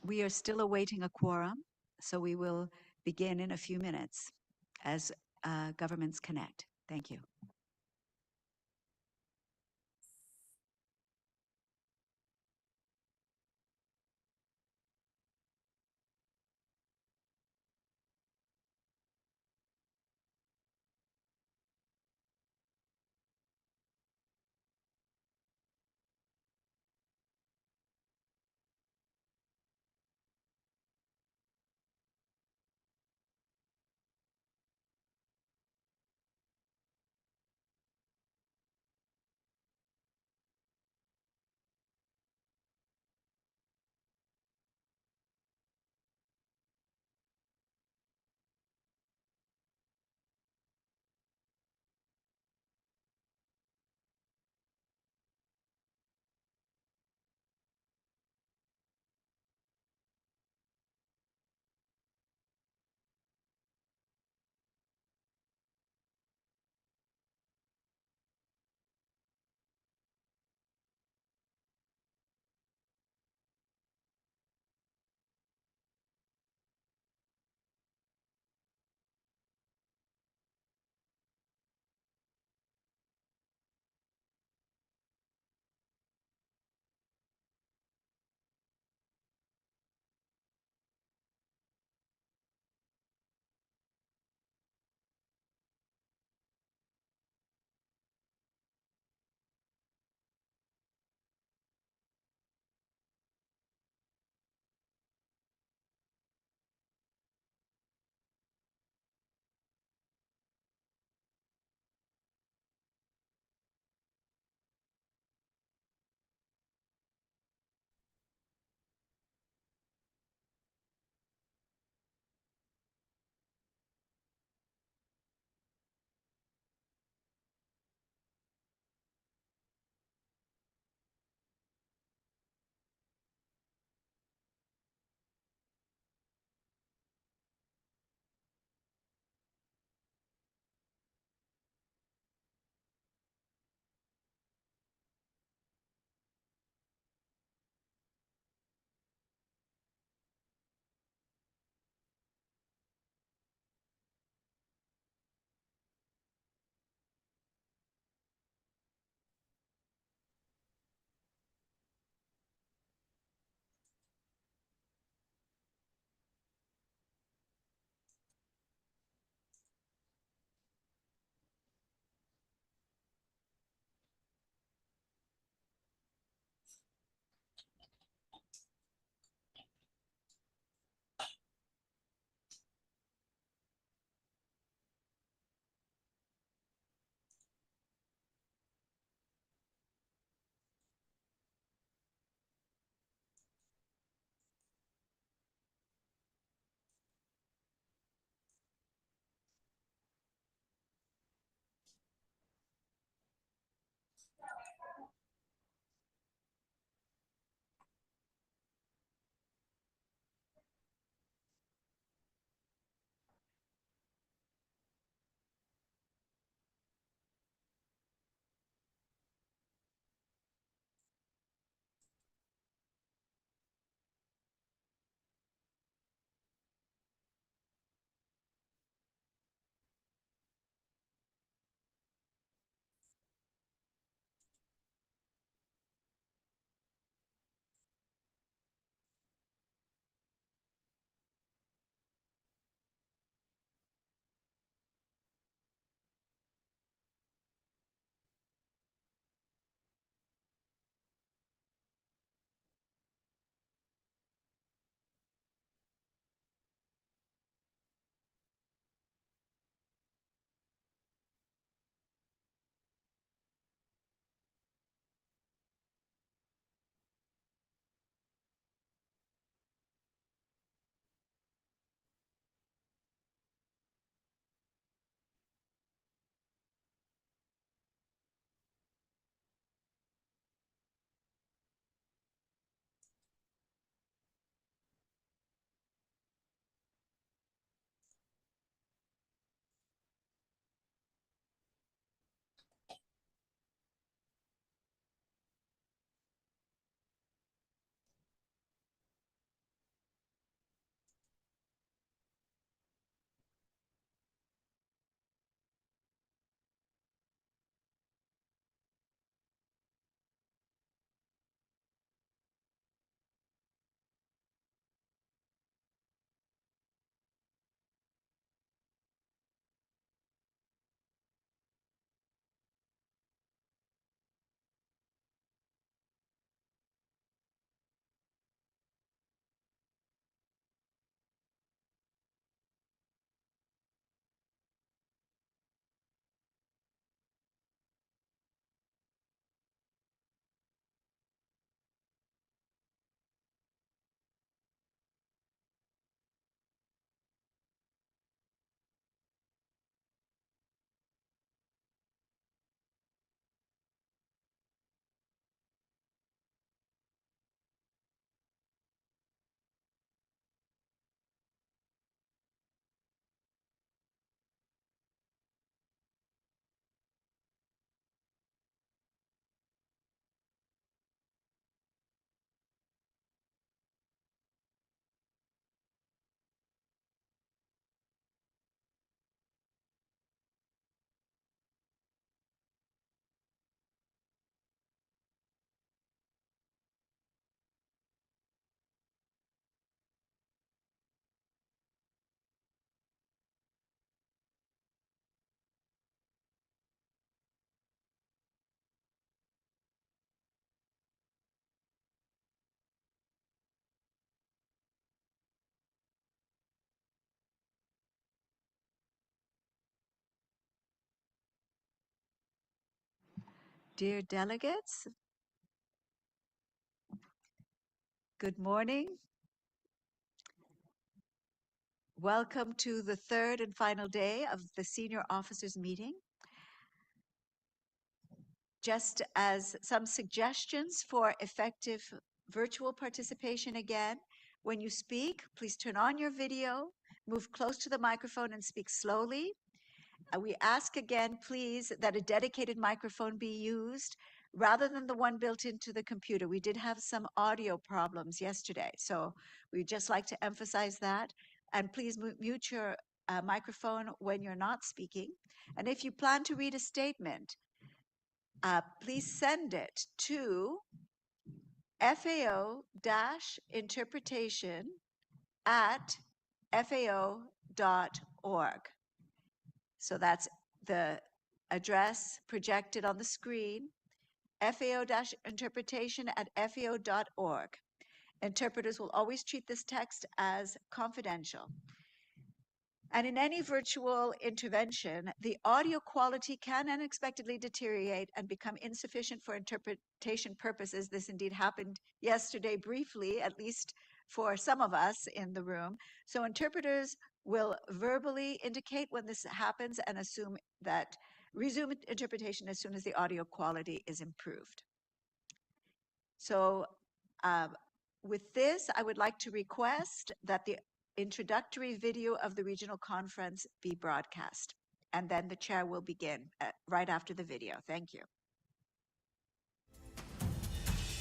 We are still awaiting a quorum, so we will begin in a few minutes as governments connect. Thank you. Dear delegates, good morning. Welcome to the third and final day of the senior officers meeting. Just as some suggestions for effective virtual participation again, when you speak, please turn on your video, move close to the microphone and speak slowly. We ask again, please, that a dedicated microphone be used rather than the one built into the computer. We did have some audio problems yesterday, so we'd just like to emphasize that. And please mute your microphone when you're not speaking. And if you plan to read a statement, please send it to FAO-interpretation@FAO.org. So that's the address projected on the screen, FAO-interpretation@FAO.org. Interpreters will always treat this text as confidential. And in any virtual intervention, the audio quality can unexpectedly deteriorate and become insufficient for interpretation purposes. This indeed happened yesterday briefly, at least for some of us in the room. So interpreters will verbally indicate when this happens and assume that resume interpretation as soon as the audio quality is improved. So with this, I would like to request that the introductory video of the regional conference be broadcast, and then the chair will begin right after the video. Thank you.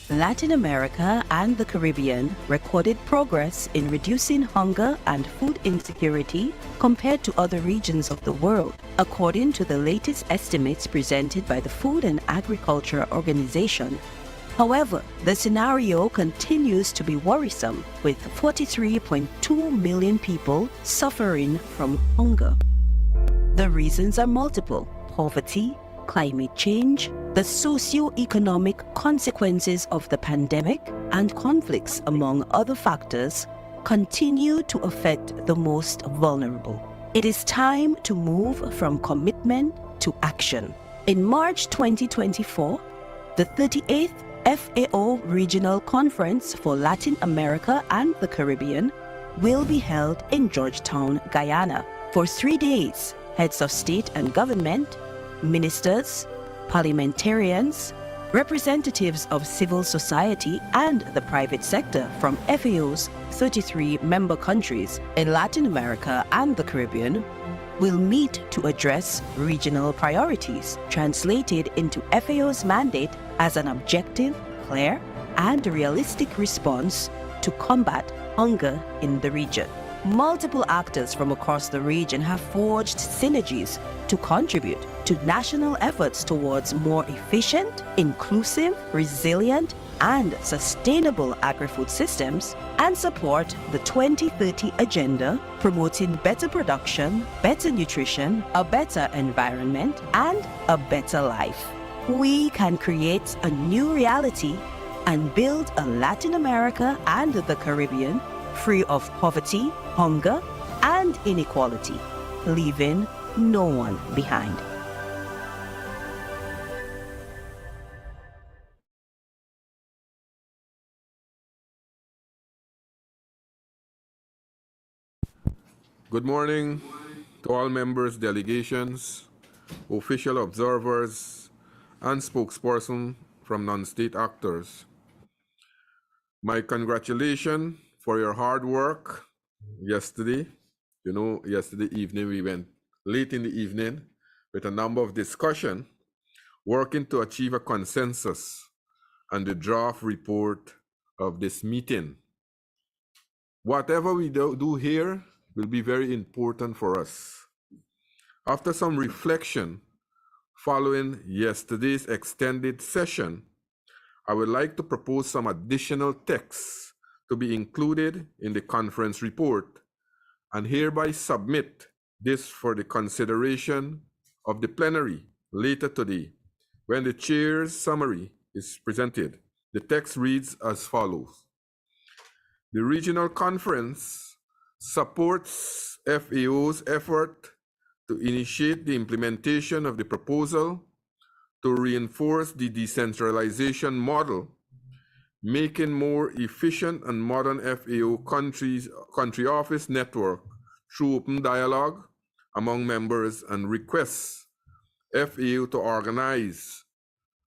Latin America and the Caribbean recorded progress in reducing hunger and food insecurity compared to other regions of the world, according to the latest estimates presented by the Food and Agriculture Organization. However, the scenario continues to be worrisome, with 43.2 million people suffering from hunger. The reasons are multiple: poverty, climate change, the socio-economic consequences of the pandemic, and conflicts, among other factors, continue to affect the most vulnerable. It is time to move from commitment to action. In March 2024, the 38th FAO Regional Conference for Latin America and the Caribbean will be held in Georgetown, Guyana. For 3 days, heads of state and government, ministers, parliamentarians, representatives of civil society and the private sector from FAO's 33 member countries in Latin America and the Caribbean will meet to address regional priorities, translated into FAO's mandate as an objective, clear, and realistic response to combat hunger in the region. Multiple actors from across the region have forged synergies to contribute to national efforts towards more efficient, inclusive, resilient, and sustainable agri-food systems, and support the 2030 agenda promoting better production, better nutrition, a better environment, and a better life. We can create a new reality and build a Latin America and the Caribbean free of poverty, hunger, and inequality, leaving no one behind. Good morning to all members, delegations, official observers, and spokespersons from non-state actors. My congratulations for your hard work yesterday. You know, yesterday evening we went late in the evening with a number of discussion, working to achieve a consensus on the draft report of this meeting. Whatever we do here will be very important for us. After some reflection following yesterday's extended session, I would like to propose some additional texts to be included in the conference report and hereby submit this for the consideration of the plenary later today when the chair's summary is presented. The text reads as follows. The regional conference supports FAO's effort to initiate the implementation of the proposal to reinforce the decentralization model, making more efficient and modern FAO country office network through open dialogue among members, and requests FAO to organize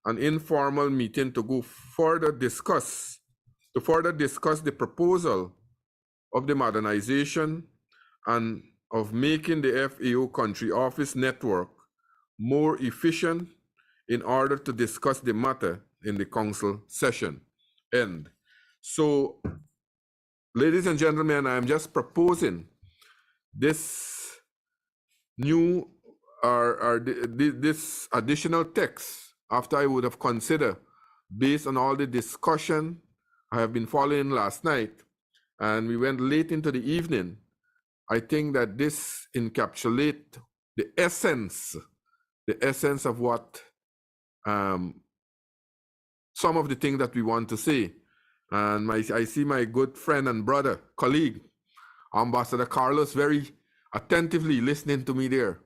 an informal meeting to further discuss the proposal of the modernization and of making the FAO country office network more efficient in order to discuss the matter in the council session. End. So, ladies and gentlemen, I'm just proposing this new this additional text after I would have considered, based on all the discussion I have been following last night, and we went late into the evening. I think that this encapsulates the essence of what some of the things that we want to say. And I see my good friend and brother, colleague, Ambassador Carlos, very attentively listening to me there.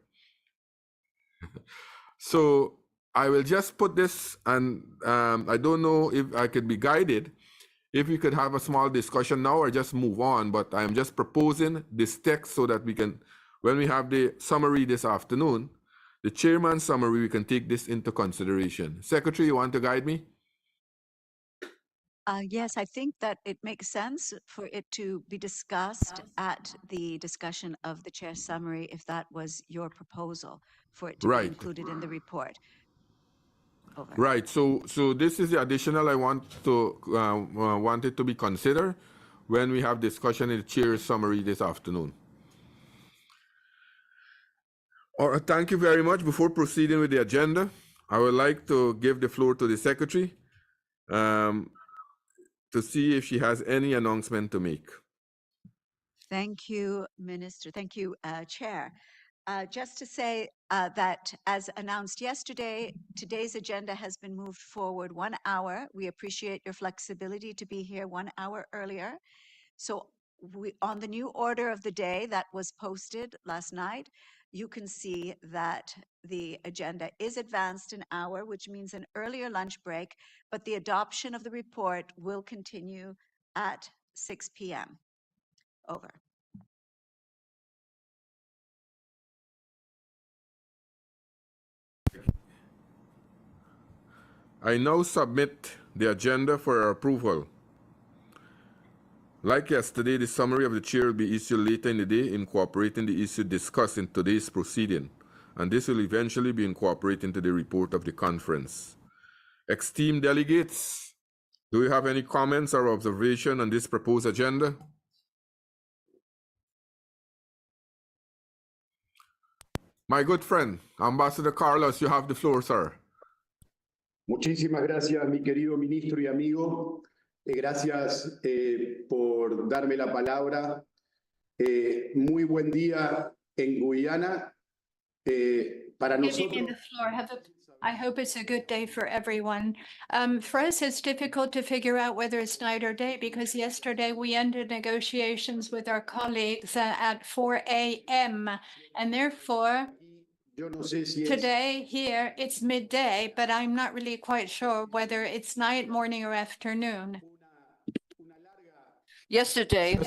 So I will just put this, and I don't know if I could be guided, if we could have a small discussion now or just move on, but I am just proposing this text so that we can, when we have the summary this afternoon, the chairman's summary, we can take this into consideration. Secretary, you want to guide me? Yes, I think that it makes sense for it to be discussed at the discussion of the chair's summary, if that was your proposal, for it to be included in the report. Over. Right. So this is the additional I wanted to be considered when we have discussion in the chair's summary this afternoon. All right, thank you very much. Before proceeding with the agenda, I would like to give the floor to the secretary to see if she has any announcement to make. Thank you, Minister. Thank you, Chair. Just to say that, as announced yesterday, today's agenda has been moved forward 1 hour. We appreciate your flexibility to be here 1 hour earlier. So on the new order of the day that was posted last night, you can see that the agenda is advanced an hour, which means an earlier lunch break, but the adoption of the report will continue at 6 p.m. Over. I now submit the agenda for approval. Like yesterday, the summary of the chair will be issued later in the day, incorporating the issue discussed in today's proceeding, and this will eventually be incorporated into the report of the conference. Esteemed delegates, do you have any comments or observation on this proposed agenda? My good friend, Ambassador Carlos, you have the floor, sir. Muchísimas gracias, mi querido ministro y amigo. Gracias por darme la palabra. Muy buen día en Guyana. Para nosotros. I hope it's a good day for everyone. For us, it's difficult to figure out whether it's night or day, because yesterday we ended negotiations with our colleagues at 4 a.m. and therefore today here it's midday, but I'm not really quite sure whether it's night, morning, or afternoon. Yesterday,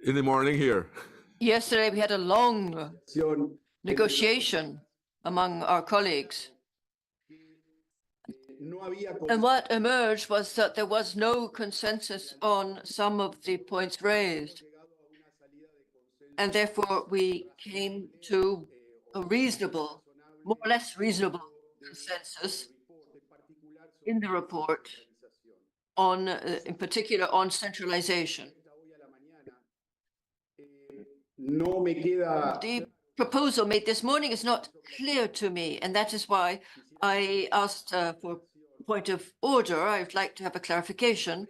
in the morning here. Yesterday we had a long negotiation among our colleagues. And what emerged was that there was no consensus on some of the points raised. And therefore we came to a reasonable, more or less reasonable consensus in the report on, in particular, on centralization. The proposal made this morning is not clear to me, and that is why I asked for a point of order. I'd like to have a clarification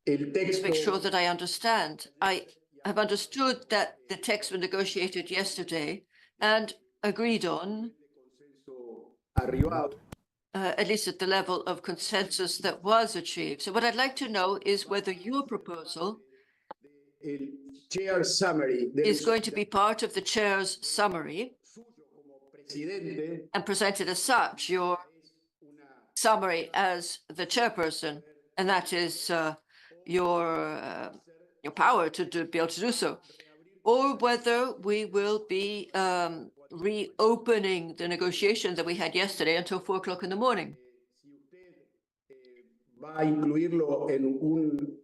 to make sure that I understand. I have understood that the texts were negotiated yesterday and agreed on, at least at the level of consensus that was achieved. So what I'd like to know is whether your proposal is going to be part of the chair's summary and presented as such your summary as the chairperson, and that is your power to be able to do so, or whether we will be reopening the negotiations that we had yesterday until 4 o'clock in the morning.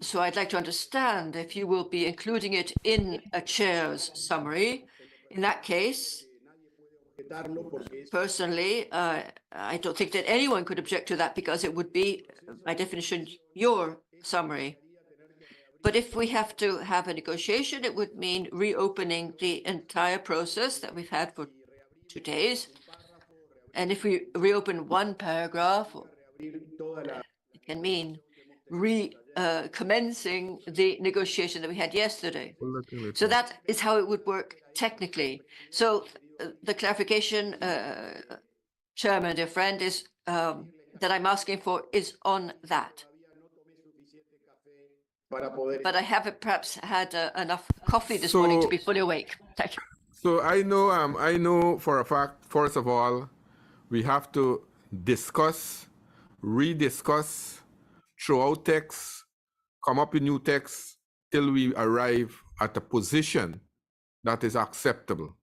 So I'd like to understand if you will be including it in a chair's summary. In that case, personally, I don't think that anyone could object to that because it would be, by definition, your summary. But if we have to have a negotiation, it would mean reopening the entire process that we've had for 2 days. And if we reopen one paragraph, it can mean recommencing the negotiation that we had yesterday. So that is how it would work technically. So the clarification, Chairman, dear friend, is that I'm asking for is on that. But I haven't perhaps had enough coffee this morning to be fully awake. Thank you. So I know for a fact, first of all, we have to discuss, rediscuss, throw out texts, come up with new texts till we arrive at a position that is acceptable.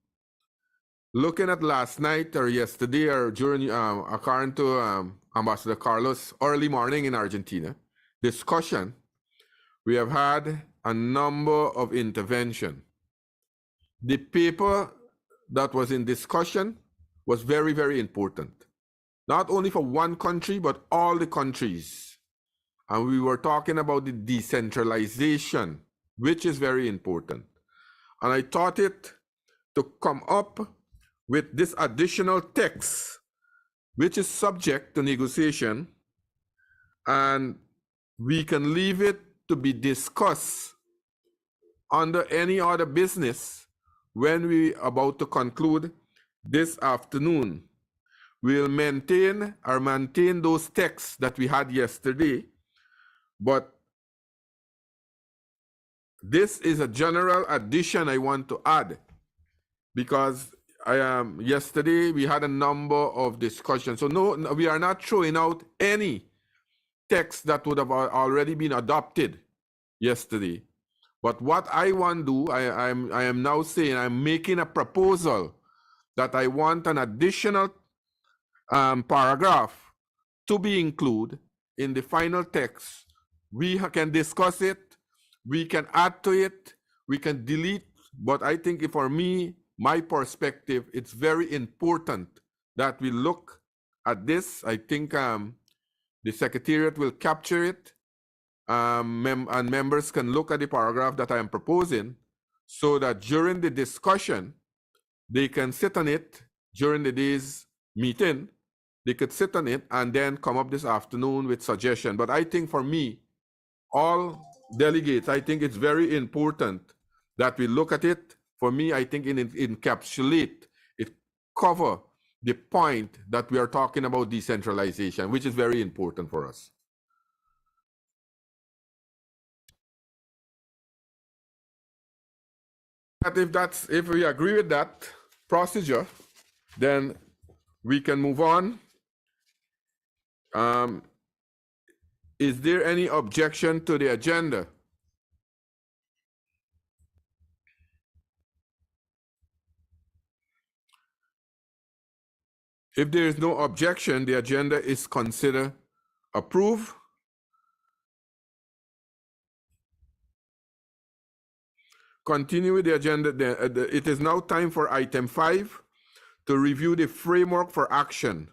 Looking at last night or yesterday or during, according to Ambassador Carlos, early morning in Argentina, discussion, we have had a number of interventions. The paper that was in discussion was very, very important, not only for one country, but all the countries. And we were talking about the decentralization, which is very important. And I thought it to come up with this additional text, which is subject to negotiation, and we can leave it to be discussed under any other business when we are about to conclude this afternoon. We'll maintain those texts that we had yesterday, but this is a general addition I want to add, because yesterday we had a number of discussions. So no, we are not throwing out any text that would have already been adopted yesterday. But what I want to do, I am now saying, I'm making a proposal that I want an additional paragraph to be included in the final text. We can discuss it, we can add to it, we can delete, but I think for me, my perspective, it's very important that we look at this. I think the Secretariat will capture it, and members can look at the paragraph that I am proposing, so that during the discussion, they can sit on it during the day's meeting. They could sit on it and then come up this afternoon with suggestion. But I think for me, all delegates, I think it's very important that we look at it. For me, I think it encapsulate, it cover the point that we are talking about decentralization, which is very important for us. If we agree with that procedure, then we can move on. Is there any objection to the agenda? If there is no objection, the agenda is considered approved. Continue with the agenda. It is now time for item 5 to review the framework for action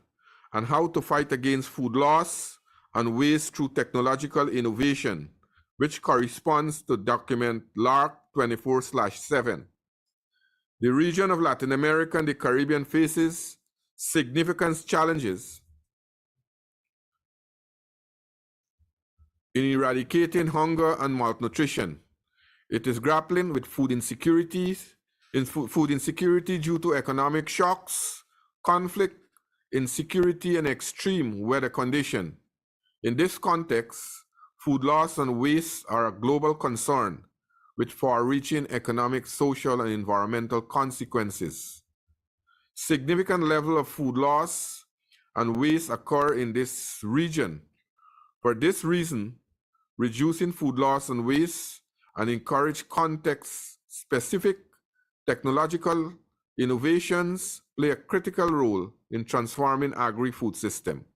and how to fight against food loss and waste through technological innovation, which corresponds to document LARC38. The region of Latin America and the Caribbean faces significant challenges in eradicating hunger and malnutrition. It is grappling with food insecurity due to economic shocks, conflict, insecurity, and extreme weather conditions. In this context, food loss and waste are a global concern with far-reaching economic, social, and environmental consequences. Significant level of food loss and waste occur in this region. For this reason, reducing food loss and waste and encourage context-specific technological innovations play a critical role in transforming agri-food system.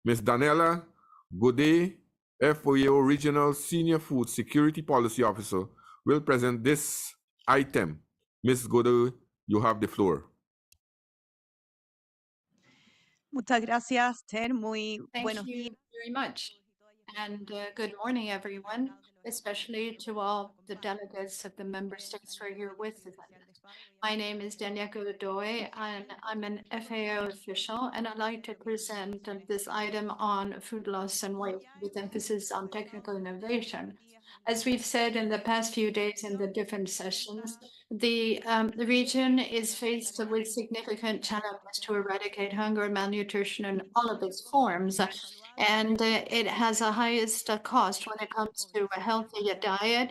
Ms. Daniela Godet, FAO Regional Senior Food Security Policy Officer, will present this item. Ms. Godet, you have the floor. Muchas gracias, Ter. Muy Thank buenos you días. very much. And good morning, everyone, especially to all the delegates of the member states who are here with us. My name is Daniela Godoy, and I'm an FAO official, and I'd like to present this item on food loss and waste with emphasis on technical innovation. As we've said in the past few days in the different sessions, the region is faced with significant challenges to eradicate hunger and malnutrition in all of its forms. And it has a highest cost when it comes to a healthy diet.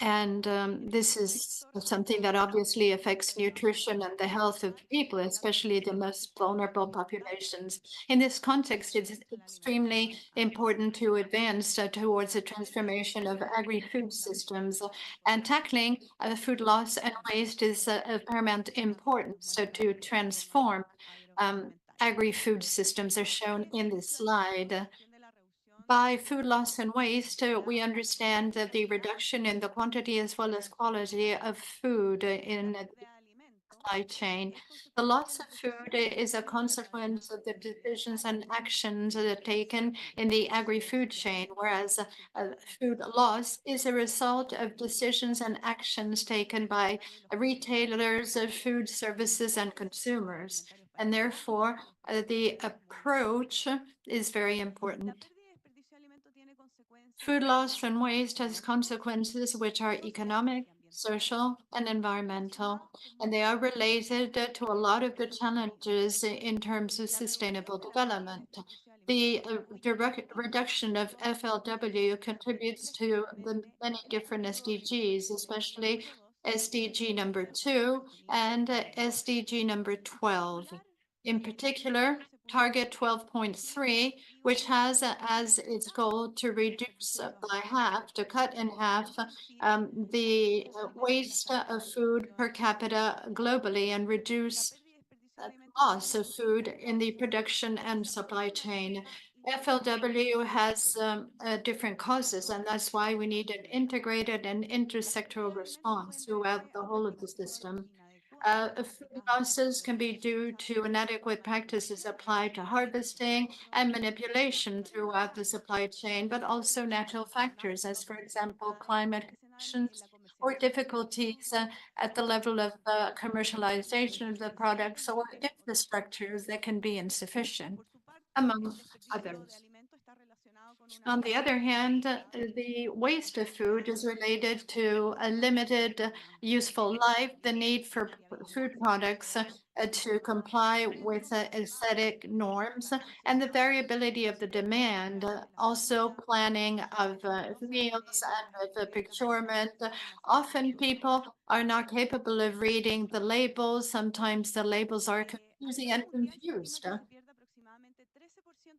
And this is something that obviously affects nutrition and the health of people, especially the most vulnerable populations. In this context, it's extremely important to advance towards a transformation of agri-food systems. And tackling food loss and waste is of paramount importance to transform agri-food systems, as shown in this slide. By food loss and waste, we understand that the reduction in the quantity as well as quality of food in the supply chain. The loss of food is a consequence of the decisions and actions that are taken in the agri-food chain, whereas food loss is a result of decisions and actions taken by retailers, food services, and consumers. And therefore, the approach is very important. Food loss and waste has consequences which are economic, social, and environmental, and they are related to a lot of the challenges in terms of sustainable development. The direct reduction of FLW contributes to the many different SDGs, especially SDG number 2 and SDG number 12. In particular, Target 12.3, which has as its goal to reduce by half, to cut in half the waste of food per capita globally and reduce loss of food in the production and supply chain. FLW has different causes, and that's why we need an integrated and intersectoral response throughout the whole of the system. Food losses can be due to inadequate practices applied to harvesting and manipulation throughout the supply chain, but also natural factors, as for example, climate conditions or difficulties at the level of commercialization of the products or infrastructures that can be insufficient, among others. On the other hand, the waste of food is related to a limited useful life, the need for food products to comply with aesthetic norms, and the variability of the demand, also planning of meals and of procurement. Often people are not capable of reading the labels. Sometimes the labels are confusing and confused.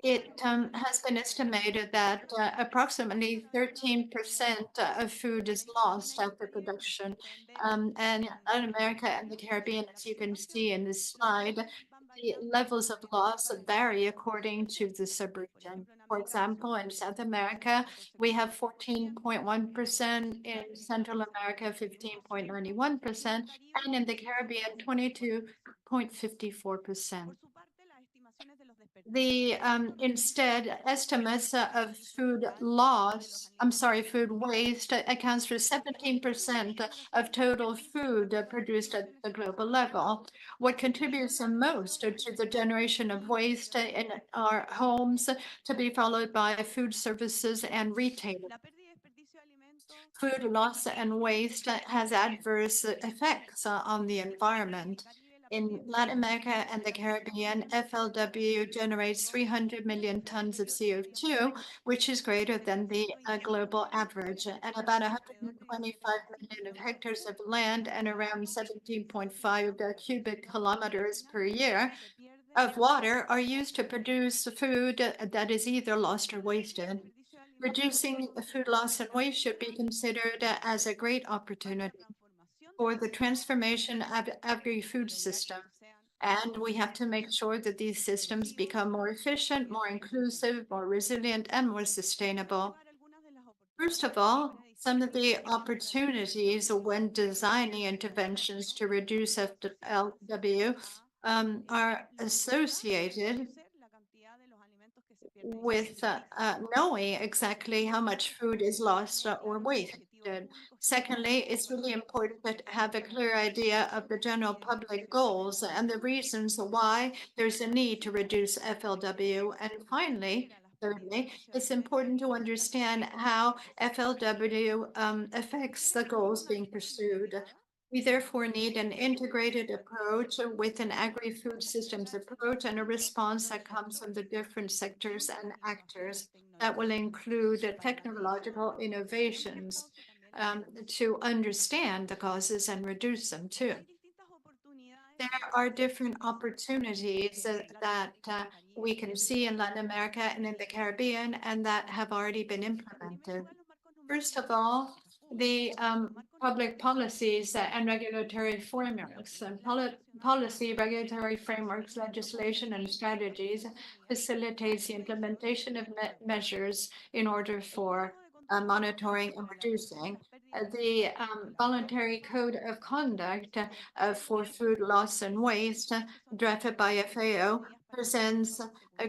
It has been estimated that approximately 13% of food is lost after production. And Latin America and the Caribbean, as you can see in this slide, the levels of loss vary according to the subregion. For example, in South America, we have 14.1%, in Central America, 15.91%, and in the Caribbean, 22.54%. The instead estimates of food waste accounts for 17% of total food produced at the global level. What contributes the most to the generation of waste in our homes, to be followed by food services and retail. Food loss and waste has adverse effects on the environment. In Latin America and the Caribbean, FLW generates 300 million tons of CO2, which is greater than the global average, and about 125 million of hectares of land and around 17.5 cubic kilometers per year of water are used to produce food that is either lost or wasted. Reducing food loss and waste should be considered as a great opportunity for the transformation of agri-food system. And we have to make sure that these systems become more efficient, more inclusive, more resilient, and more sustainable. First of all, some of the opportunities when designing interventions to reduce FLW are associated with knowing exactly how much food is lost or wasted. Secondly, it's really important to have a clear idea of the general public goals and the reasons why there's a need to reduce FLW. And finally, thirdly, it's important to understand how FLW affects the goals being pursued. We therefore need an integrated approach with an agri-food systems approach and a response that comes from the different sectors and actors that will include technological innovations to understand the causes and reduce them too. There are different opportunities that we can see in Latin America and in the Caribbean and that have already been implemented. First of all, the public policies and regulatory frameworks, policy, regulatory frameworks, legislation, and strategies facilitates the implementation of measures in order for monitoring and reducing. The voluntary code of conduct for food loss and waste, drafted by FAO, presents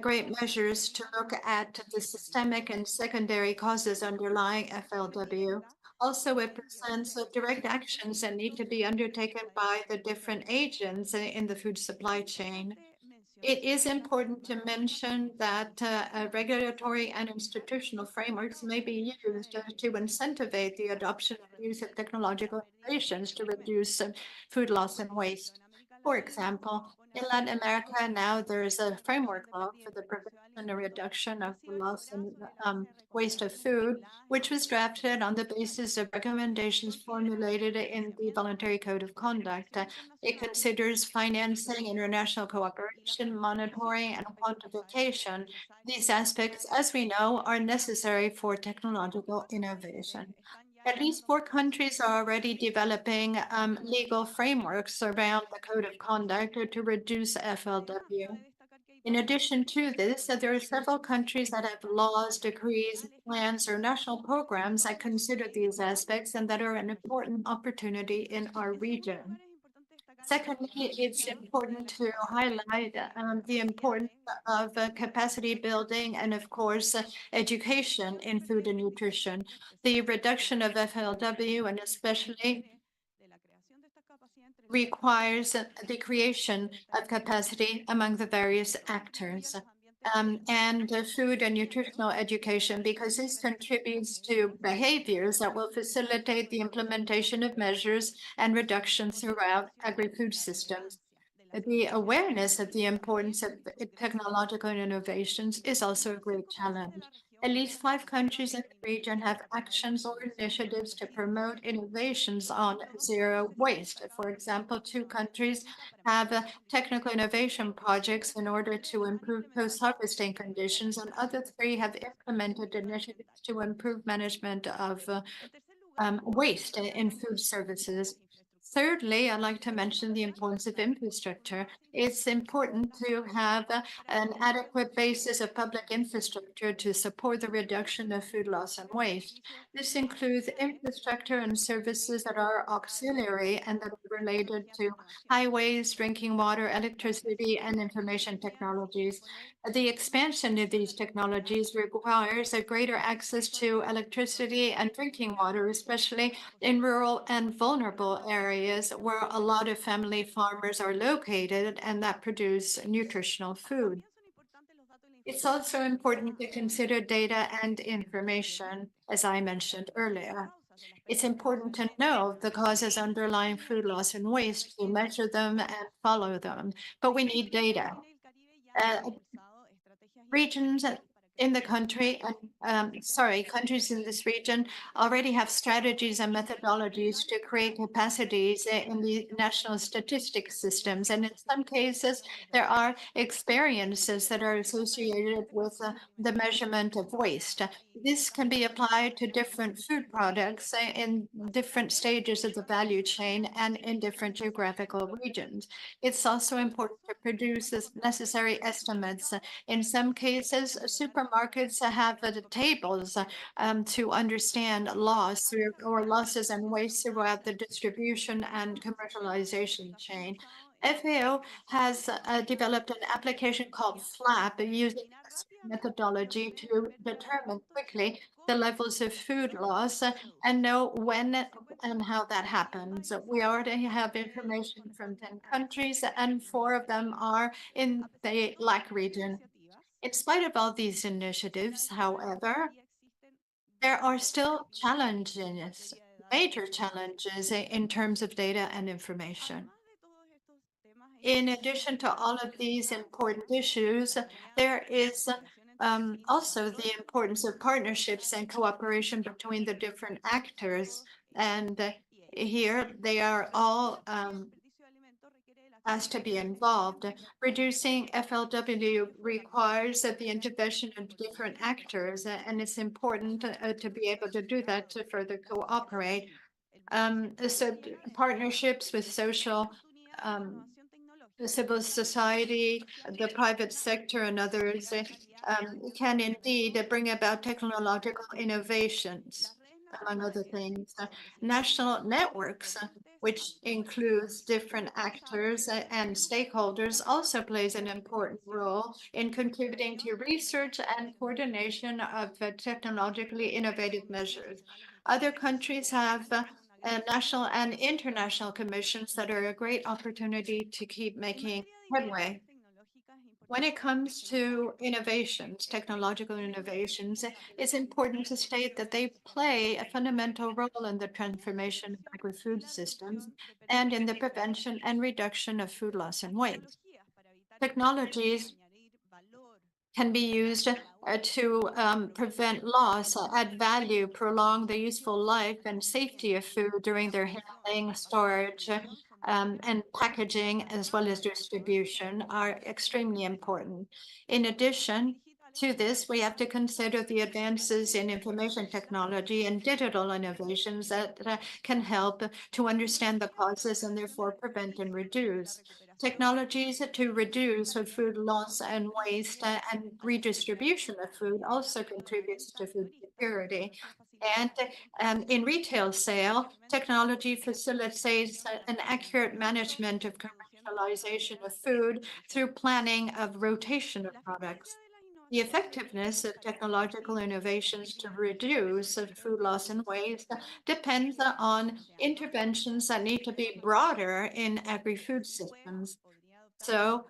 great measures to look at the systemic and secondary causes underlying FLW. Also, it presents direct actions that need to be undertaken by the different agents in the food supply chain. It is important to mention that regulatory and institutional frameworks may be used to incentivize the adoption and use of technological innovations to reduce food loss and waste. For example, in Latin America now there is a framework law for the prevention and reduction of the loss and waste of food, which was drafted on the basis of recommendations formulated in the Voluntary Code of Conduct. It considers financing, international cooperation, monitoring, and quantification. These aspects, as we know, are necessary for technological innovation. At least 4 countries are already developing legal frameworks around the Code of Conduct to reduce FLW. In addition to this, there are several countries that have laws, decrees, plans, or national programs that consider these aspects and that are an important opportunity in our region. Secondly, it's important to highlight the importance of capacity building and, of course, education in food and nutrition. The reduction of FLW and especially requires the creation of capacity among the various actors and food and nutritional education, because this contributes to behaviors that will facilitate the implementation of measures and reductions throughout agri-food systems. The awareness of the importance of technological innovations is also a great challenge. At least 5 countries in the region have actions or initiatives to promote innovations on zero waste. For example, 2 countries have technical innovation projects in order to improve post-harvesting conditions, and other 3 have implemented initiatives to improve management of waste in food services. Thirdly, I'd like to mention the importance of infrastructure. It's important to have an adequate basis of public infrastructure to support the reduction of food loss and waste. This includes infrastructure and services that are auxiliary and that are related to highways, drinking water, electricity, and information technologies. The expansion of these technologies requires a greater access to electricity and drinking water, especially in rural and vulnerable areas where a lot of family farmers are located and that produce nutritional food. It's also important to consider data and information, as I mentioned earlier. It's important to know the causes underlying food loss and waste, to measure them and follow them, but we need data. Regions in the country, countries in this region already have strategies and methodologies to create capacities in the national statistics systems. And in some cases, there are experiences that are associated with the measurement of waste. This can be applied to different food products in different stages of the value chain and in different geographical regions. It's also important to produce this necessary estimates. In some cases, supermarkets have the tables to understand loss or losses and waste throughout the distribution and commercialization chain. FAO has developed an application called FLAP using methodology to determine quickly the levels of food loss and know when and how that happens. We already have information from 10 countries, and 4 of them are in the LAC region. In spite of all these initiatives, however, there are still challenges, major challenges in terms of data and information. In addition to all of these important issues, there is also the importance of partnerships and cooperation between the different actors. And here they are all asked to be involved. Reducing FLW requires the intervention of different actors, and it's important to be able to do that to further cooperate. So partnerships with civil society, the private sector, and others can indeed bring about technological innovations, among other things. National networks, which includes different actors and stakeholders, also plays an important role in contributing to research and coordination of technologically innovative measures. Other countries have national and international commissions that are a great opportunity to keep making headway. When it comes to innovations, technological innovations, it's important to state that they play a fundamental role in the transformation of agri-food systems and in the prevention and reduction of food loss and waste. Technologies can be used to prevent loss, add value, prolong the useful life and safety of food during their handling, storage, and packaging, as well as distribution, are extremely important. In addition to this, we have to consider the advances in information technology and digital innovations that can help to understand the causes and therefore prevent and reduce. Technologies to reduce food loss and waste and redistribution of food also contributes to food security. And in retail sale, technology facilitates an accurate management of commercialization of food through planning of rotation of products. The effectiveness of technological innovations to reduce food loss and waste depends on interventions that need to be broader in agri-food systems. So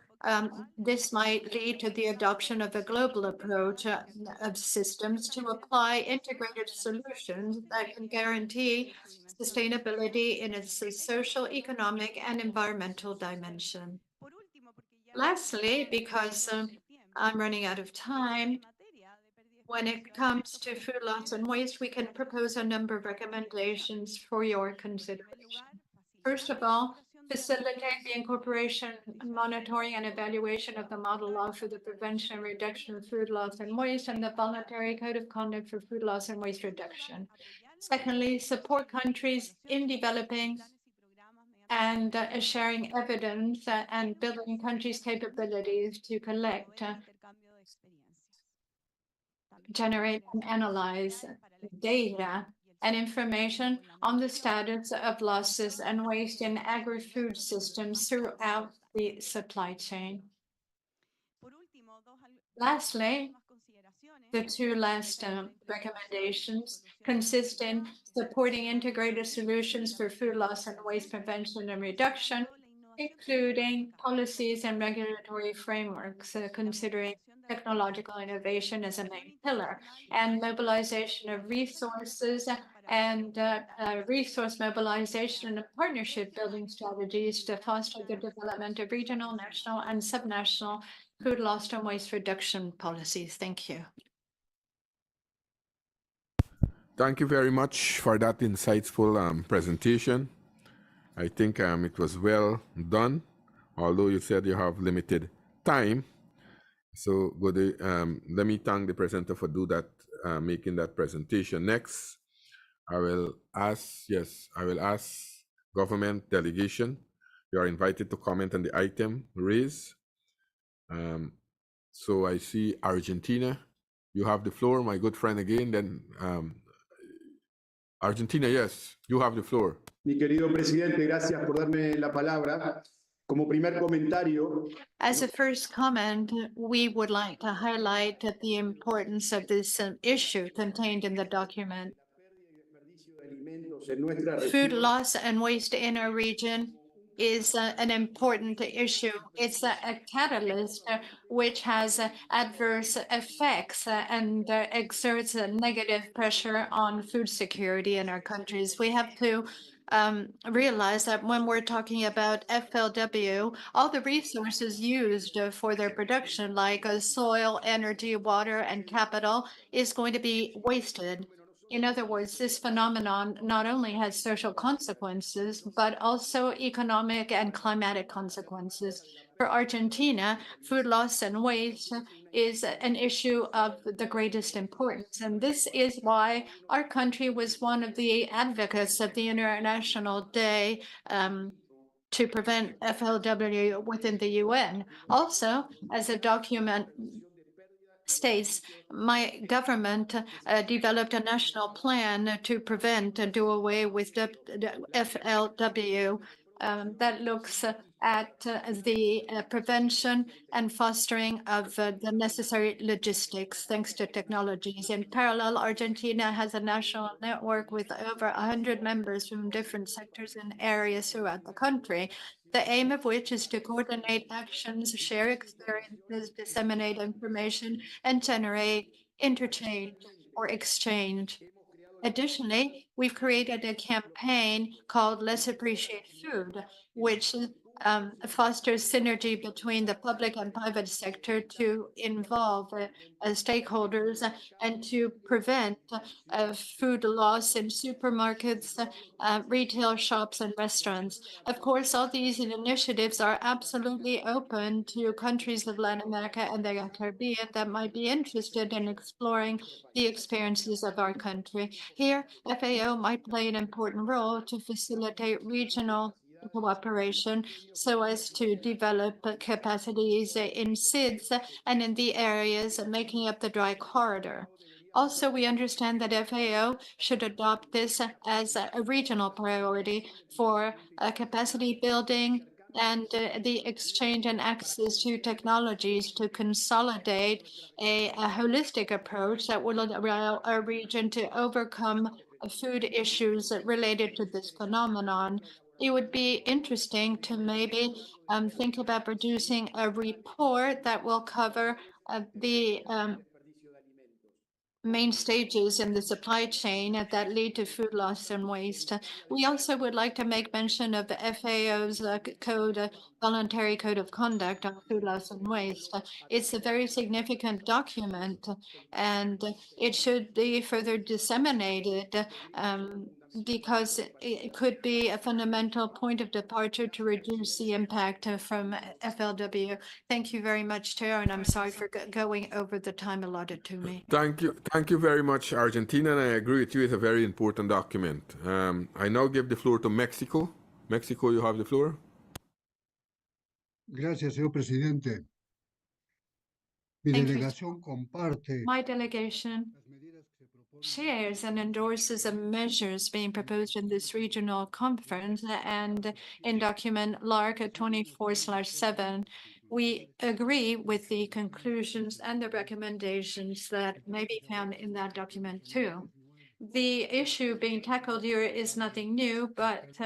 this might lead to the adoption of a global approach of systems to apply integrated solutions that can guarantee sustainability in its social, economic, and environmental dimension. Lastly, because I'm running out of time, when it comes to food loss and waste, we can propose a number of recommendations for your consideration. First of all, facilitate the incorporation, monitoring, and evaluation of the model law for the prevention and reduction of food loss and waste and the voluntary code of conduct for food loss and waste reduction. Secondly, support countries in developing and sharing evidence and building countries' capabilities to collect, generate, and analyze data and information on the status of losses and waste in agri-food systems throughout the supply chain. Lastly, the 2 last recommendations consist in supporting integrated solutions for food loss and waste prevention and reduction, including policies and regulatory frameworks considering technological innovation as a main pillar, and mobilization of resources and resource mobilization and partnership building strategies to foster the development of regional, national, and subnational food loss and waste reduction policies. Thank you. Thank you very much for that insightful presentation. I think it was well done, although you said you have limited time. So let me thank the presenter for making that presentation. Next, I will ask government delegation. You are invited to comment on the item raised. So I see Argentina. You have the floor, my good friend again. Then Argentina, yes, you have the floor. Mi querido presidente, gracias por darme la palabra. Como primer comentario, As a first comment, we would like to highlight the importance of this issue contained in the document. Food loss and waste in our region is an important issue. It's a catalyst which has adverse effects and exerts a negative pressure on food security in our countries. We have to realize that when we're talking about FLW, all the resources used for their production, like soil, energy, water, and capital, is going to be wasted. In other words, this phenomenon not only has social consequences, but also economic and climatic consequences. For Argentina, food loss and waste is an issue of the greatest importance. And this is why our country was one of the advocates of the International Day to prevent FLW within the UN. Also, as a document states, my government developed a national plan to prevent and do away with FLW that looks at the prevention and fostering of the necessary logistics thanks to technologies. In parallel, Argentina has a national network with over 100 members from different sectors and areas throughout the country, the aim of which is to coordinate actions, share experiences, disseminate information, and generate interchange or exchange. Additionally, we've created a campaign called Let's Appreciate Food, which fosters synergy between the public and private sector to involve stakeholders and to prevent food loss in supermarkets, retail shops, and restaurants. Of course, all these initiatives are absolutely open to countries of Latin America and the Caribbean that might be interested in exploring the experiences of our country. Here, FAO might play an important role to facilitate regional cooperation so as to develop capacities in SIDS and in the areas making up the dry corridor. Also, we understand that FAO should adopt this as a regional priority for capacity building and the exchange and access to technologies to consolidate a holistic approach that will allow our region to overcome food issues related to this phenomenon. It would be interesting to maybe think about producing a report that will cover the main stages in the supply chain that lead to food loss and waste. We also would like to make mention of the FAO's voluntary code of conduct on food loss and waste. It's a very significant document, and it should be further disseminated because it could be a fundamental point of departure to reduce the impact from FLW. Thank you very much, Chair, and I'm sorry for going over the time allotted to me. Thank you very much, Argentina, and I agree with you, it's a very important document. I now give the floor to Mexico. Mexico, you have the floor. Gracias, señor presidente. Mi delegación comparte. My delegation shares and endorses the measures being proposed in this regional conference and in document LARC34/7. We agree with the conclusions and the recommendations that may be found in that document too. The issue being tackled here is nothing new, but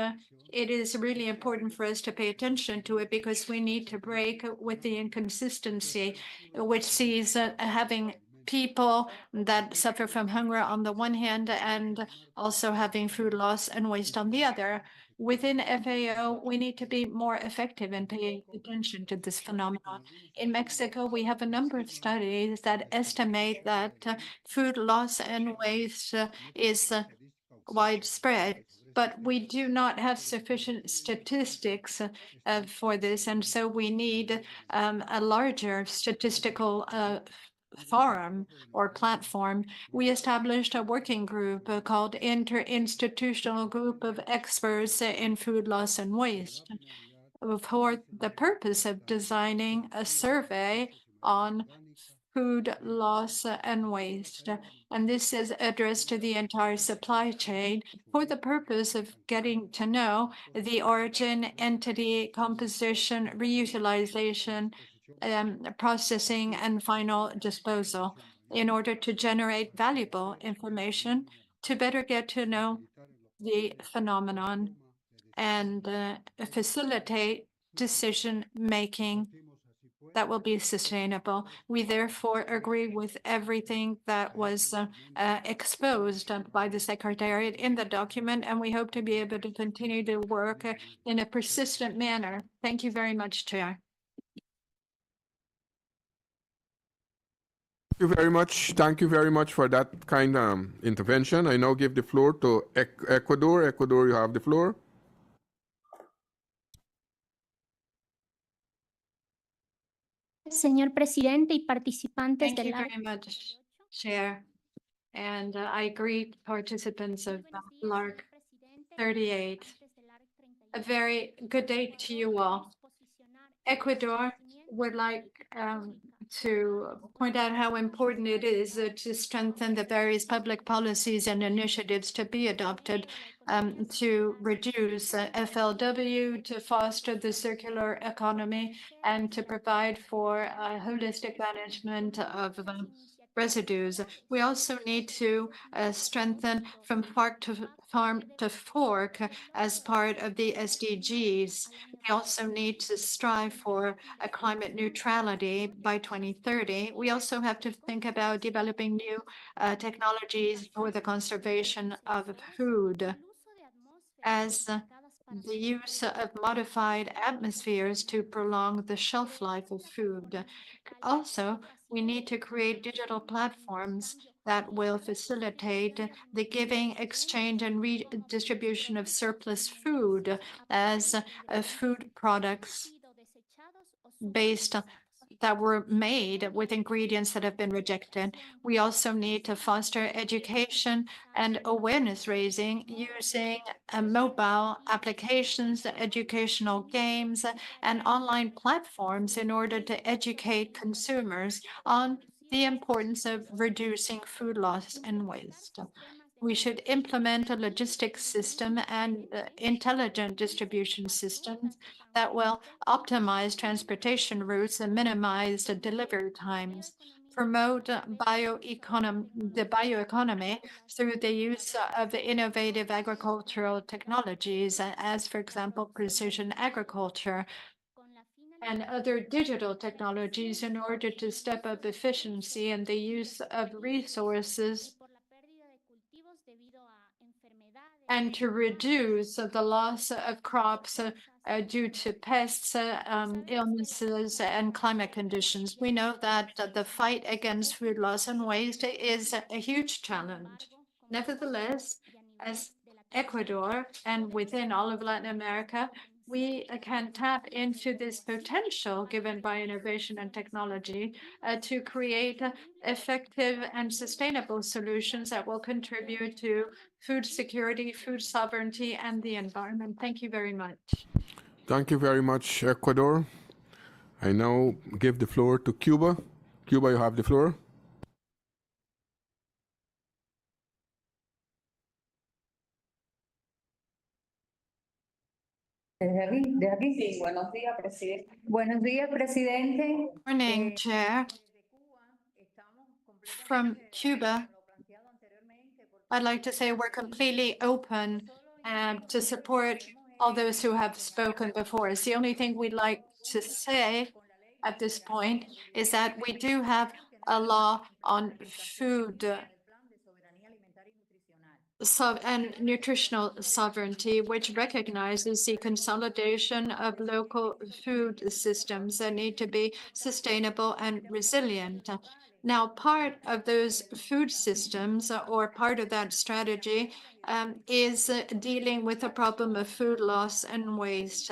it is really important for us to pay attention to it because we need to break with the inconsistency, which sees having people that suffer from hunger on the one hand and also having food loss and waste on the other. Within FAO, we need to be more effective in paying attention to this phenomenon. In Mexico, we have a number of studies that estimate that food loss and waste is widespread, but we do not have sufficient statistics for this, and so we need a larger statistical forum or platform. We established a working group called Interinstitutional Group of Experts in Food Loss and Waste for the purpose of designing a survey on food loss and waste. And this is addressed to the entire supply chain for the purpose of getting to know the origin, entity, composition, reutilization, processing, and final disposal in order to generate valuable information to better get to know the phenomenon and facilitate decision-making that will be sustainable. We therefore agree with everything that was exposed by the Secretariat in the document, and we hope to be able to continue to work in a persistent manner. Thank you very much, Chair. Thank you very much. Thank you very much for that kind intervention. I now give the floor to Ecuador. Ecuador, you have the floor. Señor presidente y participantes Thank del you very much, Chair. And I greet participants of LARC38. A very good day to you all. Ecuador would like to point out how important it is to strengthen the various public policies and initiatives to be adopted to reduce FLW, to foster the circular economy, and to provide for holistic management of residues. We also need to strengthen from farm to fork as part of the SDGs. We also need to strive for a climate neutrality by 2030. We also have to think about developing new technologies for the conservation of food, as the use of modified atmospheres to prolong the shelf life of food. Also, we need to create digital platforms that will facilitate the giving, exchange, and redistribution of surplus food as food products based that were made with ingredients that have been rejected. We also need to foster education and awareness raising using mobile applications, educational games, and online platforms in order to educate consumers on the importance of reducing food loss and waste. We should implement a logistics system and intelligent distribution systems that will optimize transportation routes and minimize the delivery times, promote the bioeconomy through the use of innovative agricultural technologies, as, for example, precision agriculture, and other digital technologies in order to step up efficiency and the use of resources and to reduce the loss of crops due to pests, illnesses, and climate conditions. We know that the fight against food loss and waste is a huge challenge. Nevertheless, as Ecuador and within all of Latin America, we can tap into this potential given by innovation and technology to create effective and sustainable solutions that will contribute to food security, food sovereignty, and the environment. Thank you very much. Thank you very much, Ecuador. I now give the floor to Cuba. Cuba, you have the floor. Sí, buenos días, presidente. Buenos días, presidente. Morning, Chair. From Cuba, I'd like to say we're completely open to support all those who have spoken before us. The only thing we'd like to say at this point is that we do have a law on food and nutritional sovereignty, which recognizes the consolidation of local food systems that need to be sustainable and resilient. Now, part of those food systems or part of that strategy is dealing with the problem of food loss and waste.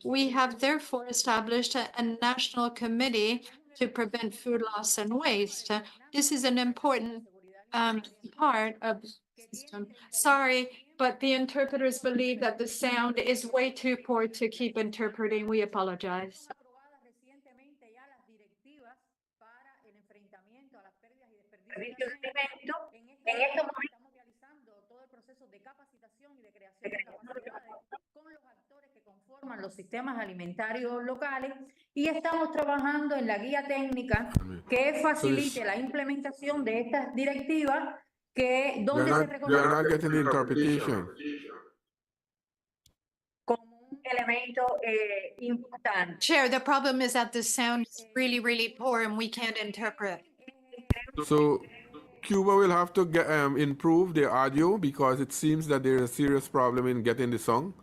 We have therefore established a national committee to prevent food loss and waste. This is an important part of the system. Sorry, but the interpreters believe that the sound is way too poor to keep interpreting. We apologize. En estos momentos estamos realizando todo el proceso de capacitación y de creación de capacidades con los actores que conforman los sistemas alimentarios locales y estamos trabajando en la guía técnica que facilite la implementación de estas directivas donde se reconoce como un elemento importante. Chair, the problem is that the sound is really, really poor and we can't interpret. So Cuba will have to improve their audio because it seems that there is a serious problem in getting the song.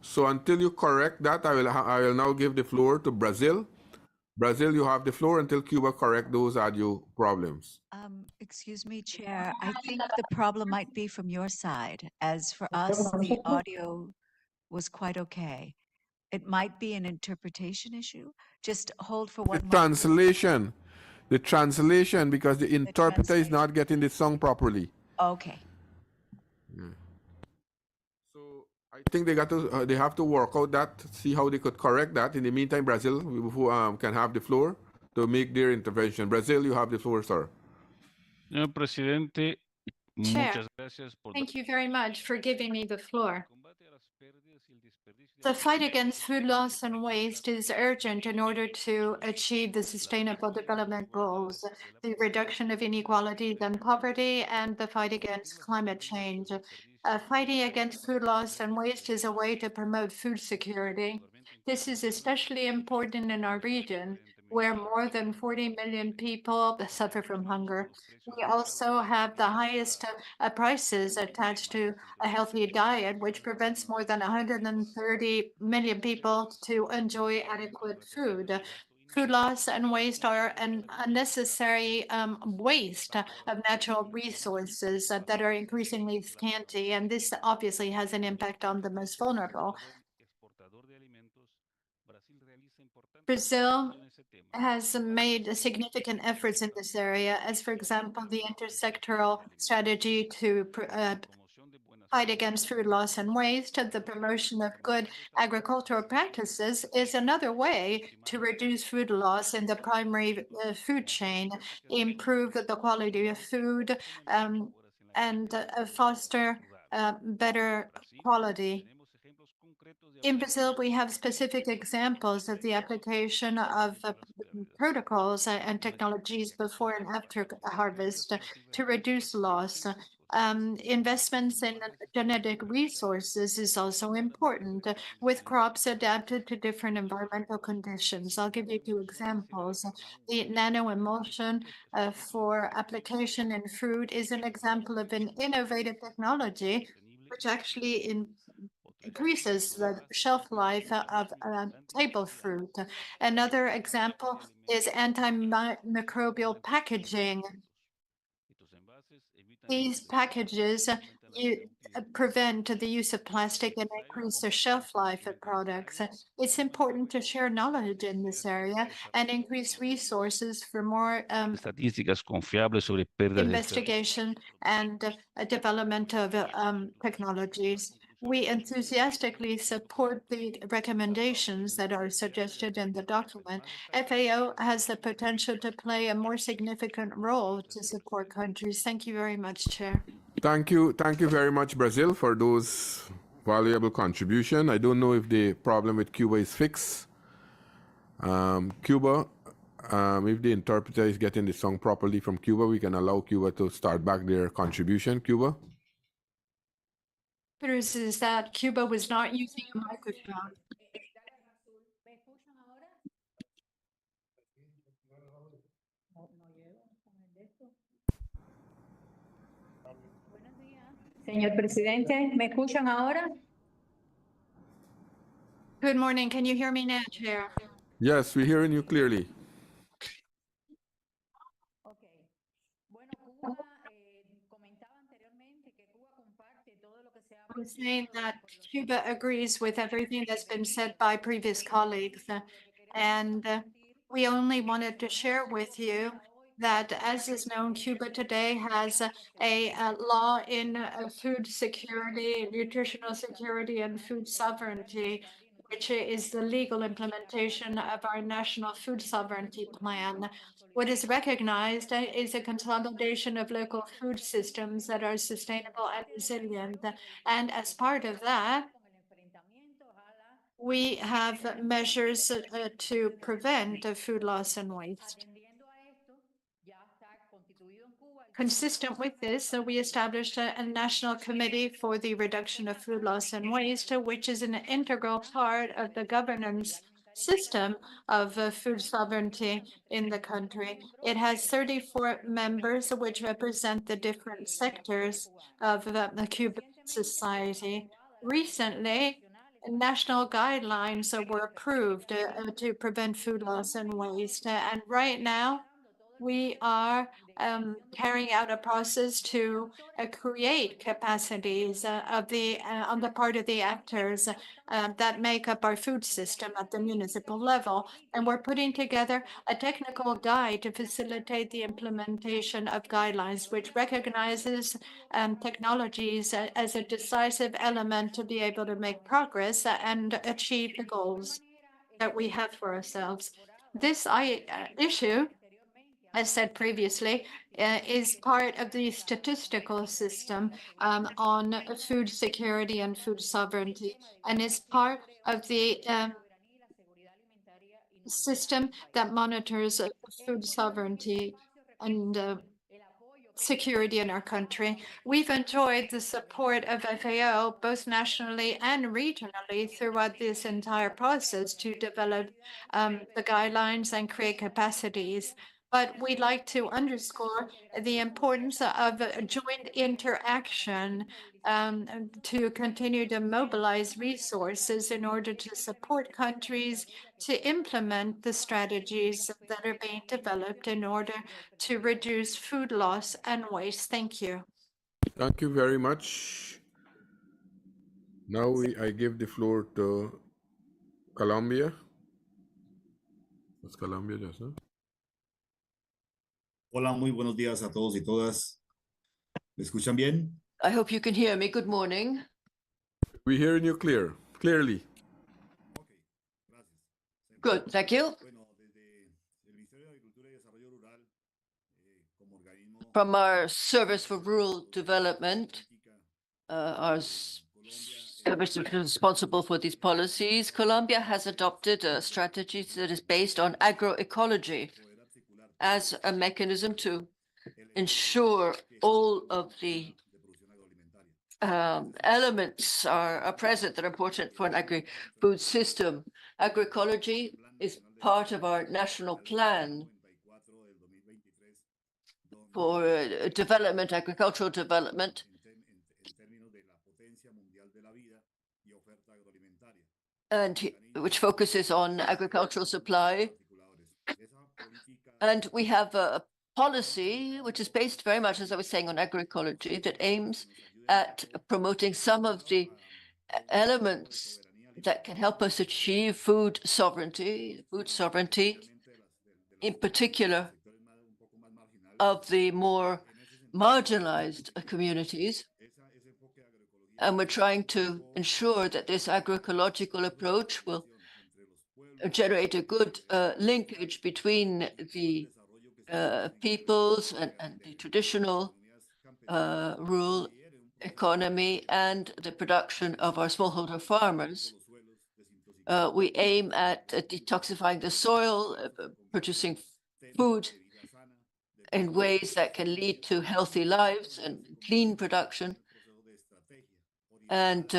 So until you correct that, I will now give the floor to Brazil. Brazil, you have the floor until Cuba correct those audio problems. Excuse me, Chair. I think the problem might be from your side. As for us, the audio was quite okay. It might be an interpretation issue. Just hold for one moment. Translation. The translation, because the interpreter is not getting the song properly. Okay. Yeah. So I think they have to work out that, see how they could correct that. In the meantime, Brazil can have the floor to make their intervention. Brazil, you have the floor, sir. Señor Presidente, Chair, thank you very much for giving me the floor. The fight against food loss and waste is urgent in order to achieve the Sustainable Development Goals, the reduction of inequalities and poverty, and the fight against climate change. Fighting against food loss and waste is a way to promote food security. This is especially important in our region, where more than 40 million people suffer from hunger. We also have the highest prices attached to a healthy diet, which prevents more than 130 million people to enjoy adequate food. Food loss and waste are an unnecessary waste of natural resources that are increasingly scanty, and this obviously has an impact on the most vulnerable. Brazil has made significant efforts in this area, as for example, the intersectoral strategy to fight against food loss and waste. The promotion of good agricultural practices is another way to reduce food loss in the primary food chain, improve the quality of food, and foster better quality. In Brazil, we have specific examples of the application of protocols and technologies before and after harvest to reduce loss. Investments in genetic resources is also important, with crops adapted to different environmental conditions. I'll give you two examples. The nano-emulsion for application in fruit is an example of an innovative technology which actually increases the shelf life of table fruit. Another example is antimicrobial packaging. These packages prevent the use of plastic and increase the shelf life of products. It's important to share knowledge in this area and increase resources for more investigation and development of technologies. We enthusiastically support the recommendations that are suggested in the document. FAO has the potential to play a more significant role to support countries. Thank you very much, Chair. Thank you very much, Brazil, for those valuable contributions. I don't know if the problem with Cuba is fixed. Cuba, if the interpreter is getting the song properly from Cuba, we can allow Cuba to start back their contribution. Cuba? is that Cuba was not using a microphone. Señor presidente, ¿me escuchan ahora? Good morning. Can you hear me now, Chair? Yes, we're hearing you clearly. Okay. Bueno, Cuba comentaba anteriormente que Cuba comparte todo lo que se ha I was saying that Cuba agrees with everything that's been said by previous colleagues. And we only wanted to share with you that, as is known, Cuba today has a law in food security, nutritional security, and food sovereignty, which is the legal implementation of our national food sovereignty plan. What is recognized is a consolidation of local food systems that are sustainable and resilient. And as part of that, we have measures to prevent food loss and waste. Consistent with this, we established a national committee for the reduction of food loss and waste, which is an integral part of the governance system of food sovereignty in the country. It has 34 members, which represent the different sectors of the Cuban society. Recently, national guidelines were approved to prevent food loss and waste. And right now, we are carrying out a process to create capacities on the part of the actors that make up our food system at the municipal level. And we're putting together a technical guide to facilitate the implementation of guidelines, which recognizes technologies as a decisive element to be able to make progress and achieve the goals that we have for ourselves. This issue, as said previously, is part of the statistical system on food security and food sovereignty, and is part of the system that monitors food sovereignty and security in our country. We've enjoyed the support of FAO, both nationally and regionally, throughout this entire process to develop the guidelines and create capacities. But we'd like to underscore the importance of joint interaction to continue to mobilize resources in order to support countries to implement the strategies that are being developed in order to reduce food loss and waste. Thank you. Thank you very much. Now I give the floor to Colombia. What's Colombia just, no? Hola, muy buenos días a todos y todas. ¿Me escuchan bien? I hope you can hear me. Good morning. We're hearing you clearly. Good, thank you. From our Service for Rural Development, our service responsible for these policies, Colombia has adopted a strategy that is based on agroecology as a mechanism to ensure all of the elements are present that are important for an agri-food system. Agroecology is part of our national plan for development, agricultural development, and which focuses on agricultural supply. And we have a policy which is based very much, as I was saying, on agroecology that aims at promoting some of the elements that can help us achieve food sovereignty, in particular of the more marginalized communities. And we're trying to ensure that this agroecological approach will generate a good linkage between the peoples and the traditional rural economy and the production of our smallholder farmers. We aim at detoxifying the soil, producing food in ways that can lead to healthy lives and clean production. and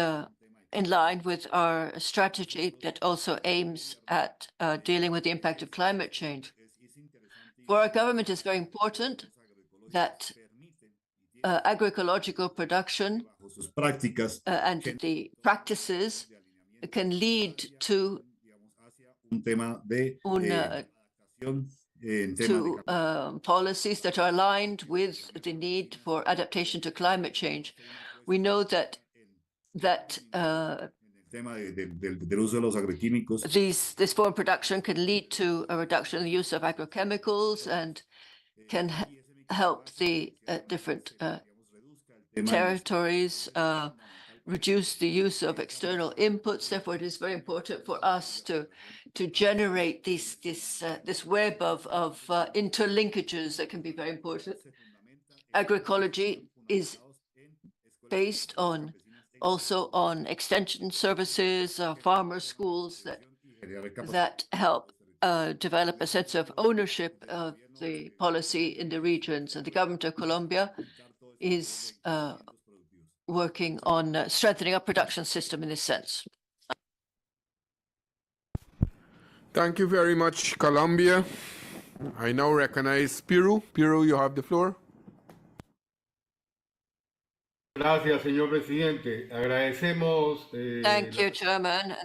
in line with our strategy that also aims at dealing with the impact of climate change. For our government, it's very important that agroecological production and the practices can lead to policies that are aligned with the need for adaptation to climate change. We know that this form of production can lead to a reduction in the use of agrochemicals and can help the different territories reduce the use of external inputs. Therefore, it is very important for us to generate this web of interlinkages that can be very important. Agroecology is based also on extension services, farmer schools that help develop a sense of ownership of the policy in the regions. And the government of Colombia is working on strengthening our production system in this sense. Thank you very much, Colombia. I now recognize Peru. Peru, you have the floor. Gracias, señor presidente. Agradecemos. Thank you, Chairman.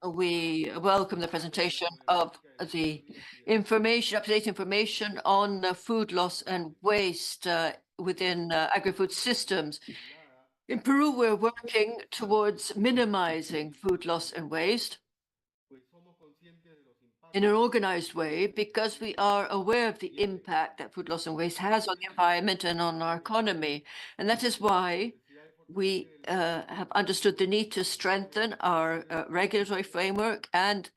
We welcome the presentation of the up-to-date information on food loss and waste within agri-food systems. In Peru, we're working towards minimizing food loss and waste in an organized way because we are aware of the impact that food loss and waste has on the environment and on our economy. And that is why we have understood the need to strengthen our regulatory framework and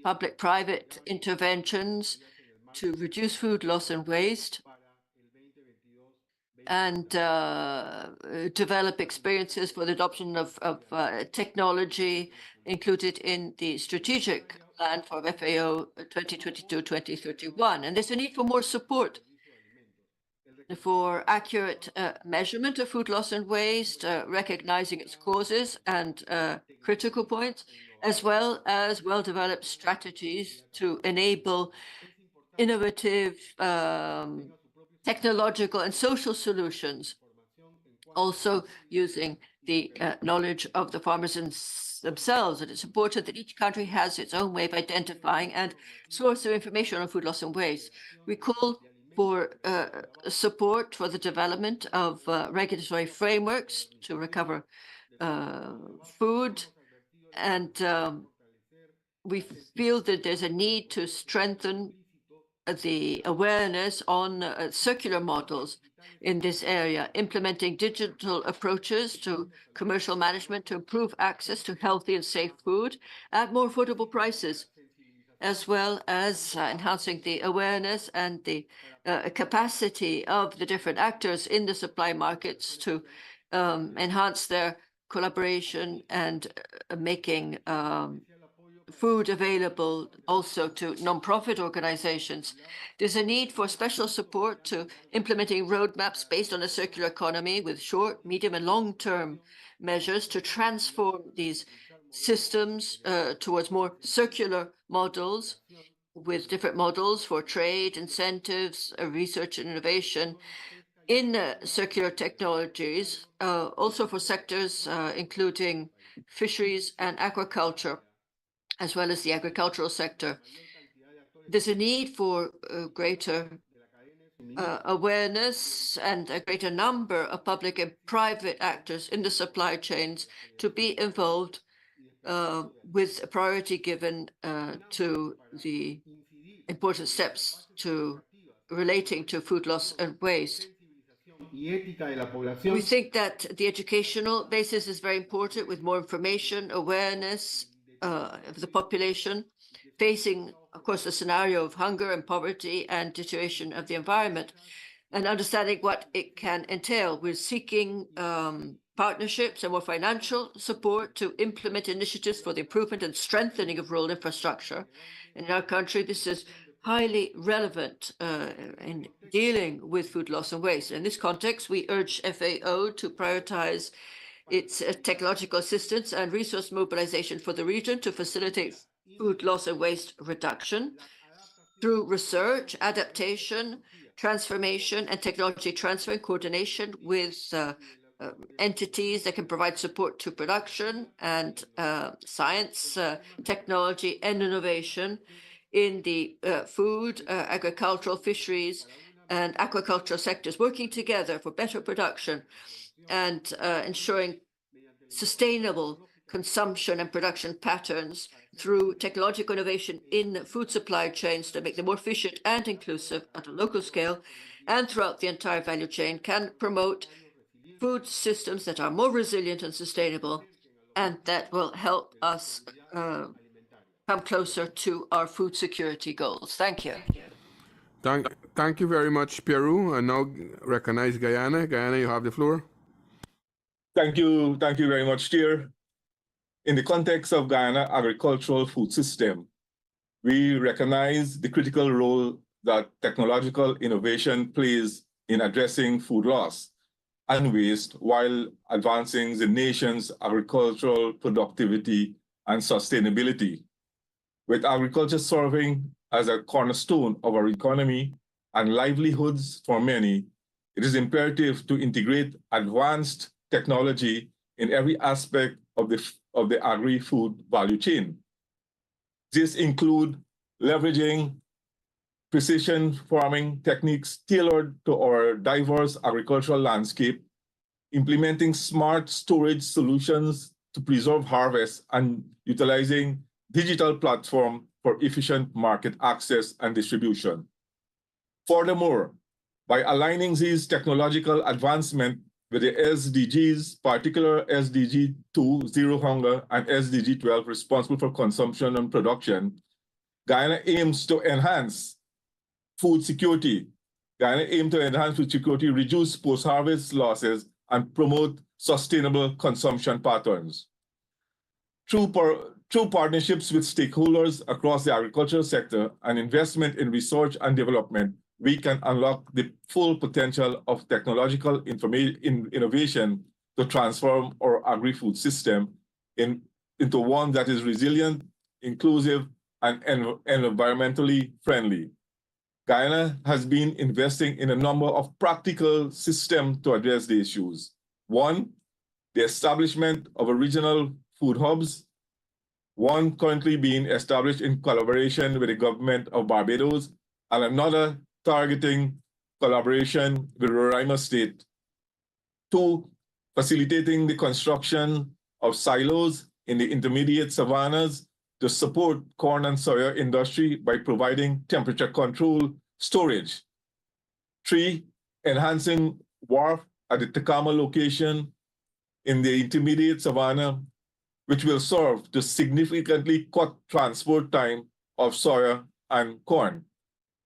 public-private interventions to reduce food loss and waste and develop experiences for the adoption of technology included in the strategic plan for FAO 2022-2031. And there's a need for more support for accurate measurement of food loss and waste, recognizing its causes and critical points, as well as well-developed strategies to enable innovative technological and social solutions, also using the knowledge of the farmers themselves. And it's important that each country has its own way of identifying and source of information on food loss and waste. We call for support for the development of regulatory frameworks to recover food. And we feel that there's a need to strengthen the awareness on circular models in this area, implementing digital approaches to commercial management to improve access to healthy and safe food at more affordable prices, as well as enhancing the awareness and the capacity of the different actors in the supply markets to enhance their collaboration and making food available also to non-profit organizations. There's a need for special support to implementing roadmaps based on a circular economy with short, medium, and long-term measures to transform these systems towards more circular models with different models for trade, incentives, research and innovation in circular technologies, also for sectors including fisheries and aquaculture, as well as the agricultural sector. There's a need for greater awareness and a greater number of public and private actors in the supply chains to be involved with a priority given to the important steps relating to food loss and waste. We think that the educational basis is very important, with more information, awareness of the population, facing, of course, the scenario of hunger and poverty and deterioration of the environment, and understanding what it can entail. We're seeking partnerships and more financial support to implement initiatives for the improvement and strengthening of rural infrastructure. In our country, this is highly relevant in dealing with food loss and waste. In this context, we urge FAO to prioritize its technological assistance and resource mobilization for the region to facilitate food loss and waste reduction through research, adaptation, transformation, and technology transfer in coordination with entities that can provide support to production and science, technology, and innovation in the food, agricultural, fisheries, and aquaculture sectors, working together for better production and ensuring sustainable consumption and production patterns through technological innovation in food supply chains to make them more efficient and inclusive at a local scale and throughout the entire value chain, can promote food systems that are more resilient and sustainable, and that will help us come closer to our food security goals. Thank you. Thank you very much, Peru. And now recognize Guyana. Guyana, you have the floor. Thank you very much, Chair. In the context of Guyana agricultural food system, we recognize the critical role that technological innovation plays in addressing food loss and waste while advancing the nation's agricultural productivity and sustainability. With agriculture serving as a cornerstone of our economy and livelihoods for many, it is imperative to integrate advanced technology in every aspect of the agri-food value chain. This includes leveraging precision farming techniques tailored to our diverse agricultural landscape, implementing smart storage solutions to preserve harvest, and utilizing digital platforms for efficient market access and distribution. Furthermore, by aligning these technological advancements with the SDGs, particular SDG 2, Zero Hunger, and SDG 12, responsible for consumption and production, Guyana aims to enhance food security. Guyana aims to enhance food security, reduce post-harvest losses, and promote sustainable consumption patterns. Through partnerships with stakeholders across the agricultural sector and investment in research and development, we can unlock the full potential of technological innovation to transform our agri-food system into one that is resilient, inclusive, and environmentally friendly. Guyana has been investing in a number of practical systems to address the issues. One, the establishment of regional food hubs, one currently being established in collaboration with the government of Barbados, and another targeting collaboration with Roraima State. Two, facilitating the construction of silos in the intermediate savannas to support corn and soya industry by providing temperature control storage. Three, enhancing wharf at the Takama location in the intermediate savanna, which will serve to significantly cut transport time of soya and corn.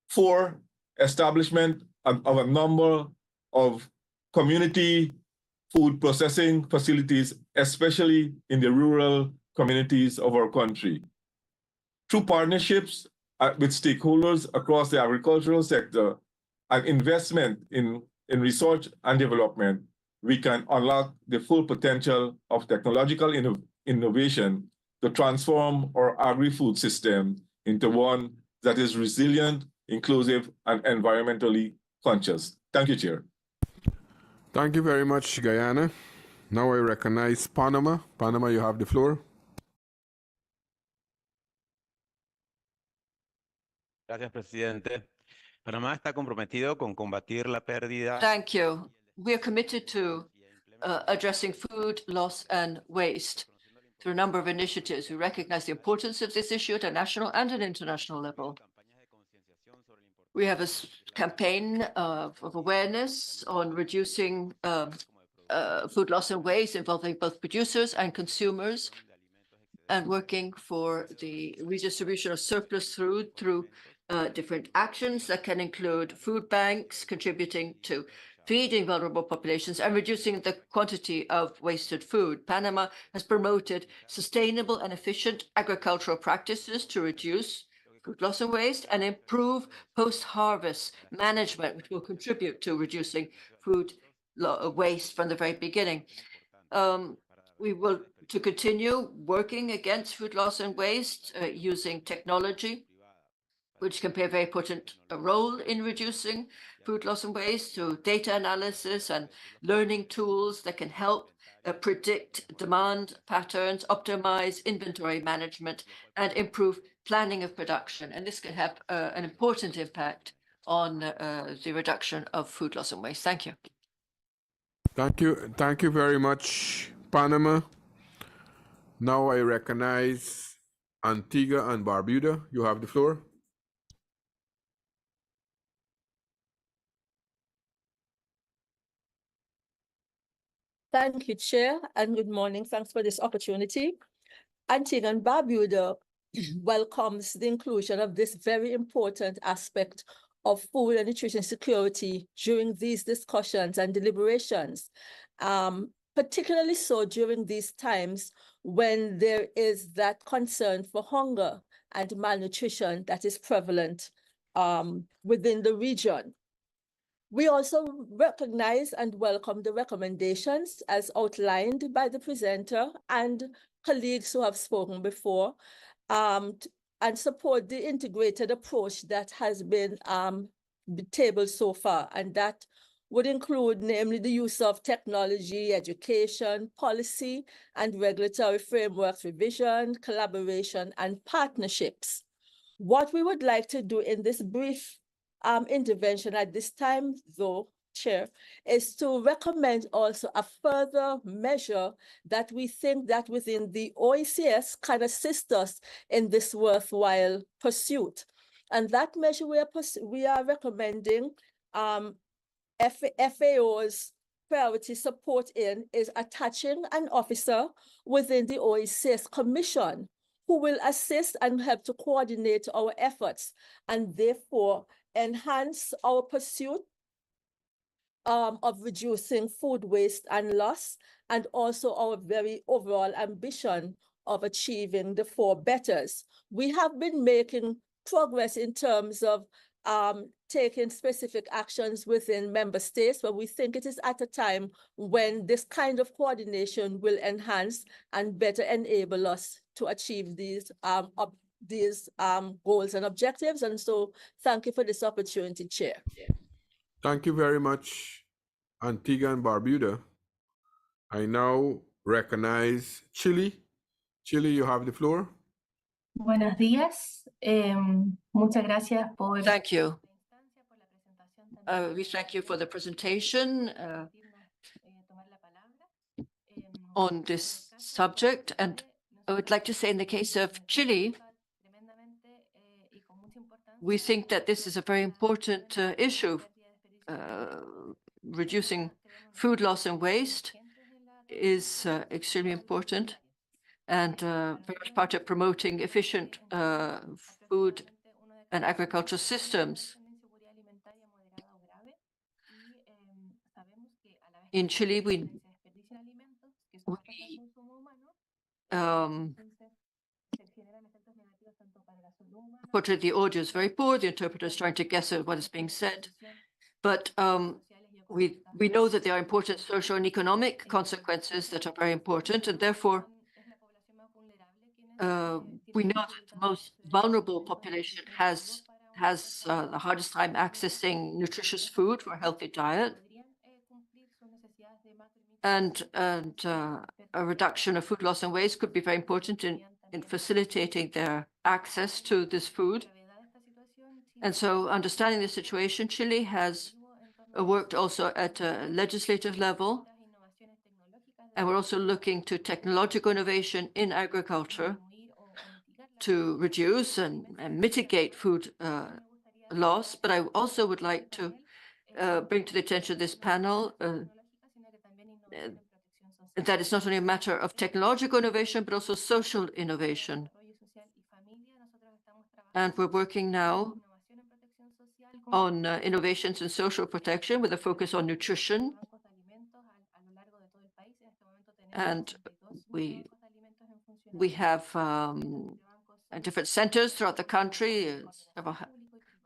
Four, establishment of a number of community food processing facilities, especially in the rural communities of our country. Through partnerships with stakeholders across the agricultural sector and investment in research and development, we can unlock the full potential of technological innovation to transform our agri-food system into one that is resilient, inclusive, and environmentally conscious. Thank you, Chair. Thank you very much, Guyana. Now I recognize Panama. Panama, you have the floor. Gracias, presidente. Panamá está comprometido con combatir la pérdida. Thank you. We are committed to addressing food loss and waste through a number of initiatives. We recognize the importance of this issue at a national and an international level. We have a campaign of awareness on reducing food loss and waste involving both producers and consumers, and working for the redistribution of surplus food through different actions that can include food banks contributing to feeding vulnerable populations and reducing the quantity of wasted food. Panama has promoted sustainable and efficient agricultural practices to reduce food loss and waste, and improve post-harvest management, which will contribute to reducing food waste from the very beginning. We will to continue working against food loss and waste using technology, which can play a very important role in reducing food loss and waste through data analysis and learning tools that can help predict demand patterns, optimize inventory management, and improve planning of production. And this can have an important impact on the reduction of food loss and waste. Thank you. Thank you very much, Panama. Now I recognize Antigua and Barbuda. You have the floor. Thank you, Chair, and good morning. Thanks for this opportunity. Antigua and Barbuda welcomes the inclusion of this very important aspect of food and nutrition security during these discussions and deliberations, particularly so during these times when there is that concern for hunger and malnutrition that is prevalent within the region. We also recognize and welcome the recommendations as outlined by the presenter and colleagues who have spoken before, and support the integrated approach that has been tabled so far. And that would include namely the use of technology, education, policy, and regulatory frameworks, revision, collaboration, and partnerships. What we would like to do in this brief intervention at this time, though, Chair, is to recommend also a further measure that we think that within the OECS can assist us in this worthwhile pursuit. And that measure we are recommending FAO's priority support in is attaching an officer within the OECS Commission who will assist and help to coordinate our efforts and therefore enhance our pursuit of reducing food waste and loss, and also our very overall ambition of achieving the 4 betters. We have been making progress in terms of taking specific actions within member states, but we think it is at a time when this kind of coordination will enhance and better enable us to achieve these goals and objectives. And so thank you for this opportunity, Chair. Thank you very much, Antigua and Barbuda. I now recognize Chile. Chile, you have the floor. Buenos días. Muchas gracias por... Thank you. We thank you for the presentation on this subject. And I would like to say in the case of Chile, we think that this is a very important issue. Reducing food loss and waste is extremely important and very much part of promoting efficient food and agricultural systems. In Chile, unfortunately, the audio is very poor. The interpreter is trying to guess at what is being said. But we know that there are important social and economic consequences that are very important, and therefore we know that the most vulnerable population has the hardest time accessing nutritious food for a healthy diet. And a reduction of food loss and waste could be very important in facilitating their access to this food. And so understanding the situation, Chile has worked also at a legislative level. And we're also looking to technological innovation in agriculture to reduce and mitigate food loss. But I also would like to bring to the attention of this panel that it's not only a matter of technological innovation, but also social innovation. And we're working now on innovations in social protection with a focus on nutrition. And we have different centers throughout the country, several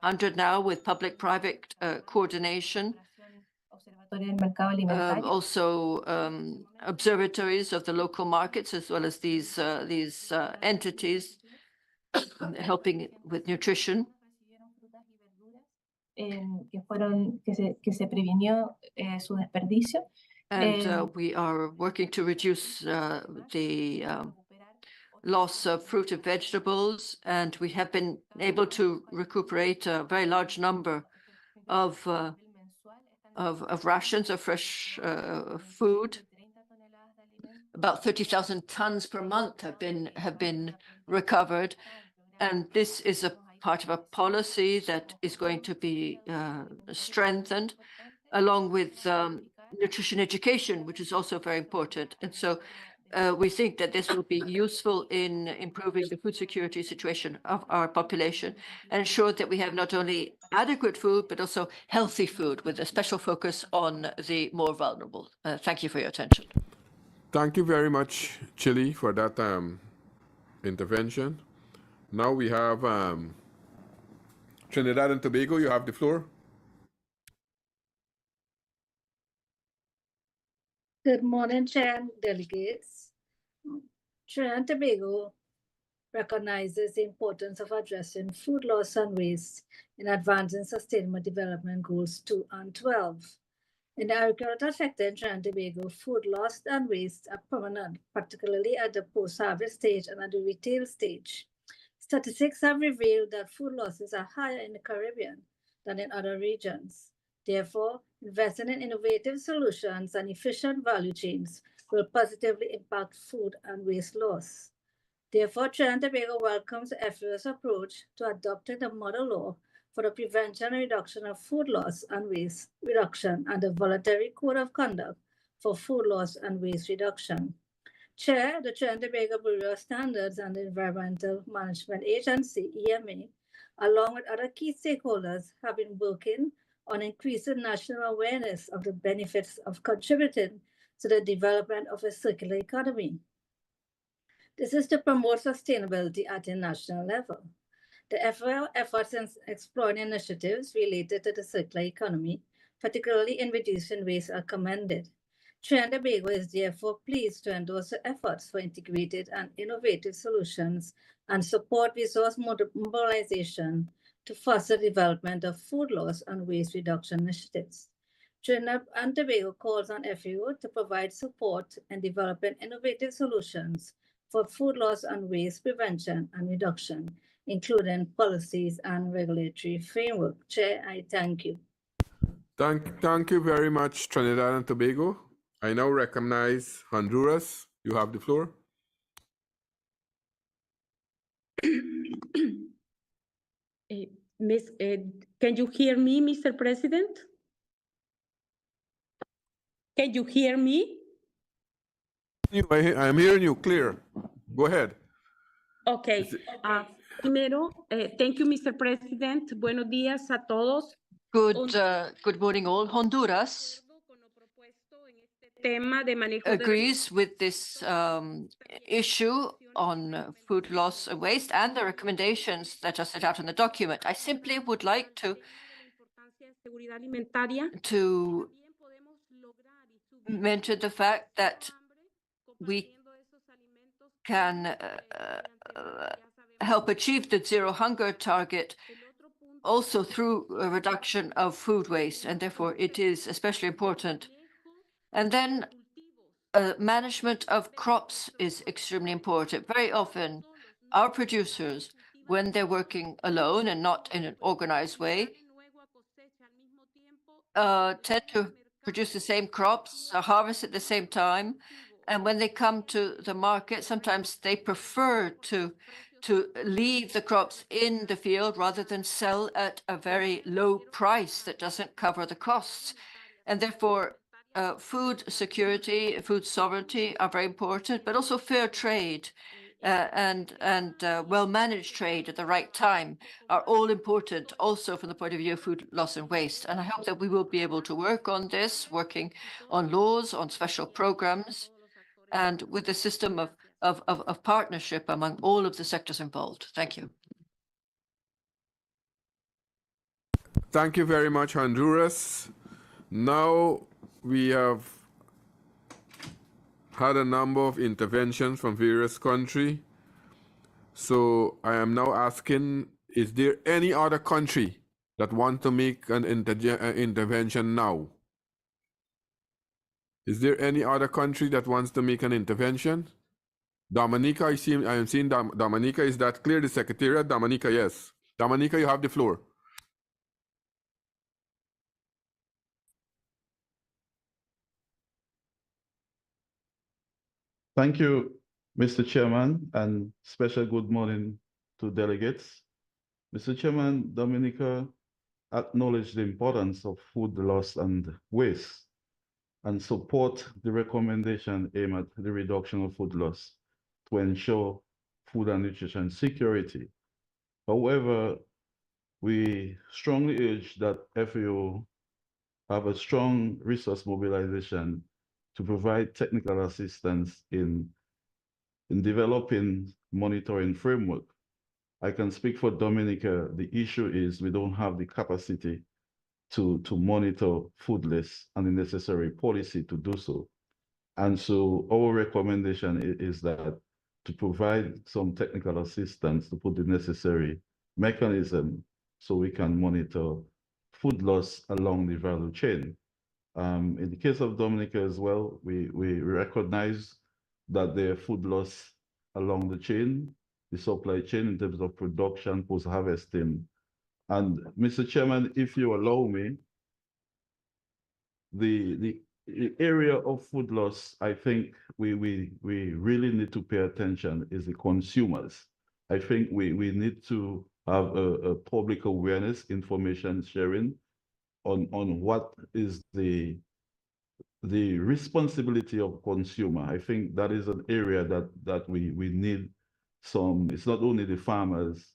hundred now with public-private coordination. Also observatories of the local markets, as well as these entities helping with nutrition. Que se previnió su desperdicio. And we are working to reduce the loss of fruit and vegetables, and we have been able to recuperate a very large number of rations of fresh food. About 30,000 tons per month have been recovered, and this is a part of a policy that is going to be strengthened, along with nutrition education, which is also very important. And so we think that this will be useful in improving the food security situation of our population and ensure that we have not only adequate food, but also healthy food with a special focus on the more vulnerable. Thank you for your attention. Thank you very much, Chile, for that intervention. Now we have Trinidad and Tobago. You have the floor. Good morning, Chair and delegates. Trinidad and Tobago recognizes the importance of addressing food loss and waste in advancing Sustainable Development Goals 2 and 12. In the agricultural sector in Trinidad and Tobago, food loss and waste are prominent, particularly at the post-harvest stage and at the retail stage. Statistics have revealed that food losses are higher in the Caribbean than in other regions. Therefore, investing in innovative solutions and efficient value chains will positively impact food and waste loss. Therefore, Trinidad and Tobago welcomes the FAO's approach to adopting the model law for the prevention and reduction of food loss and waste reduction and the voluntary code of conduct for food loss and waste reduction. Chair, the Trinidad and Tobago Bureau of Standards and the Environmental Management Agency, EMA, along with other key stakeholders, have been working on increasing national awareness of the benefits of contributing to the development of a circular economy. This is to promote sustainability at a national level. The FAO efforts in exploring initiatives related to the circular economy, particularly in reducing waste, are commended. Trinidad and Tobago is therefore pleased to endorse the efforts for integrated and innovative solutions and support resource mobilization to foster development of food loss and waste reduction initiatives. Trinidad and Tobago calls on FAO to provide support in developing innovative solutions for food loss and waste prevention and reduction, including policies and regulatory framework. Chair, I thank you. Thank you very much, Trinidad and Tobago. I now recognize Honduras. You have the floor. Can you hear me, Mr. President? Can you hear me? I'm hearing you clear. Go ahead. Okay. Primero, thank you, Mr. President. Buenos días a todos. Good morning, all. Honduras agrees with this issue on food loss and waste and the recommendations that are set out in the document. I simply would like to mention the fact that we can help achieve the zero hunger target also through a reduction of food waste, and therefore it is especially important. And then management of crops is extremely important. Very often, our producers, when they're working alone and not in an organized way, tend to produce the same crops, harvest at the same time. And when they come to the market, sometimes they prefer to leave the crops in the field rather than sell at a very low price that doesn't cover the costs. And therefore, food security, food sovereignty are very important, but also fair trade and well-managed trade at the right time are all important also from the point of view of food loss and waste. And I hope that we will be able to work on this, working on laws, on special programs, and with the system of partnership among all of the sectors involved. Thank you. Thank you very much, Honduras. Now we have had a number of interventions from various countries. So I am now asking, is there any other country that wants to make an intervention now? Is there any other country that wants to make an intervention? Dominica, I am seeing Dominica. Is that clear? The Secretariat? Dominica, yes. Dominica, you have the floor. Thank you, Mr. Chairman, and special good morning to delegates. Mr. Chairman, Dominica acknowledged the importance of food loss and waste and support the recommendation aimed at the reduction of food loss to ensure food and nutrition security. However, we strongly urge that FAO have a strong resource mobilization to provide technical assistance in developing monitoring framework. I can speak for Dominica. The issue is we don't have the capacity to monitor food lists and the necessary policy to do so. And so our recommendation is that to provide some technical assistance to put the necessary mechanism so we can monitor food loss along the value chain. In the case of Dominica as well, we recognize that there are food loss along the chain, the supply chain in terms of production, post-harvesting. And Mr. Chairman, if you allow me, the area of food loss, I think we really need to pay attention is the consumers. I think we need to have a public awareness, information sharing on what is the responsibility of consumer. I think that is an area that we need some. It's not only the farmers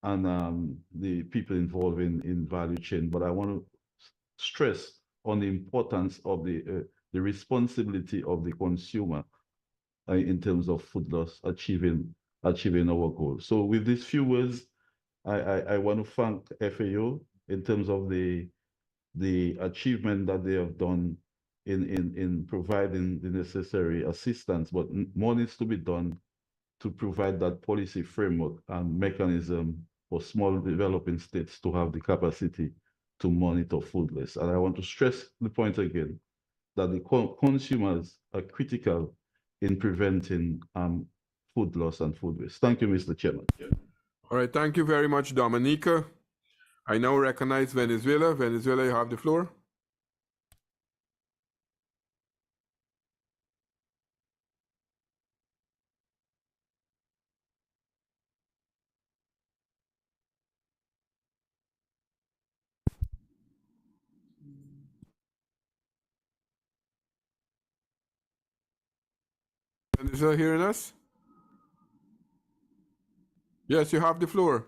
and the people involved in value chain, but I want to stress on the importance of the responsibility of the consumer in terms of food loss, achieving our goals. So with these few words, I want to thank FAO in terms of the achievement that they have done in providing the necessary assistance, but more needs to be done to provide that policy framework and mechanism for small developing states to have the capacity to monitor food lists. And I want to stress the point again that the consumers are critical in preventing food loss and food waste. Thank you, Mr. Chairman. All right, thank you very much, Dominica. I now recognize Venezuela. Venezuela, you have the floor. Venezuela hearing us? Yes, you have the floor.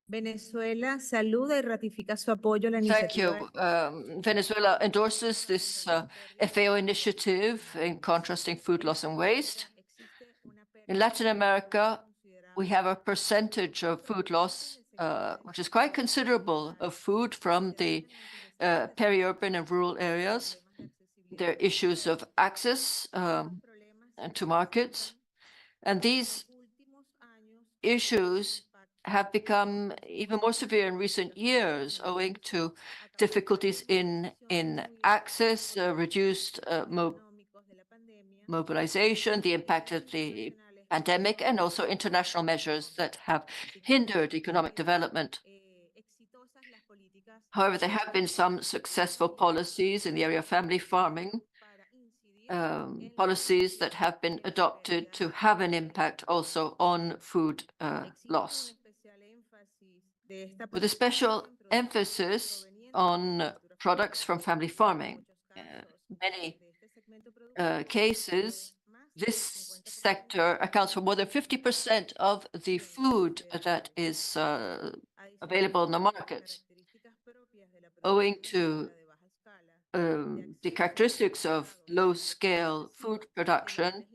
Venezuela saluda y ratifica su apoyo a la Thank iniciativa. you. Venezuela endorses this FAO initiative in contrasting food loss and waste. In Latin America, we have a percentage of food loss, which is quite considerable, of food from the peri-urban and rural areas. There are issues of access to markets, and these issues have become even more severe in recent years owing to difficulties in access, reduced mobilization, the impact of the pandemic, and also international measures that have hindered economic development. However, there have been some successful policies in the area of family farming, policies that have been adopted to have an impact also on food loss, with a special emphasis on products from family farming. Many cases, this sector accounts for more than 50% of the food that is available in the market, owing to the characteristics of low-scale food production,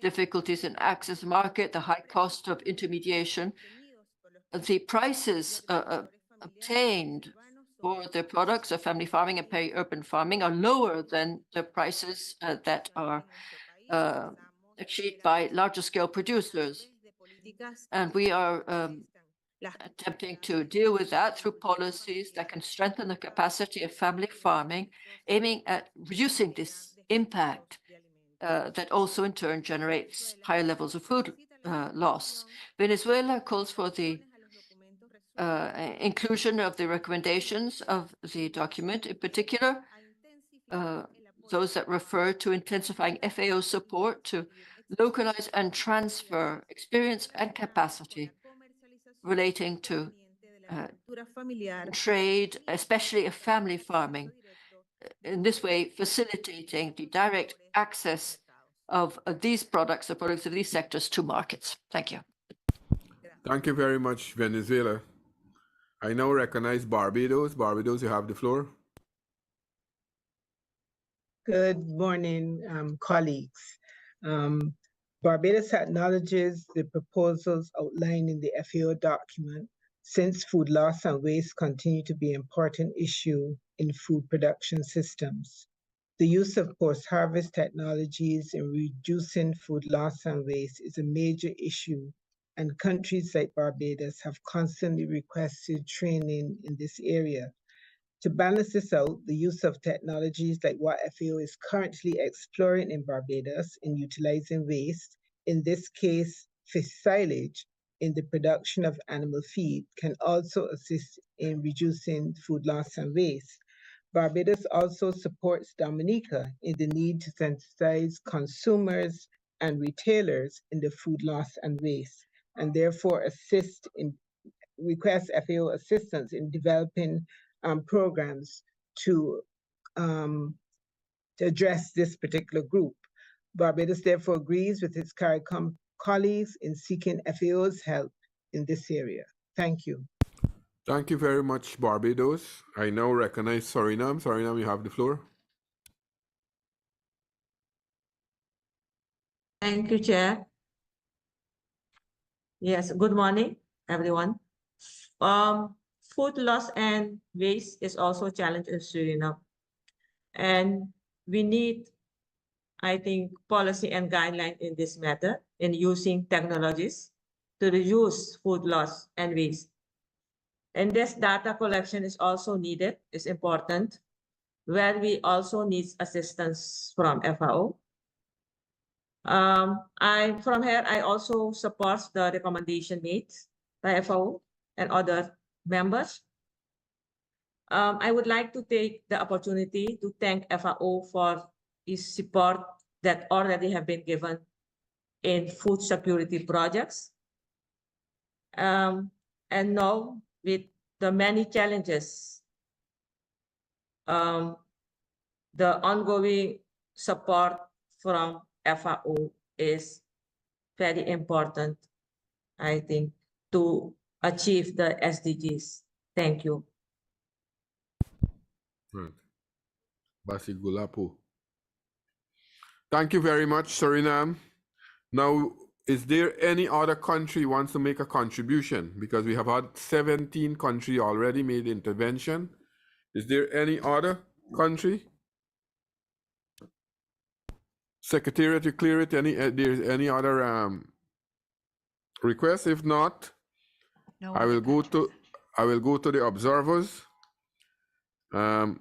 difficulties in access to market, the high cost of intermediation, the prices obtained for the products of family farming and peri-urban farming are lower than the prices that are achieved by larger-scale producers. And we are attempting to deal with that through policies that can strengthen the capacity of family farming, aiming at reducing this impact that also in turn generates higher levels of food loss. Venezuela calls for the inclusion of the recommendations of the document, in particular, those that refer to intensifying FAO support to localize and transfer experience and capacity relating to trade, especially of family farming, in this way facilitating the direct access of these products, the products of these sectors to markets. Thank you. Thank you very much, Venezuela. I now recognize Barbados. Barbados, you have the floor. Good morning, colleagues. Barbados acknowledges the proposals outlined in the FAO document, since food loss and waste continue to be an important issue in food production systems. The use of post-harvest technologies in reducing food loss and waste is a major issue, and countries like Barbados have constantly requested training in this area. To balance this out, the use of technologies like what FAO is currently exploring in Barbados in utilizing waste, in this case, fish silage, in the production of animal feed can also assist in reducing food loss and waste. Barbados also supports Dominica in the need to sensitize consumers and retailers in the food loss and waste, and therefore request FAO assistance in developing programs to address this particular group. Barbados therefore agrees with its CARICOM colleagues in seeking FAO's help in this area. Thank you. Thank you very much, Barbados. I now recognize Suriname. Suriname, you have the floor. Thank you, Chair. Yes, good morning, everyone. Food loss and waste is also a challenge in Suriname. And we need, I think, policy and guidelines in this matter in using technologies to reduce food loss and waste. And this data collection is also needed, is important, where we also need assistance from FAO. From here, I also support the recommendation made by FAO and other members. I would like to take the opportunity to thank FAO for its support that already have been given in food security projects. And now with the many challenges, the ongoing support from FAO is very important, I think, to achieve the SDGs. Thank you. Right. Basigulapo. Thank you very much, Suriname. Now, is there any other country who wants to make a contribution? Because we have had 17 countries already made intervention. Is there any other country? Secretariat, you clear it. There's any other requests? If not, No, I will go to the observers. The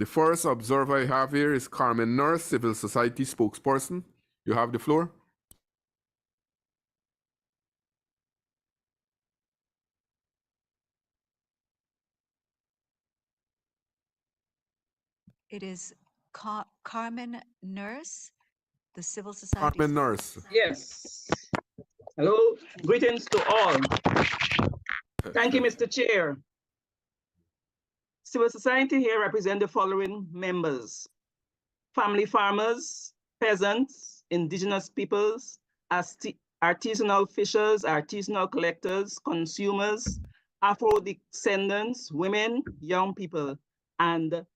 first observer I have here is Carmen Nurse, Civil Society spokesperson. You have the floor. It is Carmen Nurse, the Civil Society. Carmen Nurse. Yes. Hello, greetings to all. Thank you, Mr. Chair. Civil society here represent the following members: family farmers, peasants, indigenous peoples, artisanal fishers, artisanal collectors, consumers, Afro descendants, women, young people, and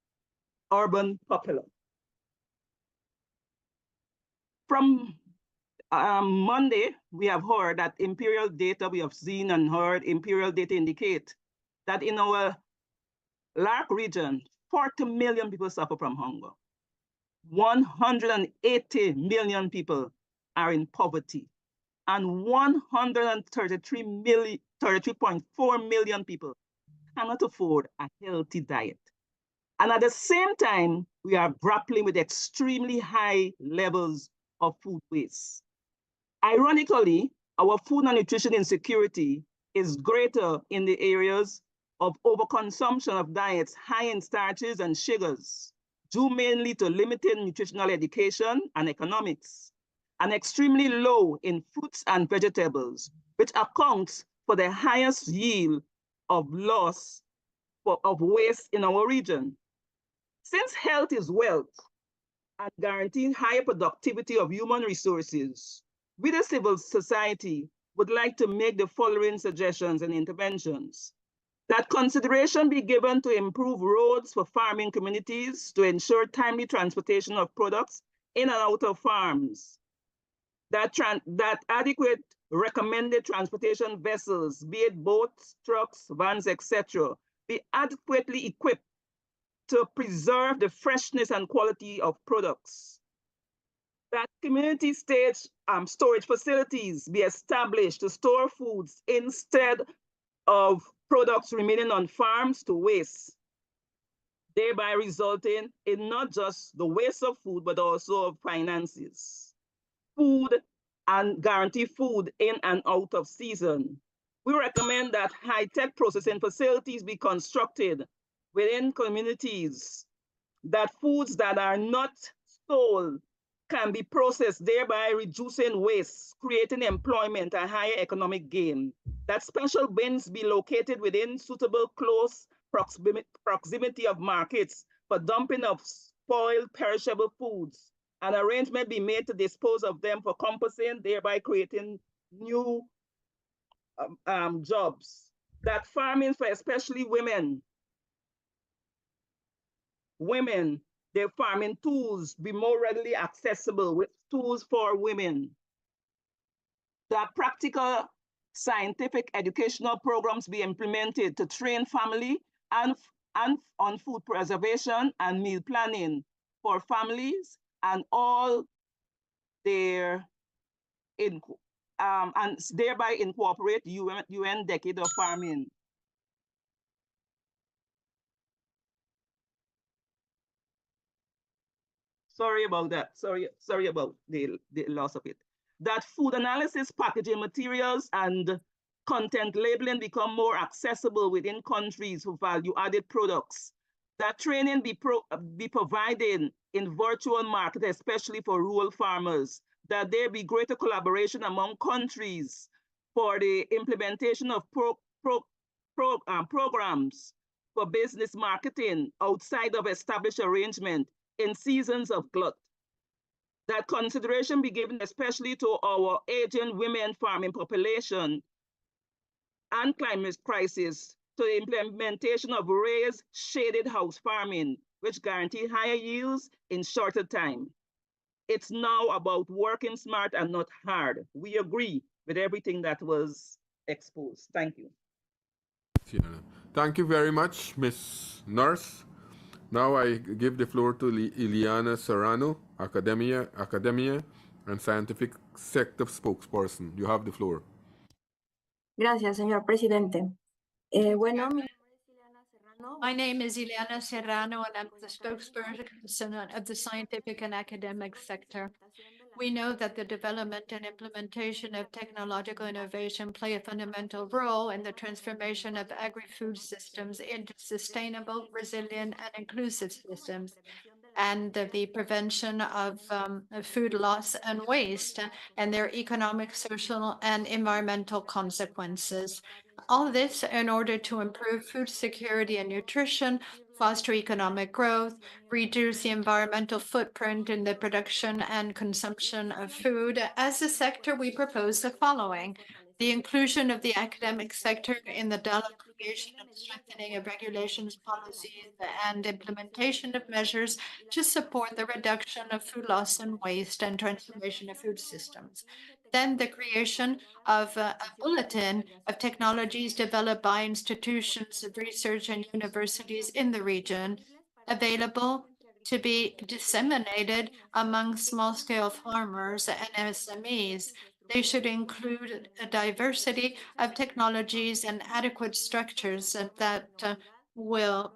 urban populace. From Monday, we have heard that imperial data, we have seen and heard imperial data indicate that in our LARC region, 40 million people suffer from hunger. 180 million people are in poverty, and 33.4 million people cannot afford a healthy diet. And at the same time, we are grappling with extremely high levels of food waste. Ironically, our food and nutrition insecurity is greater in the areas of overconsumption of diets high in starches and sugars, due mainly to limited nutritional education and economics, and extremely low in fruits and vegetables, which accounts for the highest yield of loss of waste in our region. Since health is wealth and guaranteeing higher productivity of human resources, we, the civil society, would like to make the following suggestions and interventions. That consideration be given to improve roads for farming communities to ensure timely transportation of products in and out of farms. That adequate recommended transportation vessels, be it boats, trucks, vans, etc., be adequately equipped to preserve the freshness and quality of products. That community storage facilities be established to store foods instead of products remaining on farms to waste, thereby resulting in not just the waste of food, but also of finances. Food and guarantee food in and out of season. We recommend that high-tech processing facilities be constructed within communities, that foods that are not sold can be processed, thereby reducing waste, creating employment and higher economic gain. That special bins be located within suitable close proximity of markets for dumping of spoiled perishable foods. An arrangement be made to dispose of them for composting, thereby creating new jobs. That farming for especially women, their farming tools be more readily accessible with tools for women. That practical scientific educational programs be implemented to train family and on food preservation and meal planning for families and all their, and thereby incorporate UN Decade of Farming. Sorry about that. Sorry about the loss of it. That food analysis, packaging materials, and content labeling become more accessible within countries for value-added products. That training be provided in virtual market, especially for rural farmers. That there be greater collaboration among countries for the implementation of programs for business marketing outside of established arrangement in seasons of glut. That consideration be given especially to our aging women farming population and climate crisis, to the implementation of raised shaded house farming, which guarantee higher yields in shorter time. It's now about working smart and not hard. We agree with everything that was exposed. Thank you. Thank you very much, Ms. Nurse. Now I give the floor to Ileana Serrano, Academia and Scientific Sector Spokesperson. You have the floor. Gracias, señor presidente. Bueno, my name is Ileana Serrano, and I'm the spokesperson of the scientific and academic sector. We know that the development and implementation of technological innovation play a fundamental role in the transformation of agri-food systems into sustainable, resilient, and inclusive systems, and the prevention of food loss and waste and their economic, social, and environmental consequences. All this in order to improve food security and nutrition, foster economic growth, reduce the environmental footprint in the production and consumption of food. As a sector, we propose the following. The inclusion of the academic sector in the dialogue, creation and strengthening of regulations, policies, and implementation of measures to support the reduction of food loss and waste and transformation of food systems. Then the creation of a bulletin of technologies developed by institutions of research and universities in the region, available to be disseminated among small-scale farmers and SMEs. They should include a diversity of technologies and adequate structures that will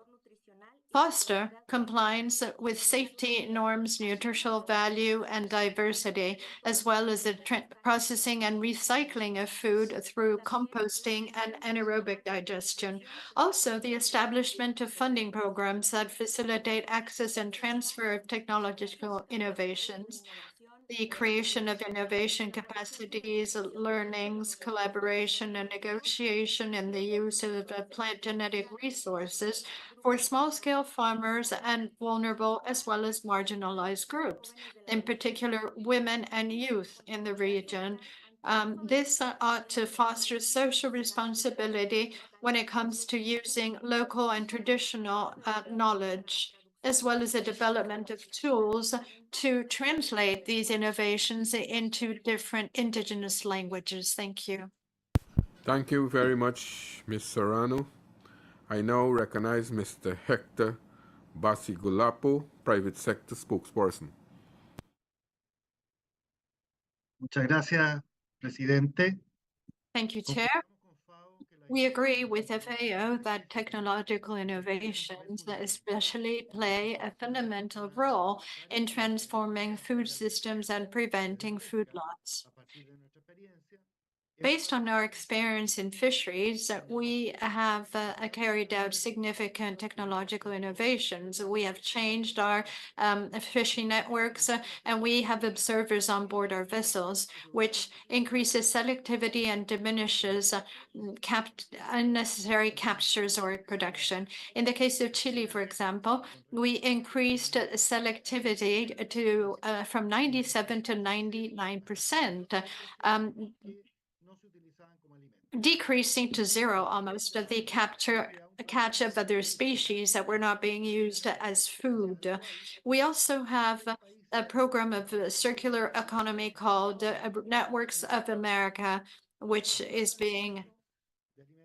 foster compliance with safety norms, nutritional value, and diversity, as well as the processing and recycling of food through composting and anaerobic digestion. Also, the establishment of funding programs that facilitate access and transfer of technological innovations, the creation of innovation capacities, learnings, collaboration, and negotiation, and the use of plant genetic resources for small-scale farmers and vulnerable as well as marginalized groups, in particular women and youth in the region. This ought to foster social responsibility when it comes to using local and traditional knowledge, as well as the development of tools to translate these innovations into different indigenous languages. Thank you. Thank you very much, Ms. Serrano. I now recognize Mr. Hector Basigulapo, private sector spokesperson. Muchas gracias, presidente. Thank you, Chair. We agree with FAO that technological innovations especially play a fundamental role in transforming food systems and preventing food loss. Based on our experience in fisheries, we have carried out significant technological innovations. We have changed our fishing networks, and we have observers on board our vessels, which increases selectivity and diminishes unnecessary captures or production. In the case of Chile, for example, we increased selectivity to from 97 to 99%. Decreasing to zero almost of the catch of other species that were not being used as food. We also have a program of circular economy called Networks of America, which is being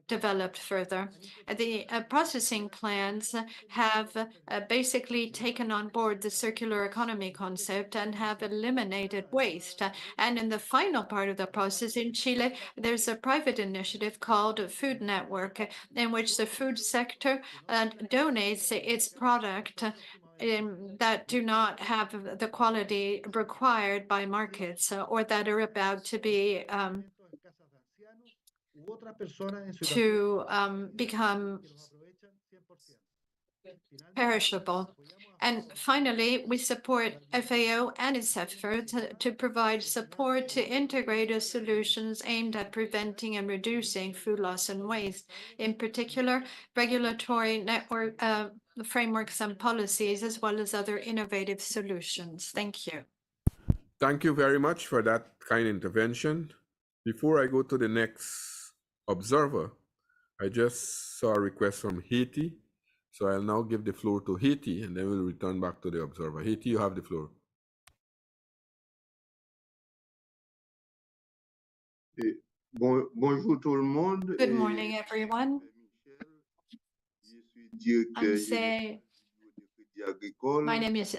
developed further. The processing plants have basically taken on board the circular economy concept and have eliminated waste. And in the final part of the process in Chile, there's a private initiative called Food Network, in which the food sector donates its product that do not have the quality required by markets or that are about to be become perishable. And finally, we support FAO and its efforts to provide support to integrated solutions aimed at preventing and reducing food loss and waste, in particular, regulatory network frameworks and policies, as well as other innovative solutions. Thank you. Thank you very much for that kind intervention. Before I go to the next observer, I just saw a request from Haiti. So I'll now give the floor to Haiti, and then we'll return back to the observer. Haiti, you have the floor. Bonjour tout le monde. Good morning, everyone. My name is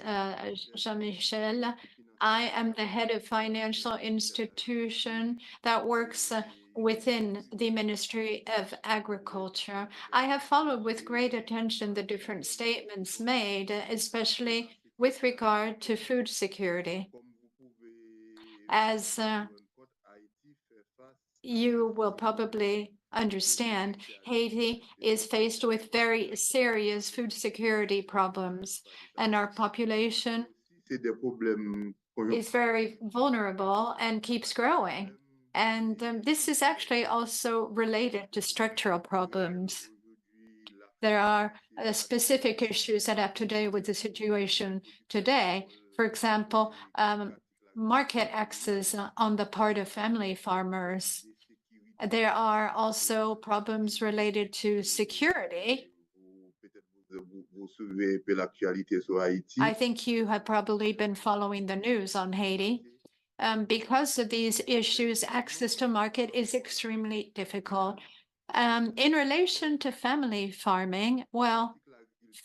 Jean-Michel. I am the head of financial institution that works within the Ministry of Agriculture. I have followed with great attention the different statements made, especially with regard to food security. As you will probably understand, Haiti is faced with very serious food security problems, and our population is very vulnerable and keeps growing. And this is actually also related to structural problems. There are specific issues that have to do with the situation today. For example, market access on the part of family farmers There are also problems related to security. Vous suivez un peu l'actualité sur Haïti. I think you have probably been following the news on Haiti. Because of these issues, access to market is extremely difficult. In relation to family farming, well,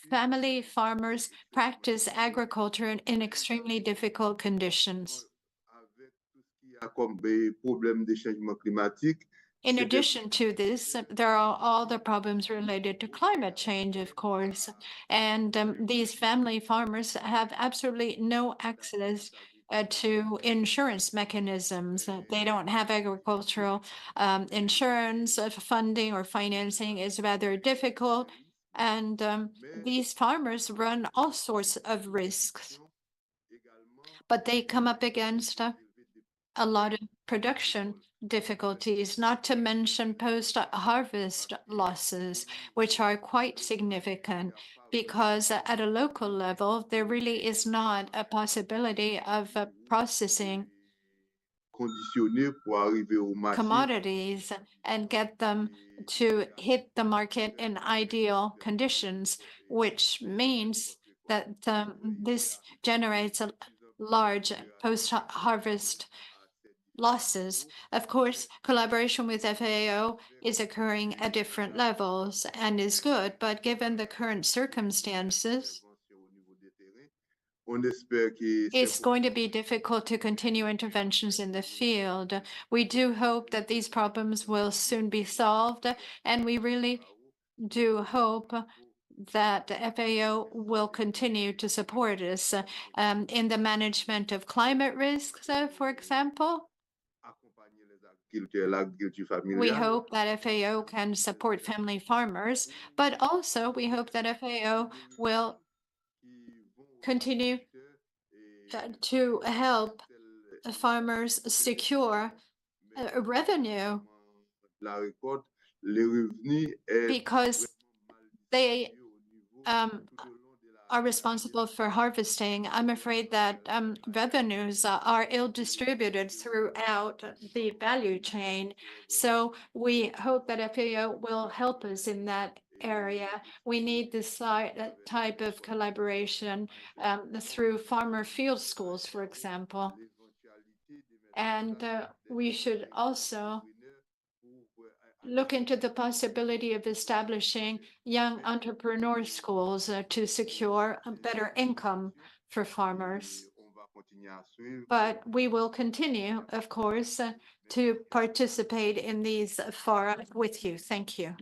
family farmers practice agriculture in extremely difficult conditions. Comme problème de changement climatique. In addition to this, there are all the problems related to climate change, of course, and these family farmers have absolutely no access to insurance mechanisms. They don't have agricultural insurance funding or financing is rather difficult, and these farmers run all sorts of risks. But they come up against a lot of production difficulties, not to mention post-harvest losses, which are quite significant because at a local level, there really is not a possibility of processing commodities and get them to hit the market in ideal conditions, which means that this generates a large post-harvest losses. Of course, collaboration with FAO is occurring at different levels and is good, but given the current circumstances, it's going to be difficult to continue interventions in the field. We do hope that these problems will soon be solved, and we really do hope that the FAO will continue to support us in the management of climate risks, for example. We hope that FAO can support family farmers, but also we hope that FAO will continue to help farmers secure revenue because they are responsible for harvesting. I'm afraid that revenues are ill-distributed throughout the value chain. So we hope that FAO will help us in that area. We need this type of collaboration through farmer field schools, for example. And we should also look into the possibility of establishing young entrepreneur schools to secure a better income for farmers. But we will continue, of course, to participate in these fora with you. Thank you.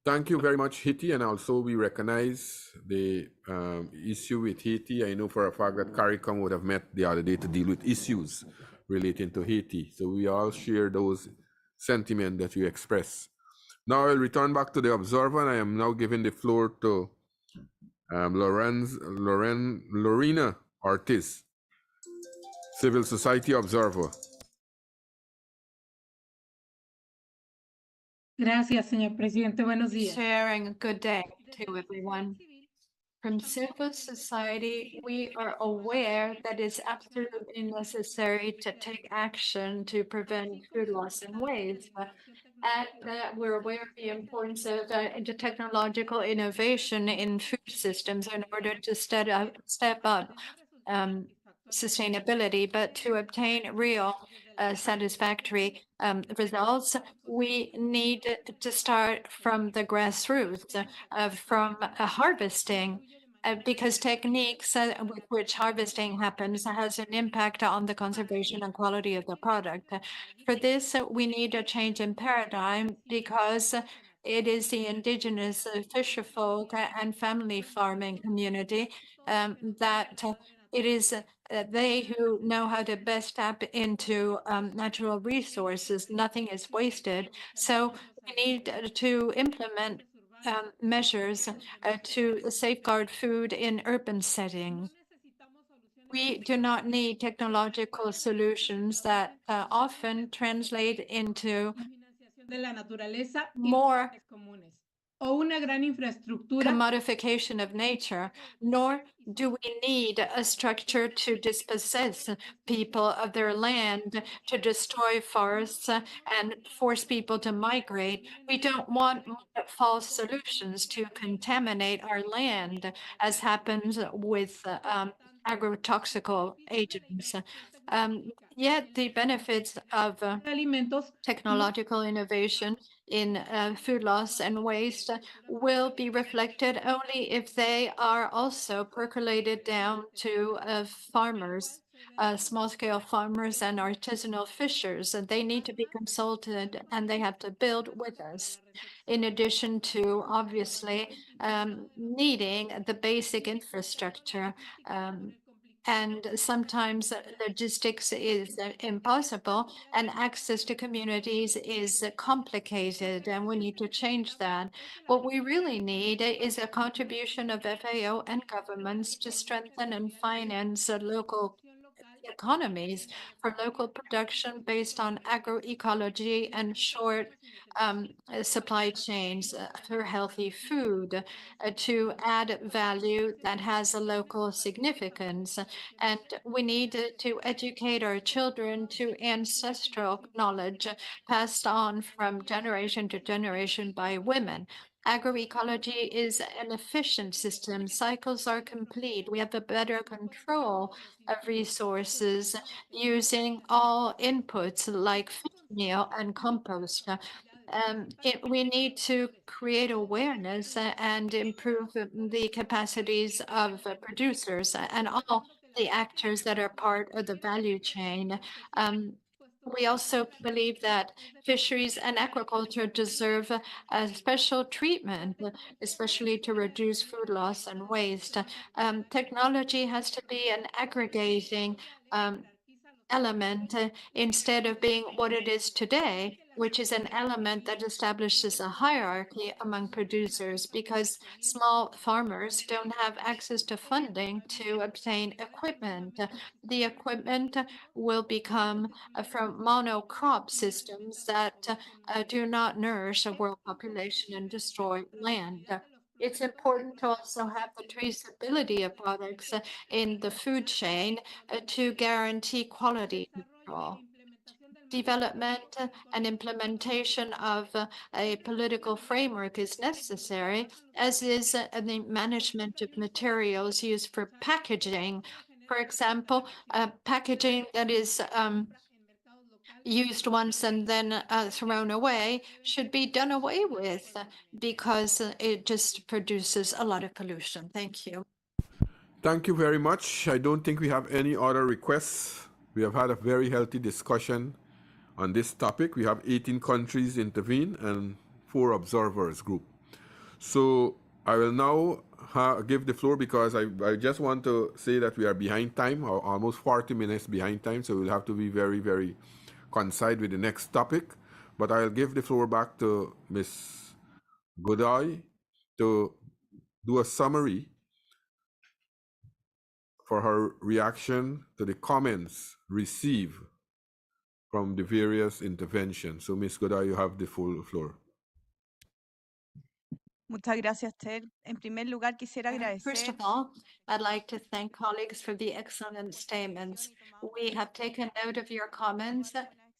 Thank you very much, Haiti, and also we recognize the issue with Haiti. I know for a fact that CARICOM would have met the other day to deal with issues relating to Haiti. So we all share those sentiment that you express. Now I'll return back to the observer, and I am now giving the floor to Lorena Ortiz, Civil Society Observer. Gracias, señor presidente. Buenos días. Sharing a good day to everyone. From civil society, we are aware that it's absolutely necessary to take action to prevent food loss and waste. And we're aware of the importance of technological innovation in food systems in order to step up sustainability, but to obtain real satisfactory results, we need to start from the grassroots, from harvesting, because techniques with which harvesting happens has an impact on the conservation and quality of the product. For this, we need a change in paradigm because it is the indigenous fisherfolk and family farming community that it is they who know how to best tap into natural resources. Nothing is wasted. So we need to implement measures to safeguard food in urban settings. We do not need technological solutions that often translate into more o una gran infraestructura commodification of nature, nor do we need a structure to dispossess people of their land, to destroy forests and force people to migrate. We don't want false solutions to contaminate our land, as happens with agrotoxical agents. Yet the benefits of alimentos technological innovation in food loss and waste will be reflected only if they are also percolated down to farmers, small-scale farmers and artisanal fishers. And they need to be consulted and they have to build with us. In addition to obviously needing the basic infrastructure, and sometimes logistics is impossible and access to communities is complicated, and we need to change that. What we really need is a contribution of FAO and governments to strengthen and finance local economies for local production based on agroecology and short supply chains for healthy food to add value that has a local significance. And we need to educate our children to ancestral knowledge passed on from generation to generation by women. Agroecology is an efficient system. Cycles are complete. We have a better control of resources using all inputs like feed meal and compost. We need to create awareness and improve the capacities of producers and all the actors that are part of the value chain. We also believe that fisheries and aquaculture deserve a special treatment, especially to reduce food loss and waste. Technology has to be an aggregating element instead of being what it is today, which is an element that establishes a hierarchy among producers because small farmers don't have access to funding to obtain equipment. The equipment will become from monocrop systems that do not nourish a world population and destroy land. It's important to also have the traceability of products in the food chain to guarantee quality control. Development and implementation of a political framework is necessary, as is the management of materials used for packaging. For example, packaging that is used once and then thrown away should be done away with because it just produces a lot of pollution. Thank you. Thank you very much. I don't think we have any other requests. We have had a very healthy discussion on this topic. We have 18 countries intervene and 4 observers group. So I will now give the floor because I just want to say that we are behind time, or almost 40 minutes behind time. So we'll have to be very, very concise with the next topic. But I'll give the floor back to Ms. Godoy to do a summary for her reaction to the comments received from the various interventions. So, Ms. Godoy, you have the full floor. Muchas gracias, Ted. En primer lugar, quisiera First agradecer of all, I'd like to thank colleagues for the excellent statements. We have taken note of your comments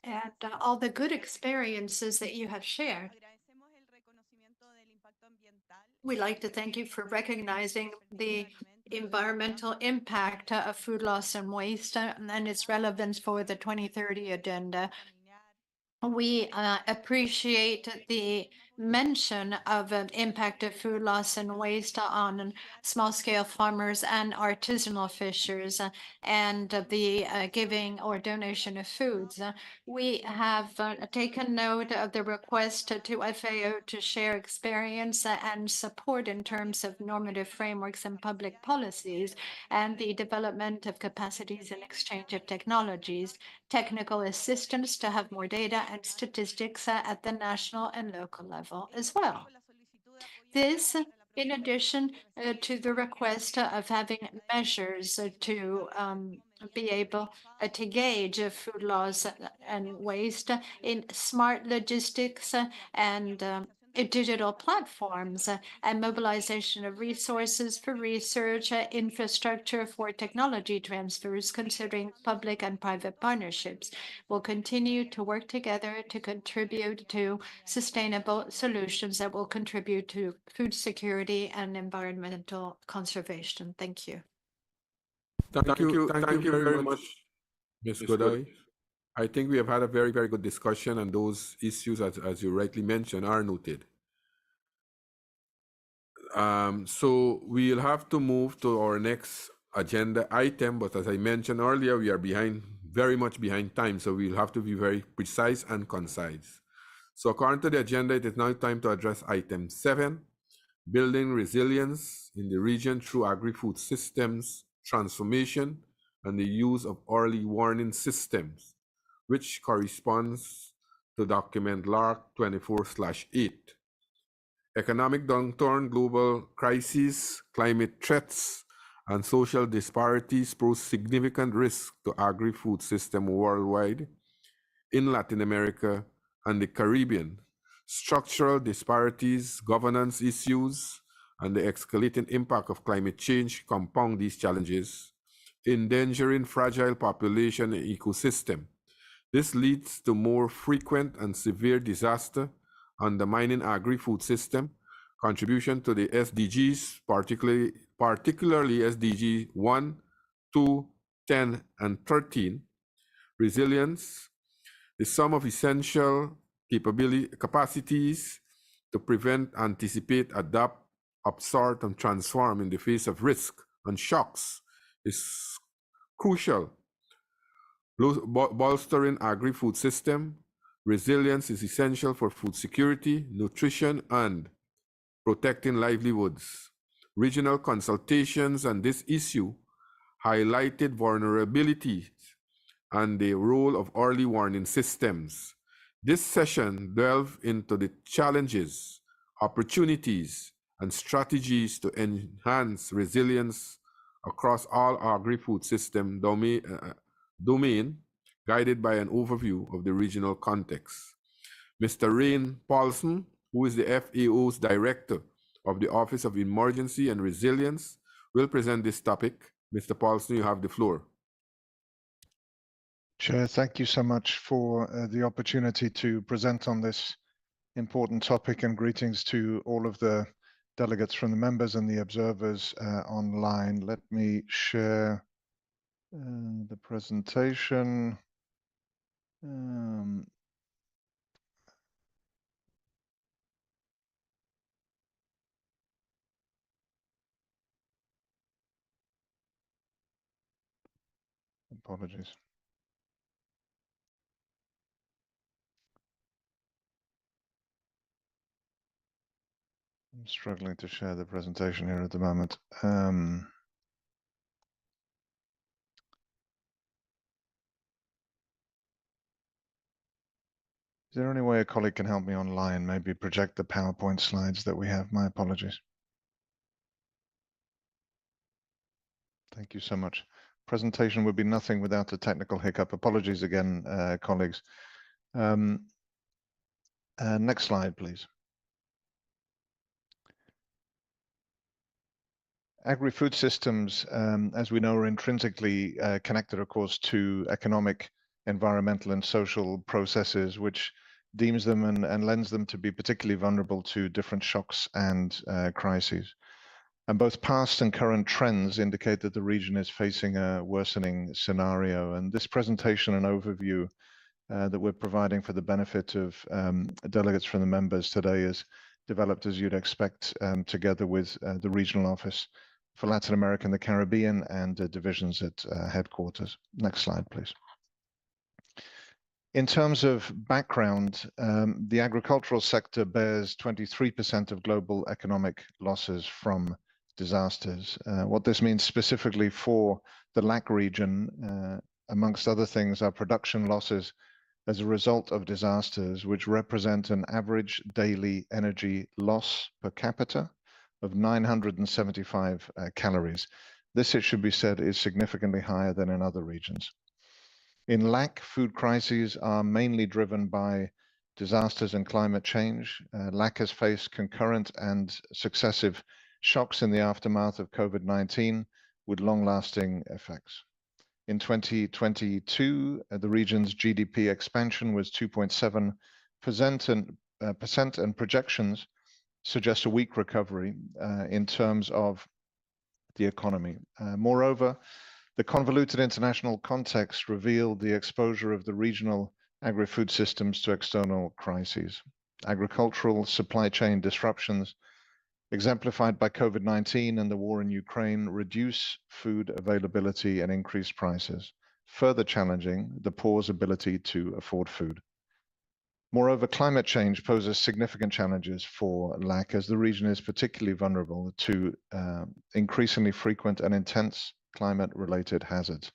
and all the good experiences that you have shared. We'd like to thank you for recognizing the environmental impact of food loss and waste and its relevance for the 2030 agenda. We appreciate the mention of an impact of food loss and waste on small-scale farmers and artisanal fishers and the giving or donation of foods. We have taken note of the request to FAO to share experience and support in terms of normative frameworks and public policies and the development of capacities and exchange of technologies, technical assistance to have more data and statistics at the national and local level as well. This, in addition to the request of having measures to be able to gauge food loss and waste in smart logistics and digital platforms and mobilization of resources for research, infrastructure for technology transfers, considering public and private partnerships. We'll continue to work together to contribute to sustainable solutions that will contribute to food security and environmental conservation. Thank you. Thank you very much, Ms. Godoy. I think we have had a very, very good discussion, and those issues, as you rightly mentioned, are noted. So we'll have to move to our next agenda item, but as I mentioned earlier, we are very much behind time, so we'll have to be very precise and concise. So according to the agenda, it is now time to address item 7, building resilience in the region through agri-food systems transformation and the use of early warning systems, which corresponds to document LARC38. Economic downturn, global crises, climate threats, and social disparities pose significant risk to agri-food system worldwide, in Latin America and the Caribbean. Structural disparities, governance issues, and the escalating impact of climate change compound these challenges, endangering fragile population and ecosystem. This leads to more frequent and severe disaster, undermining agri-food system, contribution to the SDGs, particularly SDG 1, 2, 10, and 13. Resilience, the sum of essential capacities to prevent, anticipate, adapt, absorb, and transform in the face of risk and shocks is crucial. Bolstering agri-food system, resilience is essential for food security, nutrition, and protecting livelihoods. Regional consultations on this issue highlighted vulnerabilities and the role of early warning systems. This session delved into the challenges, opportunities, and strategies to enhance resilience across all agri-food system domain, guided by an overview of the regional context. Mr. Rain Paulson, who is the FAO's Director of the Office of Emergency and Resilience, will present this topic. Mr. Paulson, you have the floor. Chair, thank you so much for the opportunity to present on this important topic, and greetings to all of the delegates from the members and the observers online. Let me share the presentation. Apologies. I'm struggling to share the presentation here at the moment. Is there any way a colleague can help me online? Maybe project the PowerPoint slides that we have. My apologies. Thank you so much. Presentation would be nothing without a technical hiccup. Apologies again, colleagues. Next slide, please. Agri-food systems, as we know, are intrinsically connected, of course, to economic, environmental, and social processes, which deems them and lends them to be particularly vulnerable to different shocks and crises. And both past and current trends indicate that the region is facing a worsening scenario. And this presentation and overview that we're providing for the benefit of delegates from the members today is developed, as you'd expect, together with the regional office for Latin America and the Caribbean and divisions at headquarters. Next slide, please. In terms of background, the agricultural sector bears 23% of global economic losses from disasters. What this means specifically for the LAC region, amongst other things, are production losses as a result of disasters, which represent an average daily energy loss per capita of 975 calories. This, it should be said, is significantly higher than in other regions. In LAC, food crises are mainly driven by disasters and climate change. LAC has faced concurrent and successive shocks in the aftermath of COVID-19 with long-lasting effects. In 2022, the region's GDP expansion was 2.7% and projections suggest a weak recovery in terms of the economy. Moreover, the convoluted international context revealed the exposure of the regional agri-food systems to external crises. Agricultural supply chain disruptions exemplified by COVID-19 and the war in Ukraine reduce food availability and increase prices, further challenging the poor's ability to afford food. Moreover, climate change poses significant challenges for LAC as the region is particularly vulnerable to increasingly frequent and intense climate-related hazards,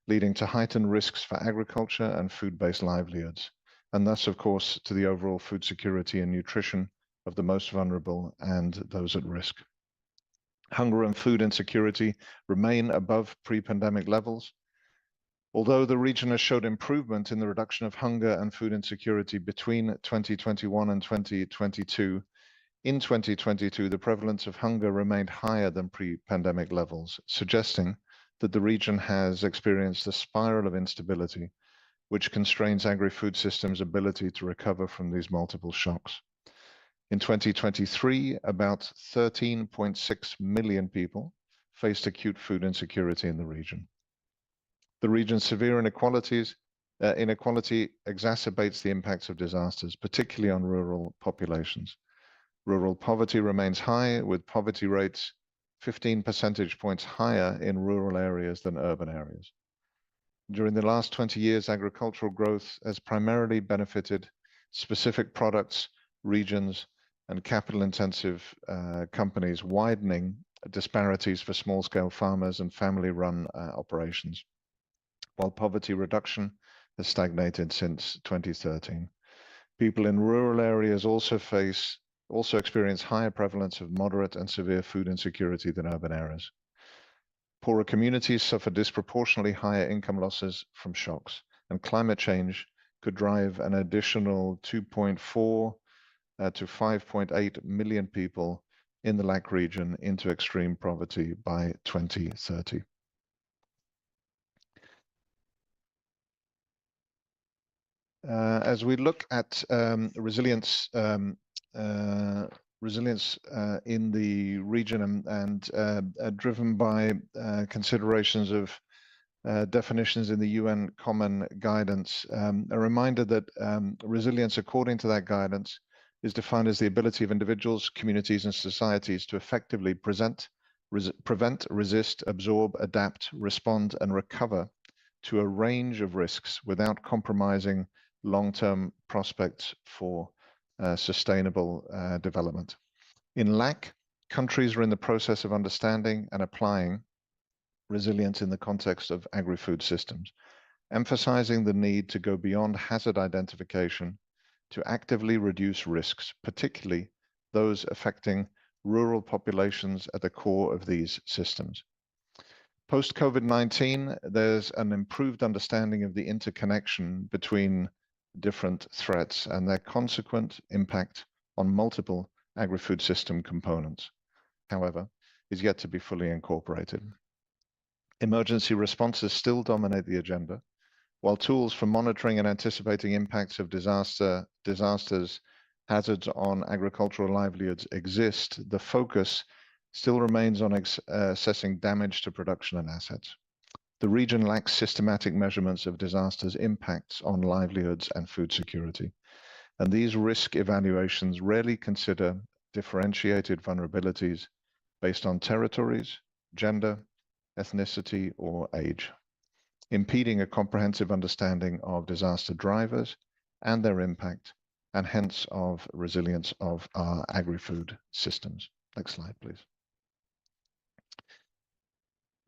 leading to heightened risks for agriculture and food-based livelihoods, and thus, of course, to the overall food security and nutrition of the most vulnerable and those at risk. Hunger and food insecurity remain above pre-pandemic levels. Although the region has showed improvement in the reduction of hunger and food insecurity between 2021 and 2022, in 2022, the prevalence of hunger remained higher than pre-pandemic levels, suggesting that the region has experienced a spiral of instability, which constrains agri-food systems' ability to recover from these multiple shocks. In 2023, about 13.6 million people faced acute food insecurity in the region. The region's severe inequality exacerbates the impacts of disasters, particularly on rural populations. Rural poverty remains high, with poverty rates 15 percentage points higher in rural areas than urban areas. During the last 20 years, agricultural growth has primarily benefited specific products, regions, and capital-intensive companies, widening disparities for small-scale farmers and family-run operations, while poverty reduction has stagnated since 2013. People in rural areas also experience higher prevalence of moderate and severe food insecurity than urban areas. Poorer communities suffer disproportionately higher income losses from shocks, and climate change could drive an additional 2.4 to 5.8 million people in the LAC region into extreme poverty by 2030. As we look at resilience in the region and driven by considerations of definitions in the UN Common Guidance, a reminder that resilience, according to that guidance, is defined as the ability of individuals, communities, and societies to effectively prevent, resist, absorb, adapt, respond, and recover to a range of risks without compromising long-term prospects for sustainable development. In LAC, countries are in the process of understanding and applying resilience in the context of agri-food systems, emphasizing the need to go beyond hazard identification to actively reduce risks, particularly those affecting rural populations at the core of these systems. Post-COVID-19, there's an improved understanding of the interconnection between different threats and their consequent impact on multiple agri-food system components, however, is yet to be fully incorporated. Emergency responses still dominate the agenda, while tools for monitoring and anticipating impacts of disasters, hazards on agricultural livelihoods exist. The focus still remains on assessing damage to production and assets. The region lacks systematic measurements of disasters' impacts on livelihoods and food security, and these risk evaluations rarely consider differentiated vulnerabilities based on territories, gender, ethnicity, or age, impeding a comprehensive understanding of disaster drivers and their impact, and hence of resilience of our agri-food systems. Next slide, please.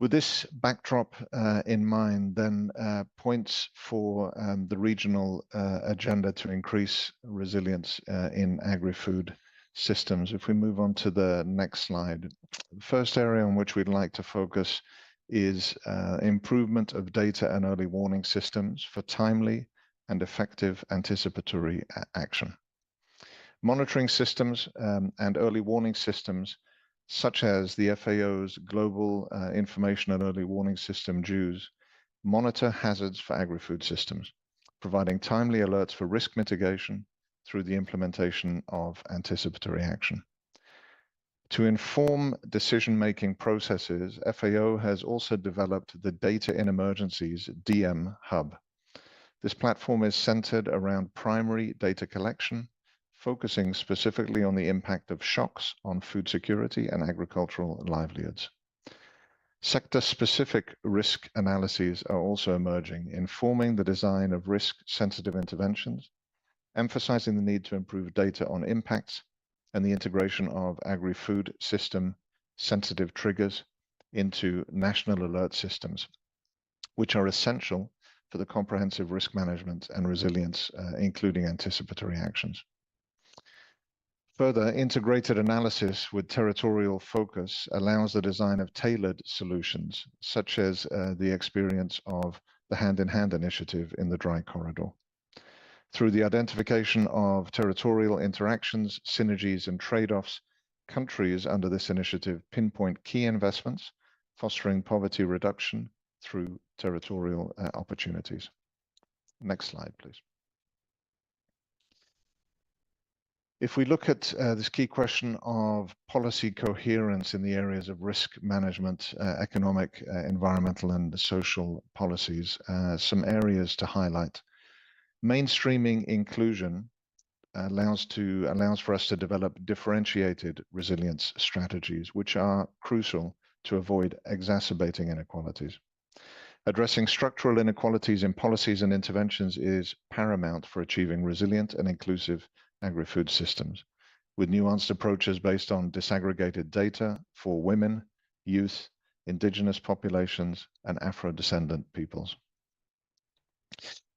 With this backdrop in mind, then points for the regional agenda to increase resilience in agri-food systems. If we move on to the next slide, the first area on which we'd like to focus is improvement of data and early warning systems for timely and effective anticipatory action. Monitoring systems and early warning systems, such as the FAO's Global Information and Early Warning System, GEWS, monitor hazards for agri-food systems, providing timely alerts for risk mitigation through the implementation of anticipatory action. To inform decision-making processes, FAO has also developed the Data in Emergencies DM Hub. This platform is centered around primary data collection, focusing specifically on the impact of shocks on food security and agricultural livelihoods. Sector-specific risk analyses are also emerging, informing the design of risk-sensitive interventions, emphasizing the need to improve data on impacts and the integration of agri-food system sensitive triggers into national alert systems, which are essential for the comprehensive risk management and resilience, including anticipatory actions. Further, integrated analysis with territorial focus allows the design of tailored solutions, such as the experience of the Hand-in-Hand initiative in the Dry Corridor. Through the identification of territorial interactions, synergies, and trade-offs, countries under this initiative pinpoint key investments, fostering poverty reduction through territorial opportunities. Next slide, please. If we look at this key question of policy coherence in the areas of risk management, economic, environmental, and social policies, some areas to highlight. Mainstreaming inclusion allows for us to develop differentiated resilience strategies, which are crucial to avoid exacerbating inequalities. Addressing structural inequalities in policies and interventions is paramount for achieving resilient and inclusive agri-food systems, with nuanced approaches based on disaggregated data for women, youth, indigenous populations, and Afro-descendant peoples.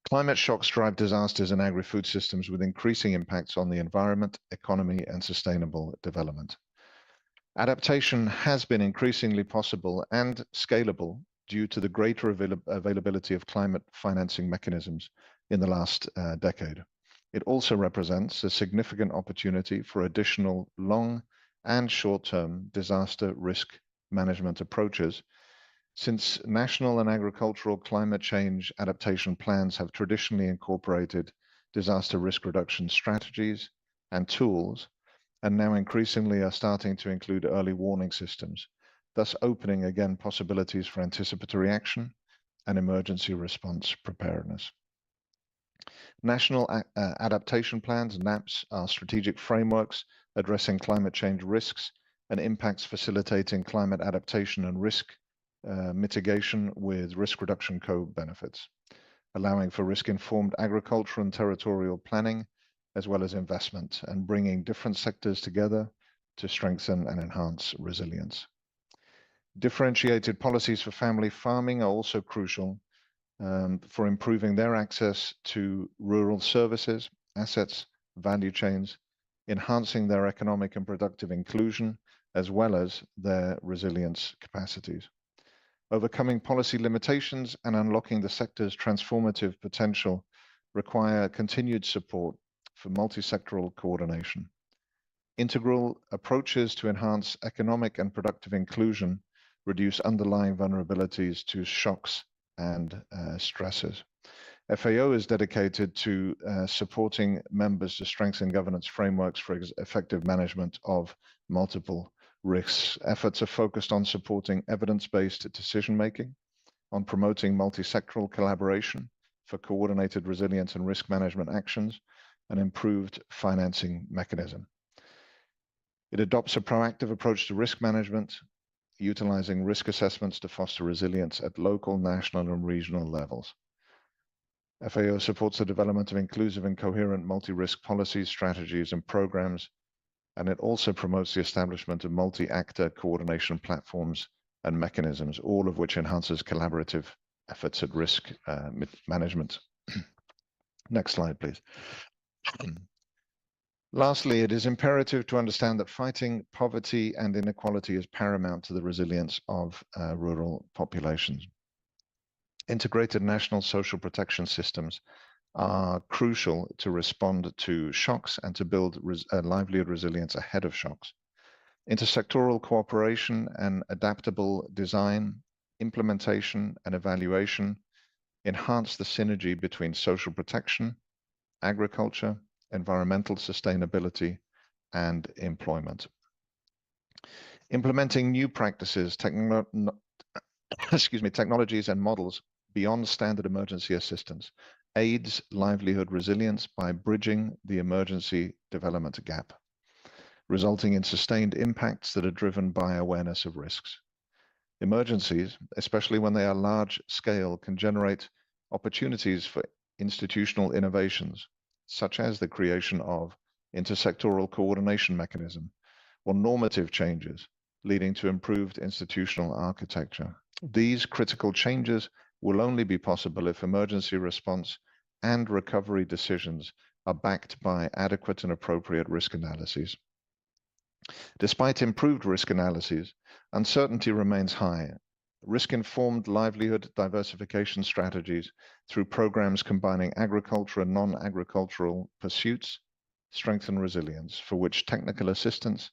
Climate shocks drive disasters in agri-food systems with increasing impacts on the environment, economy, and sustainable development. Adaptation has been increasingly possible and scalable due to the greater availability of climate financing mechanisms in the last decade. It also represents a significant opportunity for additional long and short-term disaster risk management approaches, since national and agricultural climate change adaptation plans have traditionally incorporated disaster risk reduction strategies and tools, and now increasingly are starting to include early warning systems, thus opening again possibilities for anticipatory action and emergency response preparedness. National adaptation plans, NAPs, are strategic frameworks addressing climate change risks and impacts, facilitating climate adaptation and risk mitigation with risk reduction co-benefits, allowing for risk-informed agricultural and territorial planning, as well as investment, and bringing different sectors together to strengthen and enhance resilience. Differentiated policies for family farming are also crucial for improving their access to rural services, assets, value chains, enhancing their economic and productive inclusion, as well as their resilience capacities. Overcoming policy limitations and unlocking the sector's transformative potential require continued support for multi-sectoral coordination. Integral approaches to enhance economic and productive inclusion reduce underlying vulnerabilities to shocks and stresses. FAO is dedicated to supporting members to strengthen governance frameworks for effective management of multiple risks. Efforts are focused on supporting evidence-based decision-making, on promoting multi-sectoral collaboration for coordinated resilience and risk management actions, and improved financing mechanism. It adopts a proactive approach to risk management, utilizing risk assessments to foster resilience at local, national, and regional levels. FAO supports the development of inclusive and coherent multi-risk policies, strategies, and programs, and it also promotes the establishment of multi-actor coordination platforms and mechanisms, all of which enhances collaborative efforts at risk management. Next slide, please. Lastly, it is imperative to understand that fighting poverty and inequality is paramount to the resilience of rural populations. Integrated national social protection systems are crucial to respond to shocks and to build livelihood resilience ahead of shocks. Intersectoral cooperation and adaptable design, implementation and evaluation enhance the synergy between social protection, agriculture, environmental sustainability, and employment. Implementing new practices, technologies and models beyond standard emergency assistance aids livelihood resilience by bridging the emergency development gap, resulting in sustained impacts that are driven by awareness of risks. Emergencies, especially when they are large scale, can generate opportunities for institutional innovations, such as the creation of intersectoral coordination mechanism or normative changes, leading to improved institutional architecture. These critical changes will only be possible if emergency response and recovery decisions are backed by adequate and appropriate risk analyses. Despite improved risk analyses, uncertainty remains high. Risk-informed livelihood diversification strategies through programs combining agriculture and non-agricultural pursuits strengthen resilience, for which technical assistance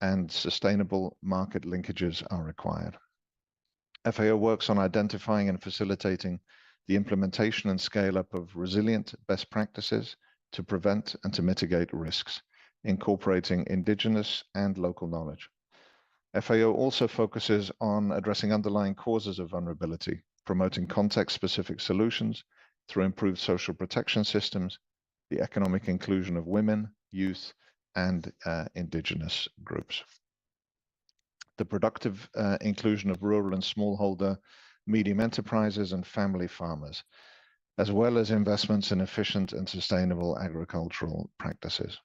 and sustainable market linkages are required. FAO works on identifying and facilitating the implementation and scale-up of resilient best practices to prevent and to mitigate risks, incorporating indigenous and local knowledge. FAO also focuses on addressing underlying causes of vulnerability, promoting context-specific solutions through improved social protection systems, the economic inclusion of women, youth, and indigenous groups. The productive inclusion of rural and smallholder medium enterprises and family farmers, as well as investments in efficient and sustainable agricultural practices.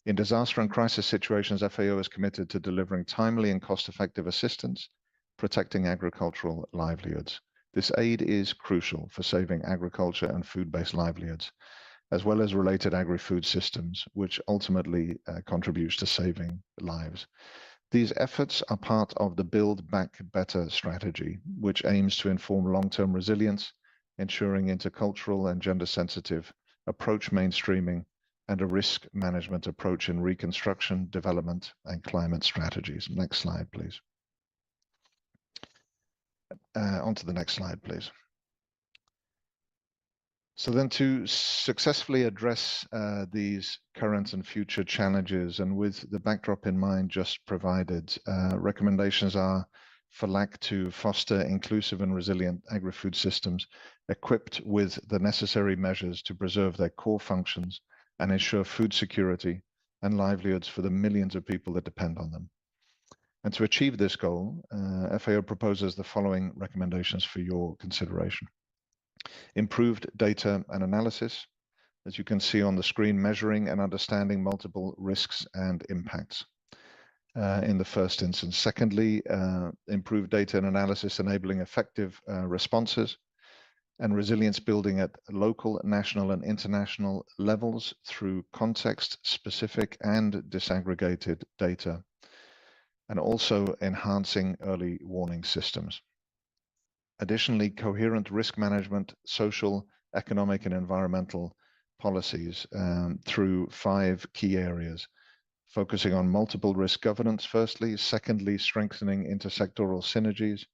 In disaster and crisis situations, FAO is committed to delivering timely and cost-effective assistance, protecting agricultural livelihoods. This aid is crucial for saving agriculture and food-based livelihoods, as well as related agri-food systems, which ultimately contributes to saving lives. These efforts are part of the Build Back Better strategy, which aims to inform long-term resilience, ensuring intercultural and gender-sensitive approach mainstreaming, and a risk management approach in reconstruction, development, and climate strategies. Next slide, please. On to the next slide, please. So then, to successfully address these current and future challenges, and with the backdrop in mind just provided, recommendations are for LAC to foster inclusive and resilient agri-food systems equipped with the necessary measures to preserve their core functions and ensure food security and livelihoods for the millions of people that depend on them. And to achieve this goal, FAO proposes the following recommendations for your consideration. Improved data and analysis, as you can see on the screen, measuring and understanding multiple risks and impacts in the first instance. Secondly, improved data and analysis enabling effective responses and resilience building at local, national, and international levels through context-specific and disaggregated data, and also enhancing early warning systems. Additionally, coherent risk management, social, economic, and environmental policies through 5 key areas, focusing on multiple risk governance firstly, secondly, strengthening intersectoral synergies,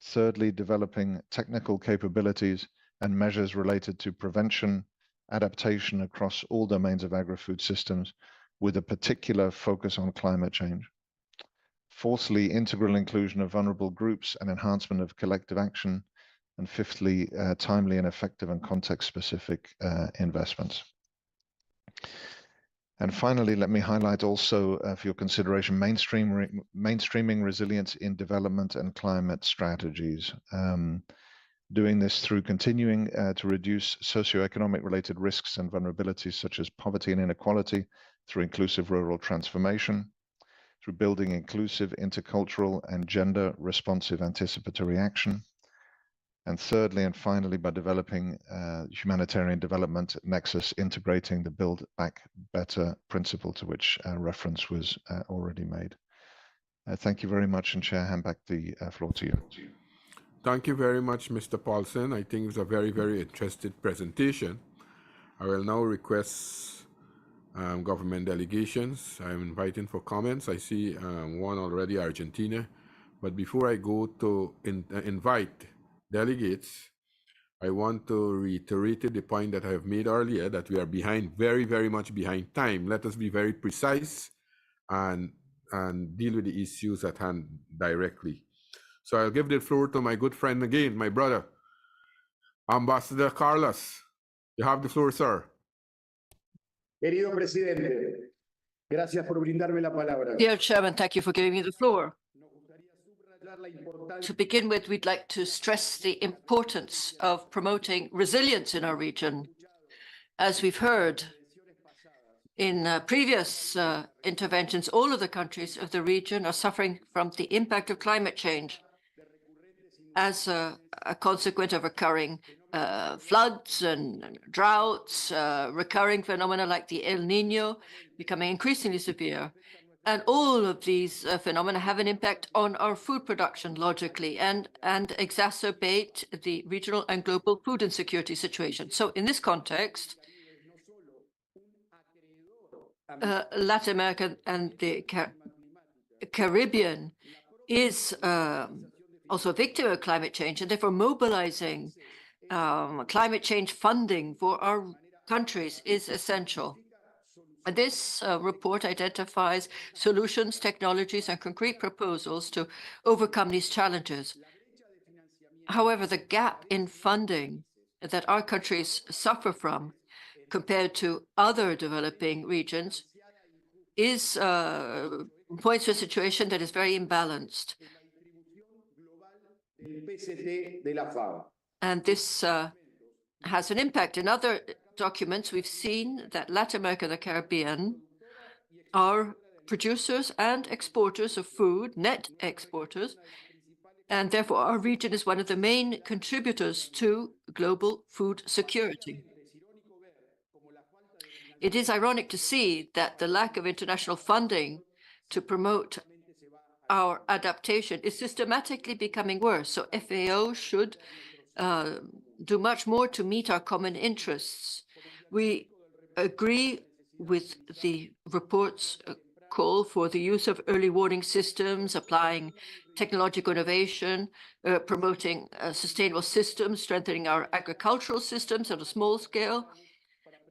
thirdly, developing technical capabilities and measures related to prevention, adaptation across all domains of agri-food systems, with a particular focus on climate change. Fourthly, integral inclusion of vulnerable groups and enhancement of collective action. And fifthly, timely and effective and context-specific investments. And finally, let me highlight also for your consideration mainstreaming resilience in development and climate strategies. Doing this through continuing to reduce socioeconomic related risks and vulnerabilities such as poverty and inequality through inclusive rural transformation, through building inclusive, intercultural, and gender responsive anticipatory action. And thirdly, and finally, by developing humanitarian development nexus, integrating the Build Back Better principle to which reference was already made. Thank you very much, and Chair, hand back the floor to you. Thank you very much, Mr. Paulson. I think it was a very, very interesting presentation. I will now request government delegations. I'm inviting for comments. I see one already, Argentina. But before I go to invite delegates, I want to reiterate the point that I have made earlier, that we are behind, very, very much behind time. Let us be very precise and deal with the issues at hand directly. So I'll give the floor to my good friend again, my brother, Ambassador Carlos. You have the floor, sir. Querido presidente, gracias por brindarme la palabra. Dear Chairman, thank you for giving me the floor. To begin with, we'd like to stress the importance of promoting resilience in our region. As we've heard in previous interventions, all of the countries of the region are suffering from the impact of climate change as a consequence of recurring floods and droughts, recurring phenomena like the El Niño becoming increasingly severe. And all of these phenomena have an impact on our food production, logically, and exacerbate the regional and global food insecurity situation. So in this context, Latin America and the Caribbean is also a victim of climate change, and therefore mobilizing climate change funding for our countries is essential. And this report identifies solutions, technologies, and concrete proposals to overcome these challenges. However, the gap in funding that our countries suffer from compared to other developing regions is points to a situation that is very imbalanced. And this has an impact. In other documents, we've seen that Latin America and the Caribbean are producers and exporters of food, net exporters, and therefore our region is one of the main contributors to global food security. It is ironic to see that the lack of international funding to promote our adaptation is systematically becoming worse. So FAO should do much more to meet our common interests. We agree with the report's call for the use of early warning systems, applying technological innovation, promoting sustainable systems, strengthening our agricultural systems at a small scale,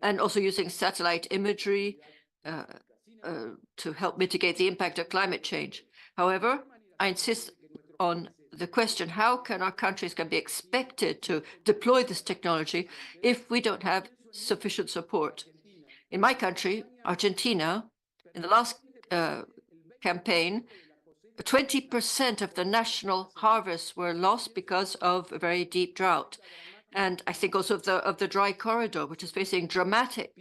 and also using satellite imagery to help mitigate the impact of climate change. However, I insist on the question, how can our countries be expected to deploy this technology if we don't have sufficient support? In my country, Argentina, in the last campaign, 20% of the national harvests were lost because of a very deep drought. And I think also of the dry corridor, which is facing dramatic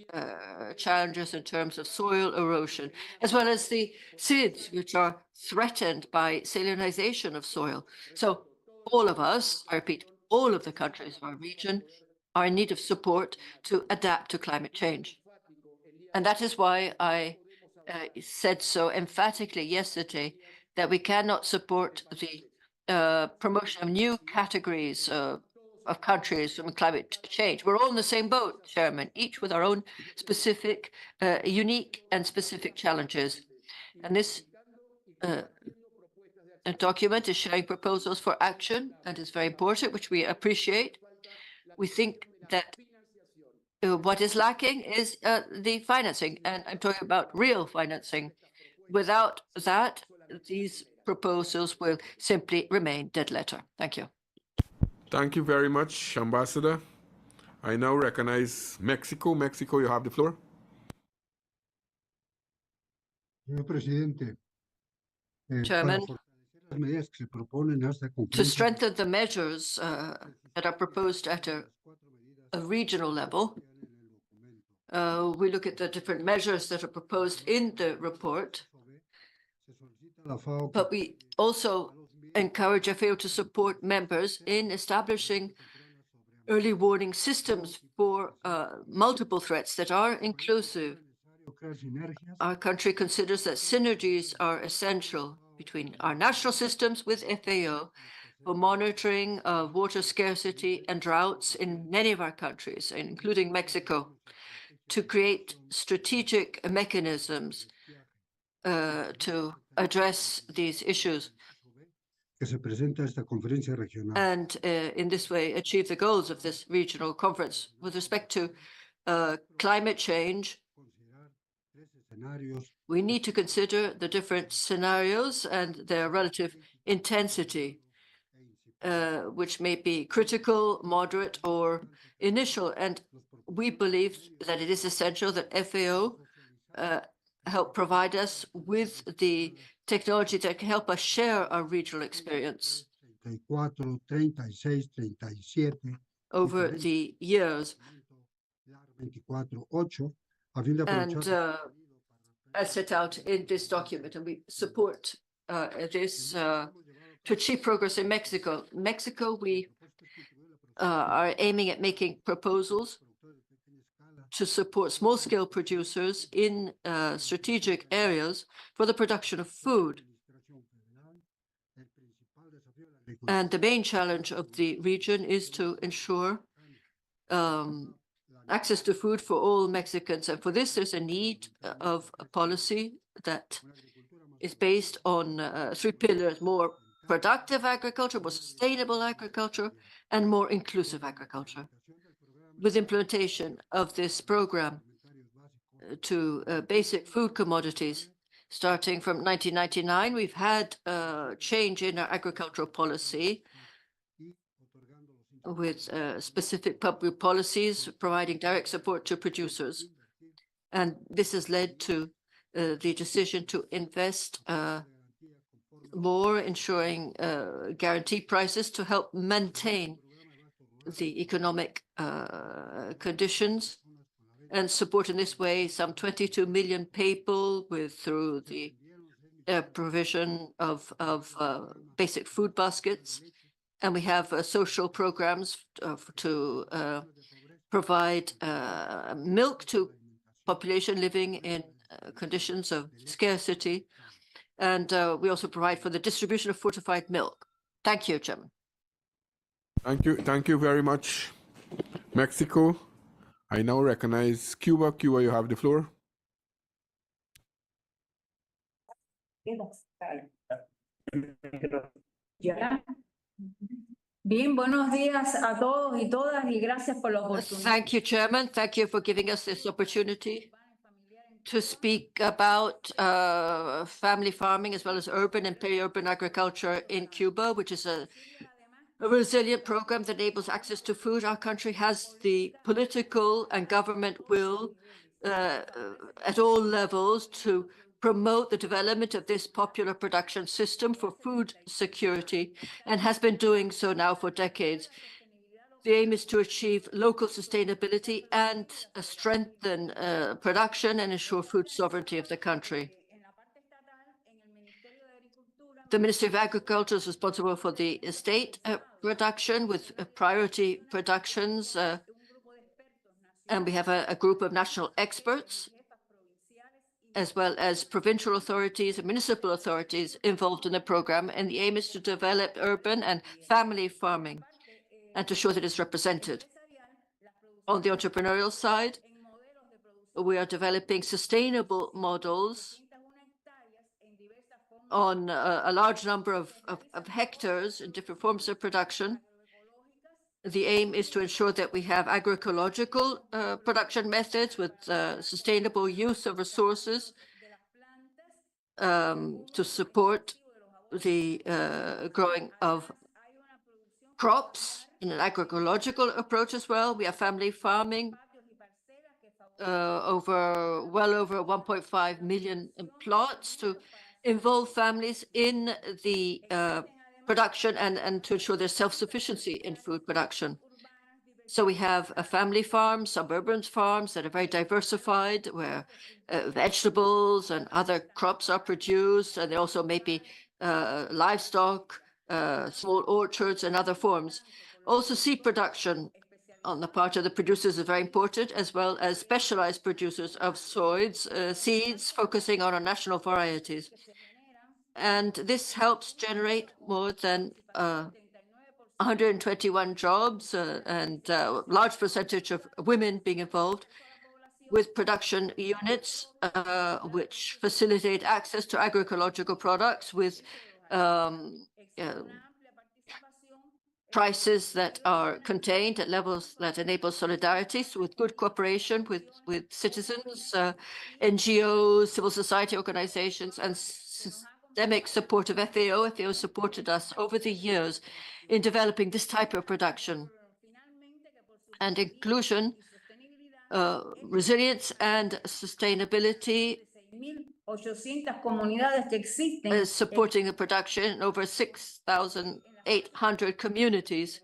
challenges in terms of soil erosion, as well as the SIDS, which are threatened by salinization of soil. So all of us, I repeat, all of the countries of our region are in need of support to adapt to climate change. And that is why I said so emphatically yesterday that we cannot support the promotion of new categories of countries from climate change. We're all in the same boat, Chairman, each with our own specific, unique and specific challenges. And this document is sharing proposals for action, and is very important, which we appreciate. We think that what is lacking is the financing, and I'm talking about real financing. Without that, these proposals will simply remain dead letter. Thank you. Thank you very much, Ambassador. I now recognize Mexico. Mexico, you have the floor. Chairman, to strengthen the measures that are proposed at a regional level, we look at the different measures that are proposed in the report, but we also encourage FAO to support members in establishing early warning systems for multiple threats that are inclusive. Our country considers that synergies are essential between our national systems with FAO for monitoring of water scarcity and droughts in many of our countries, including Mexico, to create strategic mechanisms to address these issues and in this way achieve the goals of this regional conference. With respect to climate change, we need to consider the different scenarios and their relative intensity, which may be critical, moderate, or initial. And we believe that it is essential that FAO help provide us with the technology that can help us share our regional experience over the years. And as set out in this document, and we support this to achieve progress in Mexico. Mexico, we are aiming at making proposals to support small-scale producers in strategic areas for the production of food. And the main challenge of the region is to ensure access to food for all Mexicans. And for this, there's a need of a policy that is based on 3 pillars: more productive agriculture, more sustainable agriculture, and more inclusive agriculture. With implementation of this program to basic food commodities, starting from 1999, we've had a change in our agricultural policy with specific public policies providing direct support to producers. And this has led to the decision to invest more, ensuring guaranteed prices to help maintain the economic conditions and support in this way some 22 million people through the provision of basic food baskets. And we have social programs to provide milk to population living in conditions of scarcity. And we also provide for the distribution of fortified milk. Thank you, Chairman. Thank you. Thank you very much, Mexico. I now recognize Cuba. Cuba, you have the floor. Bien, buenos días a todos y todas y gracias por la oportunidad. Thank you, Chairman. Thank you for giving us this opportunity to speak about family farming as well as urban and peri-urban agriculture in Cuba, which is a resilient program that enables access to food. Our country has the political and government will at all levels to promote the development of this popular production system for food security and has been doing so now for decades. The aim is to achieve local sustainability and strengthen production and ensure food sovereignty of the country. The Ministry of Agriculture is responsible for the state production with priority productions. And we have a group of national experts, as well as provincial authorities and municipal authorities involved in the program. And the aim is to develop urban and family farming and to show that it's represented. On the entrepreneurial side, we are developing sustainable models on a large number of hectares in different forms of production. The aim is to ensure that we have agroecological production methods with sustainable use of resources to support the growing of crops in an agroecological approach as well. We have family farming, well over 1.5 million plots to involve families in the production and to ensure their self-sufficiency in food production. So we have a family farm, suburban farms that are very diversified, where vegetables and other crops are produced, and there also may be livestock, small orchards, and other forms. Also, seed production on the part of the producers is very important, as well as specialized producers of seeds, focusing on our national varieties. And this helps generate more than 121 jobs and a large percentage of women being involved with production units which facilitate access to agroecological products with prices that are contained at levels that enable solidarity, so with good cooperation with citizens, NGOs, civil society organizations, and systemic support of FAO. FAO supported us over the years in developing this type of production. And inclusion, resilience, and sustainability is supporting the production in over 6,800 communities,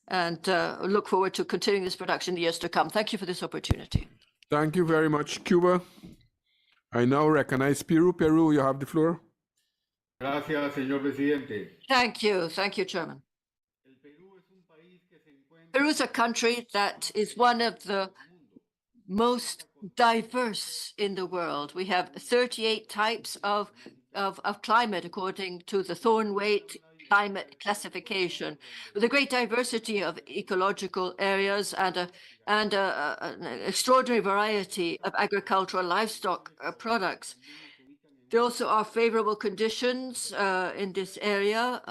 and look forward to continuing this production in the years to come. Thank you for this opportunity. Thank you very much, Cuba. I now recognize Peru. Peru, you have the floor. Gracias, señor presidente. Thank you, Chairman. Peru is a country that is one of the most diverse in the world. We have 38 types of climate according to the Thornweight climate classification, with a great diversity of ecological areas and an extraordinary variety of agricultural livestock products. There also are favorable conditions in this area,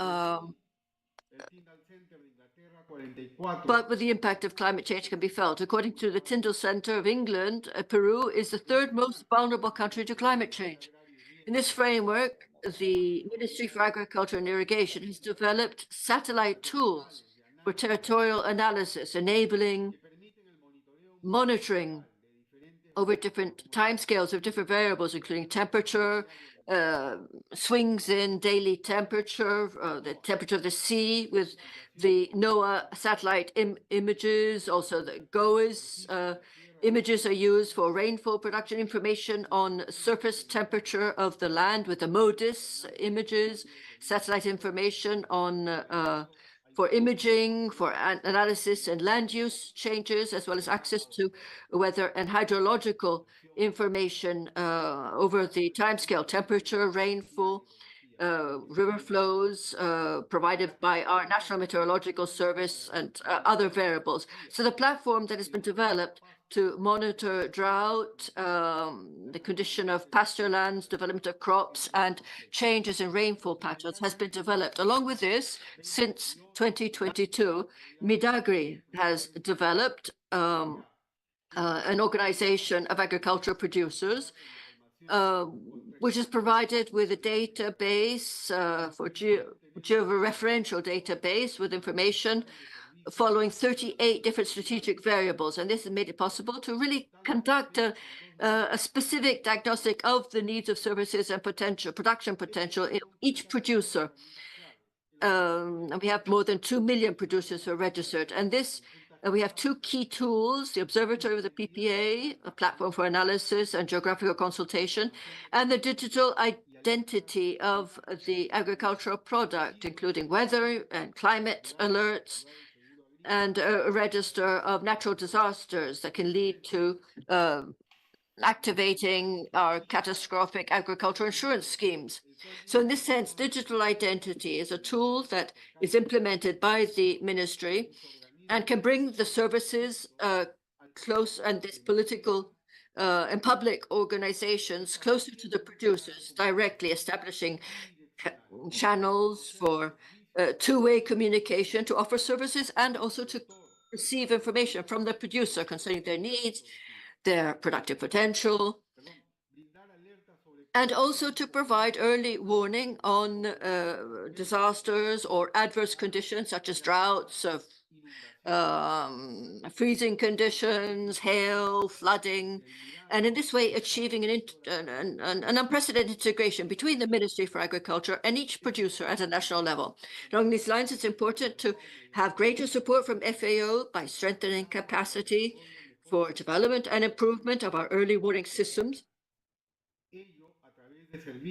but with the impact of climate change can be felt. According to the Tyndall Center of England, Peru is the third most vulnerable country to climate change. In this framework, the Ministry for Agriculture and Irrigation has developed satellite tools for territorial analysis, enabling monitoring over different timescales of different variables, including temperature, swings in daily temperature, the temperature of the sea with the NOAA satellite images. Also, the GOES images are used for rainfall production, information on surface temperature of the land with the MODIS images, satellite information on for imaging, for analysis and land use changes, as well as access to weather and hydrological information over the timescale, temperature, rainfall, river flows provided by our National Meteorological Service and other variables. So the platform that has been developed to monitor drought, the condition of pasture lands, development of crops, and changes in rainfall patterns has been developed. Along with this, since 2022, Midagri has developed an organization of agricultural producers, which is provided with a database for georeferential database with information following 38 different strategic variables. And this has made it possible to really conduct a specific diagnostic of the needs of services and production potential in each producer. And we have more than 2 million producers who are registered. And this, we have two key tools: the Observatory of the PPA, a platform for analysis and geographical consultation, and the digital identity of the agricultural product, including weather and climate alerts, and a register of natural disasters that can lead to activating our catastrophic agricultural insurance schemes. So in this sense, digital identity is a tool that is implemented by the ministry and can bring the services close, and this political and public organizations closer to the producers, directly establishing channels for two-way communication to offer services and also to receive information from the producer concerning their needs, their productive potential, and also to provide early warning on disasters or adverse conditions such as droughts, freezing conditions, hail, flooding, and in this way achieving an unprecedented integration between the Ministry for Agriculture and each producer at a national level. Along these lines, it's important to have greater support from FAO by strengthening capacity for development and improvement of our early warning systems.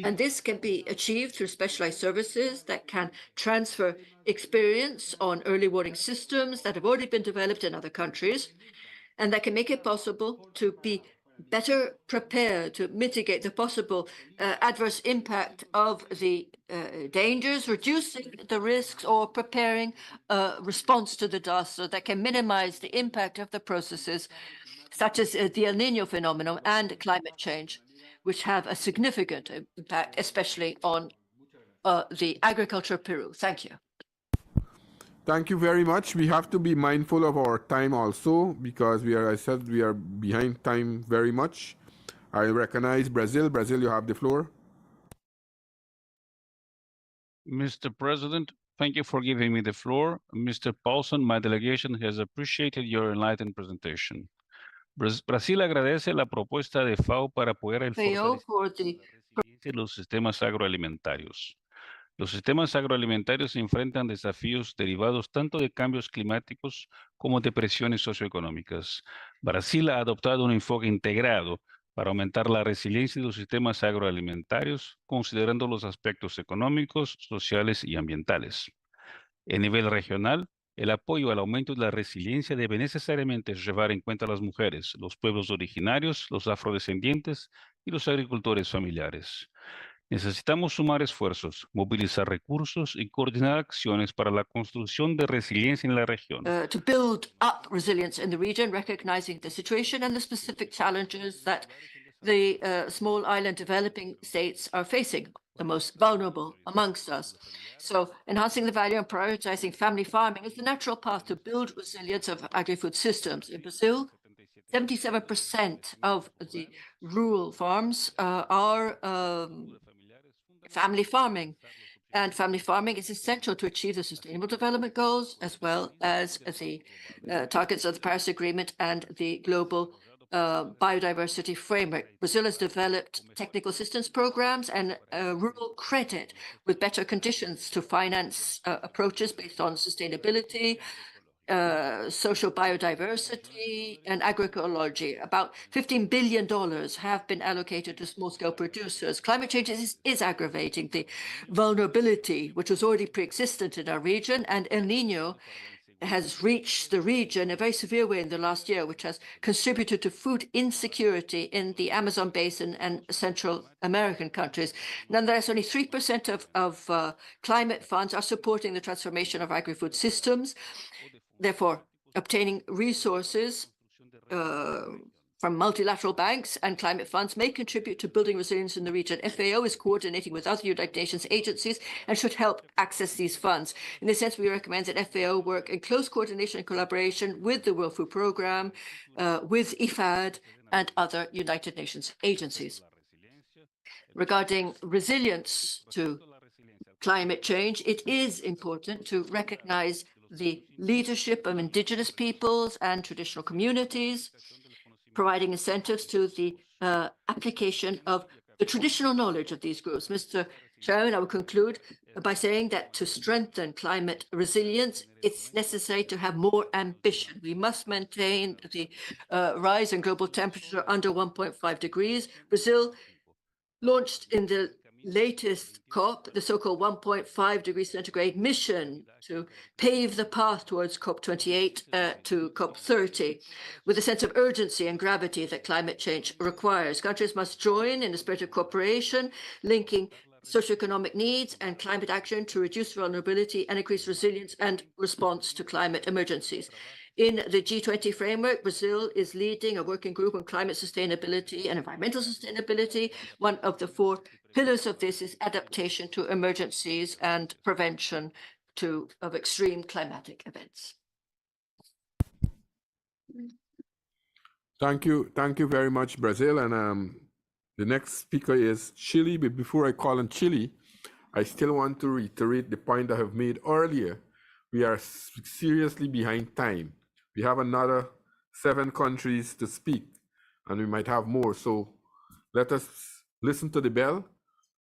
And this can be achieved through specialized services that can transfer experience on early warning systems that have already been developed in other countries, and that can make it possible to be better prepared to mitigate the possible adverse impact of the dangers, reducing the risks, or preparing a response to the disaster that can minimize the impact of the processes such as the El Nino phenomenon and climate change, which have a significant impact, especially on the agriculture of Peru. Thank you. Thank you very much. We have to be mindful of our time also, because I said, we are behind time very much. I recognize Brazil. Brazil, you have the floor. Mr. President, thank you for giving me the floor. Mr. Paulson, my delegation has appreciated your enlightened presentation. Brasil agradece la propuesta de FAO para apoyar el fortalecimiento de los sistemas agroalimentarios. Los sistemas agroalimentarios se enfrentan desafíos derivados tanto de cambios climáticos como de presiones socioeconómicas. Brasil ha adoptado un enfoque integrado para aumentar la resiliencia de los sistemas agroalimentarios, considerando los aspectos económicos, sociales y ambientales. A nivel regional, el apoyo al aumento de la resiliencia debe necesariamente llevar en cuenta a las mujeres, los pueblos originarios, los afrodescendientes y los agricultores familiares. Necesitamos sumar esfuerzos, movilizar recursos y coordinar acciones para la construcción de resiliencia en la región. To build up resilience in the region, recognizing the situation and the specific challenges that the small island developing states are facing, the most vulnerable amongst us. So enhancing the value and prioritizing family farming is the natural path to build resilience of agri-food systems. In Brazil, 77% of the rural farms are family farming. And family farming is essential to achieve the Sustainable Development Goals, as well as the targets of the Paris Agreement and the Global Biodiversity Framework. Brazil has developed technical assistance programs and rural credit with better conditions to finance approaches based on sustainability, social biodiversity, and agroecology. About $15 billion have been allocated to small-scale producers. Climate change is aggravating the vulnerability, which was already pre-existent in our region, and El Nino has reached the region in a very severe way in the last year, which has contributed to food insecurity in the Amazon basin and Central American countries. Nonetheless, only 3% of climate funds are supporting the transformation of agri-food systems. Therefore, obtaining resources from multilateral banks and climate funds may contribute to building resilience in the region. FAO is coordinating with other United Nations agencies and should help access these funds. In this sense, we recommend that FAO work in close coordination and collaboration with the World Food Programme, with IFAD, and other United Nations agencies. Regarding resilience to climate change, it is important to recognize the leadership of indigenous peoples and traditional communities, providing incentives to the application of the traditional knowledge of these groups. Mr. Chairman, I will conclude by saying that to strengthen climate resilience, it's necessary to have more ambition. We must maintain the rise in global temperature under 1.5 degrees. Brazil launched in the latest COP, the so-called 1.5 degrees centigrade mission to pave the path towards COP28 to COP30, with a sense of urgency and gravity that climate change requires. Countries must join in a spirit of cooperation, linking socioeconomic needs and climate action to reduce vulnerability and increase resilience and response to climate emergencies. In the G20 framework, Brazil is leading a working group on climate sustainability and environmental sustainability. One of the 4 pillars of this is adaptation to emergencies and prevention of extreme climatic events. Thank you very much, Brazil. And the next speaker is Chile. But before I call on Chile, I still want to reiterate the point I have made earlier. We are seriously behind time. We have another 7 countries to speak, and we might have more. So let us listen to the bell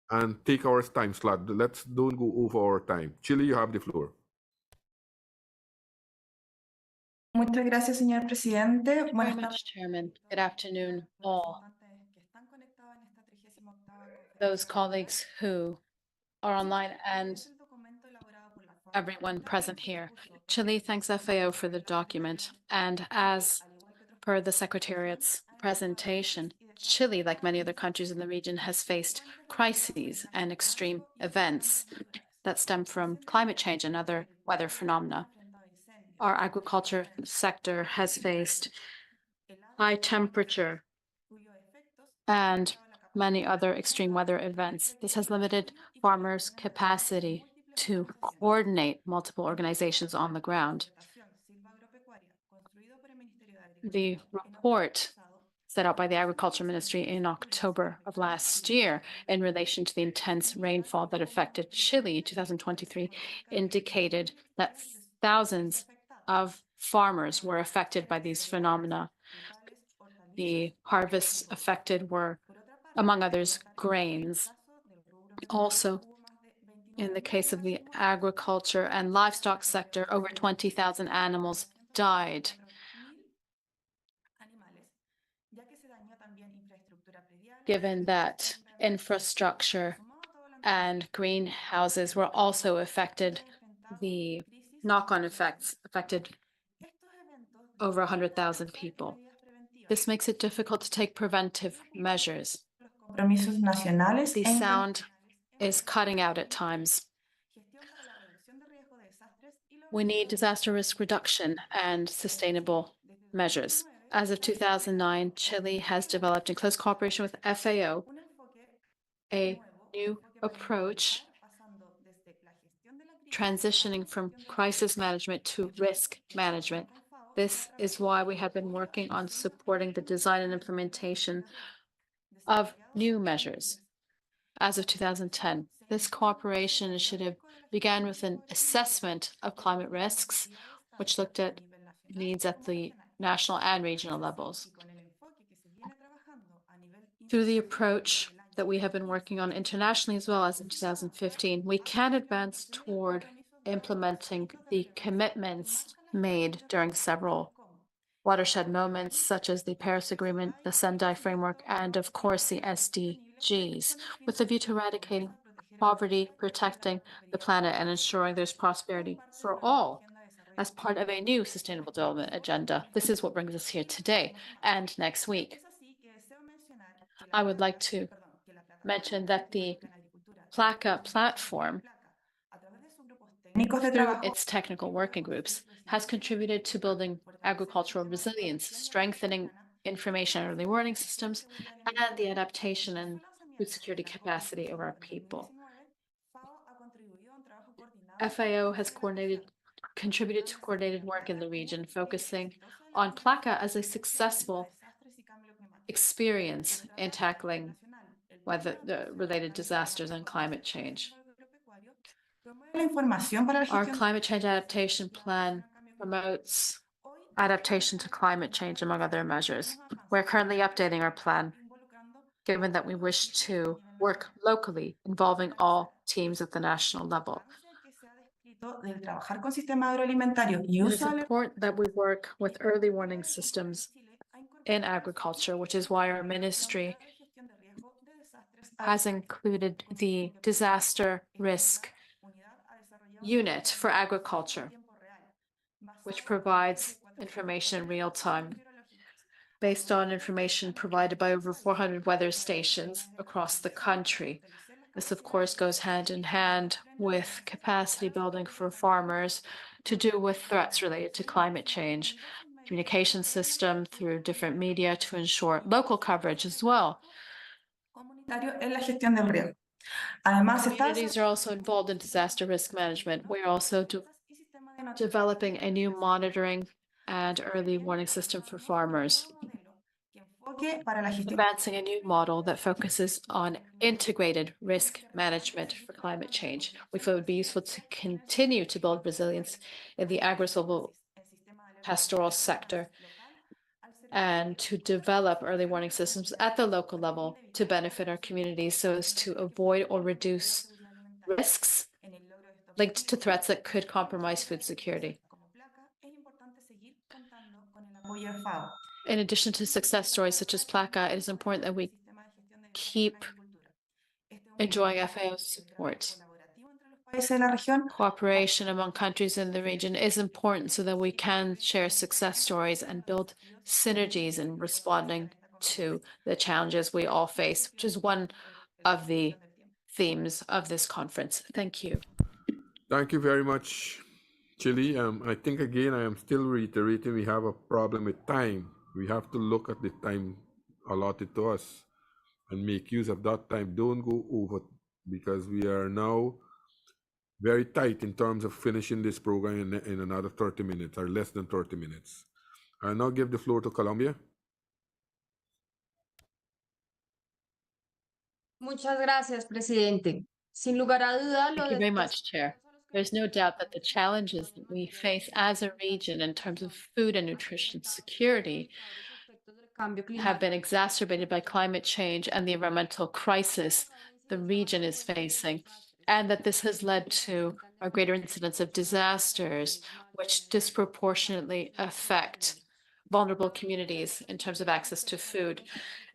and take our time slot. Don't go over our time. Chile, you have the floor. Muchas gracias, señor presidente. Thank you very much, Chairman. Good afternoon, all. Those colleagues who are online and everyone present here. Chile thanks FAO for the document, and as per the Secretariat's presentation, Chile, like many other countries in the region, has faced crises and extreme events that stem from climate change and other weather phenomena. Our agriculture sector has faced high temperature and many other extreme weather events. This has limited farmers' capacity to coordinate multiple organizations on the ground. The report set out by the Agriculture Ministry in October of last year in relation to the intense rainfall that affected Chile in 2023 indicated that thousands of farmers were affected by these phenomena. The harvests affected were, among others, grains. Also, in the case of the agriculture and livestock sector, over 20,000 animals died. Given that infrastructure and greenhouses were also affected, the knock-on effects affected over 100,000 people. This makes it difficult to take preventive measures. The sound is cutting out at times. We need disaster risk reduction and sustainable measures. As of 2009, Chile has developed, in close cooperation with FAO, a new approach transitioning from crisis management to risk management. This is why we have been working on supporting the design and implementation of new measures. As of 2010, this cooperation initiative began with an assessment of climate risks, which looked at needs at the national and regional levels. Through the approach that we have been working on internationally as well as in 2015, we can advance toward implementing the commitments made during several watershed moments, such as the Paris Agreement, the Sendai Framework, and of course the SDGs, with a view to eradicating poverty, protecting the planet, and ensuring there's prosperity for all as part of a new sustainable development agenda. This is what brings us here today and next week. I would like to mention that the PLACA platform, through its technical working groups, has contributed to building agricultural resilience, strengthening information and early warning systems, and the adaptation and food security capacity of our people. FAO has contributed to coordinated work in the region, focusing on PLACA as a successful experience in tackling weather-related disasters and climate change. Our climate change adaptation plan promotes adaptation to climate change, among other measures. We're currently updating our plan, given that we wish to work locally, involving all teams at the national level. It is important that we work with early warning systems in agriculture, which is why our ministry has included the disaster risk unit for agriculture, which provides information in real time based on information provided by over 400 weather stations across the country. This, of course, goes hand in hand with capacity building for farmers to deal with threats related to climate change, communication system through different media to ensure local coverage as well. Communities are also involved in disaster risk management. We're also developing a new monitoring and early warning system for farmers, advancing a new model that focuses on integrated risk management for climate change. We feel it would be useful to continue to build resilience in the agro-pastoral sector and to develop early warning systems at the local level to benefit our communities so as to avoid or reduce risks linked to threats that could compromise food security. In addition to success stories such as PLACA, it is important that we keep enjoying FAO's support. Cooperation among countries in the region is important so that we can share success stories and build synergies in responding to the challenges we all face, which is one of the themes of this conference. Thank you. Thank you very much, Chile. I think again, I am still reiterating we have a problem with time. We have to look at the time allotted to us and make use of that time. Don't go over, because we are now very tight in terms of finishing this program in another 30 minutes or less than 30 minutes. I now give the floor to Colombia. Muchas gracias, presidente. Sin lugar a duda, Thank you very much, Chair. There's no doubt that the challenges that we face as a region in terms of food and nutrition security have been exacerbated by climate change and the environmental crisis the region is facing, and that this has led to a greater incidence of disasters, which disproportionately affect vulnerable communities in terms of access to food.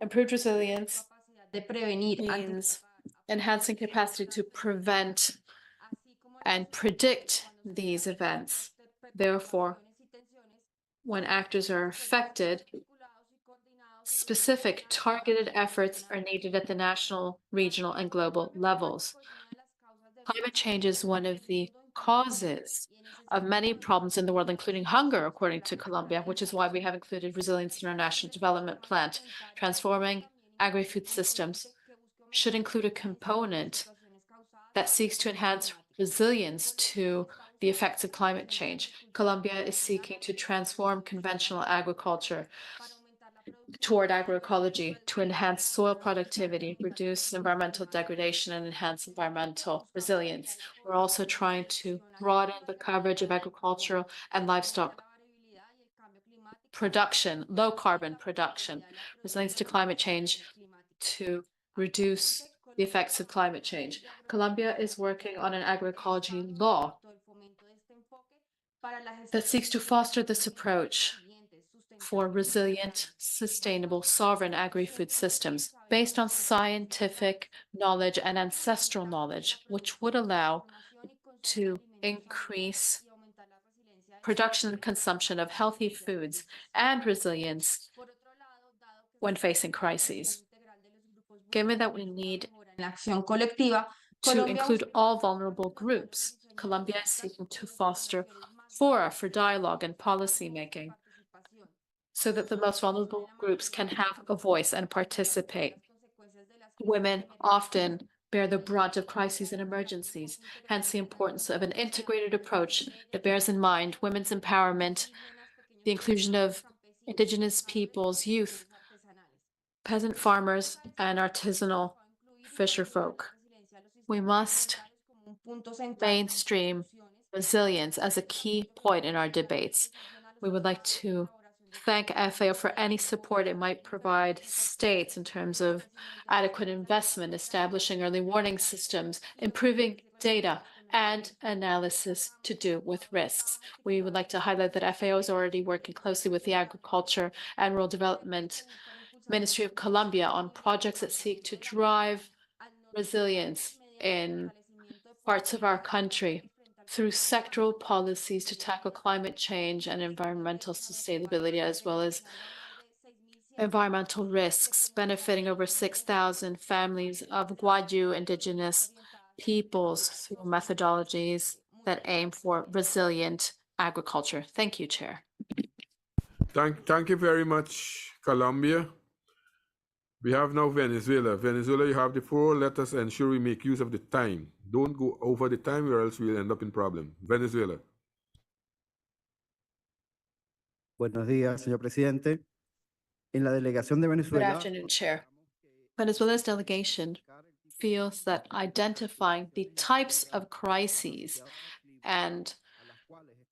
Improved resilience means enhancing capacity to prevent and predict these events. Therefore, when actors are affected, specific targeted efforts are needed at the national, regional, and global levels. Climate change is one of the causes of many problems in the world, including hunger, according to Colombia, which is why we have included resilience in our national development plan. Transforming agri-food systems should include a component that seeks to enhance resilience to the effects of climate change. Colombia is seeking to transform conventional agriculture toward agroecology to enhance soil productivity, reduce environmental degradation, and enhance environmental resilience. We're also trying to broaden the coverage of agricultural and livestock production, low carbon production, resilience to climate change to reduce the effects of climate change. Colombia is working on an agroecology law that seeks to foster this approach for resilient, sustainable, sovereign agri-food systems based on scientific knowledge and ancestral knowledge, which would allow to increase production and consumption of healthy foods and resilience when facing crises. Given that we need to include all vulnerable groups, Colombia is seeking to foster fora for dialogue and policymaking so that the most vulnerable groups can have a voice and participate. Women often bear the brunt of crises and emergencies, hence the importance of an integrated approach that bears in mind women's empowerment, the inclusion of indigenous peoples, youth, peasant farmers, and artisanal fisherfolk. We must mainstream resilience as a key point in our debates. We would like to thank FAO for any support it might provide states in terms of adequate investment, establishing early warning systems, improving data and analysis to do with risks. We would like to highlight that FAO is already working closely with the Agriculture and Rural Development Ministry of Colombia on projects that seek to drive resilience in parts of our country through sectoral policies to tackle climate change and environmental sustainability, as well as environmental risks, benefiting over 6,000 families of Guayú indigenous peoples through methodologies that aim for resilient agriculture. Thank you, Chair. Thank you very much, Colombia. We have now Venezuela. Venezuela, you have the floor. Let us ensure we make use of the time. Don't go over the time or else we'll end up in problem. Venezuela. Buenos días, señor presidente. En la delegación de Good Venezuela. afternoon, Chair. Venezuela's delegation feels that identifying the types of crises and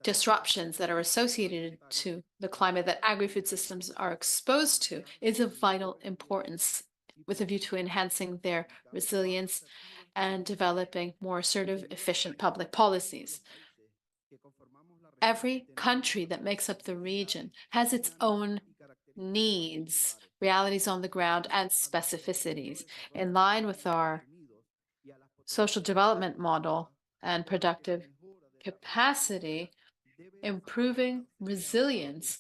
disruptions that are associated to the climate that agri-food systems are exposed to is of vital importance with a view to enhancing their resilience and developing more assertive, efficient public policies. Every country that makes up the region has its own needs, realities on the ground, and specificities. In line with our social development model and productive capacity, improving resilience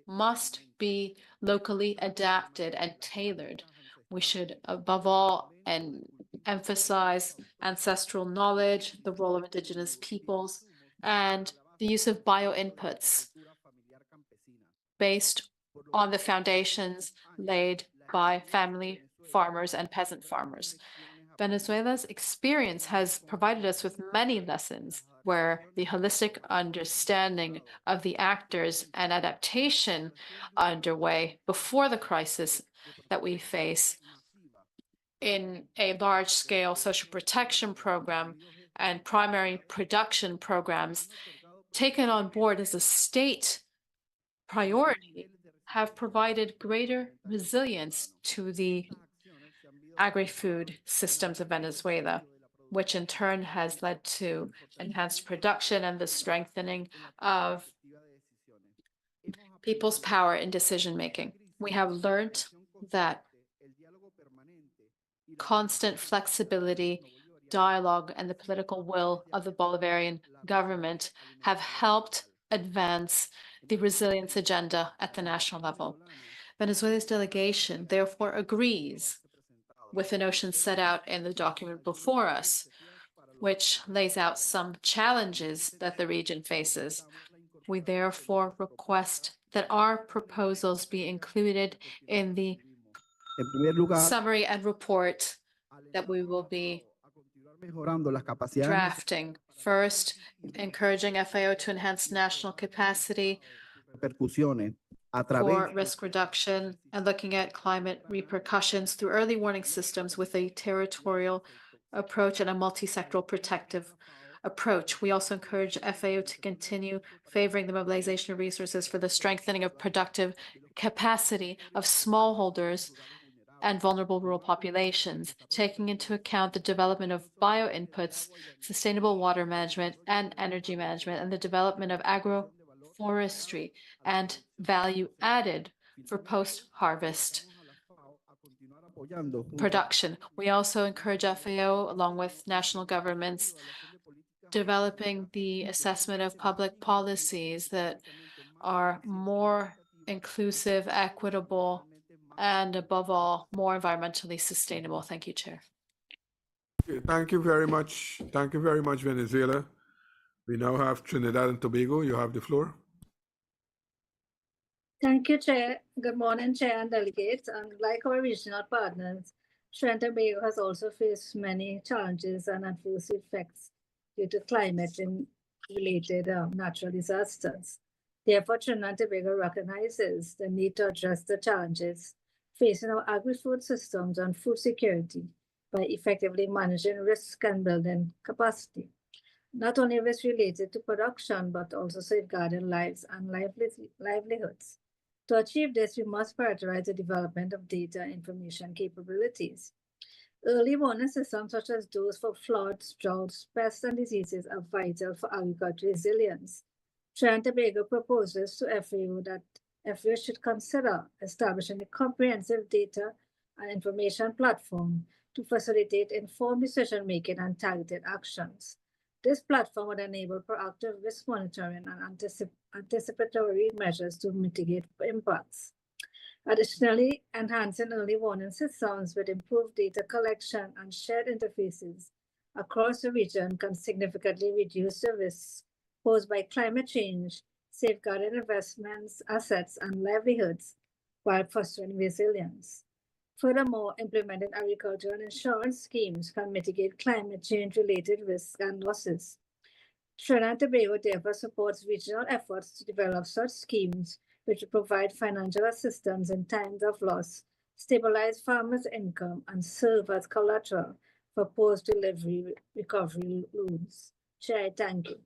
must be locally adapted and tailored. We should, above all, emphasize ancestral knowledge, the role of indigenous peoples, and the use of bioinputs based on the foundations laid by family farmers and peasant farmers. Venezuela's experience has provided us with many lessons where the holistic understanding of the actors and adaptation underway before the crisis that we face in a large-scale social protection program and primary production programs taken on board as a state priority have provided greater resilience to the agri-food systems of Venezuela, which in turn has led to enhanced production and the strengthening of people's power in decision-making. We have learned that constant flexibility, dialogue, and the political will of the Bolivarian government have helped advance the resilience agenda at the national level. Venezuela's delegation therefore agrees with the notions set out in the document before us, which lays out some challenges that the region faces. We therefore request that our proposals be included in the summary and report that we will be drafting. First, encouraging FAO to enhance national capacity for risk reduction and looking at climate repercussions through early warning systems with a territorial approach and a multi-sectoral protective approach. We also encourage FAO to continue favoring the mobilization of resources for the strengthening of productive capacity of smallholders and vulnerable rural populations, taking into account the development of bioinputs, sustainable water management and energy management, and the development of agroforestry and value added for post-harvest production. We also encourage FAO, along with national governments, developing the assessment of public policies that are more inclusive, equitable, and above all, more environmentally sustainable. Thank you, Chair. Thank you very much. Thank you very much, Venezuela. We now have Trinidad and Tobago. You have the floor. Thank you, Chair. Good morning, Chair and delegates. And like our regional partners, Trinidad and Tobago has also faced many challenges and adverse effects due to climate-related natural disasters. Therefore, Trinidad and Tobago recognizes the need to address the challenges facing our agri-food systems and food security by effectively managing risk and building capacity. Not only risk related to production, but also safeguarding lives and livelihoods. To achieve this, we must prioritize the development of data information capabilities. Early warning systems such as those for floods, droughts, pests, and diseases are vital for agricultural resilience. Trinidad and Tobago proposes to FAO that FAO should consider establishing a comprehensive data and information platform to facilitate informed decision-making and targeted actions. This platform would enable proactive risk monitoring and anticipatory measures to mitigate impacts. Additionally, enhancing early warning systems with improved data collection and shared interfaces across the region can significantly reduce the risks posed by climate change, safeguarding investments, assets, and livelihoods while fostering resilience. Furthermore, implementing agricultural and insurance schemes can mitigate climate change-related risks and losses. Trinidad and Tobago therefore supports regional efforts to develop such schemes which provide financial assistance in times of loss, stabilize farmers' income, and serve as collateral for post-delivery recovery loans. Chair, thank you.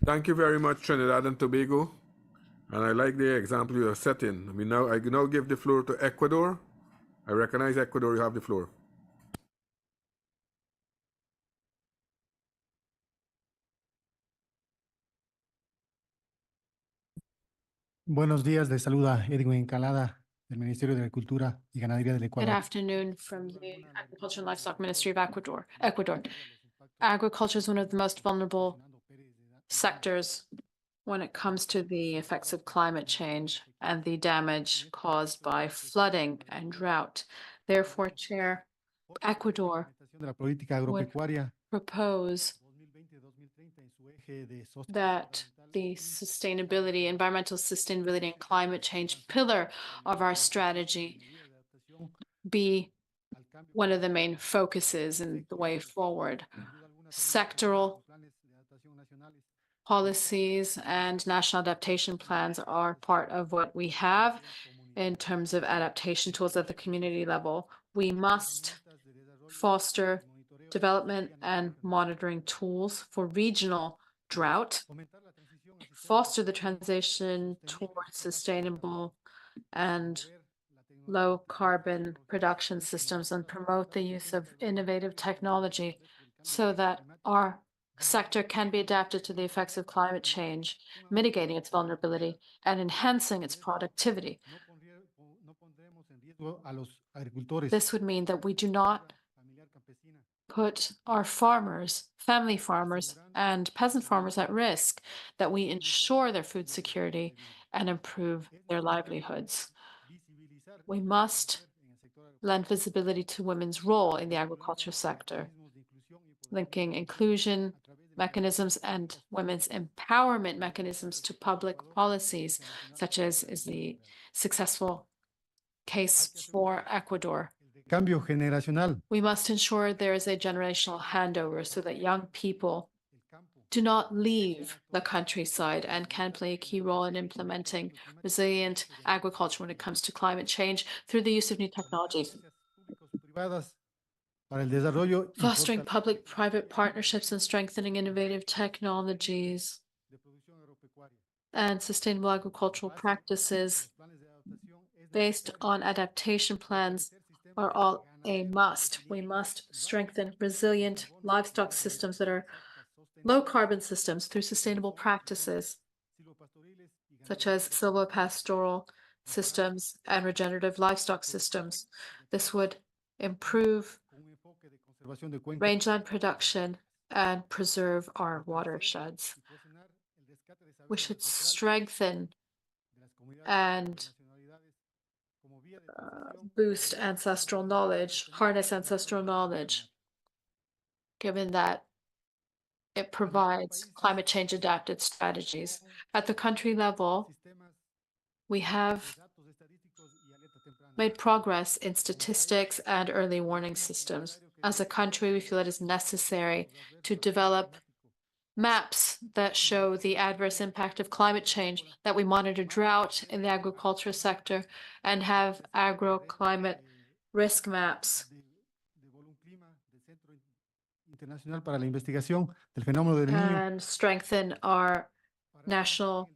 Thank you very much, Trinidad and Tobago. And I like the example you are setting. I now give the floor to Ecuador. I recognize Ecuador. You have the floor. Buenos días, les saluda Edwin Calada del Ministerio de Agricultura y Ganadería del Good Ecuador. afternoon from the Agriculture and Livestock Ministry of Ecuador. Agriculture is one of the most vulnerable sectors when it comes to the effects of climate change and the damage caused by flooding and drought. Therefore, Chair, Ecuador would propose that the sustainability, environmental sustainability and climate change pillar of our strategy be one of the main focuses in the way forward. Sectoral policies and national adaptation plans are part of what we have in terms of adaptation tools at the community level. We must foster development and monitoring tools for regional drought, foster the transition towards sustainable and low carbon production systems, and promote the use of innovative technology so that our sector can be adapted to the effects of climate change, mitigating its vulnerability and enhancing its productivity. This would mean that we do not put our farmers, family farmers, and peasant farmers at risk, that we ensure their food security and improve their livelihoods. We must lend visibility to women's role in the agriculture sector, linking inclusion mechanisms and women's empowerment mechanisms to public policies, such as is the successful case for Ecuador. We must ensure there is a generational handover so that young people do not leave the countryside and can play a key role in implementing resilient agriculture when it comes to climate change through the use of new technologies. Fostering public-private partnerships and strengthening innovative technologies and sustainable agricultural practices based on adaptation plans are all a must. We must strengthen resilient livestock systems that are low-carbon systems through sustainable practices, such as silvopastoral systems and regenerative livestock systems. This would improve rangeland production and preserve our watersheds. We should strengthen and boost ancestral knowledge, harness ancestral knowledge, given that it provides climate change adapted strategies. At the country level, we have made progress in statistics and early warning systems. As a country, we feel it is necessary to develop maps that show the adverse impact of climate change, that we monitor drought in the agriculture sector, and have agroclimate risk maps. And strengthen our National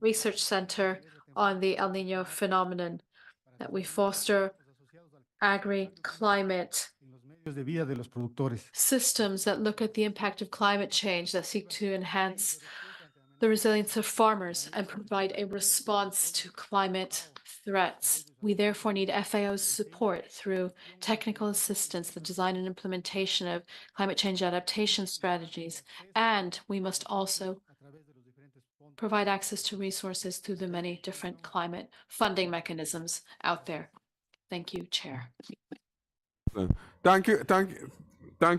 Research Center on the El Niño phenomenon, that we foster agri-climate systems that look at the impact of climate change, that seek to enhance the resilience of farmers and provide a response to climate threats. We therefore need FAO's support through technical assistance, the design and implementation of climate change adaptation strategies, and we must also provide access to resources through the many different climate funding mechanisms out there. Thank you, Chair. Thank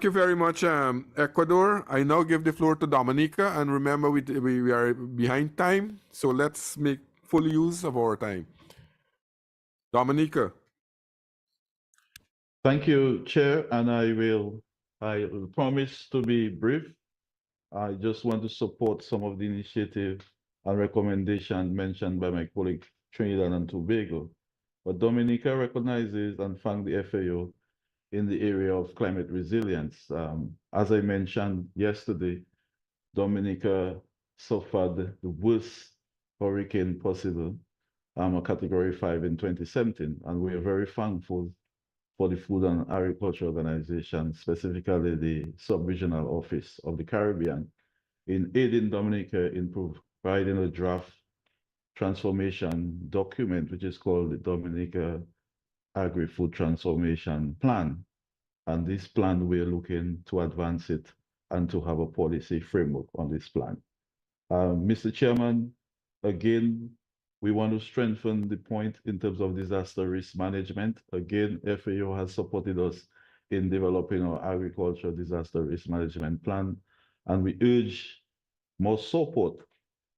you very much, Ecuador. I now give the floor to Dominica, and remember we are behind time, so let's make full use of our time. Dominica. Thank you, Chair, and I will promise to be brief. I just want to support some of the initiative and recommendation mentioned by my colleague Trinidad and Tobago. But Dominica recognizes and thanks the FAO in the area of climate resilience. As I mentioned yesterday, Dominica suffered the worst hurricane possible, a Category 5 in 2017, and we are very thankful for the Food and Agriculture Organization, specifically the Sub-Regional Office of the Caribbean, in aiding Dominica in providing a draft transformation document, which is called the Dominica Agri-Food Transformation Plan. And this plan, we're looking to advance it and to have a policy framework on this plan. Mr. Chairman, again, we want to strengthen the point in terms of disaster risk management. Again, FAO has supported us in developing our agricultural disaster risk management plan, and we urge more support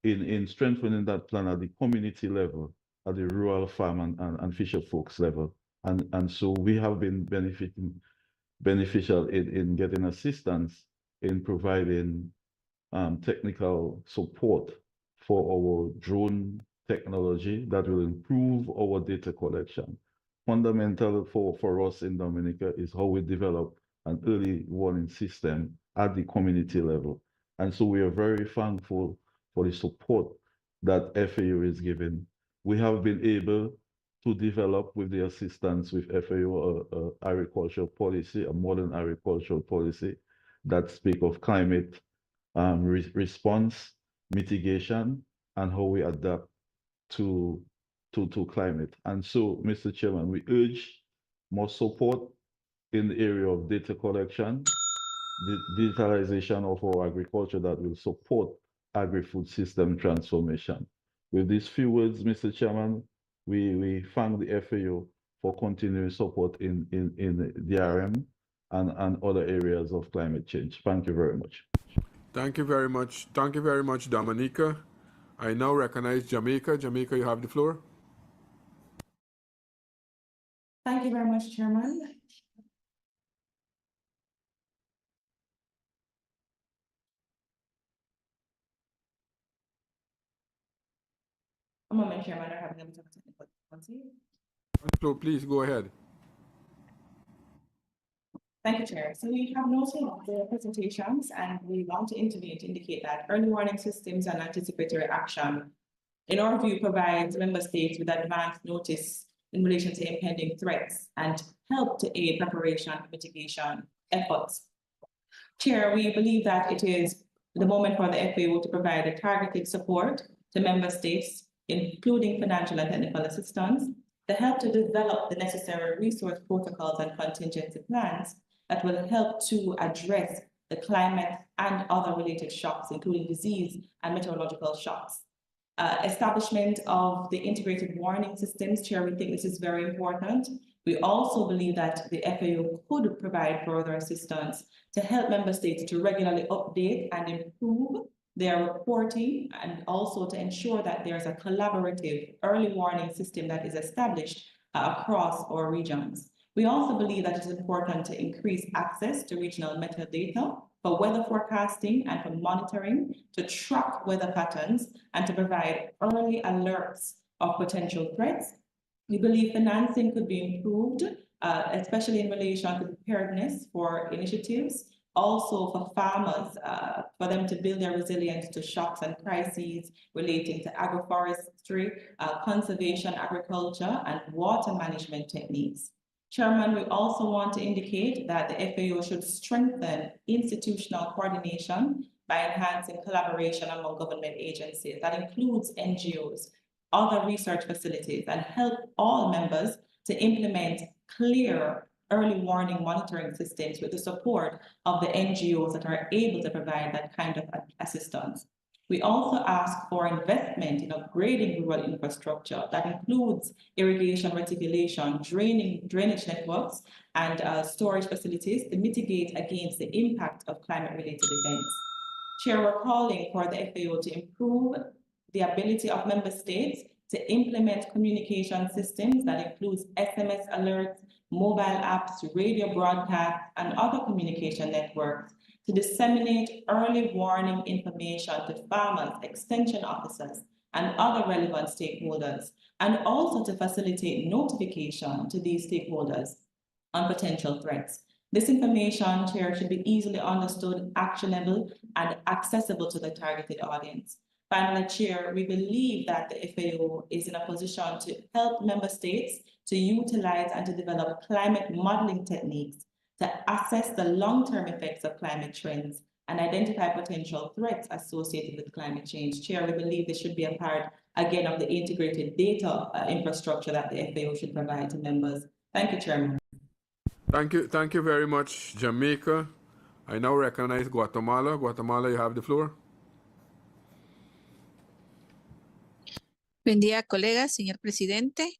in strengthening that plan at the community level, at the rural farm and fisher folks level. And so we have been beneficial in getting assistance in providing technical support for our drone technology that will improve our data collection. Fundamental for us in Dominica is how we develop an early warning system at the community level. And so we are very thankful for the support that FAO is giving. We have been able to develop, with the assistance with FAO, agricultural policy, a modern agricultural policy that speaks of climate response, mitigation, and how we adapt to climate. And so, Mr. Chairman, we urge more support in the area of data collection, the digitalization of our agriculture that will support agri-food system transformation. With these few words, Mr. Chairman, we thank the FAO for continuing support in DRM and other areas of climate change. Thank you very much. Thank you very much. Thank you very much, Dominica. I now recognize Jamaica. Jamaica, you have the floor. Thank you very much, Chairman. A moment, Chairman, I'm having a bit of technical difficulty. So please go ahead. Thank you, Chair. So we have noted the presentations and we want to intervene to indicate that early warning systems and anticipatory action, in our view, provides member states with advanced notice in relation to impending threats and help to aid preparation and mitigation efforts. Chair, we believe that it is the moment for the FAO to provide a targeted support to member states, including financial and technical assistance, to help to develop the necessary resource protocols and contingency plans that will help to address the climate and other related shocks, including disease and meteorological shocks. Establishment of the integrated warning systems, Chair, we think this is very important. We also believe that the FAO could provide further assistance to help member states to regularly update and improve their reporting, and also to ensure that there's a collaborative early warning system that is established across our regions. We also believe that it's important to increase access to regional metadata for weather forecasting and for monitoring, to track weather patterns and to provide early alerts of potential threats. We believe financing could be improved, especially in relation to preparedness for initiatives, also for farmers, for them to build their resilience to shocks and crises relating to agroforestry, conservation, agriculture, and water management techniques. Chairman, we also want to indicate that the FAO should strengthen institutional coordination by enhancing collaboration among government agencies. That includes NGOs, other research facilities, and help all members to implement clear early warning monitoring systems with the support of the NGOs that are able to provide that kind of assistance. We also ask for investment in upgrading rural infrastructure that includes irrigation reticulation, drainage networks, and storage facilities to mitigate against the impact of climate-related events. Chair, we're calling for the FAO to improve the ability of member states to implement communication systems that includes SMS alerts, mobile apps, radio broadcasts, and other communication networks to disseminate early warning information to farmers, extension officers, and other relevant stakeholders, and also to facilitate notification to these stakeholders on potential threats. This information, Chair, should be easily understood, actionable, and accessible to the targeted audience. Finally, Chair, we believe that the FAO is in a position to help member states to utilize and to develop climate modeling techniques to assess the long-term effects of climate trends and identify potential threats associated with climate change. Chair, we believe this should be a part, again, of the integrated data infrastructure that the FAO should provide to members. Thank you, Chairman. Thank you very much, Jamaica. I now recognize Guatemala. Guatemala, you have the floor. Buen día, colegas, señor presidente.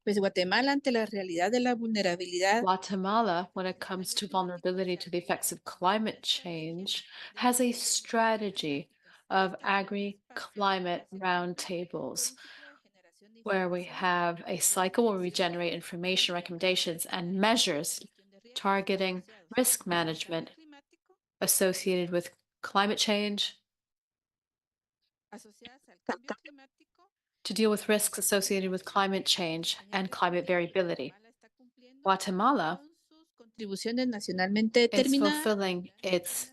Pues Guatemala, ante la realidad de la vulnerabilidad, Guatemala, when it comes to vulnerability to the effects of climate change, has a strategy of agri-climate roundtables, where we have a cycle where we generate information, recommendations, and measures targeting risk management associated with climate change, to deal with risks associated with climate change and climate variability. Guatemala is fulfilling its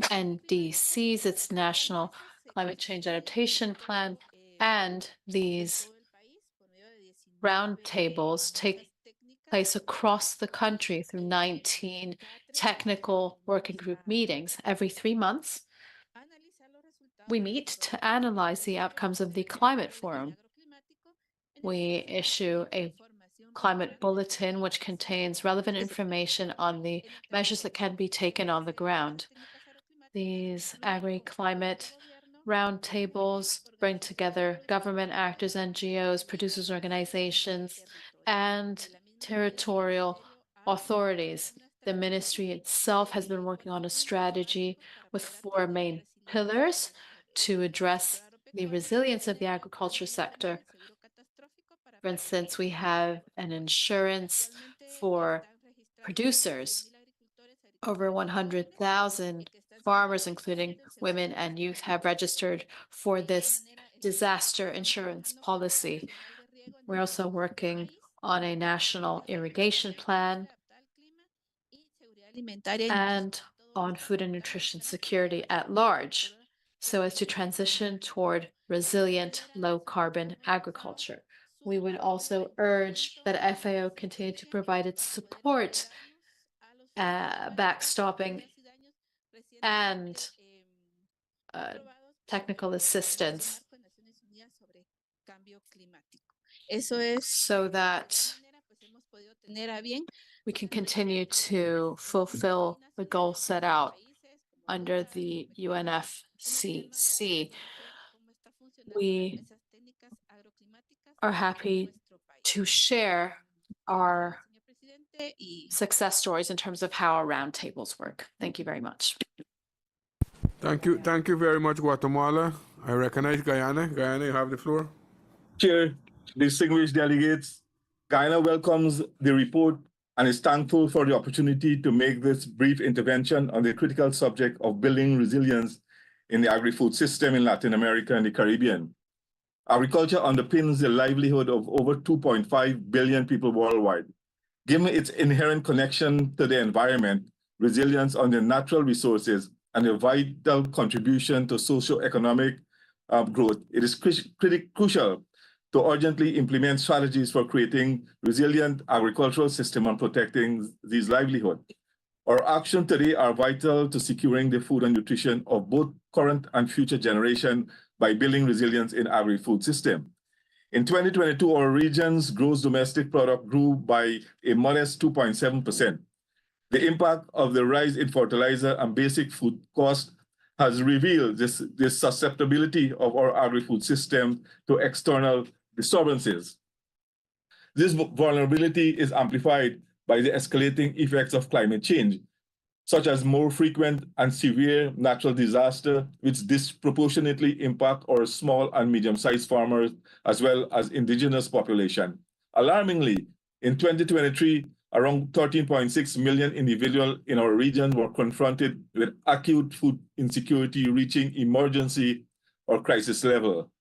NDCs, its National Climate Change Adaptation Plan, and these roundtables take place across the country through 19 technical working group meetings. Every 3 months, we meet to analyze the outcomes of the climate forum. We issue a climate bulletin, which contains relevant information on the measures that can be taken on the ground. These agri-climate roundtables bring together government actors, NGOs, producers' organizations, and territorial authorities. The ministry itself has been working on a strategy with 4 main pillars to address the resilience of the agriculture sector. For instance, we have an insurance for producers. Over 100,000 farmers, including women and youth, have registered for this disaster insurance policy. We're also working on a national irrigation plan and on food and nutrition security at large, so as to transition toward resilient, low-carbon agriculture. We would also urge that FAO continue to provide its support, backstopping, and technical assistance, so that we can continue to fulfill the goal set out under the UNFCCC. We are happy to share our success stories in terms of how our roundtables work. Thank you very much. Thank you very much, Guatemala. I recognize Guyana. Guyana, you have the floor. Chair, distinguished delegates, Guyana welcomes the report and is thankful for the opportunity to make this brief intervention on the critical subject of building resilience in the agri-food system in Latin America and the Caribbean. Agriculture underpins the livelihood of over 2.5 billion people worldwide. Given its inherent connection to the environment, resilience on the natural resources, and a vital contribution to socio-economic growth, it is crucial to urgently implement strategies for creating resilient agricultural system and protecting these livelihoods. Our actions today are vital to securing the food and nutrition of both current and future generations by building resilience in agri-food system. In 2022, our region's gross domestic product grew by a modest 2.7%. The impact of the rise in fertilizer and basic food costs has revealed this susceptibility of our agri-food system to external disturbances. This vulnerability is amplified by the escalating effects of climate change, such as more frequent and severe natural disasters, which disproportionately impact our small and medium-sized farmers, as well as indigenous population. Alarmingly, in 2023, around 13.6 million individuals in our region were confronted with acute food insecurity reaching emergency or crisis level.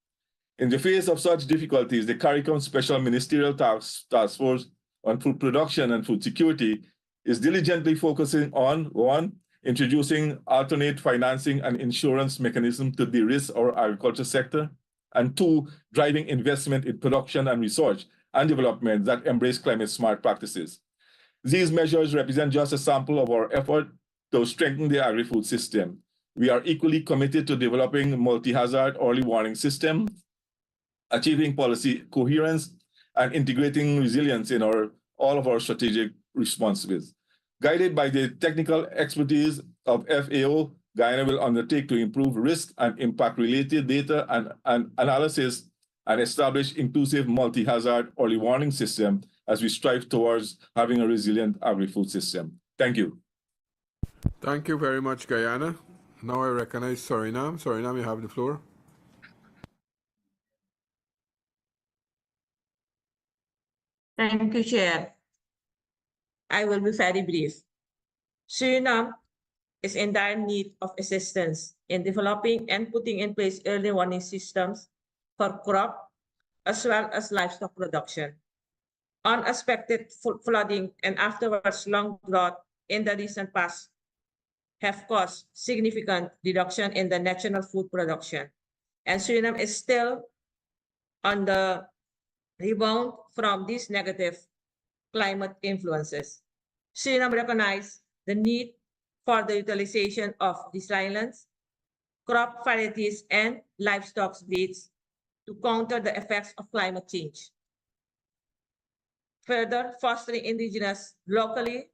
In the face of such difficulties, the CARICOM Special Ministerial Task Force on Food Production and Food Security is diligently focusing on, 1, introducing alternate financing and insurance mechanisms to de-risk our agriculture sector, and 2, driving investment in production and research and development that embrace climate-smart practices. These measures represent just a sample of our effort to strengthen the agri-food system. We are equally committed to developing multi-hazard early warning systems, achieving policy coherence, and integrating resilience in all of our strategic responses. Guided by the technical expertise of FAO, Guyana will undertake to improve risk and impact-related data and analysis and establish inclusive multi-hazard early warning system as we strive towards having a resilient agri-food system. Thank you. Thank you very much, Guyana. Now I recognize Suriname. Suriname, you have the floor. Thank you, Chair. I will be very brief. Suriname is in dire need of assistance in developing and putting in place early warning systems for crop as well as livestock production. Unexpected flooding and afterwards long drought in the recent past have caused significant reduction in the national food production. And Suriname is still on the rebound from these negative climate influences. Suriname recognizes the need for the utilization of these islands, crop varieties, and livestock breeds to counter the effects of climate change. Further, fostering indigenous, locally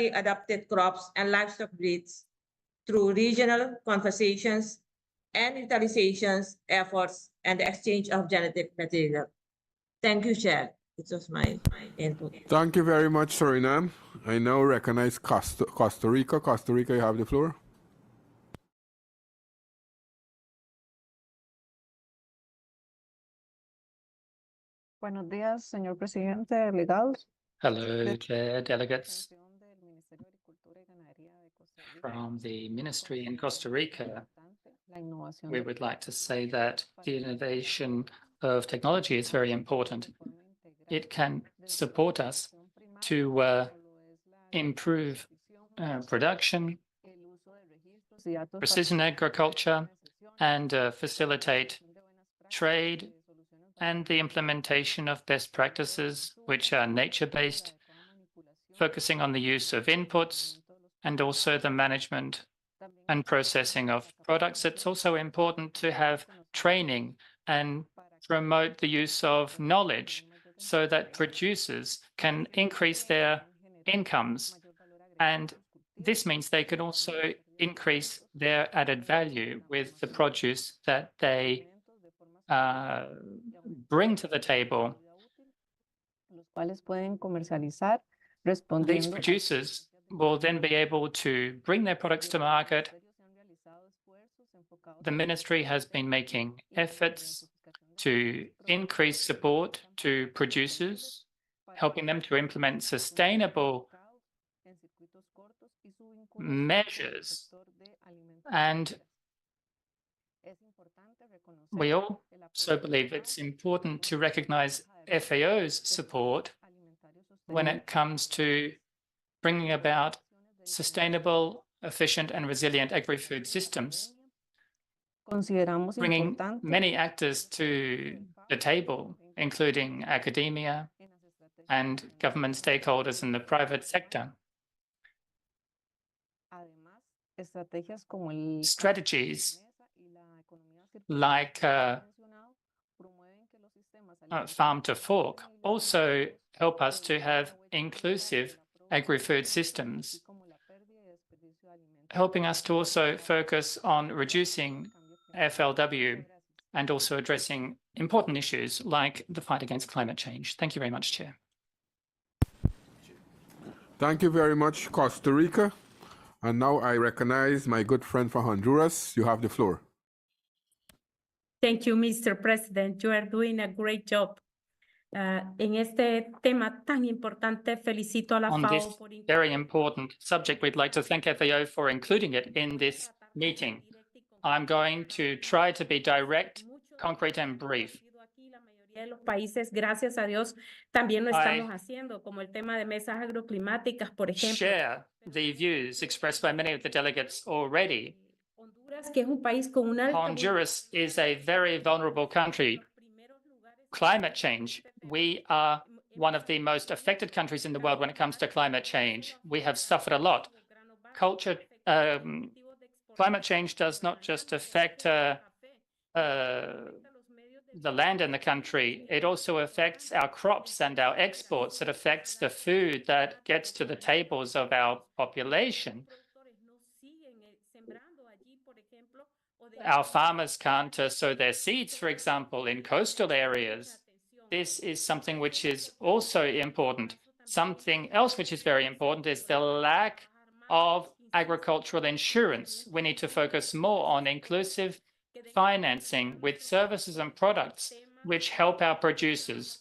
adapted crops and livestock breeds through regional conversations and utilizations efforts and the exchange of genetic material. Thank you, Chair. It was my input. Thank you very much, Suriname. I now recognize Costa Rica. Costa Rica, you have the floor. Buenos días, señor presidente, delegados. Hello, Chair, delegates. From the ministry in Costa Rica, we would like to say that the innovation of technology is very important. It can support us to improve production, precision agriculture, and facilitate trade and the implementation of best practices which are nature-based, focusing on the use of inputs and also the management and processing of products. It's also important to have training and promote the use of knowledge so that producers can increase their incomes. And this means they can also increase their added value with the produce that they bring to the table. These producers will then be able to bring their products to market. The ministry has been making efforts to increase support to producers, helping them to implement sustainable measures. And we also believe it's important to recognize FAO's support when it comes to bringing about sustainable, efficient, and resilient agri-food systems, bringing many actors to the table, including academia and government stakeholders in the private sector. Strategies like farm to fork also help us to have inclusive agri-food systems, helping us to also focus on reducing FLW and also addressing important issues like the fight against climate change. Thank you very much, Chair. Thank you very much, Costa Rica. And now I recognize my good friend from Honduras. You have the floor. Thank you, Mr. President. You are doing a great job. En este tema tan importante, felicito a la On FAO this very important subject, we'd like to thank FAO for including it in this meeting. I'm going to try to be direct, concrete, and brief. de los países, gracias a Dios, también lo estamos haciendo, como el tema de mesas agroclimáticas, por ejemplo. Share the views expressed by many of the delegates already. Honduras, que es un país con una alta Honduras is a very vulnerable country. Climate change. We are one of the most affected countries in the world when it comes to climate change. We have suffered a lot. Climate change does not just affect the land in the country. It also affects our crops and our exports. It affects the food that gets to the tables of our population. our farmers can't sow their seeds, for example, in coastal areas. This is something which is also important. Something else which is very important is the lack of agricultural insurance. We need to focus more on inclusive financing with services and products which help our producers.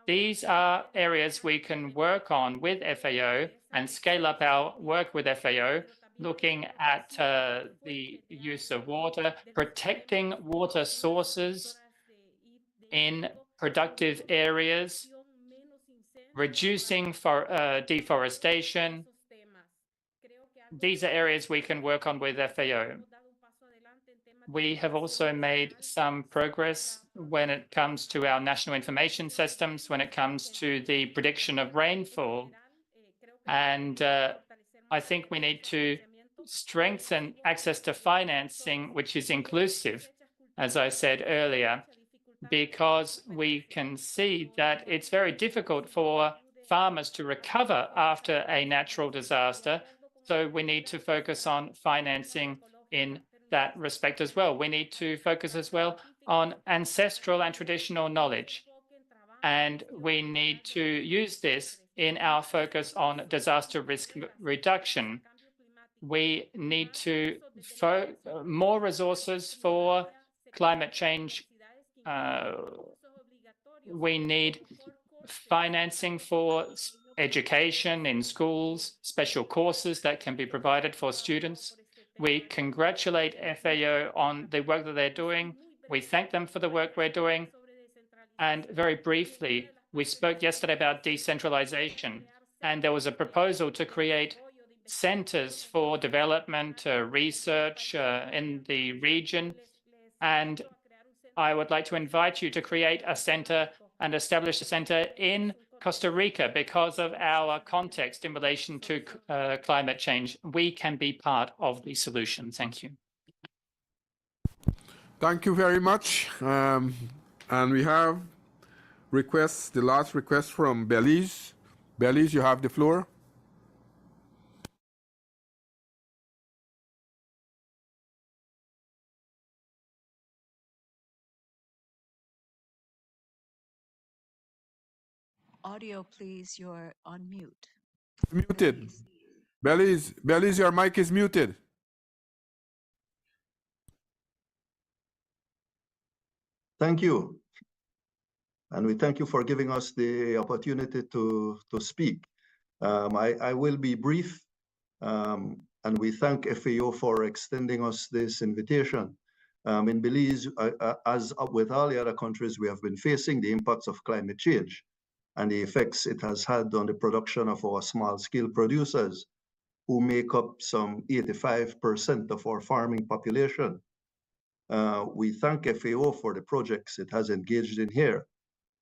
These are areas we can work on with FAO and scale up our work with FAO, looking at the use of water, protecting water sources in productive areas, reducing deforestation. These are areas we can work on with FAO. We have also made some progress when it comes to our national information systems, when it comes to the prediction of rainfall. And I think we need to strengthen access to financing, which is inclusive, as I said earlier, because we can see that it's very difficult for farmers to recover after a natural disaster. So we need to focus on financing in that respect as well. We need to focus as well on ancestral and traditional knowledge. And we need to use this in our focus on disaster risk reduction. We need to more resources for climate change. We need financing for education in schools, special courses that can be provided for students. We congratulate FAO on the work that they're doing. We thank them for the work we're doing. And very briefly, we spoke yesterday about decentralization, and there was a proposal to create centers for development, research in the region. And I would like to invite you to create a center and establish a center in Costa Rica because of our context in relation to climate change. We can be part of the solution. Thank you. Thank you very much. And we have requests, the last request from Belize. Belize, you have the floor. Audio, please. You're on mute. Muted. Belize, your mic is muted. Thank you. And we thank you for giving us the opportunity to speak. I will be brief, and we thank FAO for extending us this invitation. In Belize, as with all the other countries, we have been facing the impacts of climate change and the effects it has had on the production of our small-scale producers, who make up some 85% of our farming population. We thank FAO for the projects it has engaged in here,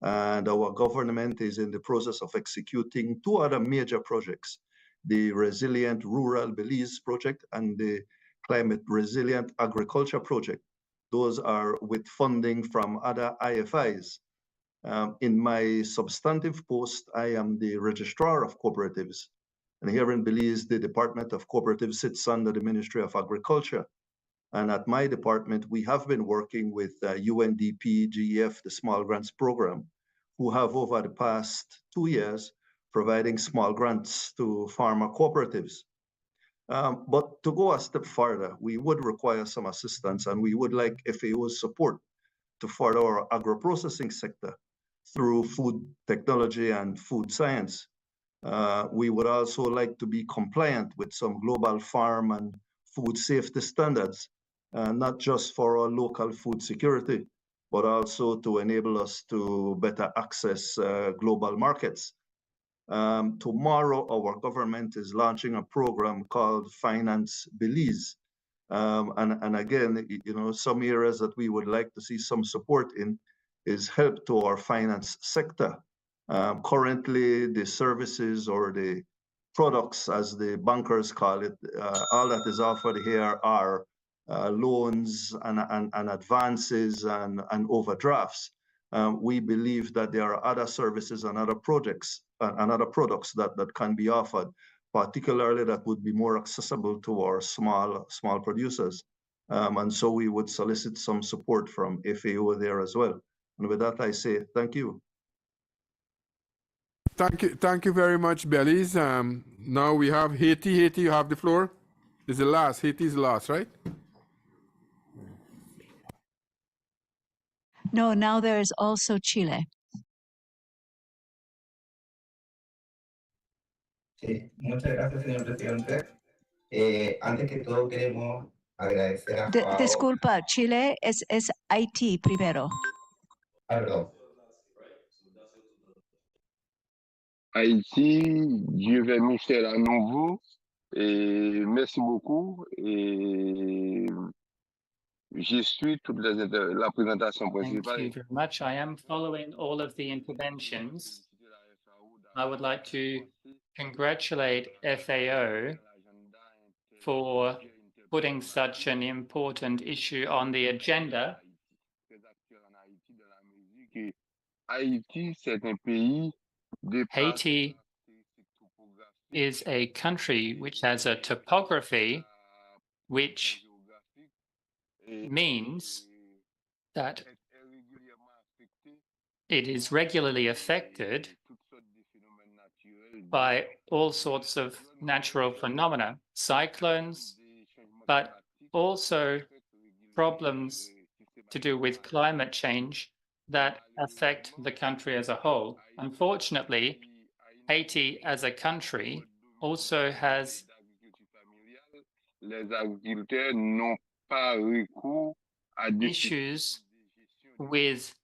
and our government is in the process of executing two other major projects, the Resilient Rural Belize project and the Climate Resilient Agriculture project. Those are with funding from other IFIs. In my substantive post, I am the registrar of cooperatives. And here in Belize, the Department of Cooperatives sits under the Ministry of Agriculture. And at my department, we have been working with UNDP, GEF, the Small Grants Program, who have over the past 2 years providing small grants to farmer cooperatives. But to go a step further, we would require some assistance, and we would like FAO's support to further our agro-processing sector through food technology and food science. We would also like to be compliant with some global farm and food safety standards, not just for our local food security, but also to enable us to better access global markets. Tomorrow, our government is launching a program called Finance Belize. And again, some areas that we would like to see some support in is help to our finance sector. Currently, the services or the products, as the bankers call it, all that is offered here are loans and advances and overdrafts. We believe that there are other services and other projects and other products that can be offered, particularly that would be more accessible to our small producers. And so we would solicit some support from FAO there as well. And with that, I say thank you. Thank you very much, Belize. Now we have Haiti. Haiti, you have the floor. Is the last. Haiti is the last, right? No, now there is also Chile. Sí, muchas gracias, señor presidente. Antes que todo, queremos agradecer a FAO. Disculpa, Chile es Haití primero. Perdón. Haïti, Dieu veut Michel à nouveau. Et merci beaucoup. Et je suis toute la présentation Thank principale. you very much. I am following all of the interventions. I would like to congratulate FAO for putting such an important issue on the agenda. Haïti, c'est un pays Haiti is a country which has a topography which means that it is regularly affected by all sorts of natural phenomena, cyclones, but also problems to do with climate change that affect the country as a whole. Unfortunately, Haiti as a country also has issues with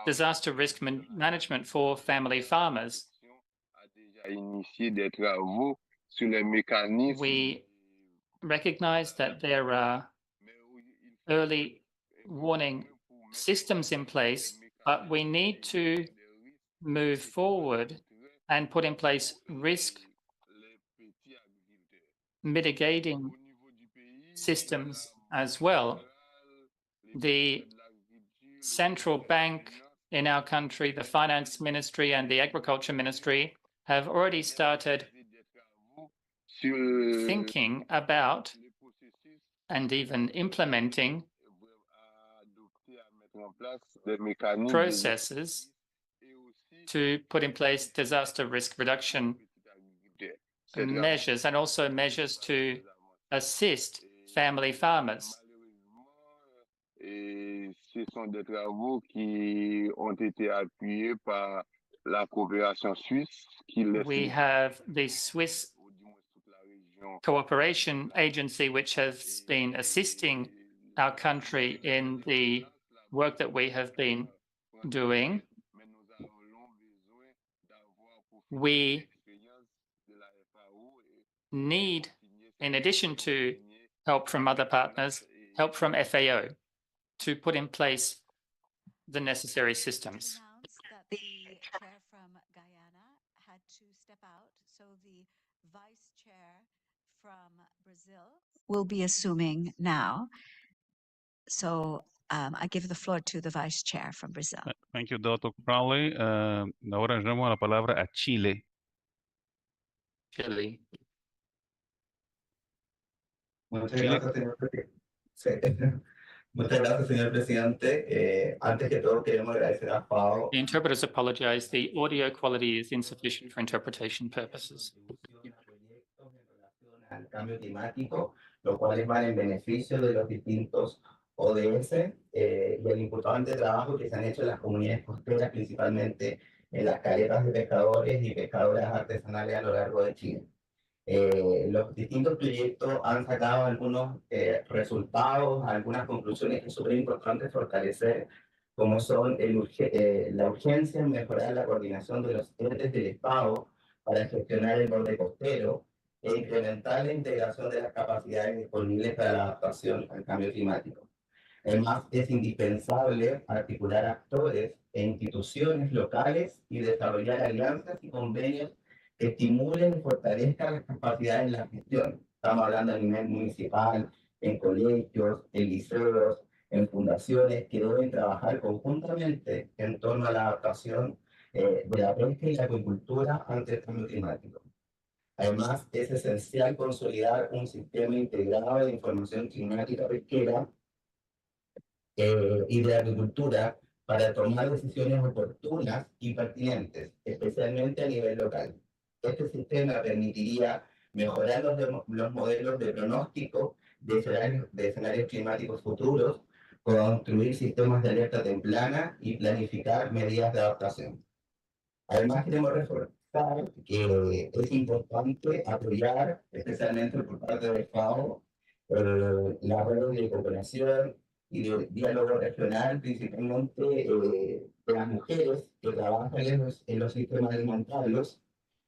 disaster risk management for family farmers. We recognize that there are early warning systems in place, but we need to move forward and put in place risk mitigating systems as well. The central bank in our country, the finance ministry and the agriculture ministry have already started thinking about and even implementing processes to put in place disaster risk reduction measures and also measures to assist family farmers. Ce sont des travaux qui ont été appuyés par la coopération suisse. We have the Swiss Cooperation Agency, which has been assisting our country in the work that we have been doing. We need, in addition to help from other partners, help from FAO to put in place the necessary systems. The chair from Guyana had to step out, so the vice chair from Brazil will be assuming now. So I give the floor to the vice chair from Brazil. Thank you, Dr. Crowley. Ahora le damos la palabra a Chile. Chile. Muchas gracias, señor presidente. Muchas gracias, señor presidente. Antes que todo, queremos agradecer a FAO. The interpreters apologize. The audio quality is insufficient for interpretation purposes. Al cambio climático, lo cual va en beneficio de los distintos ODS y el importante trabajo que se han hecho en las comunidades costeras, principalmente en las caletas de pescadores y pescadoras artesanales a lo largo de Chile. Los distintos proyectos han sacado algunos resultados, algunas conclusiones que es súper importante fortalecer, como son la urgencia en mejorar la coordinación de los entes del Estado para gestionar el borde costero e incrementar la integración de las capacidades disponibles para la adaptación al cambio climático. Además, es indispensable articular actores e instituciones locales y desarrollar alianzas y convenios que estimulen y fortalezcan las capacidades en la gestión. Estamos hablando a nivel municipal, en colegios, en liceos, en fundaciones que deben trabajar conjuntamente en torno a la adaptación de la pesca y la acuicultura ante el cambio climático. Además, es esencial consolidar un sistema integrado de información climática pesquera y de agricultura para tomar decisiones oportunas y pertinentes, especialmente a nivel local. Este sistema permitiría mejorar los modelos de pronóstico de escenarios climáticos futuros, construir sistemas de alerta temprana y planificar medidas de adaptación. Además, queremos reforzar que es importante apoyar, especialmente por parte del FAO, las redes de cooperación y de diálogo regional, principalmente de las mujeres que trabajan en los sistemas alimentarios,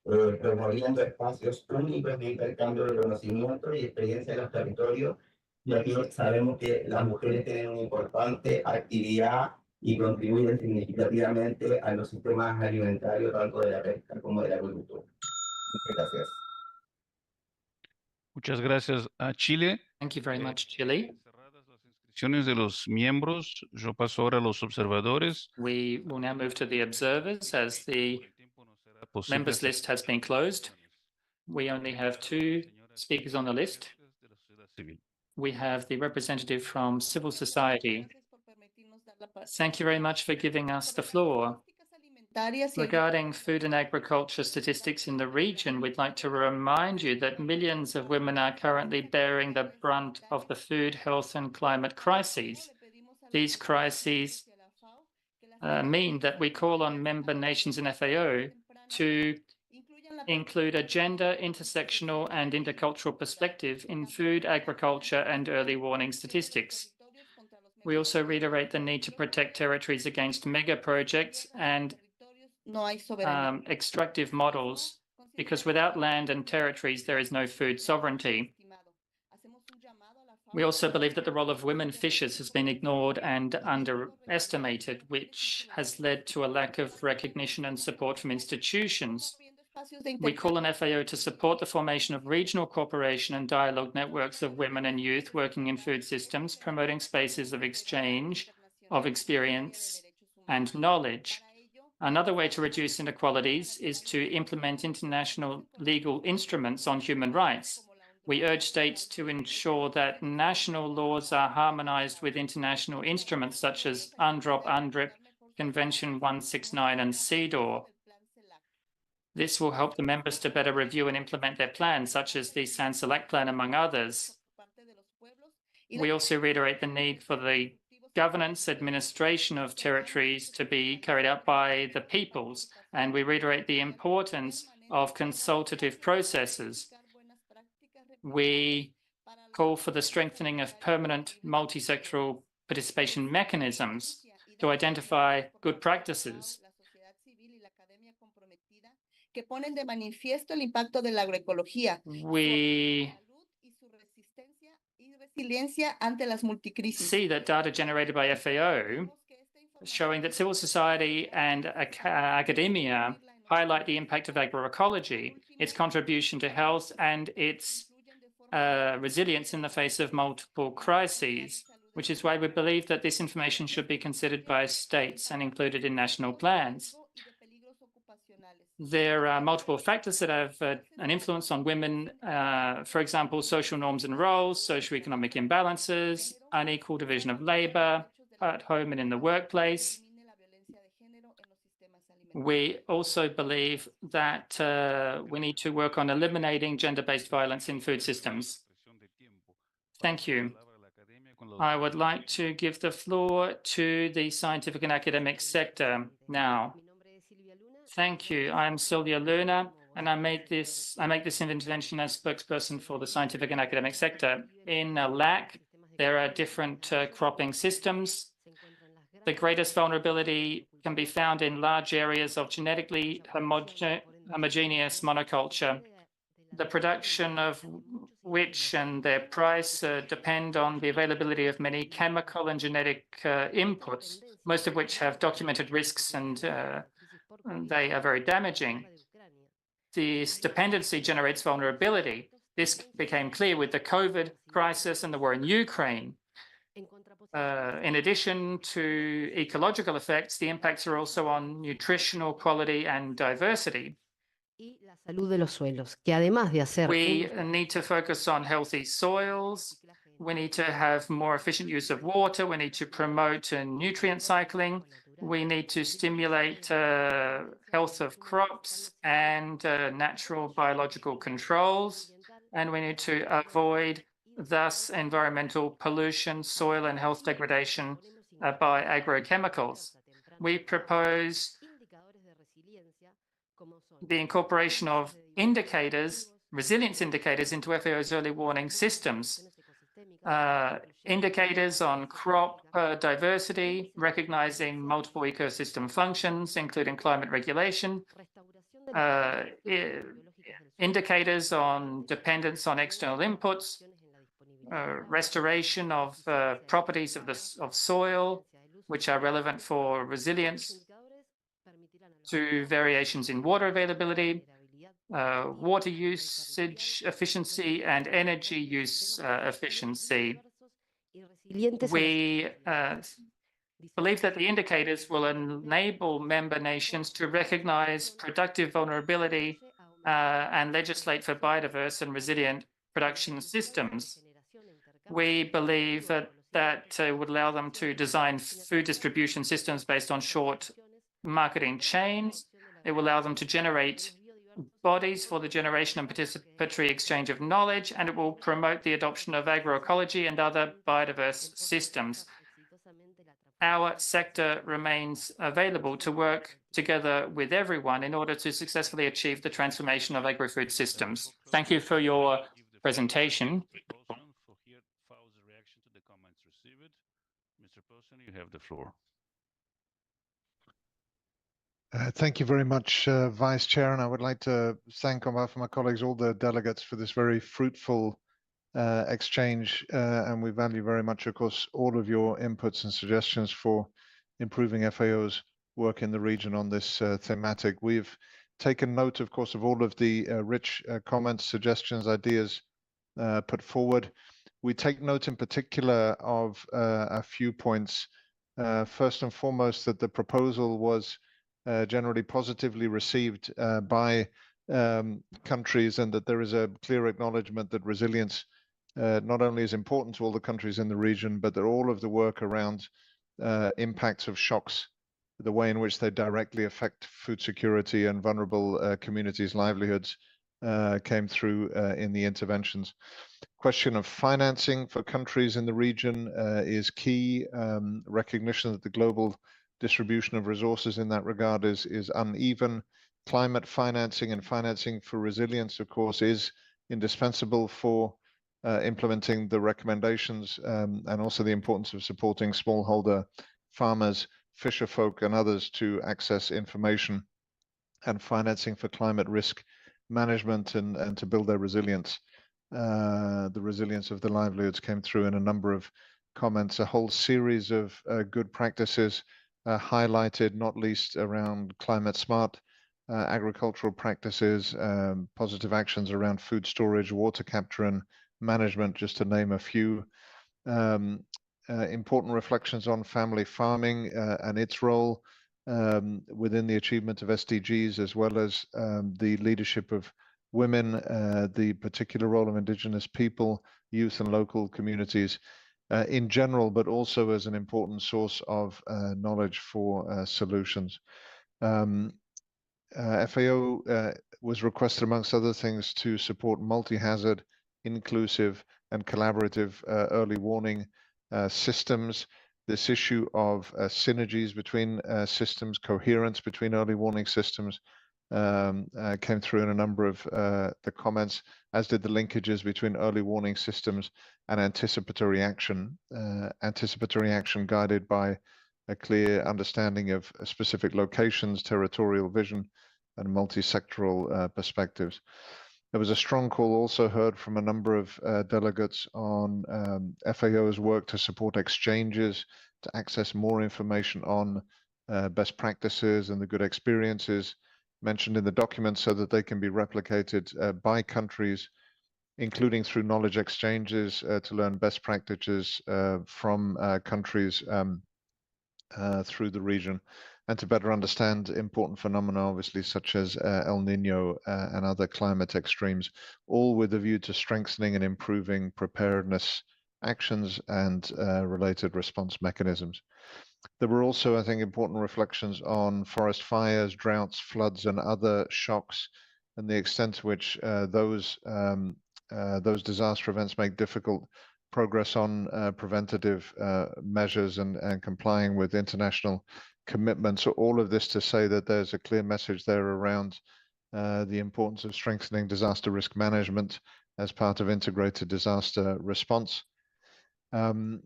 promoviendo espacios únicos de intercambio de conocimiento y experiencia en los territorios, ya que sabemos que las mujeres tienen una importante actividad y contribuyen significativamente a los sistemas alimentarios tanto de la pesca como de la agricultura. Muchas gracias. Muchas gracias a Chile. Thank you very much, Chile. Inscripciones de los miembros. Yo paso ahora a los observadores. We will now move to the observers as the members list has been closed. We only have 2 speakers on the list. We have the representative from civil society. Thank you very much for giving us the floor. Regarding food and agriculture statistics in the region, we'd like to remind you that millions of women are currently bearing the brunt of the food, health, and climate crises. These crises mean that we call on member nations in FAO to include a gender, intersectional, and intercultural perspective in food, agriculture, and early warning statistics. We also reiterate the need to protect territories against mega projects and extractive models, because without land and territories, there is no food sovereignty. We also believe that the role of women fishers has been ignored and underestimated, which has led to a lack of recognition and support from institutions. We call on FAO to support the formation of regional cooperation and dialogue networks of women and youth working in food systems, promoting spaces of exchange of experience and knowledge. Another way to reduce inequalities is to implement international legal instruments on human rights. We urge states to ensure that national laws are harmonized with international instruments such as UNDROP, UNDRIP, Convention 169, and CEDAW. This will help the members to better review and implement their plans, such as the San Select Plan, among others. We also reiterate the need for the governance administration of territories to be carried out by the peoples, and we reiterate the importance of consultative processes. We call for the strengthening of permanent multi-sectoral participation mechanisms to identify good practices. We see that data generated by FAO showing that civil society and academia highlight the impact of agroecology, its contribution to health, and its resilience in the face of multiple crises, which is why we believe that this information should be considered by states and included in national plans. There are multiple factors that have an influence on women, for example, social norms and roles, socioeconomic imbalances, unequal division of labor, at home and in the workplace. We also believe that we need to work on eliminating gender-based violence in food systems. Thank you. I would like to give the floor to the scientific and academic sector now. Thank you. I'm Sylvia Luna, and I make this intervention as spokesperson for the scientific and academic sector. In LAC, there are different cropping systems. The greatest vulnerability can be found in large areas of genetically homogeneous monoculture, the production of which and their price depend on the availability of many chemical and genetic inputs, most of which have documented risks and they are very damaging. This dependency generates vulnerability. This became clear with the COVID crisis and the war in Ukraine. In addition to ecological effects, the impacts are also on nutritional quality and diversity. y la salud de los suelos, que además de hacer We need to focus on healthy soils. We need to have more efficient use of water. We need to promote nutrient cycling. We need to stimulate health of crops and natural biological controls. And we need to avoid thus environmental pollution, soil and health degradation by agrochemicals. We propose the incorporation of indicators, resilience indicators into FAO's early warning systems. Indicators on crop diversity, recognizing multiple ecosystem functions, including climate regulation, indicators on dependence on external inputs, restoration of properties of soil, which are relevant for resilience to variations in water availability, water usage efficiency, and energy use efficiency. We believe that the indicators will enable member nations to recognize productive vulnerability and legislate for biodiverse and resilient production systems. We believe that would allow them to design food distribution systems based on short marketing chains. It will allow them to generate bodies for the generation and participatory exchange of knowledge, and it will promote the adoption of agroecology and other biodiverse systems. Our sector remains available to work together with everyone in order to successfully achieve the transformation of agri-food systems. Thank you for your presentation. Mr. Poulsen, you have the floor. Thank you very much, Vice Chair, and I would like to thank on behalf of my colleagues, all the delegates, for this very fruitful exchange, and we value very much, of course, all of your inputs and suggestions for improving FAO's work in the region on this thematic. We've taken note, of course, of all of the rich comments, suggestions, ideas put forward. We take note in particular of a few points. First and foremost, that the proposal was generally positively received by countries, and that there is a clear acknowledgement that resilience not only is important to all the countries in the region, but that all of the work around impacts of shocks, the way in which they directly affect food security and vulnerable communities' livelihoods came through in the interventions. Question of financing for countries in the region is key. Recognition that the global distribution of resources in that regard is uneven. Climate financing and financing for resilience, of course, is indispensable for implementing the recommendations, and also the importance of supporting smallholder farmers, fisher folk, and others to access information and financing for climate risk management and to build their resilience. The resilience of the livelihoods came through in a number of comments. A whole series of good practices highlighted, not least around climate smart agricultural practices, positive actions around food storage, water capture and management, just to name a few. Important reflections on family farming and its role within the achievement of SDGs, as well as the leadership of women, the particular role of indigenous people, youth and local communities in general, but also as an important source of knowledge for solutions. FAO was requested, amongst other things, to support multi-hazard, inclusive and collaborative early warning systems. This issue of synergies between systems, coherence between early warning systems came through in a number of the comments, as did the linkages between early warning systems and anticipatory action. Anticipatory action guided by a clear understanding of specific locations, territorial vision, and multi-sectoral perspectives. There was a strong call also heard from a number of delegates on FAO's work to support exchanges, to access more information on best practices and the good experiences mentioned in the document, so that they can be replicated by countries, including through knowledge exchanges to learn best practices from countries through the region. and to better understand important phenomena, obviously, such as El Nino and other climate extremes, all with a view to strengthening and improving preparedness actions and related response mechanisms. There were also, I think, important reflections on forest fires, droughts, floods, and other shocks, and the extent to which those disaster events make difficult progress on preventative measures and complying with international commitments. So all of this to say that there's a clear message there around the importance of strengthening disaster risk management as part of integrated disaster response. In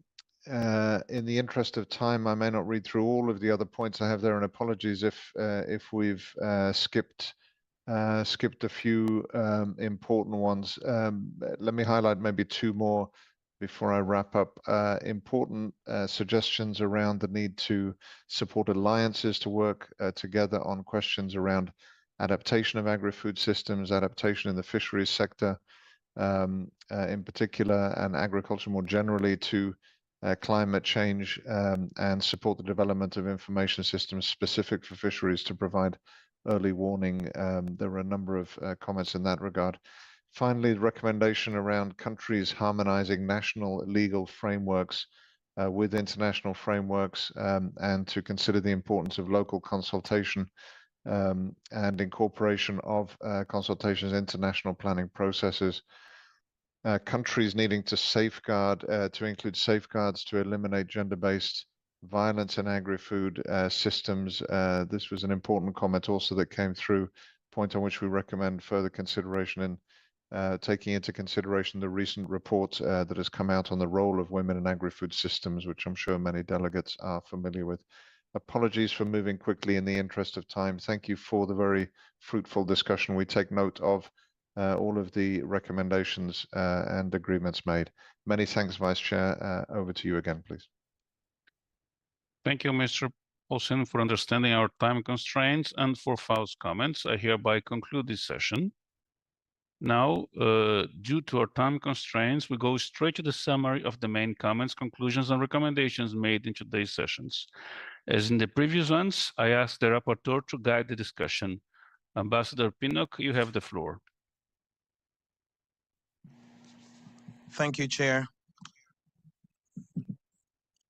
the interest of time, I may not read through all of the other points I have there, and apologies if we've skipped a few important ones. Let me highlight maybe two more before I wrap up. Important suggestions around the need to support alliances to work together on questions around adaptation of agri-food systems, adaptation in the fisheries sector, in particular, and agriculture more generally, to climate change, and support the development of information systems specific for fisheries to provide early warning. There were a number of comments in that regard. Finally, the recommendation around countries harmonizing national legal frameworks with international frameworks, and to consider the importance of local consultation and incorporation of consultations into national planning processes. Countries needing to safeguard, to include safeguards to eliminate gender-based violence in agri-food systems. This was an important comment also that came through, point on which we recommend further consideration in taking into consideration the recent report that has come out on the role of women in agri-food systems, which I'm sure many delegates are familiar with. Apologies for moving quickly in the interest of time. Thank you for the very fruitful discussion. We take note of all of the recommendations and agreements made. Many thanks, Vice Chair. Over to you again, please. Thank you, Mr. Paulsen, for understanding our time constraints and for FAO's comments. I hereby conclude this session. Now, due to our time constraints, we go straight to the summary of the main comments, conclusions, and recommendations made in today's sessions. As in the previous ones, I ask the rapporteur to guide the discussion. Ambassador Pinnock, you have the floor. Thank you, Chair.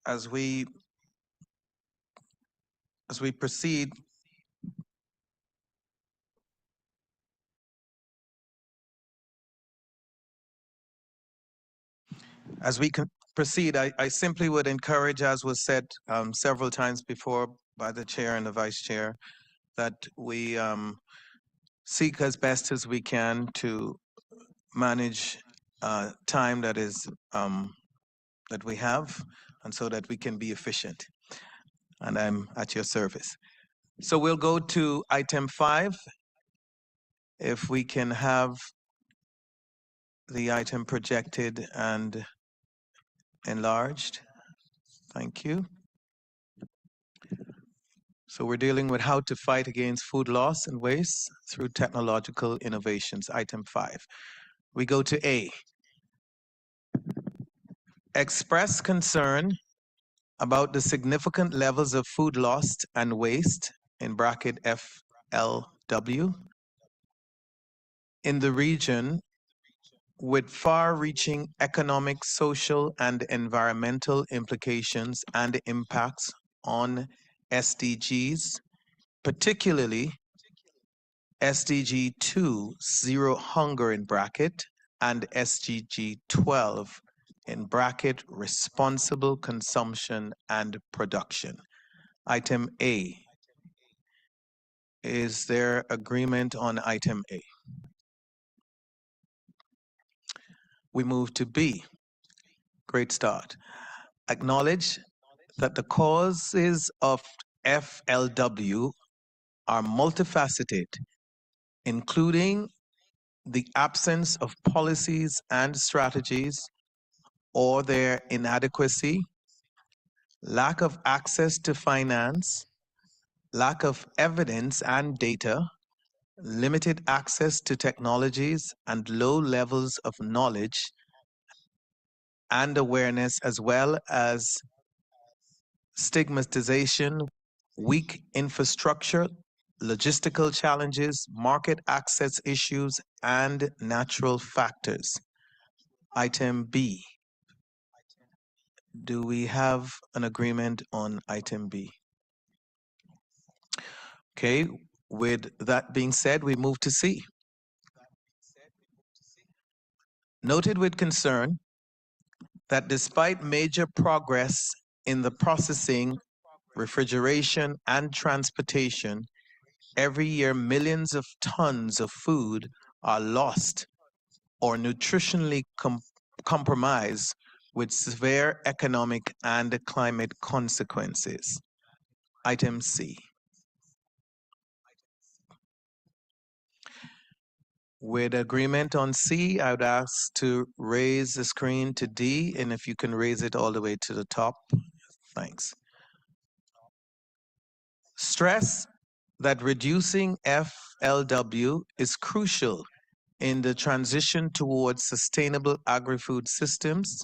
As we proceed, I simply would encourage, as was said several times before by the Chair and the Vice Chair, that we seek as best as we can to manage time that is that we have, and so that we can be efficient. And I'm at your service. So we'll go to item 5. If we can have the item projected and enlarged. Thank you. So we're dealing with how to fight against food loss and waste through technological innovations, item 5. We go to A. Express concern about the significant levels of food loss and waste, in bracket FLW, in the region, with far-reaching economic, social, and environmental implications and impacts on SDGs, particularly SDG 2, Zero Hunger, in bracket, and SDG 12, in bracket, Responsible Consumption and Production. Item A. Is there agreement on item A? We move to B. Great start. Acknowledge that the causes of FLW are multifaceted, including the absence of policies and strategies or their inadequacy, lack of access to finance, lack of evidence and data, limited access to technologies, and low levels of knowledge and awareness, as well as stigmatization weak infrastructure, logistical challenges, market access issues, and natural factors. Item B. Do we have an agreement on item B? Okay, with that being said, we move to C. Noted with concern that despite major progress in the processing, refrigeration, and transportation, every year millions of tons of food are lost or nutritionally compromised with severe economic and climate consequences. Item C. With agreement on C, I would ask to raise the screen to D, and if you can raise it all the way to the top, thanks. Stress that reducing FLW is crucial in the transition towards sustainable agri-food systems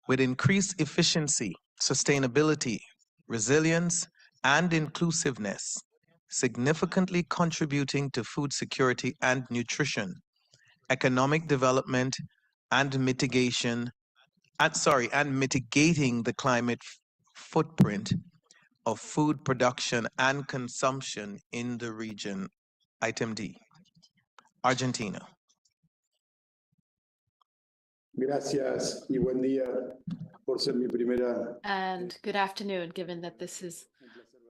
with increased efficiency, sustainability, resilience, and inclusiveness, significantly contributing to food security and nutrition, economic development, and mitigating the climate footprint of food production and consumption in the region. Item D. Argentina. Gracias y buen día por ser mi primera. And good afternoon, given that this is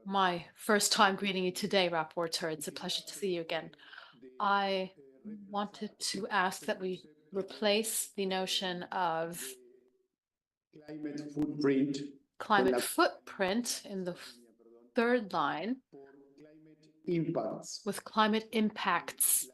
my first time greeting you today, Rapporteur. It's a pleasure to see you again. I wanted to ask that we replace the notion of climate footprint in the third line with climate impacts.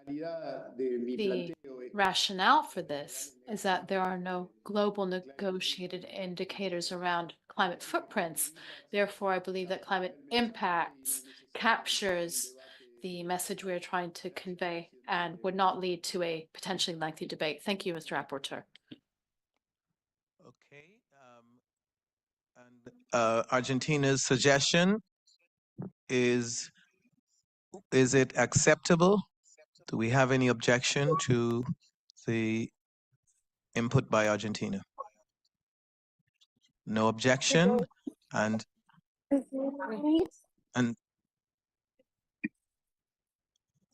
The rationale for this is that there are no global negotiated indicators around climate footprints. Therefore, I believe that climate impacts captures the message we're trying to convey and would not lead to a potentially lengthy debate. Thank you, Mr. Rapporteur. Okay. Argentina's suggestion is it acceptable? Do we have any objection to the input by Argentina? No objection, and I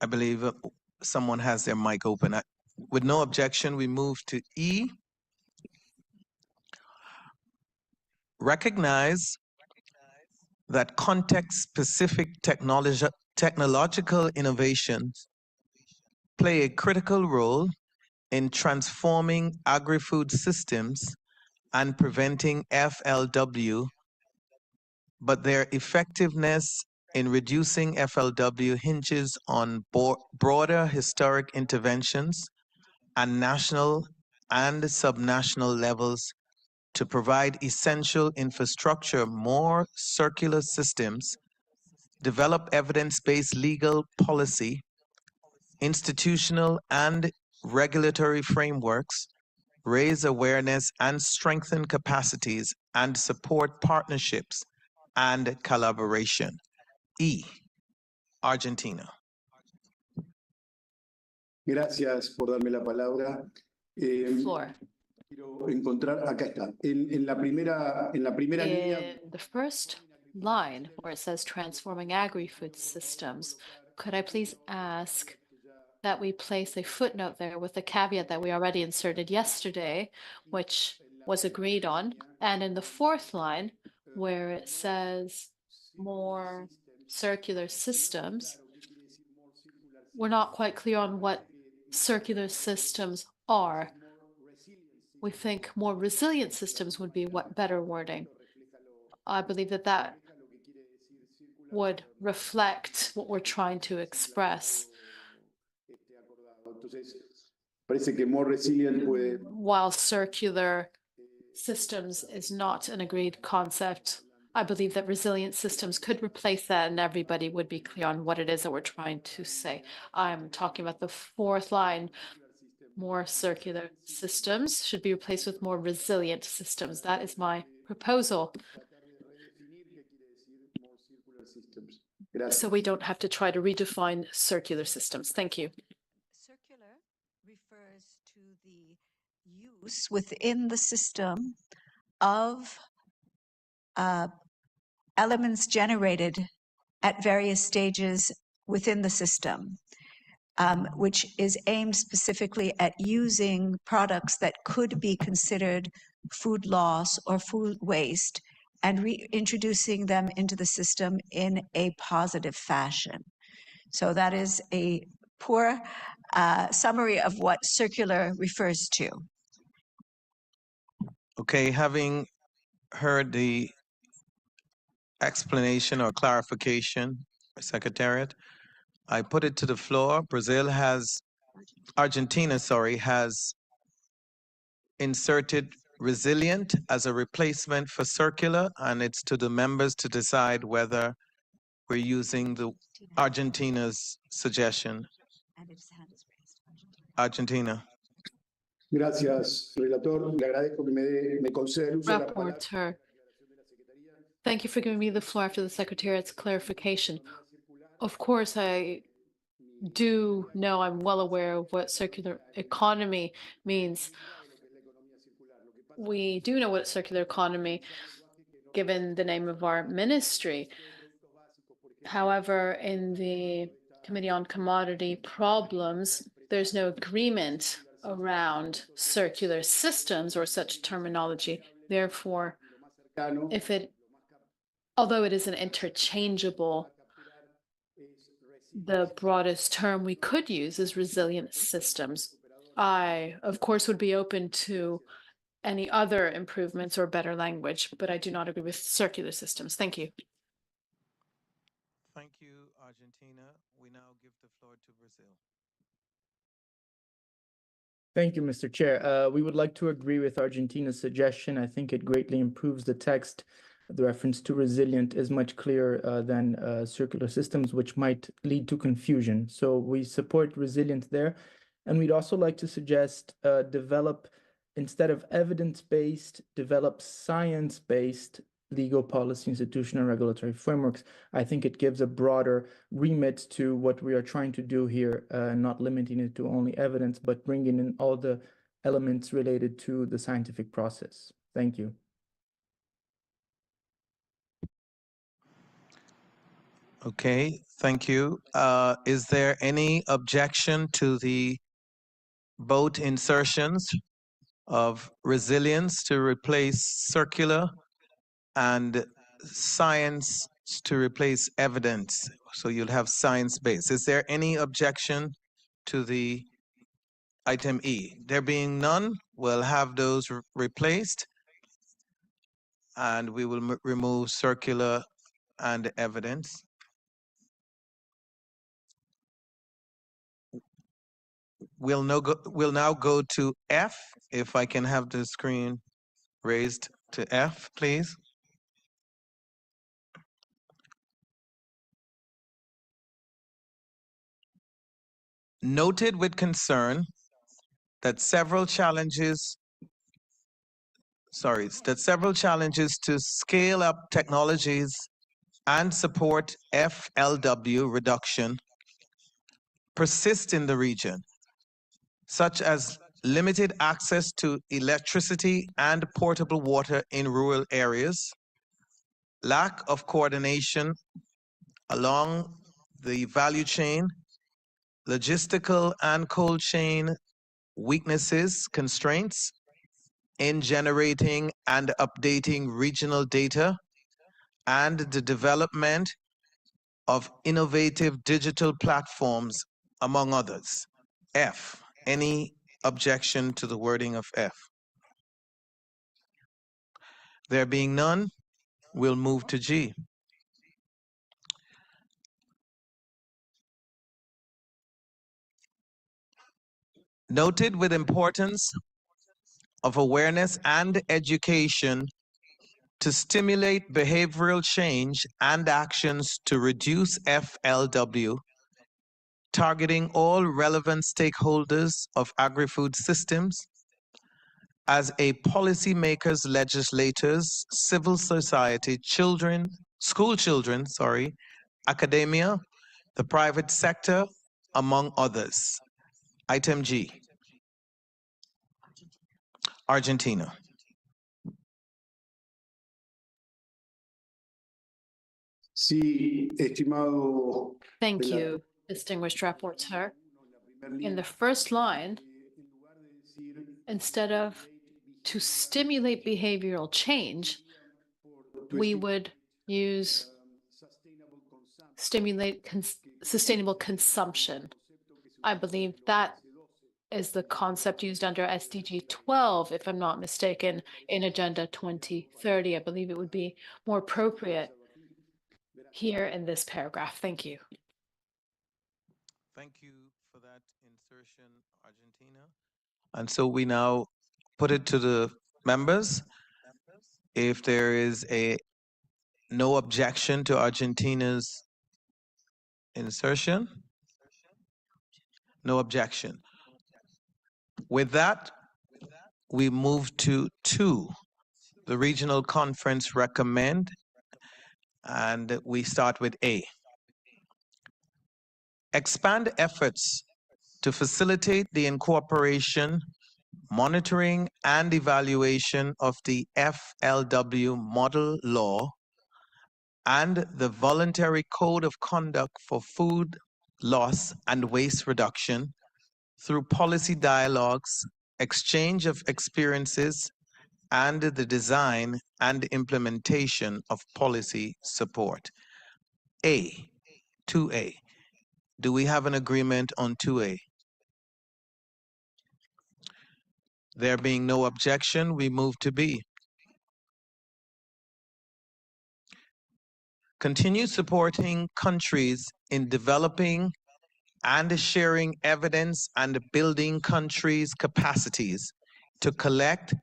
believe someone has their mic open. With no objection, we move to E. Recognize that context-specific technological innovations play a critical role in transforming agri-food systems and preventing FLW, but their effectiveness in reducing FLW hinges on broader historic interventions and national and subnational levels to provide essential infrastructure, more circular systems, develop evidence-based legal policy, institutional and regulatory frameworks, raise awareness and strengthen capacities, and support partnerships and collaboration. E. Argentina. Gracias por darme la palabra. Floor. Quiero encontrar, acá está, en la primera línea. In the first line where it says transforming agri-food systems, could I please ask that we place a footnote there with the caveat that we already inserted yesterday, which was agreed on, and in the fourth line where it says more circular systems, we're not quite clear on what circular systems are. We think more resilient systems would be what better wording. I believe that that would reflect what we're trying to express. While circular systems is not an agreed concept, I believe that resilient systems could replace that and everybody would be clear on what it is that we're trying to say. I'm talking about the fourth line. More circular systems should be replaced with more resilient systems. That is my proposal. systems. Gracias. so we don't have to try to redefine circular systems. Thank you. Circular refers to the use within the system of elements generated at various stages within the system, which is aimed specifically at using products that could be considered food loss or food waste and reintroducing them into the system in a positive fashion. So that is a poor summary of what circular refers to. Okay, having heard the explanation or clarification, Secretariat, I put it to the floor. Argentina, has inserted resilient as a replacement for circular, and it's to the members to decide whether we're using the Argentina's suggestion. Argentina. Gracias, relator. Le agradezco que me conceda el uso de la palabra. Rapporteur, thank you for giving me the floor after the Secretariat's clarification. Of course, I'm well aware of what circular economy means. We do know what circular economy, given the name of our ministry. However, in the Committee on Commodity Problems, there's no agreement around circular systems or such terminology. Therefore, although it is an interchangeable, the broadest term we could use is resilient systems. I, of course, would be open to any other improvements or better language, but I do not agree with circular systems. Thank you. Thank you, Argentina. We now give the floor to Brazil. Thank you, Mr. Chair. We would like to agree with Argentina's suggestion. I think it greatly improves the text. The reference to resilient is much clearer than circular systems, which might lead to confusion. So we support resilient there. And we'd also like to suggest instead of evidence-based, develop science-based legal policy, institutional, regulatory frameworks. I think it gives a broader remit to what we are trying to do here, not limiting it to only evidence, but bringing in all the elements related to the scientific process. Thank you. Okay, thank you. Is there any objection to the both insertions of resilience to replace circular and science to replace evidence? So you'll have science-based. Is there any objection to the item E? There being none, we'll have those replaced, and we will remove circular and evidence. We'll now go to F, if I can have the screen raised to F, please. Noted with concern that several challenges to scale up technologies and support FLW reduction persist in the region, such as limited access to electricity and portable water in rural areas, lack of coordination along the value chain, logistical and cold chain weaknesses, constraints in generating and updating regional data, and the development of innovative digital platforms, among others. F, any objection to the wording of F? There being none, we'll move to G. Noted with importance of awareness and education to stimulate behavioral change and actions to reduce FLW, targeting all relevant stakeholders of agri-food systems as a policymakers, legislators, civil society, school children, academia, the private sector, among others. Item G. Argentina. Sí, estimado. Thank you, distinguished rapporteur. In the first line, instead of to stimulate behavioral change, we would use stimulate sustainable consumption. I believe that is the concept used under SDG 12, if I'm not mistaken, in Agenda 2030. I believe it would be more appropriate here in this paragraph. Thank you. Thank you for that insertion, Argentina. And so we now put it to the members. If there is no objection to Argentina's insertion, no objection. With that, we move to 2. The regional conference recommend, and we start with A. Expand efforts to facilitate the incorporation, monitoring, and evaluation of the FLW model law and the voluntary code of conduct for food loss and waste reduction through policy dialogues, exchange of experiences, and the design and implementation of policy support. A, 2A. Do we have an agreement on 2A? There being no objection, we move to B. Continue supporting countries in developing and sharing evidence and building countries' capacities to collect,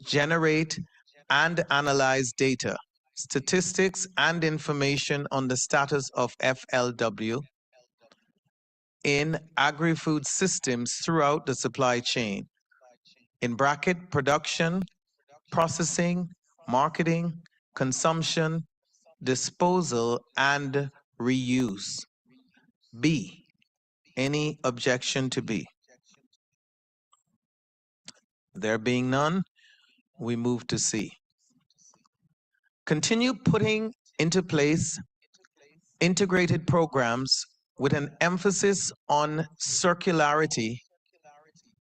generate, and analyze data, statistics, and information on the status of FLW in agri-food systems throughout the supply chain, in bracket production, processing, marketing, consumption, disposal, and reuse. B. Any objection to B? There being none, we move to C. Continue putting into place integrated programs with an emphasis on circularity,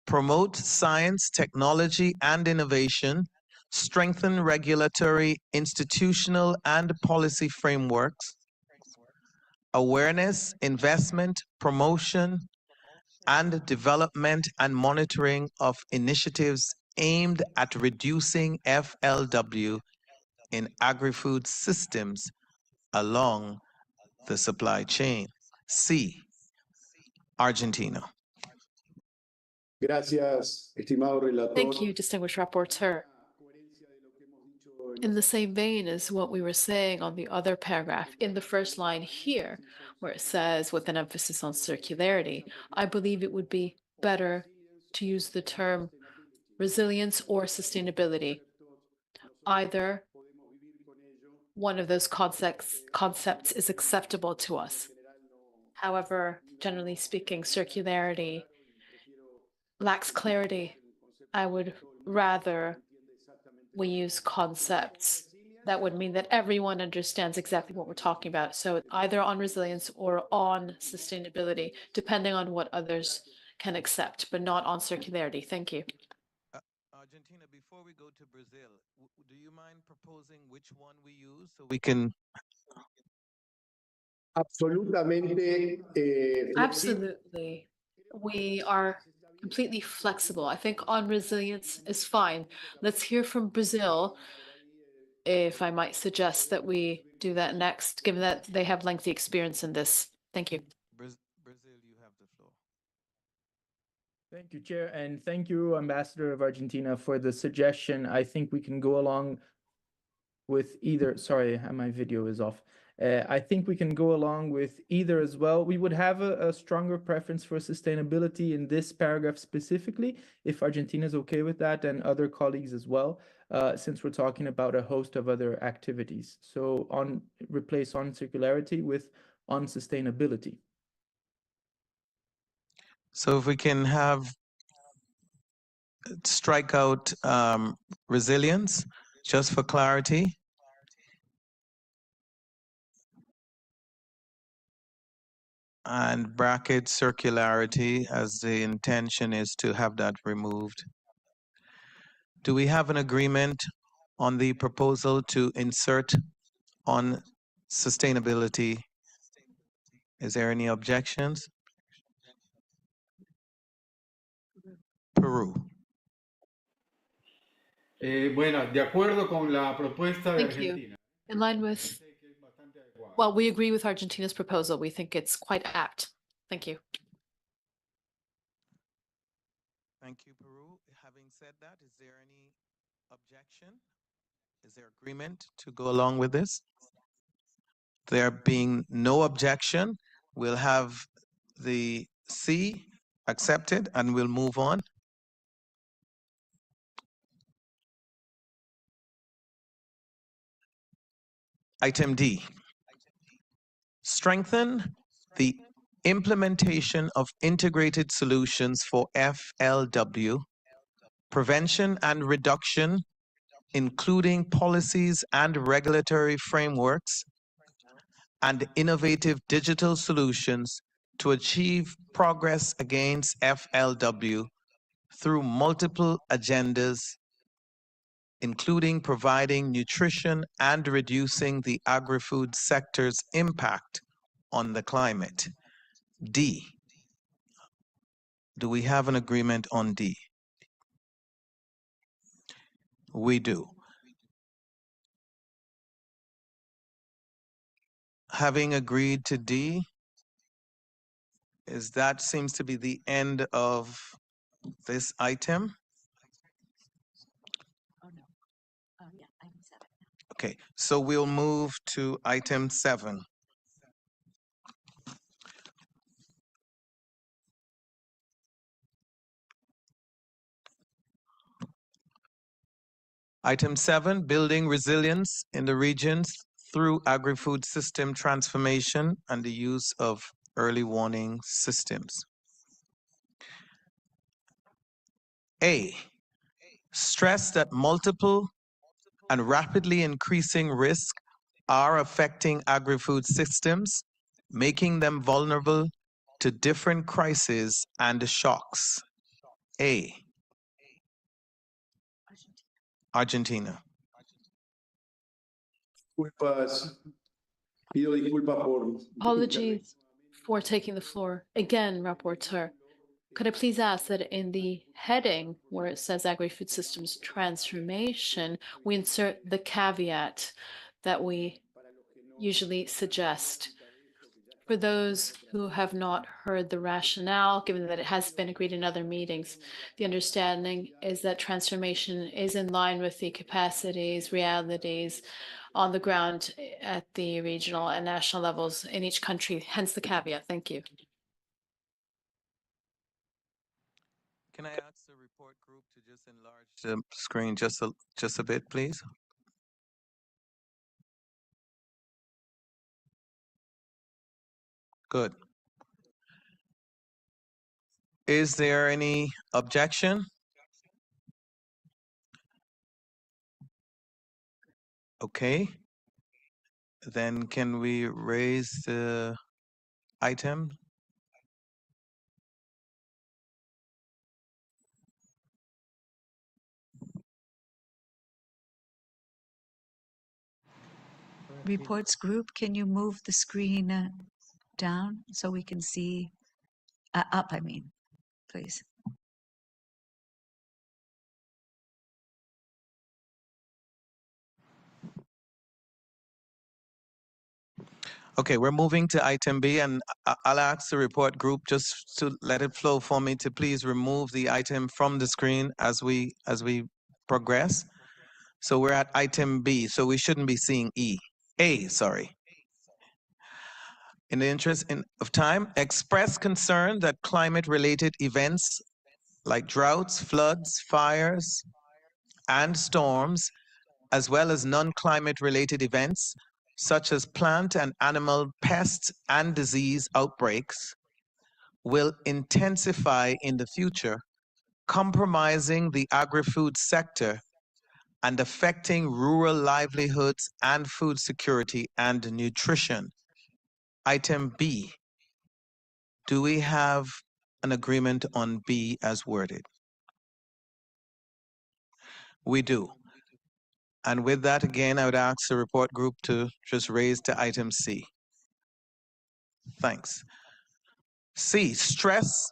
promote science, technology, and innovation, strengthen regulatory, institutional, and policy frameworks, awareness, investment, promotion, and development and monitoring of initiatives aimed at reducing FLW in agri-food systems along the supply chain. C, Argentina. Gracias, estimado relator. Thank you, distinguished rapporteur. In the same vein as what we were saying on the other paragraph, in the first line here, where it says with an emphasis on circularity, I believe it would be better to use the term resilience or sustainability. Either one of those concepts is acceptable to us. However, generally speaking, circularity lacks clarity. I would rather we use concepts that would mean that everyone understands exactly what we're talking about. So either on resilience or on sustainability, depending on what others can accept, but not on circularity. Thank you. Argentina, before we go to Brazil, do you mind proposing which one we use so we can... Absolutely. We are completely flexible. I think on resilience is fine. Let's hear from Brazil, if I might suggest that we do that next, given that they have lengthy experience in this. Thank you. Brazil, you have the floor. Thank you, Chair, and thank you, Ambassador of Argentina, for the suggestion. I think we can go along with either. Sorry, my video is off. I think we can go along with either as well. We would have a stronger preference for sustainability in this paragraph specifically, if Argentina is okay with that, and other colleagues as well, since we're talking about a host of other activities. So replace on circularity with on sustainability. So if we can have strike out resilience, just for clarity. And bracket circularity, as the intention is to have that removed. Do we have an agreement on the proposal to insert on sustainability? Is there any objections? Peru. Bueno, de acuerdo con la propuesta de Thank you. Argentina. In line with, well, we agree with Argentina's proposal. We think it's quite apt. Thank you. Thank you, Peru. Having said that, is there any objection? Is there agreement to go along with this? There being no objection, we'll have the C accepted and we'll move on. Item D, strengthen the implementation of integrated solutions for FLW, prevention and reduction, including policies and regulatory frameworks, and innovative digital solutions to achieve progress against FLW through multiple agendas, including providing nutrition and reducing the agri-food sector's impact on the climate. D. Do we have an agreement on D? We do. Having agreed to D, that seems to be the end of this item. Okay, so we'll move to item 7. Item 7, building resilience in the regions through agri-food system transformation and the use of early warning systems. A, stress that multiple and rapidly increasing risks are affecting agri-food systems, making them vulnerable to different crises and shocks. A. Argentina. Apologies for taking the floor. Again, Rapporteur, could I please ask that in the heading where it says agri-food systems transformation, we insert the caveat that we usually suggest. For those who have not heard the rationale, given that it has been agreed in other meetings, the understanding is that transformation is in line with the capacities, realities on the ground at the regional and national levels in each country, hence the caveat. Thank you. Can I ask the report group to just enlarge the screen just a bit, please? Good. Is there any objection? Okay. Then can we raise the item? Reports group, can you move the screen down so we can see, up, I mean, please. Okay, we're moving to item B, and I'll ask the report group just to let it flow for me to please remove the item from the screen as we progress. So we're at item B, so we shouldn't be seeing A, sorry. In the interest of time, express concern that climate-related events like droughts, floods, fires, and storms, as well as non-climate related events such as plant and animal pests and disease outbreaks, will intensify in the future, compromising the agri-food sector and affecting rural livelihoods and food security and nutrition. Item B. Do we have an agreement on B as worded? We do. And with that, again, I would ask the report group to just raise to item C. Thanks. C, stress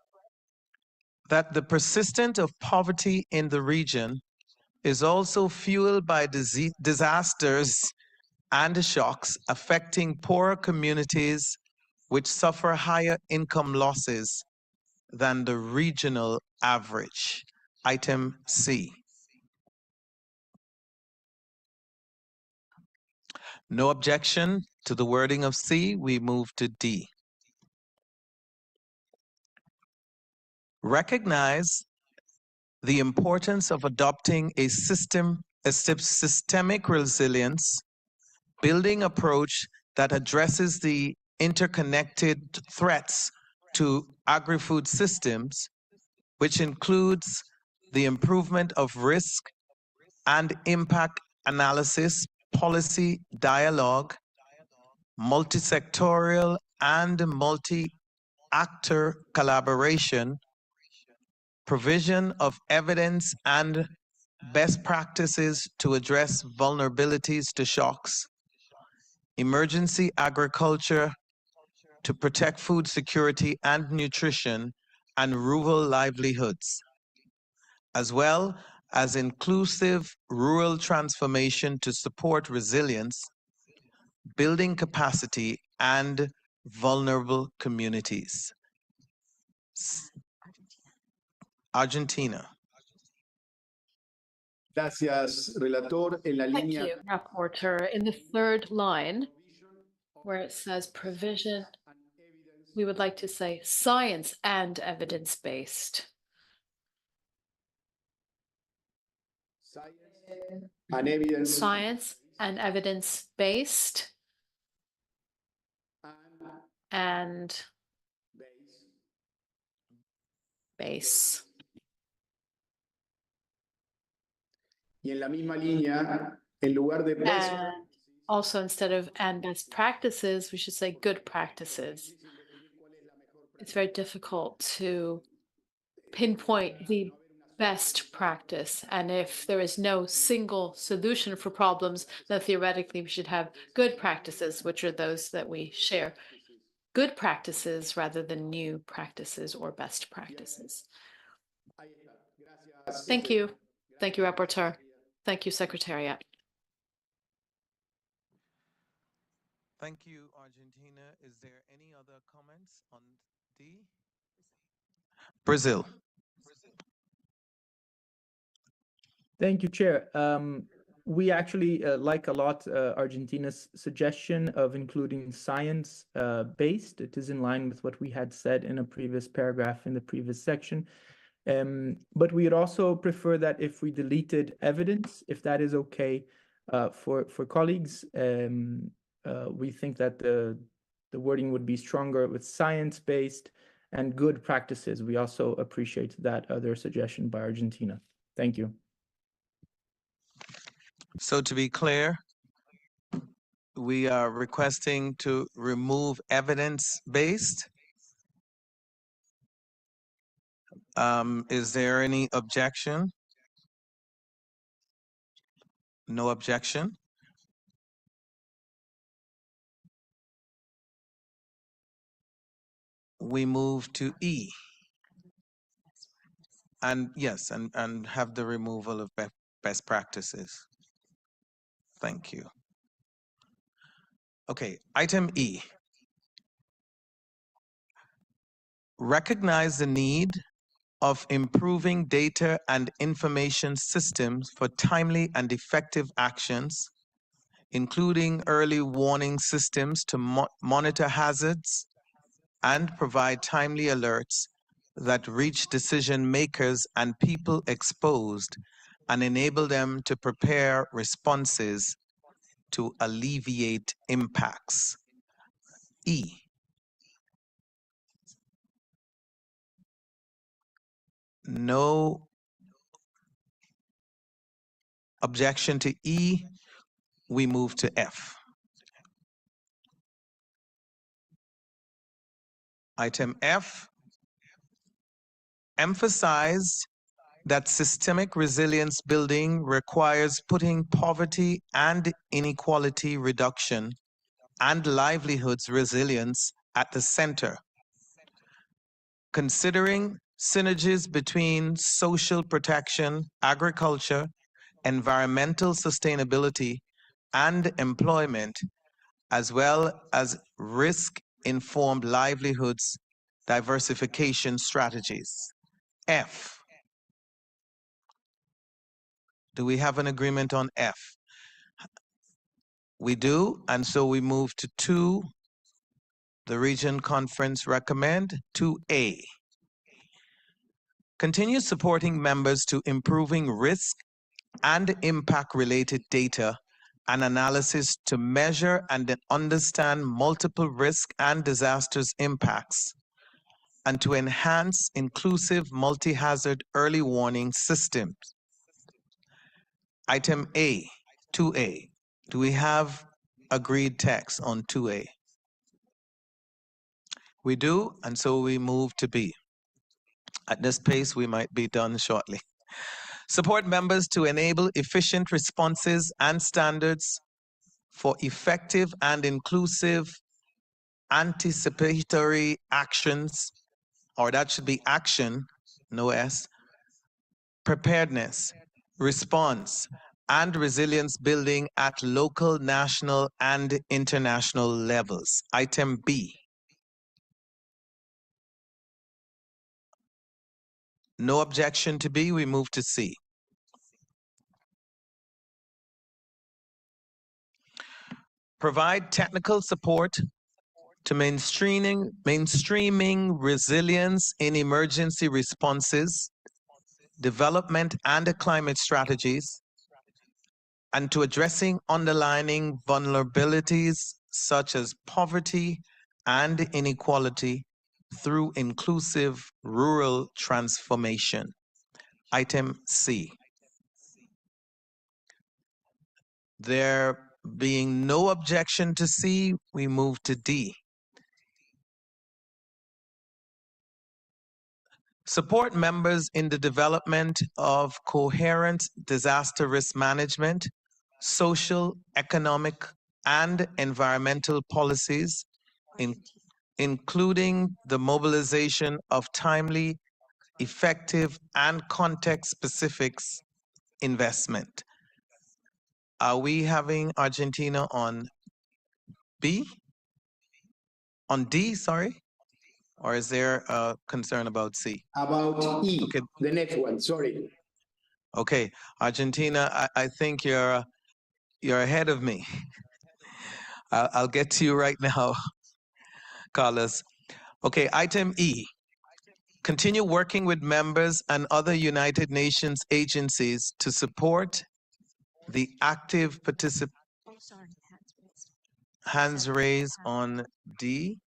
that the persistence of poverty in the region is also fueled by disasters and shocks affecting poorer communities which suffer higher income losses than the regional average. Item C. No objection to the wording of C. We move to D. Recognize the importance of adopting a systemic resilience building approach that addresses the interconnected threats to agri-food systems, which includes the improvement of risk and impact analysis, policy dialogue, multi-sectorial and multi-actor collaboration, provision of evidence and best practices to address vulnerabilities to shocks, emergency agriculture to protect food security and nutrition and rural livelihoods, as well as inclusive rural transformation to support resilience, building capacity and vulnerable communities. Argentina. Gracias, relator. En la Thank línea. you, rapporteur. In the third line, where it says provision, we would like to say science and evidence-based. Science and evidence-based and base. Y en la misma línea, en lugar de best, And also instead of and best practices, we should say good practices. It's very difficult to pinpoint the best practice. And if there is no single solution for problems, then theoretically we should have good practices, which are those that we share. Good practices rather than new practices or best practices. Thank you. Thank you, Rapporteur. Thank you, Secretariat. Thank you, Argentina. Is there any other comments on D? Brazil. Thank you, Chair. We actually like a lot Argentina's suggestion of including science-based. It is in line with what we had said in a previous paragraph in the previous section. But we would also prefer that if we deleted evidence, if that is okay for colleagues. We think that the wording would be stronger with science-based and good practices. We also appreciate that other suggestion by Argentina. Thank you. So to be clear, we are requesting to remove evidence-based. Is there any objection? No objection. We move to E. And yes, and have the removal of best practices. Thank you. Okay, item E. Recognize the need of improving data and information systems for timely and effective actions, including early warning systems to monitor hazards and provide timely alerts that reach decision makers and people exposed and enable them to prepare responses to alleviate impacts. E. No objection to E. We move to F. Item F emphasized that systemic resilience building requires putting poverty and inequality reduction and livelihoods resilience at the center, considering synergies between social protection, agriculture, environmental sustainability, and employment, as well as risk-informed livelihoods diversification strategies. F. Do we have an agreement on F? We do, and so we move to 2. The Region Conference recommend 2A. Continue supporting members to improving risk and impact-related data and analysis to measure and understand multiple risk and disasters impacts, and to enhance inclusive multi-hazard early warning systems. Item A, 2A. Do we have agreed text on 2A? We do, and so we move to B. At this pace, we might be done shortly. Support members to enable efficient responses and standards for effective and inclusive anticipatory actions, or that should be action, no S, preparedness, response, and resilience building at local, national, and international levels. Item B. No objection to B, we move to C. Provide technical support to mainstreaming resilience in emergency responses, development and climate strategies, and to addressing underlying vulnerabilities such as poverty and inequality through inclusive rural transformation. Item C. There being no objection to C, we move to D. Support members in the development of coherent disaster risk management, social, economic, and environmental policies, including the mobilization of timely, effective, and context-specific investment. Are we having Argentina on B? On D, sorry? Or is there a concern about C? About E, okay. The next one, sorry. Okay, Argentina, I think you're ahead of me. I'll get to you right now, Carlos. Okay, item E. Continue working with members and other United Nations agencies to support the active participation. Hands raised on D.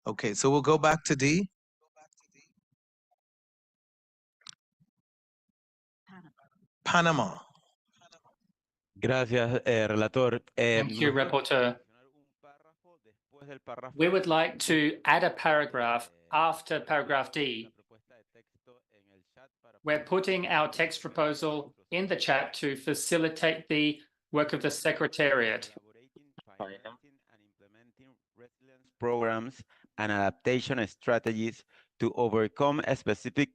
Okay, so we'll go back to D. Panama. Gracias, relator. Thank you, Rapporteur. We would like to add a paragraph after paragraph D. We're putting our text proposal in the chat to facilitate the work of the Secretariat. Programs and adaptation strategies to overcome a specific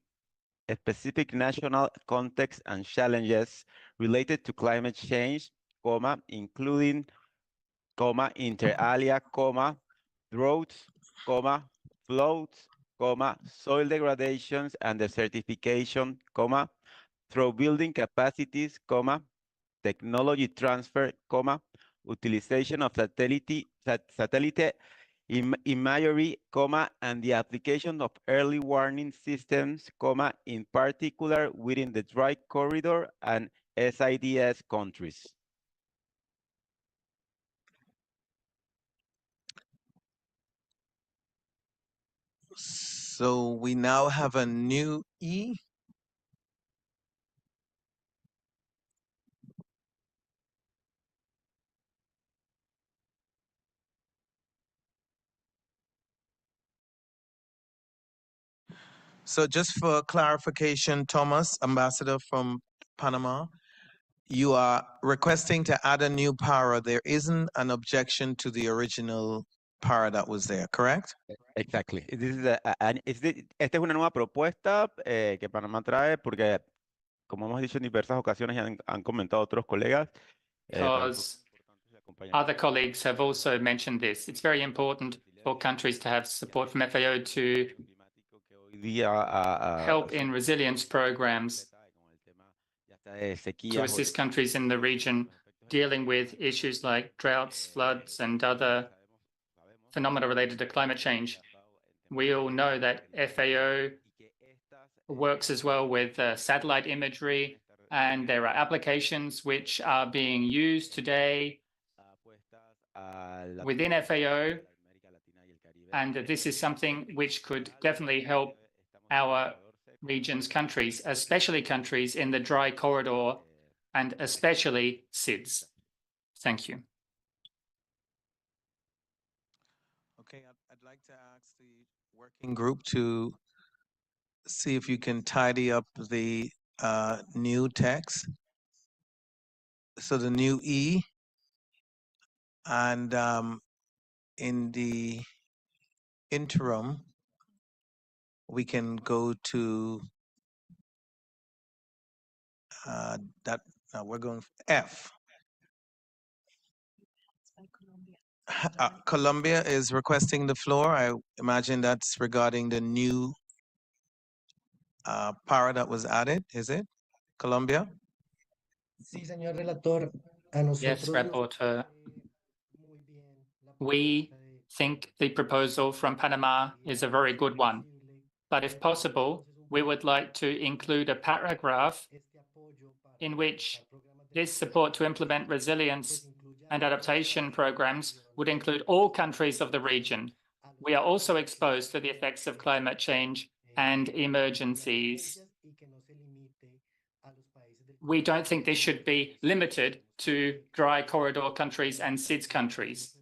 national context and challenges related to climate change, including, inter alia, droughts, floods, soil degradations and desertification, through building capacities, technology transfer, utilization of satellite imagery, and the application of early warning systems, in particular within the dry corridor and SIDS countries. So we now have a new E. So just for clarification, Thomas, ambassador from Panama, you are requesting to add a new para. There isn't an objection to the original para that was there, correct? Exactly. Esta es una nueva propuesta que Panamá trae porque, como hemos dicho en diversas ocasiones y han comentado otros colegas, because other colleagues have also mentioned this. It's very important for countries to have support from FAO to help in resilience programs to assist countries in the region dealing with issues like droughts, floods, and other phenomena related to climate change. We all know that FAO works as well with satellite imagery, and there are applications which are being used today within FAO, and this is something which could definitely help our region's countries, especially countries in the dry corridor, and especially SIDS. Thank you. Okay, I'd like to ask the working group to see if you can tidy up the new text. So the new E, and in the interim, we can go to we're going F. Colombia is requesting the floor. I imagine that's regarding the new para that was added, is it? Colombia? Sí, señor relator. Yes, Rapporteur. We think the proposal from Panama is a very good one, but if possible, we would like to include a paragraph in which this support to implement resilience and adaptation programs would include all countries of the region. We are also exposed to the effects of climate change and emergencies. We don't think this should be limited to dry corridor countries and SIDS countries,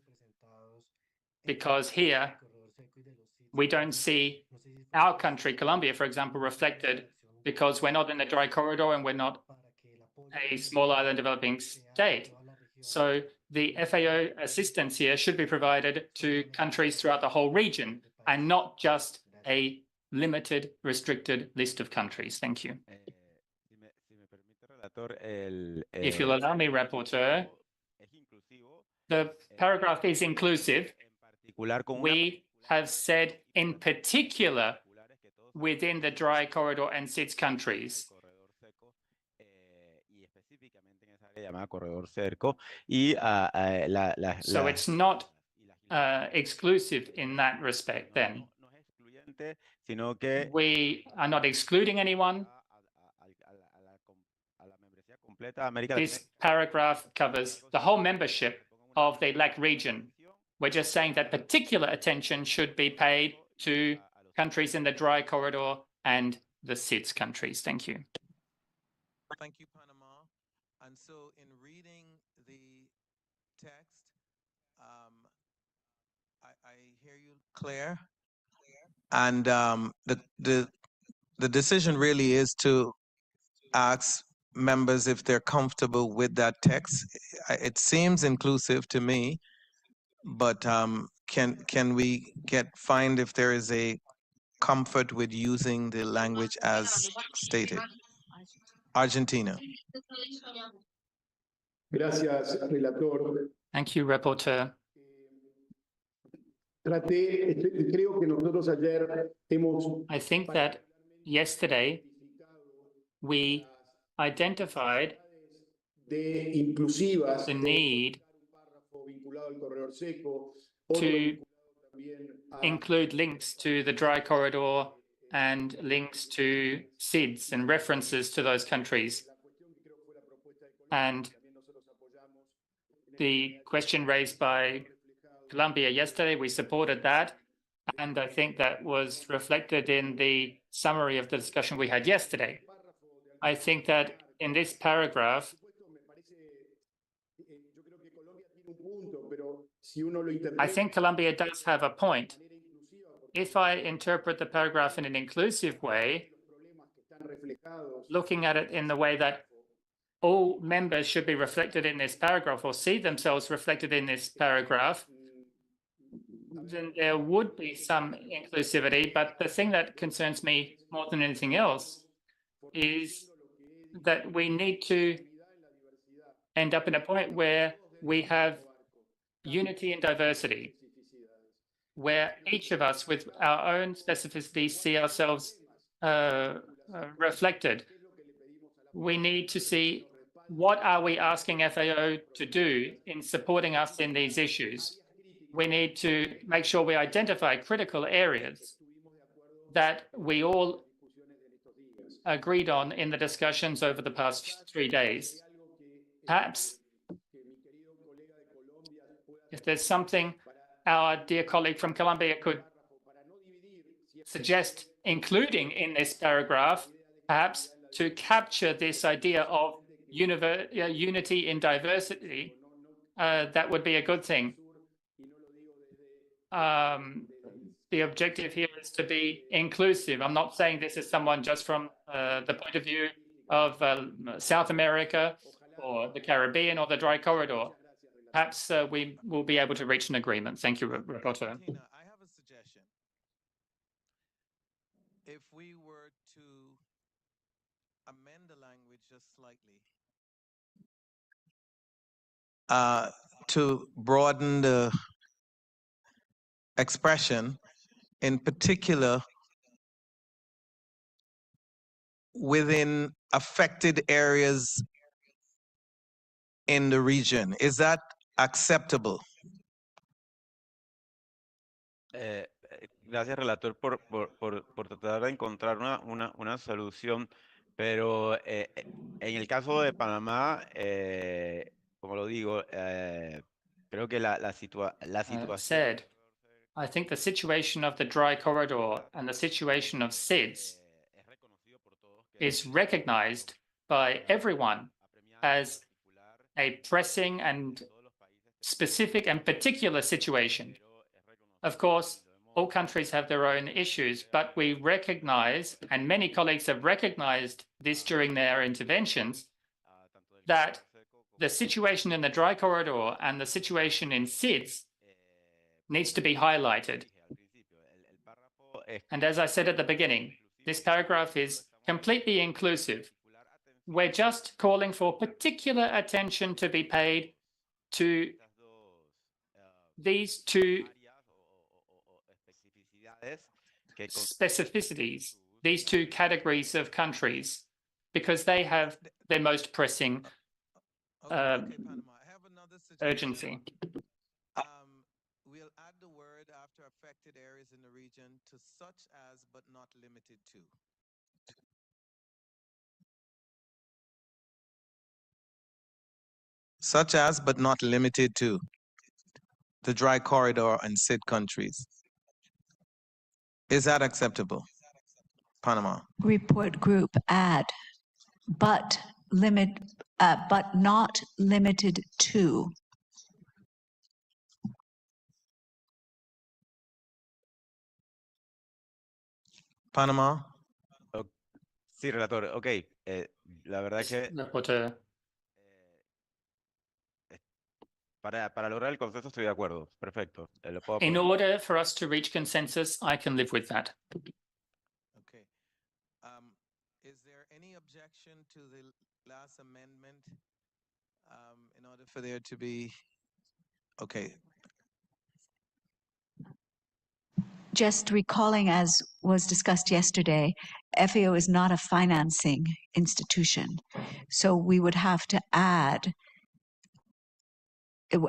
because here we don't see our country, Colombia, for example, reflected, because we're not in the dry corridor and we're not a small island developing state. So the FAO assistance here should be provided to countries throughout the whole region and not just a limited, restricted list of countries. Thank you. If you'll allow me, Rapporteur, the paragraph is inclusive. We have said in particular within the dry corridor and SIDS countries. So it's not exclusive in that respect then. We are not excluding anyone. This paragraph covers the whole membership of the LAC region. We're just saying that particular attention should be paid to countries in the dry corridor and the SIDS countries. Thank you. Thank you, Panama. And so in reading the text, I hear you, Claire. And the decision really is to ask members if they're comfortable with that text. It seems inclusive to me, but can we find if there is a comfort with using the language as stated? Argentina. Gracias, relator. Thank you, Rapporteur. Creo que nosotros ayer hemos. I think that yesterday we identified the need to include links to the dry corridor and links to SIDS and references to those countries. And the question raised by Colombia yesterday, we supported that. And I think that was reflected in the summary of the discussion we had yesterday. I think that in this paragraph, I think Colombia does have a point. If I interpret the paragraph in an inclusive way, looking at it in the way that all members should be reflected in this paragraph or see themselves reflected in this paragraph, then there would be some inclusivity. But the thing that concerns me more than anything else is that we need to end up in a point where we have unity and diversity, where each of us with our own specificities see ourselves reflected. We need to see what are we asking FAO to do in supporting us in these issues. We need to make sure we identify critical areas that we all agreed on in the discussions over the past 3 days. Perhaps if there's something our dear colleague from Colombia could suggest including in this paragraph, perhaps to capture this idea of unity in diversity, that would be a good thing. The objective here is to be inclusive. I'm not saying this is someone just from the point of view of South America or the Caribbean or the Dry Corridor. Perhaps we will be able to reach an agreement. Thank you, Rapporteur. I have a suggestion. If we were to amend the language just slightly to broaden the expression, in particular within affected areas in the region. Is that acceptable? Gracias, relator, por tratar de encontrar una solución, pero en el caso de Panamá, como lo digo, creo que la situación... I think the situation of the Dry Corridor and the situation of SIDS is recognized by everyone as a pressing and specific and particular situation. Of course, all countries have their own issues, but we recognize, and many colleagues have recognized this during their interventions, that the situation in the Dry Corridor and the situation in SIDS needs to be highlighted. And as I said at the beginning, this paragraph is completely inclusive. We're just calling for particular attention to be paid to these two specificities, these two categories of countries, because they have their most pressing urgency. We'll add the word after affected areas in the region to such as but not limited to. Such as but not limited to the Dry Corridor and SID countries. Is that acceptable? Panama. Report group add, but not limited to. Panama. Sí, relator. Ok. La verdad que para lograr el consenso estoy de acuerdo. Perfecto. Lo puedo In aprobar. order for us to reach consensus, I can live with that. Okay. Is there any objection to the last amendment in order for there to be, okay. Just recalling, as was discussed yesterday, FAO is not a financing institution. So we would have to add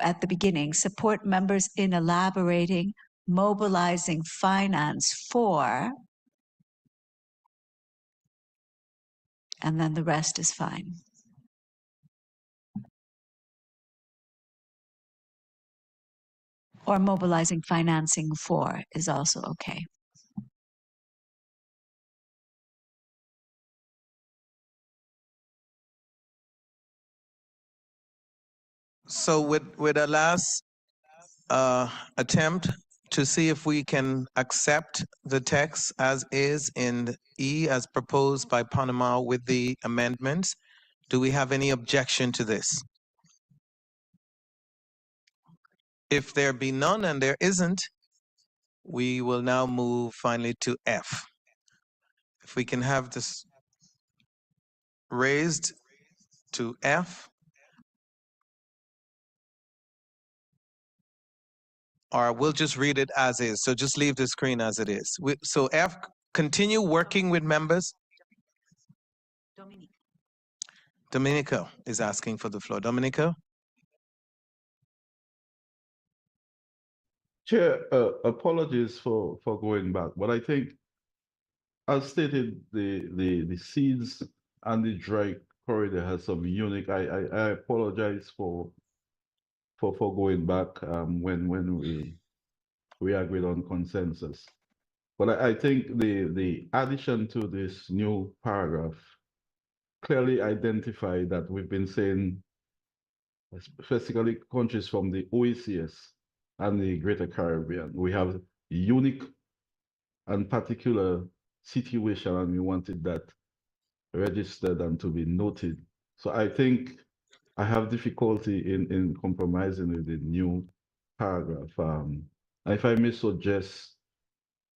at the beginning, support members in elaborating, mobilizing finance for, and then the rest is fine. or mobilizing financing for is also okay. So with a last attempt to see if we can accept the text as is in E as proposed by Panama with the amendments, do we have any objection to this? If there be none, and there isn't, we will now move finally to F. If we can have this raised to F, or we'll just read it as is. So just leave the screen as it is. So F, continue working with members. Domenico is asking for the floor. Domenico? Chair, apologies for going back, but I think, as stated, the seeds and the dry corridor has some unique. I apologize for going back when we agreed on consensus, but I think the addition to this new paragraph clearly identify that we've been saying, specifically countries from the OECS and the Greater Caribbean, we have unique and particular situation, and we wanted that registered and to be noted. So I think I have difficulty in compromising with the new paragraph. If I may suggest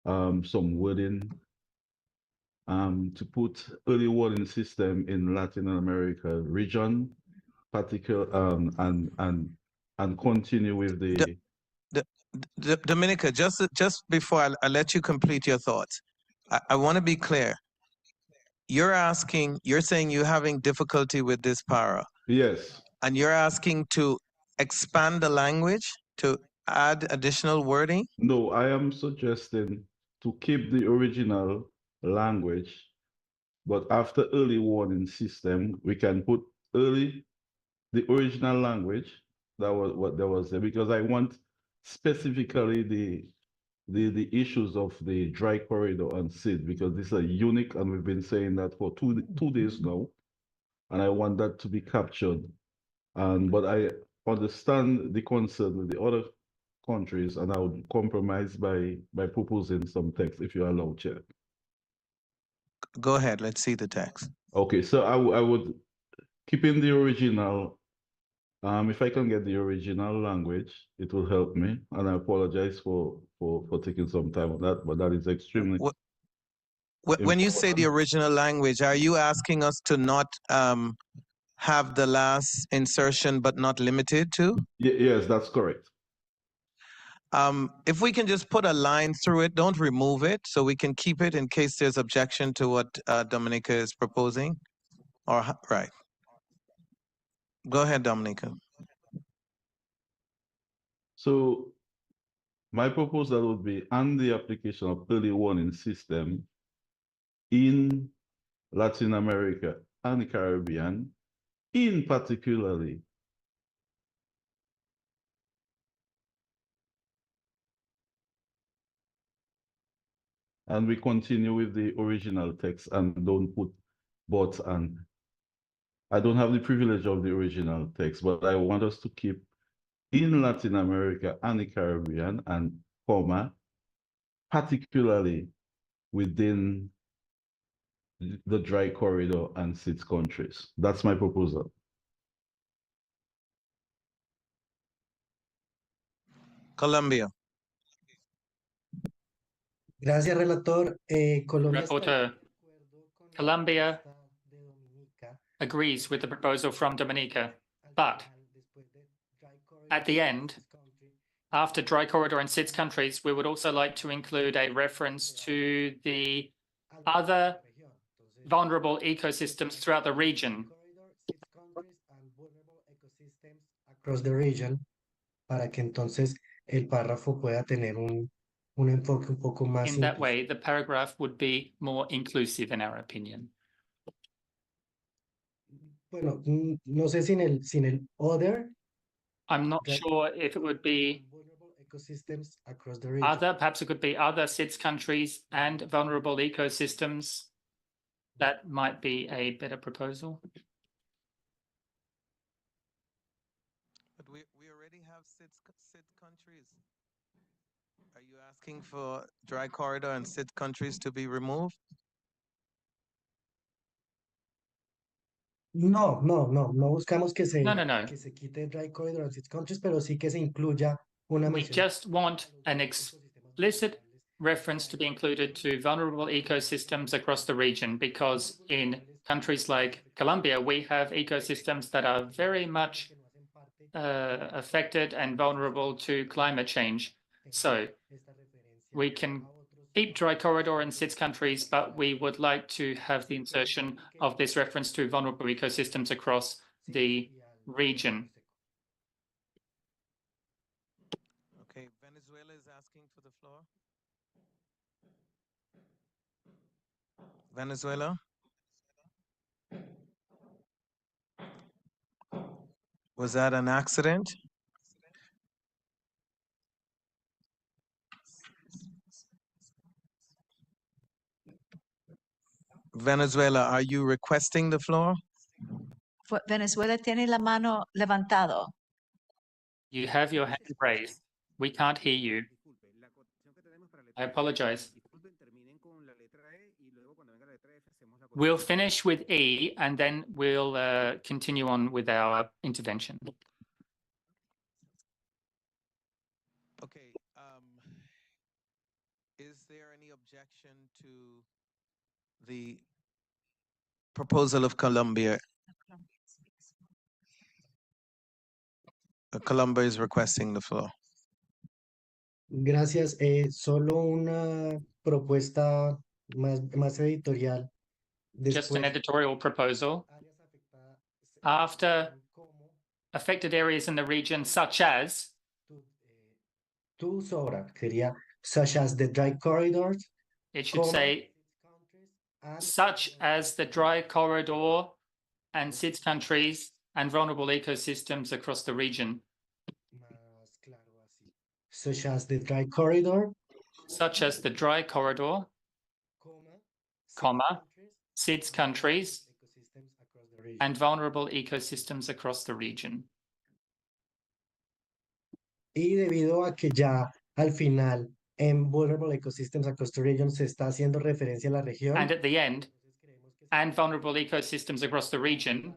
some wording to put early warning system in Latin America region, particular and continue with the Dominica, just before I let you complete your thoughts, I want to be clear. You're saying you're having difficulty with this para. Yes. And you're asking to expand the language to add additional wording? No, I am suggesting to keep the original language, but after early warning system, we can put the original language. That was what there was there, because I want specifically the issues of the dry corridor and seed, because these are unique, and we've been saying that for two days now, and I want that to be captured. But I understand the concern with the other countries, and I would compromise by proposing some text, if you allow, Chair. Go ahead, let's see the text. Okay, so I would keep in the original. If I can get the original language, it will help me. And I apologize for taking some time on that, but that is extremely When you say the original language, are you asking us to not have the last insertion but not limited to? Yes, that's correct. If we can just put a line through it, don't remove it, so we can keep it in case there's objection to what Dominica is proposing. Right. Go ahead, Dominica. So my proposal would be on the application of early warning system in Latin America and the Caribbean, in particularly and we continue with the original text and don't put but and. I don't have the privilege of the original text, but I want us to keep in Latin America and the Caribbean and comma, particularly within the dry corridor and SIDS countries. That's my proposal. Colombia. Gracias, relator. Colombia Rapporteur. Colombia agrees with the proposal from Dominica, but at the end, after dry corridor and SIDS countries, we would also like to include a reference to the other vulnerable ecosystems throughout the region. Across the region, para que entonces el párrafo pueda tener un enfoque un poco más. In that way, the paragraph would be more inclusive, in our opinion. Bueno, no sé sin el other. I'm not sure if it would be ecosystems across the region. Perhaps it could be other SIDS countries and vulnerable ecosystems. That might be a better proposal. But we already have SIDS countries. Are you asking for dry corridor and SIDS countries to be removed? No buscamos que se, No. que se quite dry corridor and SIDS countries, pero sí que se incluya una We mención. just want an explicit reference to be included to vulnerable ecosystems across the region, because in countries like Colombia, we have ecosystems that are very much affected and vulnerable to climate change. So we can keep dry corridor in SIDS countries, but we would like to have the insertion of this reference to vulnerable ecosystems across the region. Okay, Venezuela is asking for the floor. Venezuela? Was that an accident? Venezuela, are you requesting the floor? Venezuela tiene la mano levantado. You have your hand raised. We can't hear you. I apologize. We'll finish with E and then we'll continue on with our intervention. Okay. Is there any objection to the proposal of Colombia? Colombia is requesting the floor. Gracias. Solo una propuesta más editorial. Just an editorial proposal. After affected areas in the region, such as, Tu sobra sería such as the dry corridors. it should say, such as the dry corridor and SIDS countries and vulnerable ecosystems across the region. Such as the dry corridor. Such as the dry corridor, comma, SIDS countries and vulnerable ecosystems across the region. Y debido a que ya al final en Vulnerable Ecosystems Across the Region se está haciendo referencia a la región. And at the end, and vulnerable ecosystems across the region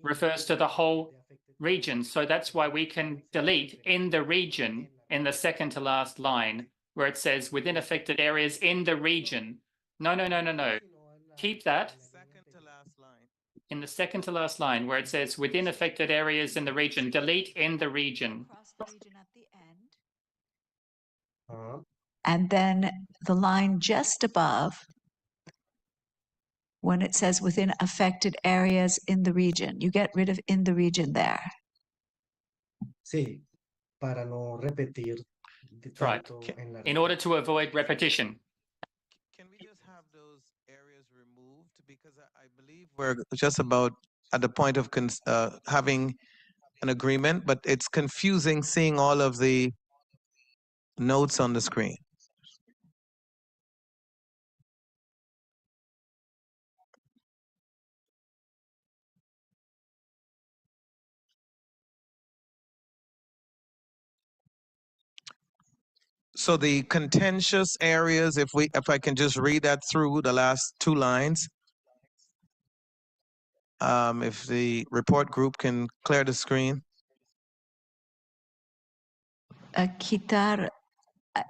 refers to the whole region. So that's why we can delete in the region in the second to last line where it says within affected areas in the region. No. Keep that in the second to last line where it says within affected areas in the region. Delete in the region. Across the region at the end. And then the line just above, when it says within affected areas in the region, you get rid of in the region there. Sí, para no repetir. Right. In order to avoid repetition. Can we just have those areas removed? Because I believe we're just about at the point of having an agreement, but it's confusing seeing all of the notes on the screen. So the contentious areas, if I can just read that through the last two lines, if the report group can clear the screen. Quitar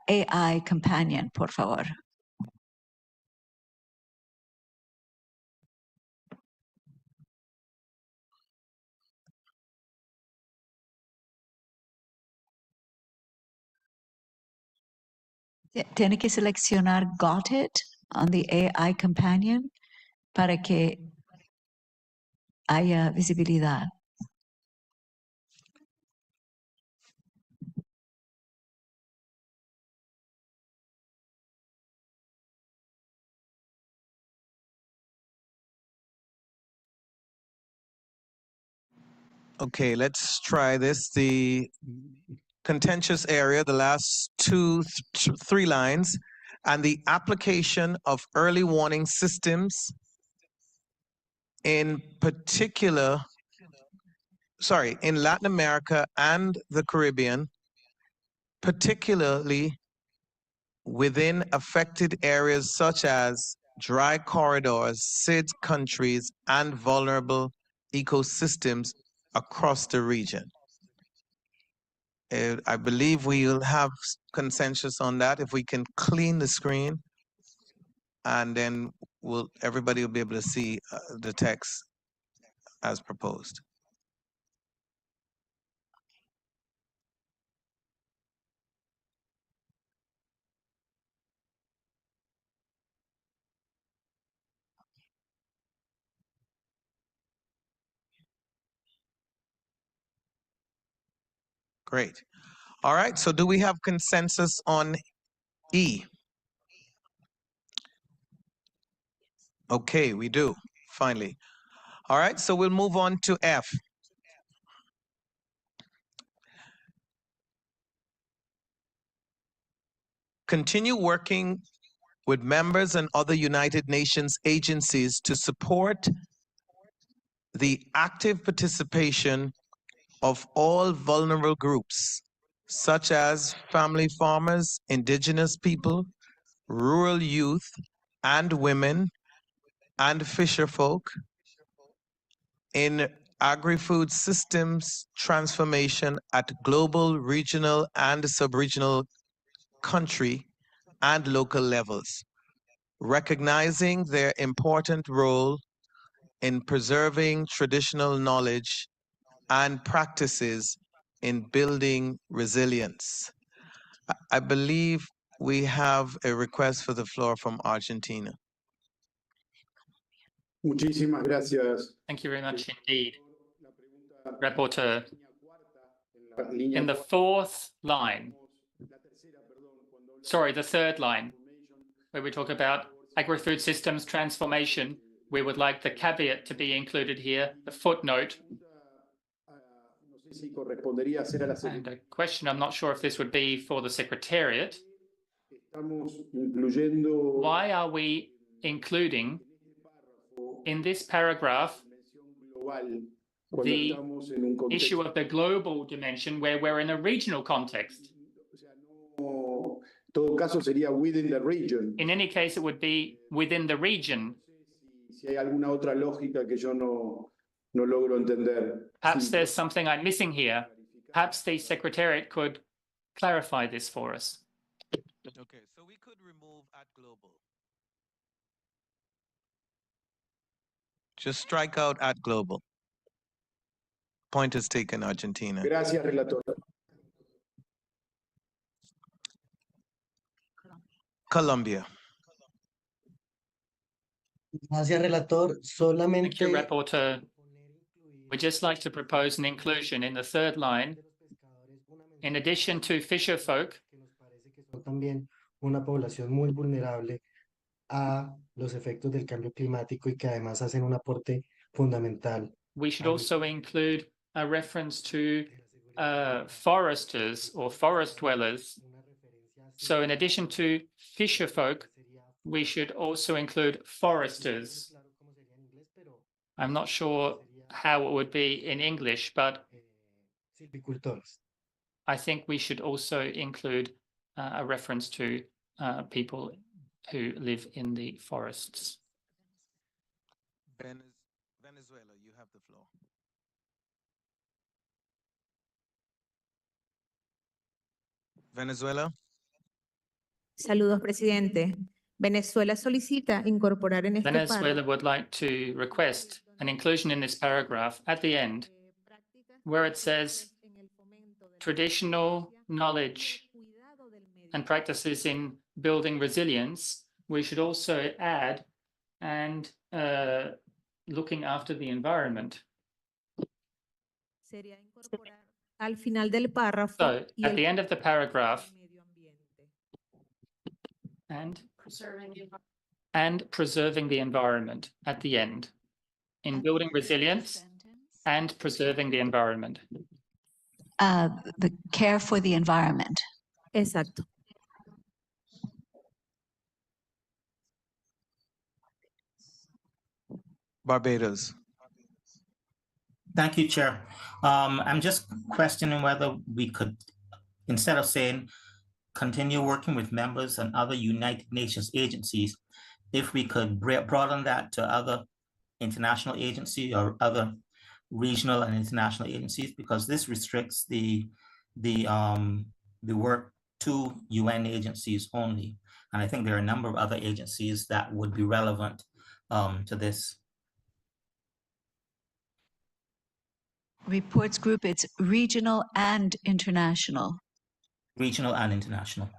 AI companion, por favor. Tiene que seleccionar Got It on the AI companion para que haya visibilidad. Okay, let's try this. The contentious area, the last three lines, and the application of early warning systems in particular, in Latin America and the Caribbean, particularly within affected areas such as dry corridors, SID countries, and vulnerable ecosystems across the region. I believe we'll have consensus on that if we can clean the screen, and then everybody will be able to see the text as proposed. Great. All right, so do we have consensus on E? Okay, we do, finally. All right, so we'll move on to F. Continue working with members and other United Nations agencies to support the active participation of all vulnerable groups, such as family farmers, indigenous people, rural youth, and women, and fisher folk, in agri-food systems transformation at global, regional, and sub-regional country and local levels, recognizing their important role in preserving traditional knowledge and practices in building resilience. I believe we have a request for the floor from Argentina. Muchísimas gracias. Thank you very much indeed, Rapporteur. In the fourth line, sorry, the third line, where we talk about agri-food systems transformation, we would like the caveat to be included here, the footnote. And a question, I'm not sure if this would be for the Secretariat. Why are we including in this paragraph the issue of the global dimension where we're in a regional context? In any case, it would be within the region. Perhaps there's something I'm missing here. Perhaps the Secretariat could clarify this for us. Okay, so we could remove at global. Just strike out at global. Point is taken, Argentina. Gracias, relator. Colombia. Gracias, relator. Solamente. Thank you, Rapporteur. We'd just like to propose an inclusion in the third line. In addition to fisher folk, También una población muy vulnerable a los efectos del cambio climático y que además hacen un aporte fundamental. We should also include a reference to foresters or forest dwellers. So in addition to fisher folk, we should also include foresters. I'm not sure how it would be in English, but I think we should also include a reference to people who live in the forests. Venezuela, you have the floor. Venezuela. Saludos, presidente. Venezuela solicita incorporar en este Venezuela would like to request an inclusion in this paragraph at the end where it says traditional knowledge and practices in building resilience. We should also add and looking after the environment. al final del párrafo. So at the end of the paragraph, and preserving the environment at the end, in building resilience and preserving the environment. the care for the environment. Exacto. Barbados. Thank you, Chair. I'm just questioning whether we could, instead of saying continue working with members and other United Nations agencies, if we could broaden that to other international agencies or other regional and international agencies, because this restricts the work to UN agencies only. And I think there are a number of other agencies that would be relevant to this. Reports group, it's regional and international. Regional and international.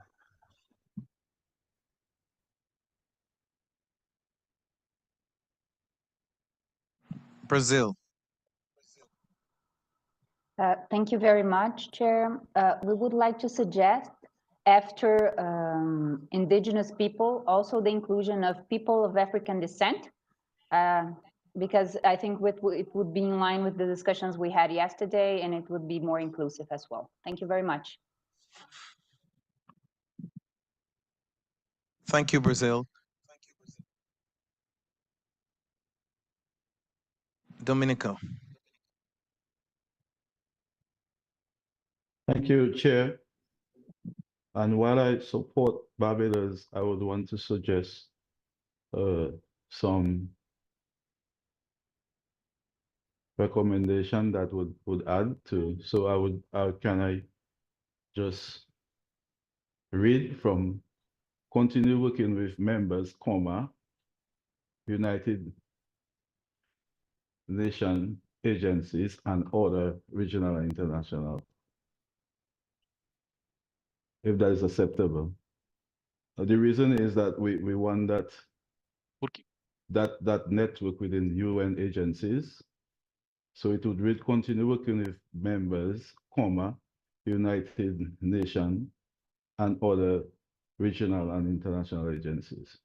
Brazil. Thank you very much, Chair. We would like to suggest, after indigenous people, also the inclusion of people of African descent, because I think it would be in line with the discussions we had yesterday, and it would be more inclusive as well. Thank you very much. Thank you, Brazil. Dominica. Thank you, Chair. And while I support Barbados, I would want to suggest some recommendation that would add to. So can I just read from continue working with members, comma, United Nations agencies and other regional and international, if that is acceptable. The reason is that we want that network within UN agencies. So it would read continue working with members, comma, United Nations and other regional and international agencies,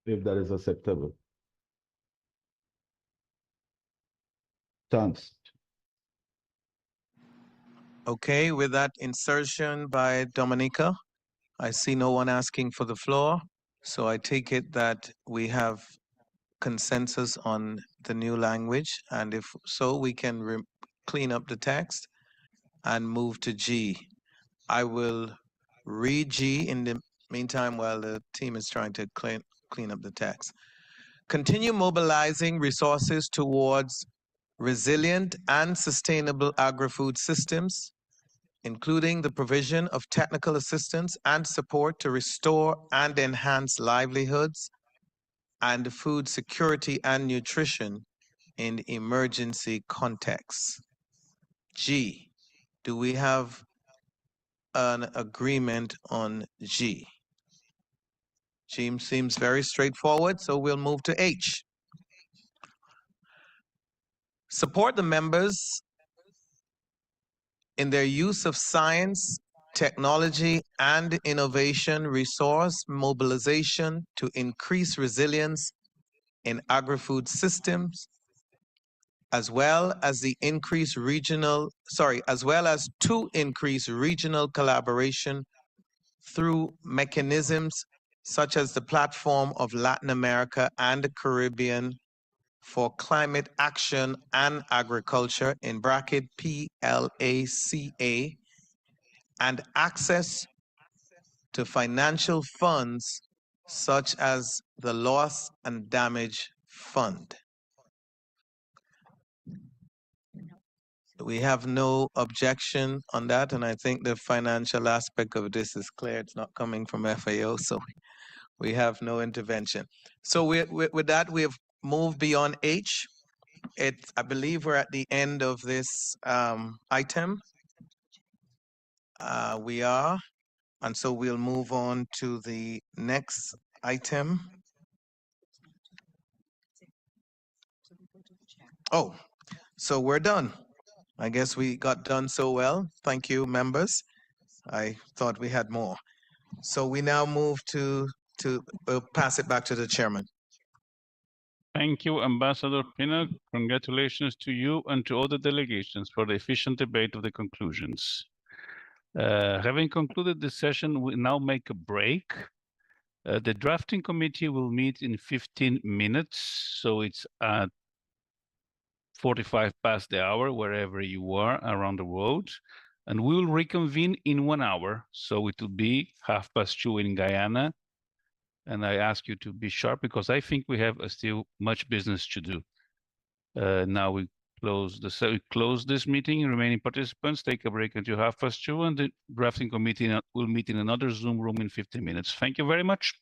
if that is acceptable. Thanks. Okay, with that insertion by Dominica, I see no one asking for the floor. So I take it that we have consensus on the new language. And if so, we can clean up the text and move to G. I will read G in the meantime while the team is trying to clean up the text. Continue mobilizing resources towards resilient and sustainable agri-food systems, including the provision of technical assistance and support to restore and enhance livelihoods and food security and nutrition in emergency contexts. G, do we have an agreement on G? G seems very straightforward, so we'll move to H. Support the members in their use of science, technology, and innovation resource mobilization to increase resilience in agri-food systems, as well as to increase regional collaboration through mechanisms such as the Platform of Latin America and the Caribbean for Climate Action and Agriculture, in bracket PLACA, and access to financial funds such as the Loss and Damage Fund. We have no objection on that, and I think the financial aspect of this is clear. It's not coming from FAO, so we have no intervention. So with that, we have moved beyond H. I believe we're at the end of this item. We are, and so we'll move on to the next item. Oh, so we're done. I guess we got done so well. Thank you, members. I thought we had more. So we now move to we'll pass it back to the chairman. Thank you, Ambassador Pina. Congratulations to you and to all the delegations for the efficient debate of the conclusions. Having concluded this session, we now make a break. The drafting committee will meet in 15 minutes, so it's at 45 past the hour, wherever you are around the world. And we will reconvene in 1 hour, so it will be 2:30 in Guyana. And I ask you to be sharp because I think we have still much business to do. Now we close this meeting. Remaining participants take a break until 2:30, and the drafting committee will meet in another Zoom room in 15 minutes. Thank you very much.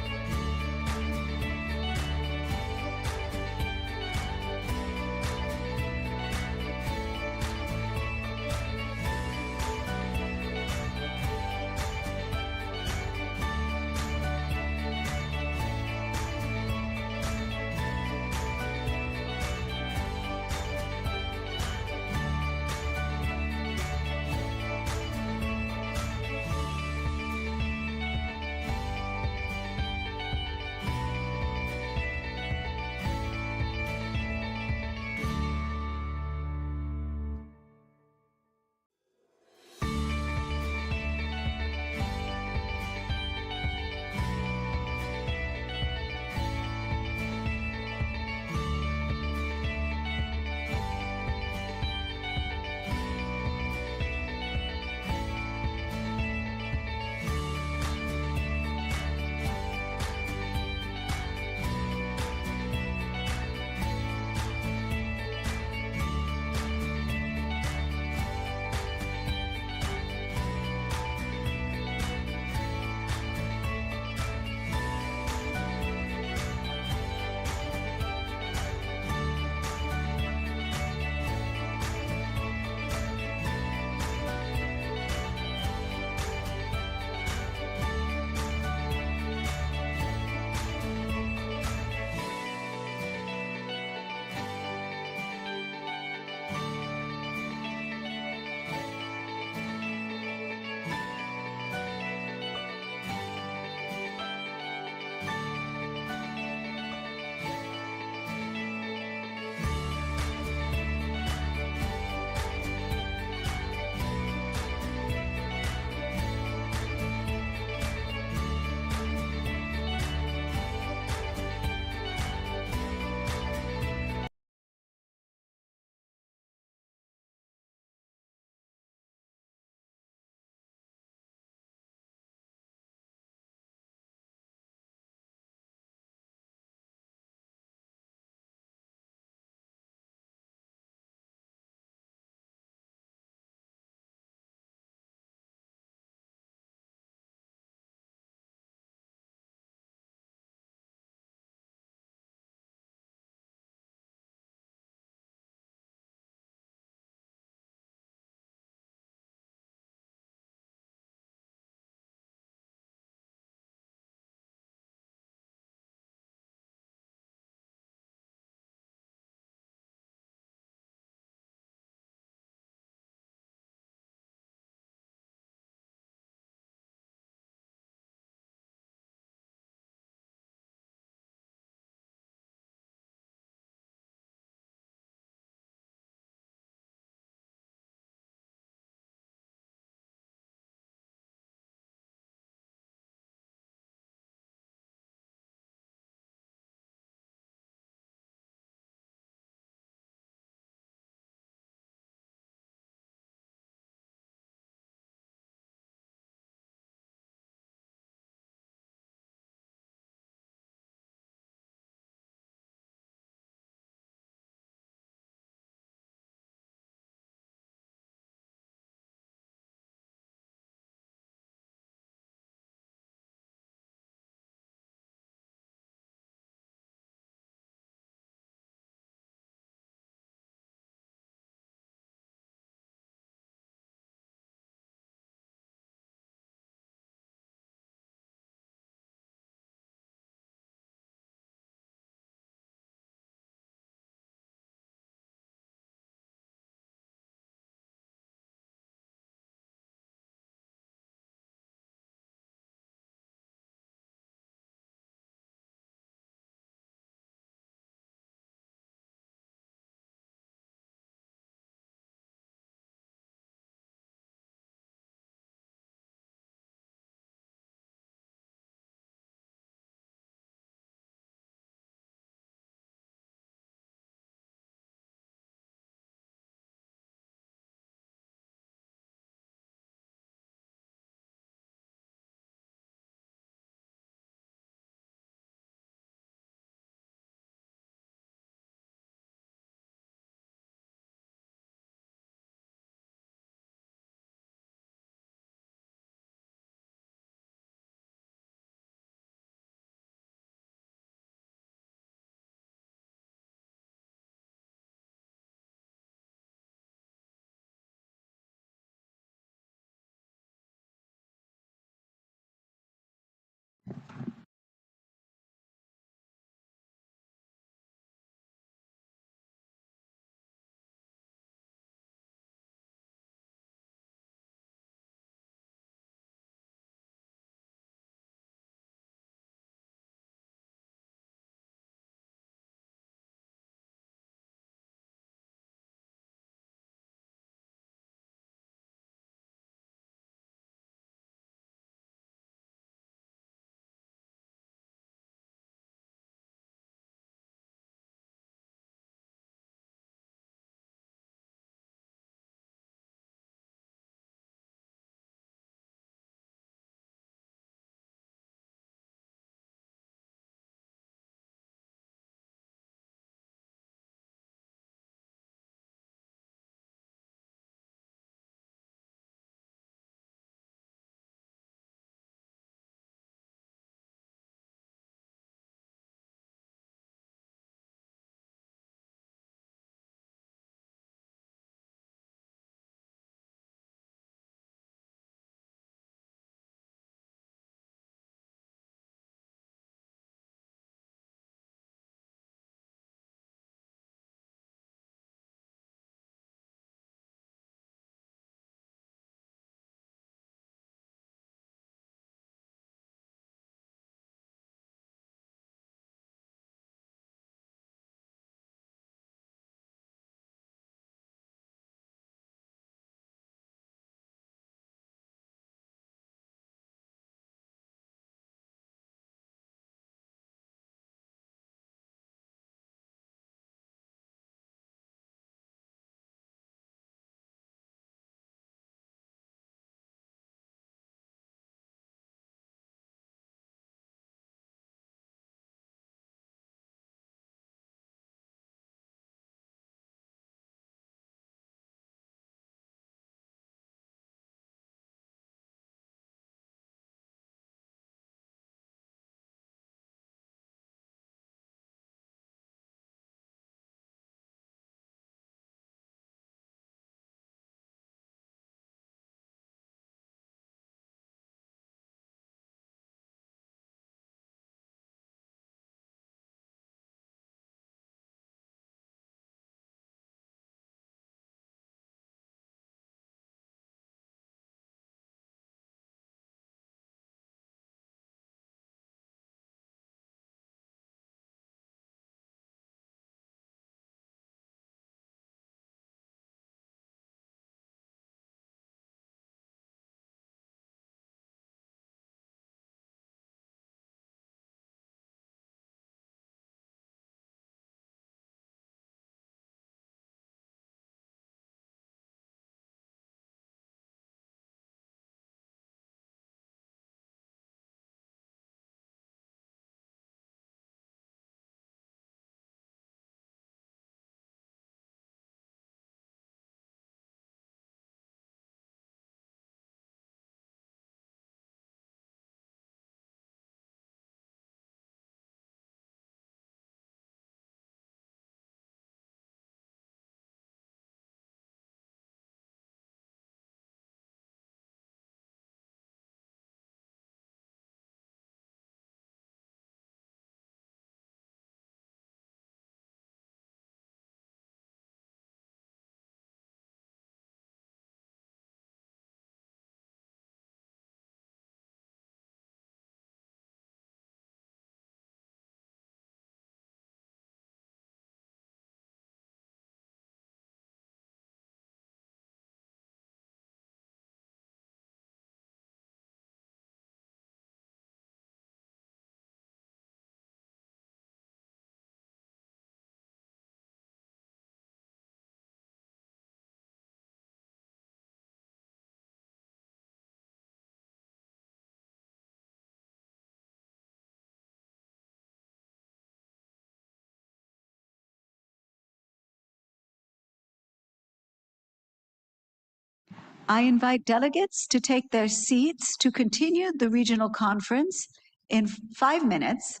I invite delegates to take their seats to continue the regional conference in 5 minutes.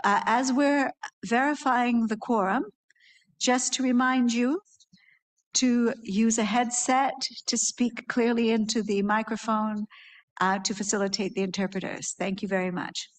As we're verifying the quorum, just to remind you to use a headset to speak clearly into the microphone to facilitate the interpreters. Thank you very much.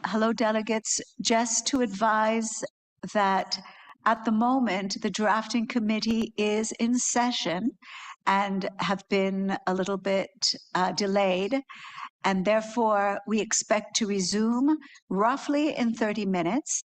Hello, delegates. Just to advise that at the moment, the drafting committee is in session and have been a little bit delayed. And therefore, we expect to resume roughly in 30 minutes.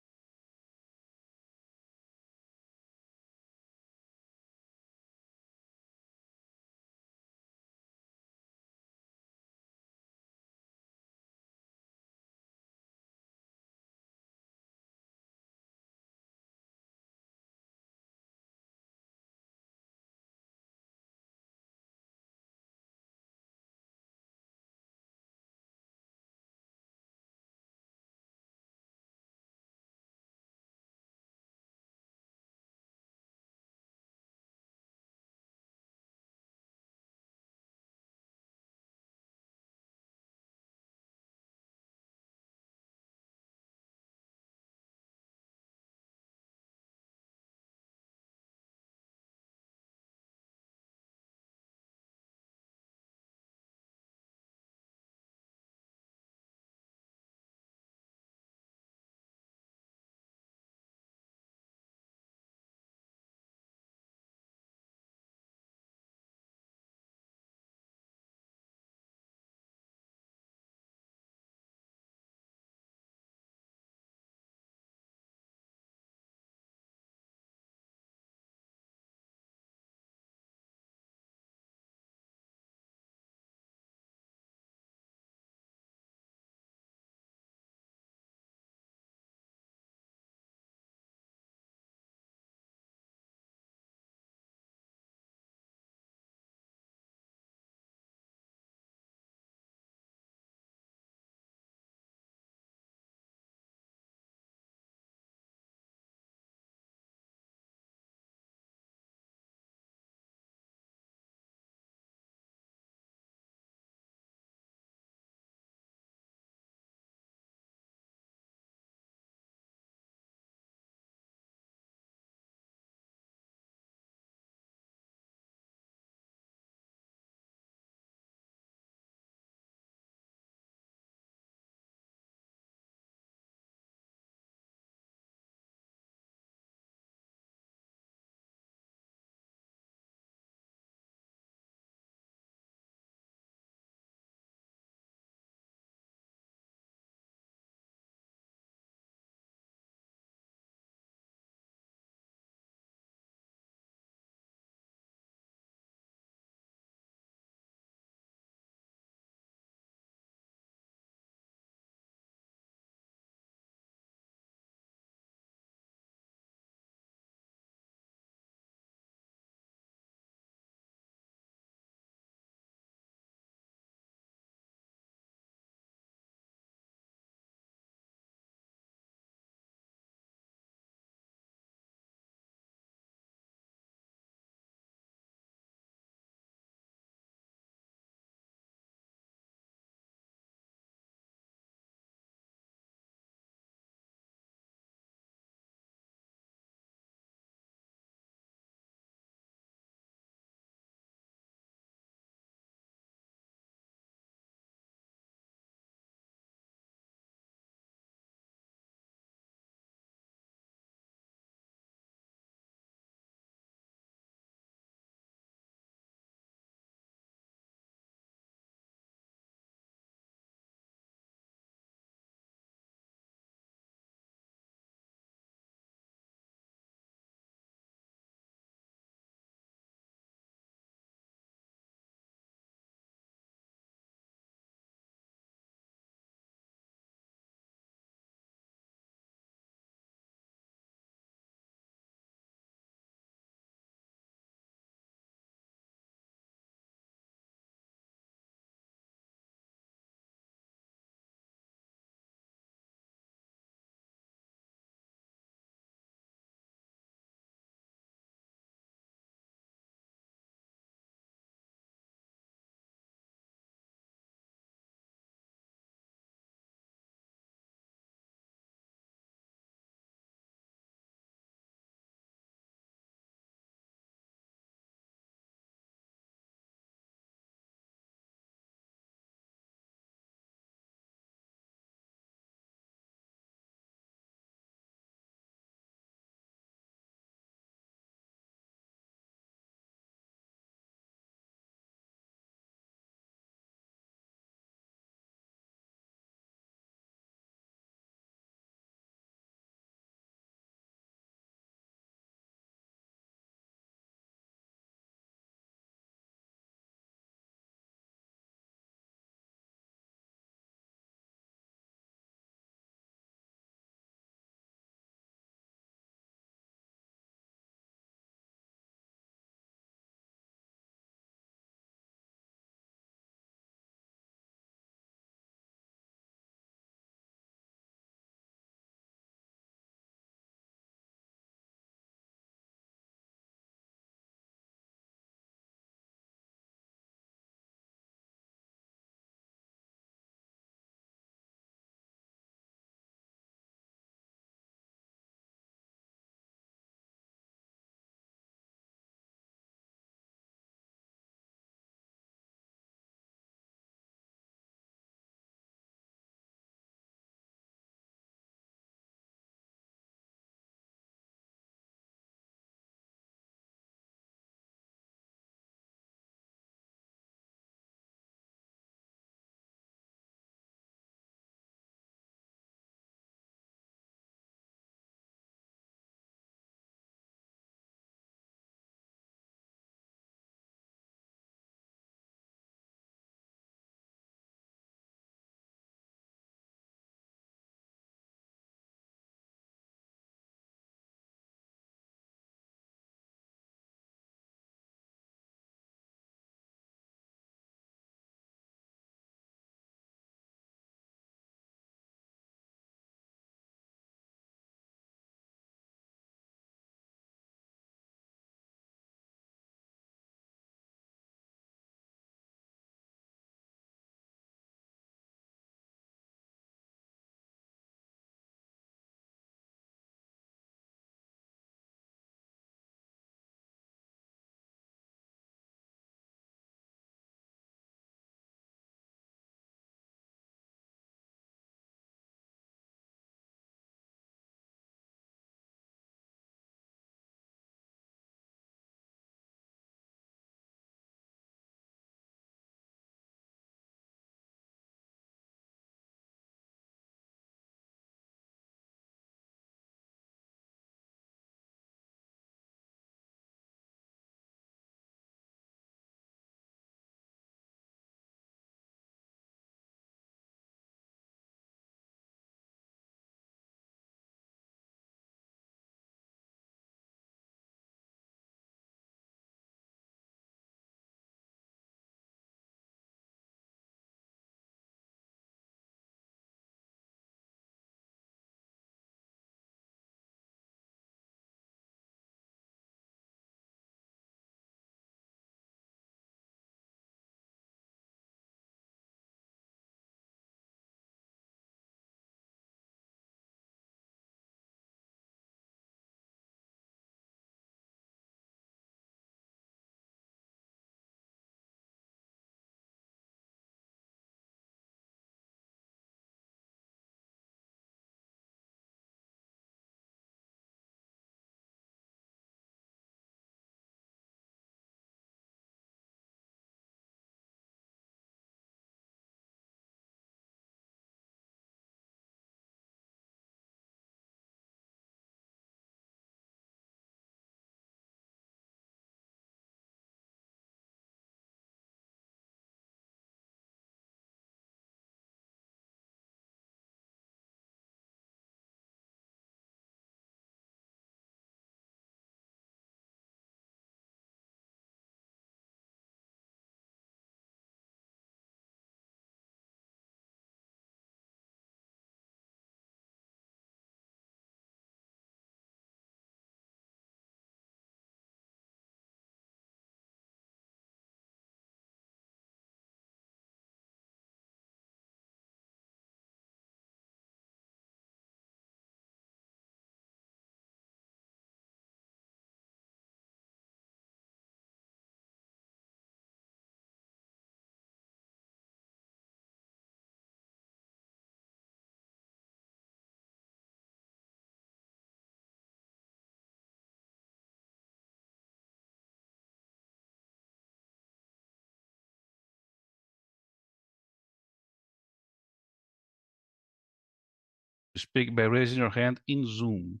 Speak by raising your hand in Zoom.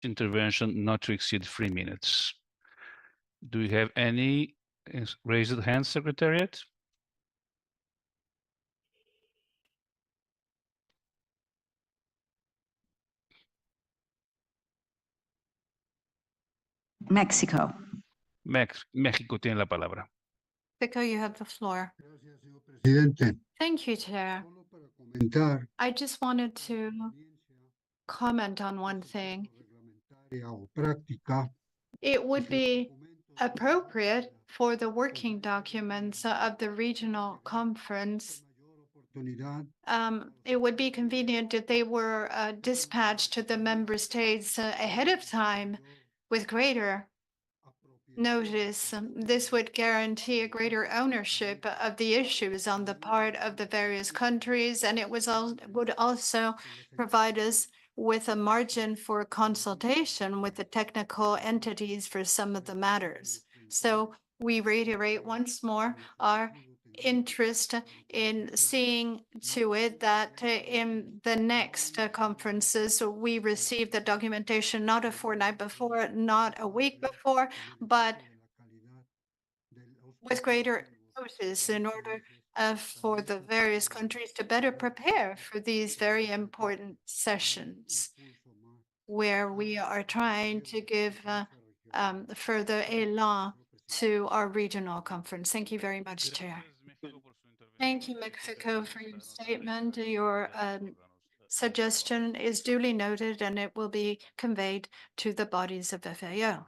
Intervention not to exceed 3 minutes. Do we have any raised hands, Secretariat? Mexico. México tiene la palabra. Mexico, you have the floor. Presidente, Thank you, Chair. comentar I just wanted to comment on one thing. o práctica It would be appropriate for the working documents of the regional conference. It would be convenient if they were dispatched to the member states ahead of time with greater notice. This would guarantee a greater ownership of the issues on the part of the various countries, and it would also provide us with a margin for consultation with the technical entities for some of the matters. So we reiterate once more our interest in seeing to it that in the next conferences, we receive the documentation not a fortnight before, not a week before, but with greater notice in order for the various countries to better prepare for these very important sessions where we are trying to give further élan to our regional conference. Thank you very much, Chair. Thank you, Mexico, for your statement. Your suggestion is duly noted and it will be conveyed to the bodies of FAO.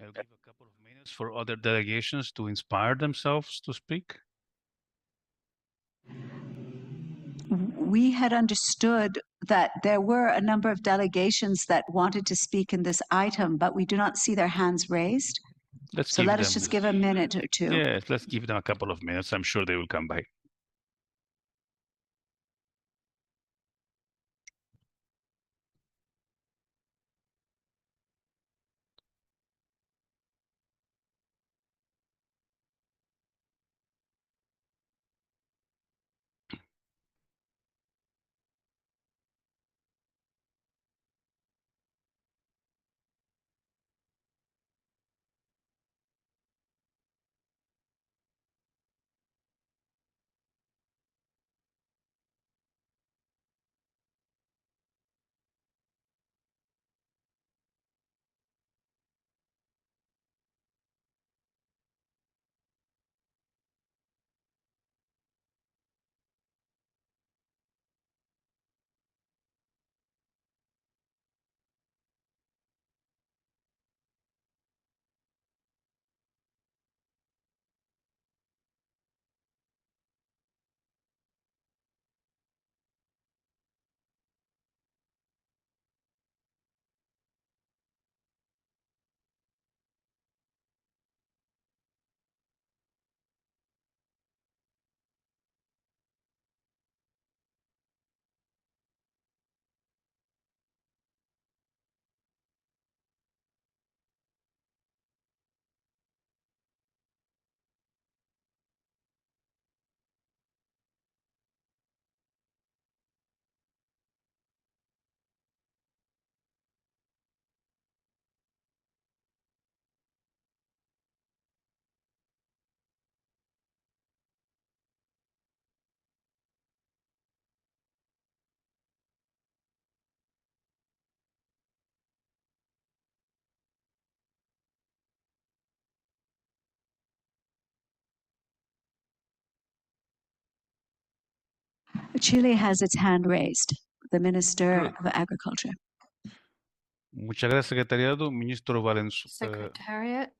I'll give a couple of minutes for other delegations to inspire themselves to speak. We had understood that there were a number of delegations that wanted to speak in this item, but we do not see their hands raised. So let us just give a minute or two. Yes, let's give them a couple of minutes. I'm sure they will come by. Chile has its hand raised. The Minister of Agriculture. Muchas gracias, Secretariado. Ministro Valenzuela. Secretariat.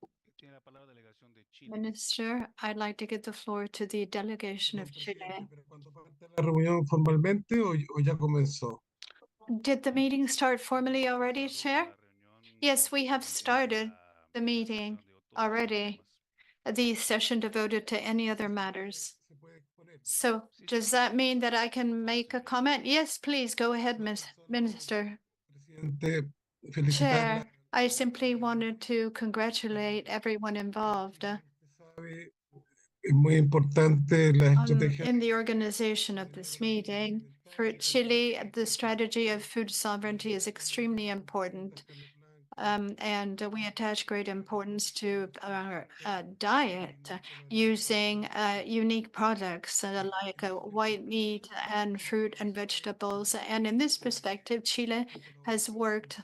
Minister, I'd like to give the floor to the delegation of Chile. la reunión formalmente o ya comenzó? Did the meeting start formally already, Chair? Yes, we have started the meeting already, the session devoted to any other matters. So does that mean that I can make a comment? Yes, please go ahead, Minister. Chair, I simply wanted to congratulate everyone involved. muy importante la estrategia. In the organization of this meeting, for Chile, the strategy of food sovereignty is extremely important. And we attach great importance to our diet using unique products like white meat and fruit and vegetables. And in this perspective, Chile has worked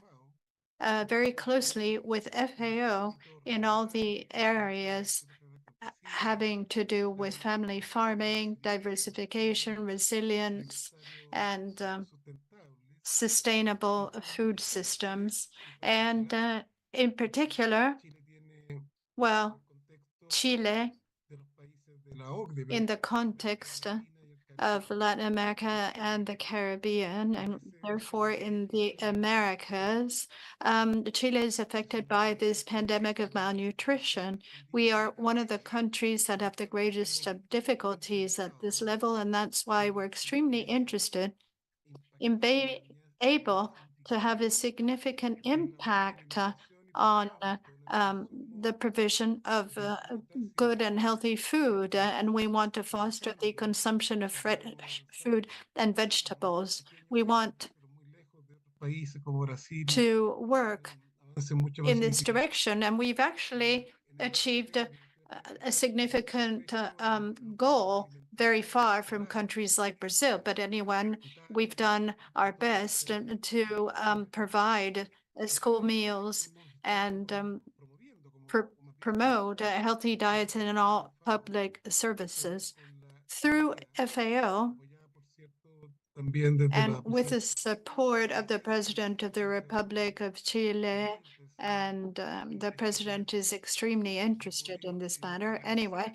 very closely with FAO in all the areas having to do with family farming, diversification, resilience, and sustainable food systems. And in particular, well, Chile, in the context of Latin America and the Caribbean, and therefore in the Americas, Chile is affected by this pandemic of malnutrition. We are one of the countries that have the greatest difficulties at this level, and that's why we're extremely interested in being able to have a significant impact on the provision of good and healthy food, and we want to foster the consumption of fresh food and vegetables. We want to work in this direction, and we've actually achieved a significant goal very far from countries like Brazil. But anyway, we've done our best to provide school meals and promote healthy diets in all public services through FAO. And with the support of the President of the Republic of Chile, and the President is extremely interested in this matter. Anyway,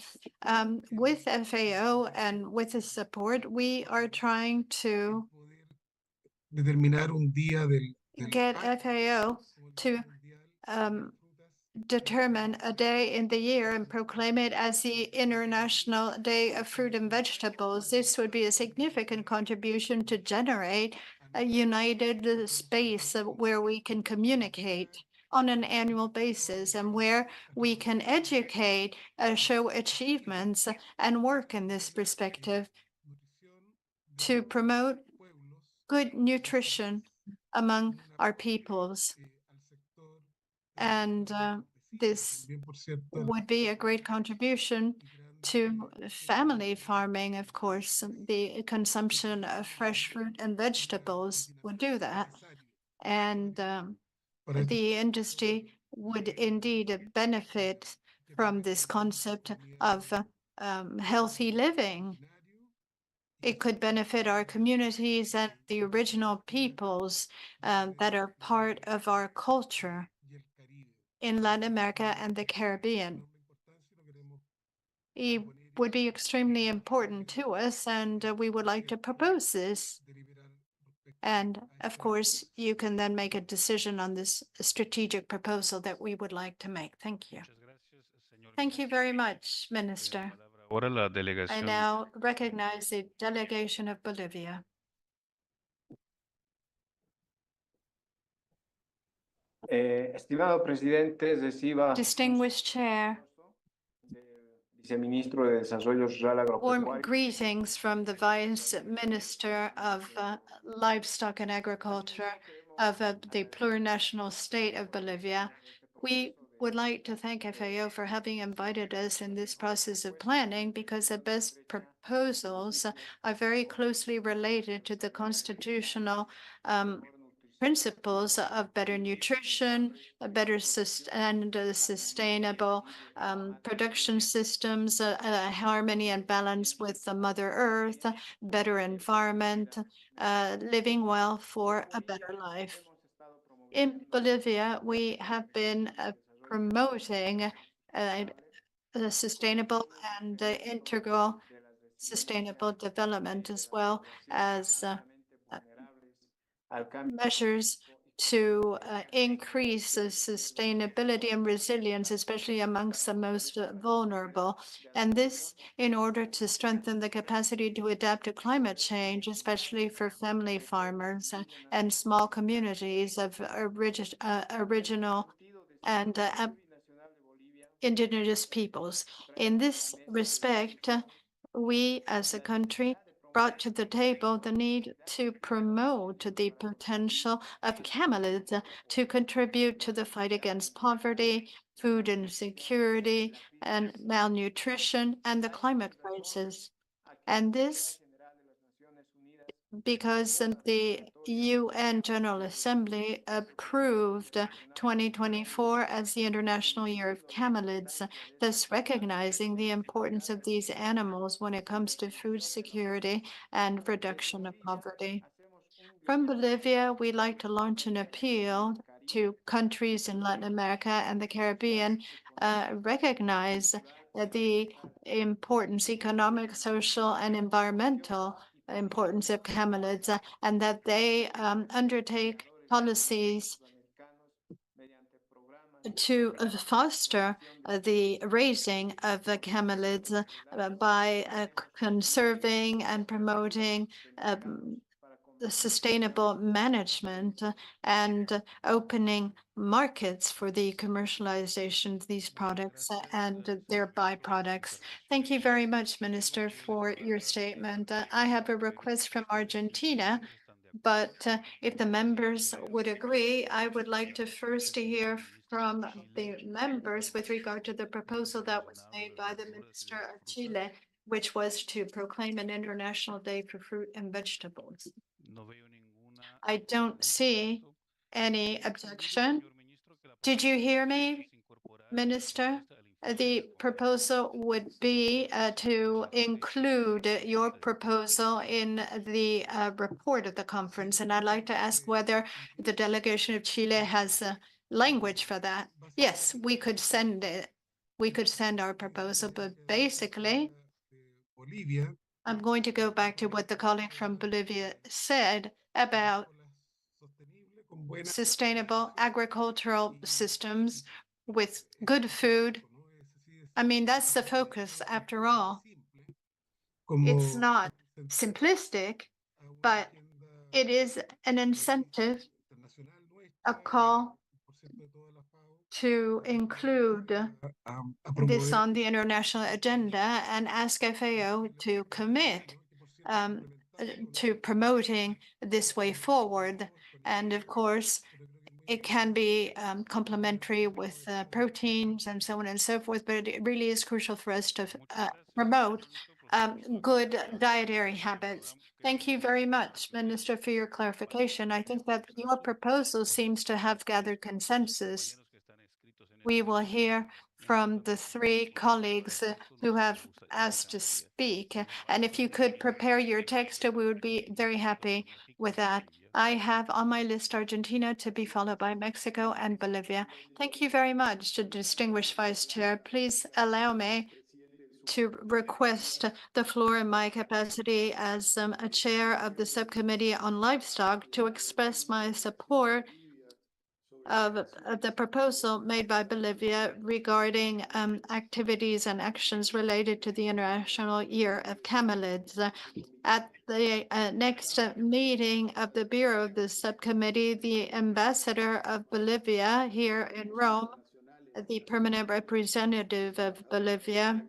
with FAO and with the support, we are trying to get FAO to determine a day in the year and proclaim it as the International Day of Fruit and Vegetables. This would be a significant contribution to generate a united space where we can communicate on an annual basis and where we can educate, show achievements, and work in this perspective to promote good nutrition among our peoples. And this would be a great contribution to family farming, of course. The consumption of fresh fruit and vegetables would do that. And the industry would indeed benefit from this concept of healthy living. It could benefit our communities and the original peoples that are part of our culture in Latin America and the Caribbean. It would be extremely important to us, and we would like to propose this. And of course, you can then make a decision on this strategic proposal that we would like to make. Thank you. Thank you very much, Minister. I now recognize the delegation of Bolivia. Estimado presidente, reciba Distinguished Chair, viceministro de Desarrollo Rural warm Agropecuario. greetings from the Vice Minister of Livestock and Agriculture of the plurinational state of Bolivia. We would like to thank FAO for having invited us in this process of planning, because the best proposals are very closely related to the constitutional principles of better nutrition, a better and sustainable production systems, harmony and balance with the Mother Earth, better environment, living well for a better life. In Bolivia, we have been promoting a sustainable and integral sustainable development, as well as measures to increase sustainability and resilience, especially amongst the most vulnerable. And this in order to strengthen the capacity to adapt to climate change, especially for family farmers and small communities of original and indigenous peoples. In this respect, we as a country brought to the table the need to promote the potential of camelids to contribute to the fight against poverty, food insecurity, and malnutrition, and the climate crisis. And this because the UN General Assembly approved 2024 as the International Year of Camelids, thus recognizing the importance of these animals when it comes to food security and reduction of poverty. From Bolivia, we'd like to launch an appeal to countries in Latin America and the Caribbean, recognize the importance, economic, social, and environmental importance of camelids, and that they undertake policies to foster the raising of camelids by conserving and promoting the sustainable management and opening markets for the commercialization of these products and their byproducts. Thank you very much, Minister, for your statement. I have a request from Argentina, but if the members would agree, I would like to first hear from the members with regard to the proposal that was made by the Minister of Chile, which was to proclaim an International Day for Fruit and Vegetables. I don't see any objection. Did you hear me, Minister? The proposal would be to include your proposal in the report of the conference. And I'd like to ask whether the delegation of Chile has a language for that. Yes, we could send it. We could send our proposal, but basically, I'm going to go back to what the colleague from Bolivia said about sustainable agricultural systems with good food. I mean, that's the focus after all. It's not simplistic, but it is an incentive, a call to include this on the international agenda and ask FAO to commit to promoting this way forward. And of course, it can be complementary with proteins and so on and so forth, but it really is crucial for us to promote good dietary habits. Thank you very much, Minister, for your clarification. I think that your proposal seems to have gathered consensus. We will hear from the three colleagues who have asked to speak. And if you could prepare your text, we would be very happy with that. I have on my list Argentina to be followed by Mexico and Bolivia. Thank you very much, distinguished Vice Chair. Please allow me to request the floor in my capacity as a chair of the Subcommittee on Livestock to express my support of the proposal made by Bolivia regarding activities and actions related to the International Year of Camelids. At the next meeting of the Bureau of the Subcommittee, the ambassador of Bolivia here in Rome, the permanent representative of Bolivia,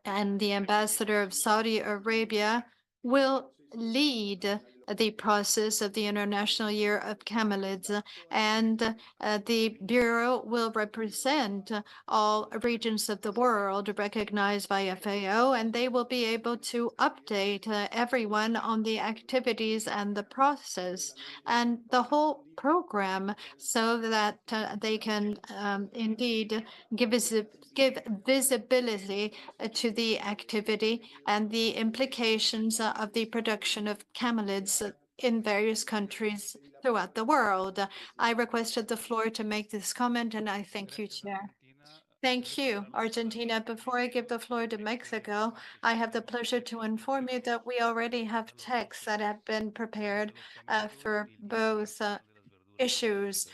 and the ambassador of Saudi Arabia will lead the process of the International Year of Camelids, and the Bureau will represent all regions of the world recognized by FAO, and they will be able to update everyone on the activities and the process and the whole program so that they can indeed give visibility to the activity and the implications of the production of camelids in various countries throughout the world. I requested the floor to make this comment, and I thank you, Chair. Thank you, Argentina. Before I give the floor to Mexico, I have the pleasure to inform you that we already have texts that have been prepared for both issues,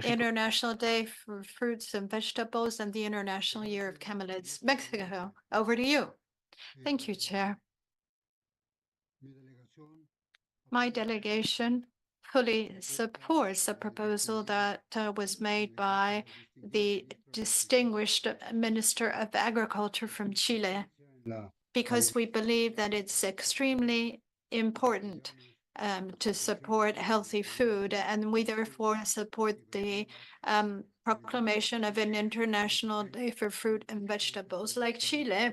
International Day for Fruits and Vegetables and the International Year of Camelids. Mexico, over to you. Thank you, Chair. My delegation fully supports the proposal that was made by the distinguished Minister of Agriculture from Chile, because we believe that it's extremely important to support healthy food, and we therefore support the proclamation of an International Day for Fruit and Vegetables. Like Chile,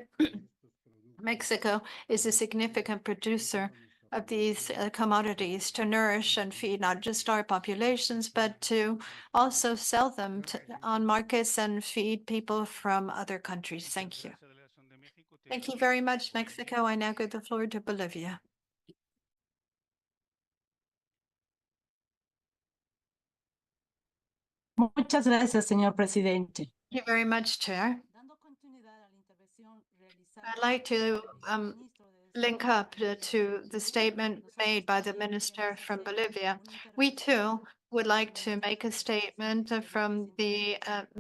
Mexico is a significant producer of these commodities to nourish and feed not just our populations, but to also sell them on markets and feed people from other countries. Thank you. Thank you very much, Mexico. I now give the floor to Bolivia. Muchas gracias, señor presidente. Thank you very much, Chair. I'd like to link up to the statement made by the minister from Bolivia. We too would like to make a statement from the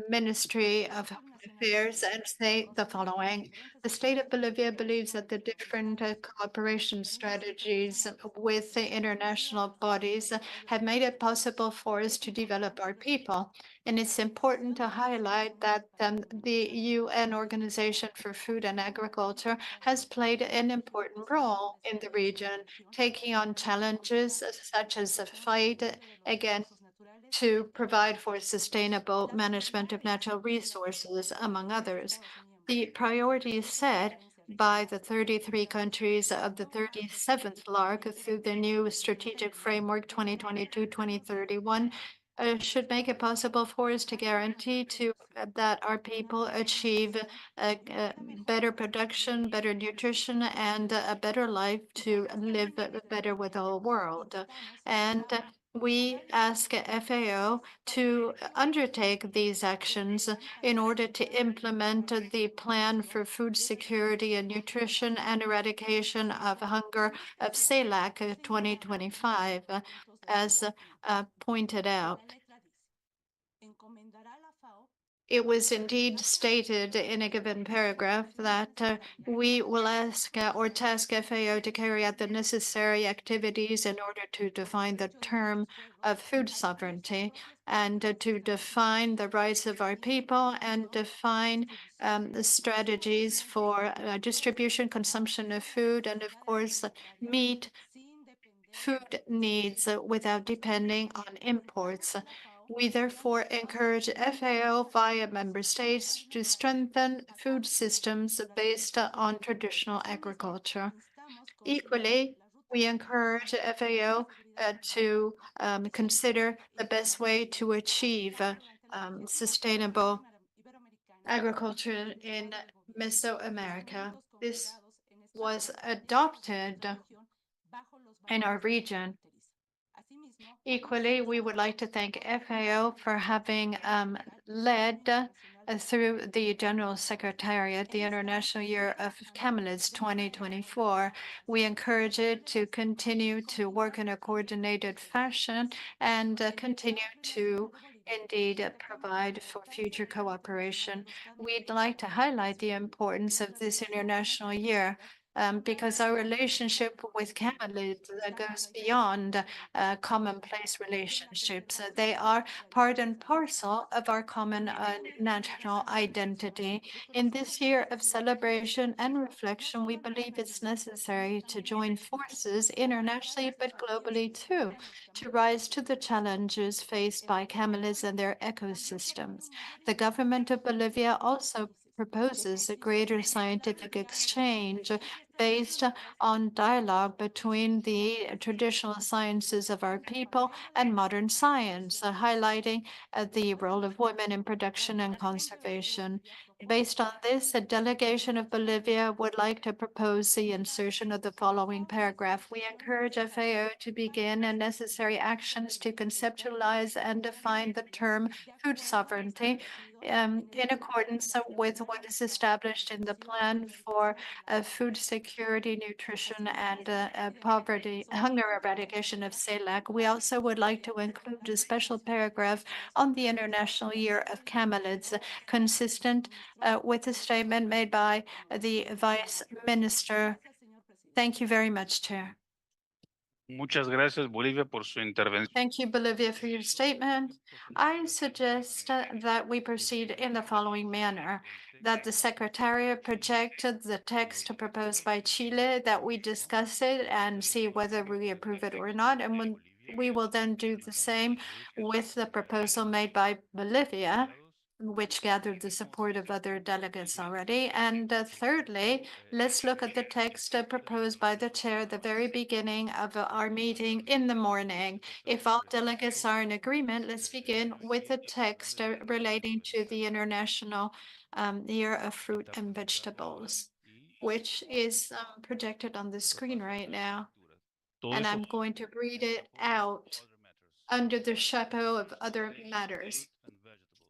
Ministry of Affairs and say the following. The state of Bolivia believes that the different cooperation strategies with the international bodies have made it possible for us to develop our people. And it's important to highlight that the UN Organization for Food and Agriculture has played an important role in the region, taking on challenges such as the fight against to provide for sustainable management of natural resources, among others. The priorities set by the 33 countries of the 37th LARC through the new strategic framework 2022-2031 should make it possible for us to guarantee that our people achieve better production, better nutrition, and a better life to live better with the whole world. And we ask FAO to undertake these actions in order to implement the plan for food security and nutrition and eradication of hunger of CELAC 2025, as pointed out. It was indeed stated in a given paragraph that we will ask or task FAO to carry out the necessary activities in order to define the term of food sovereignty and to define the rights of our people and define the strategies for distribution, consumption of food, and of course, meet food needs without depending on imports. We therefore encourage FAO via member states to strengthen food systems based on traditional agriculture. Equally, we encourage FAO to consider the best way to achieve sustainable agriculture in Mesoamerica. This was adopted in our region. Equally, we would like to thank FAO for having led through the General Secretariat the International Year of Camelids 2024. We encourage it to continue to work in a coordinated fashion and continue to indeed provide for future cooperation. We'd like to highlight the importance of this International Year because our relationship with camelids goes beyond commonplace relationships. They are part and parcel of our common national identity. In this year of celebration and reflection, we believe it's necessary to join forces internationally but globally too, to rise to the challenges faced by camelids and their ecosystems. The government of Bolivia also proposes a greater scientific exchange based on dialogue between the traditional sciences of our people and modern science, highlighting the role of women in production and conservation. Based on this, a delegation of Bolivia would like to propose the insertion of the following paragraph. We encourage FAO to begin necessary actions to conceptualize and define the term food sovereignty in accordance with what is established in the plan for food security, nutrition, and poverty, hunger eradication of CELAC. We also would like to include a special paragraph on the International Year of Camelids, consistent with the statement made by the Vice Minister. Thank you very much, Chair. Muchas gracias, Bolivia, por su intervención. Thank you, Bolivia, for your statement. I suggest that we proceed in the following manner, that the Secretariat projected the text proposed by Chile, that we discuss it and see whether we approve it or not, and when we will then do the same with the proposal made by Bolivia, which gathered the support of other delegates already. And thirdly, let's look at the text proposed by the chair at the very beginning of our meeting in the morning. If all delegates are in agreement, let's begin with the text relating to the International Year of Fruit and Vegetables, which is projected on the screen right now. And I'm going to read it out under the chapeau of other matters.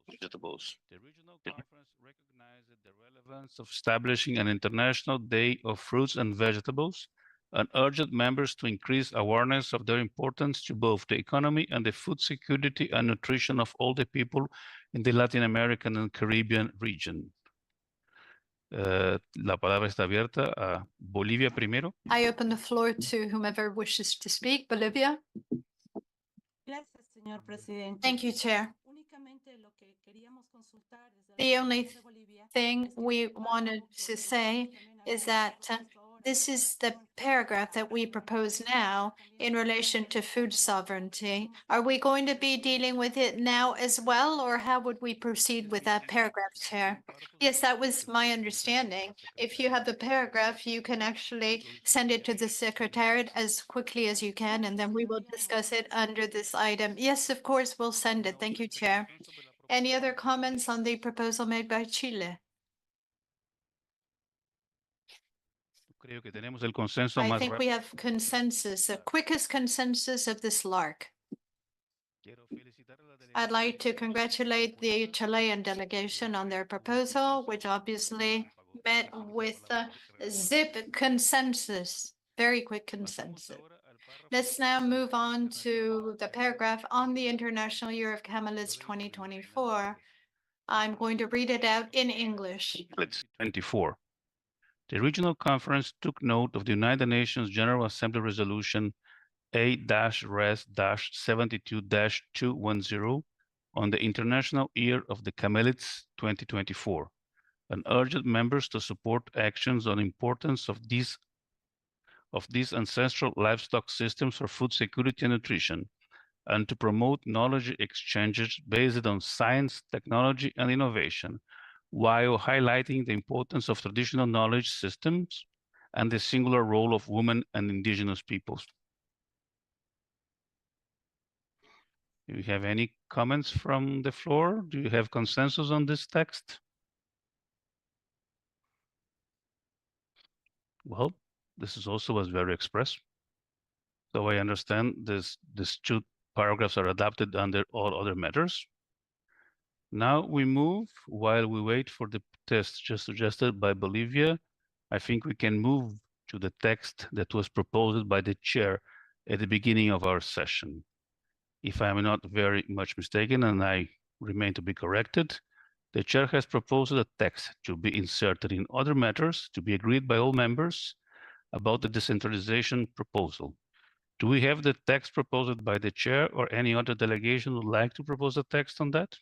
Vegetables. The regional conference recognized the relevance of establishing an International Day of Fruits and Vegetables and urged members to increase awareness of their importance to both the economy and the food security and nutrition of all the people in the Latin American and Caribbean region. La palabra está abierta a Bolivia primero. I open the floor to whomever wishes to speak. Bolivia. Thank you, Chair. The only thing we wanted to say is that this is the paragraph that we propose now in relation to food sovereignty. Are we going to be dealing with it now as well, or how would we proceed with that paragraph, Chair? Yes, that was my understanding. If you have the paragraph, you can actually send it to the Secretariat as quickly as you can, and then we will discuss it under this item. Yes, of course, we'll send it. Thank you, Chair. Any other comments on the proposal made by Chile? Creo que tenemos el consenso I más think we have consensus, the quickest consensus of this LARC. I'd like to congratulate the Chilean delegation on their proposal, which obviously met with a zip consensus, very quick consensus. Let's now move on to the paragraph on the International Year of Camelids 2024. I'm going to read it out in English. 24. The regional conference took note of the United Nations General Assembly Resolution A-Res-72-210 on the International Year of the Camelids 2024 and urged members to support actions on the importance of these ancestral livestock systems for food security and nutrition, and to promote knowledge exchanges based on science, technology, and innovation, while highlighting the importance of traditional knowledge systems and the singular role of women and indigenous peoples. Do you have any comments from the floor? Do you have consensus on this text? Well, this is also was very express. So I understand these two paragraphs are adopted under all other matters. Now we move, while we wait for the test just suggested by Bolivia, I think we can move to the text that was proposed by the chair at the beginning of our session. If I am not very much mistaken, and I remain to be corrected, the chair has proposed a text to be inserted in other matters to be agreed by all members about the decentralization proposal. Do we have the text proposed by the chair, or any other delegation would like to propose a text on that?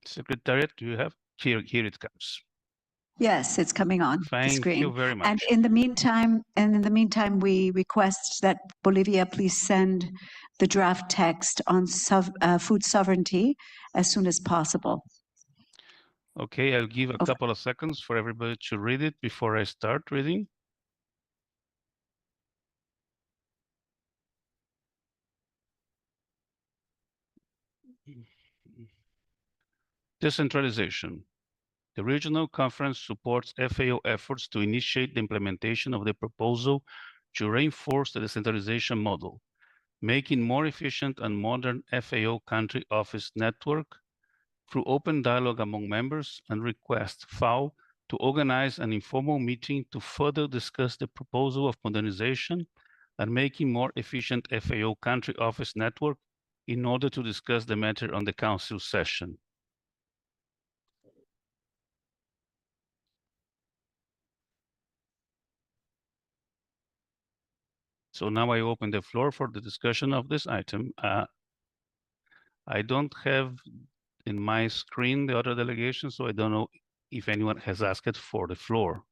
Secretariat, do you have? Here it comes. Yes, it's coming on the screen. Thank you very much. And in the meantime, we request that Bolivia please send the draft text on food sovereignty as soon as possible. Okay, I'll give a couple of seconds for everybody to read it before I start reading. Decentralization. The regional conference supports FAO efforts to initiate the implementation of the proposal to reinforce the decentralization model, making more efficient and modern FAO country office network through open dialogue among members, and request FAO to organize an informal meeting to further discuss the proposal of modernization and making more efficient FAO country office network in order to discuss the matter on the council session. So now I open the floor for the discussion of this item. I don't have in my screen the other delegation, so I don't know if anyone has asked for the floor.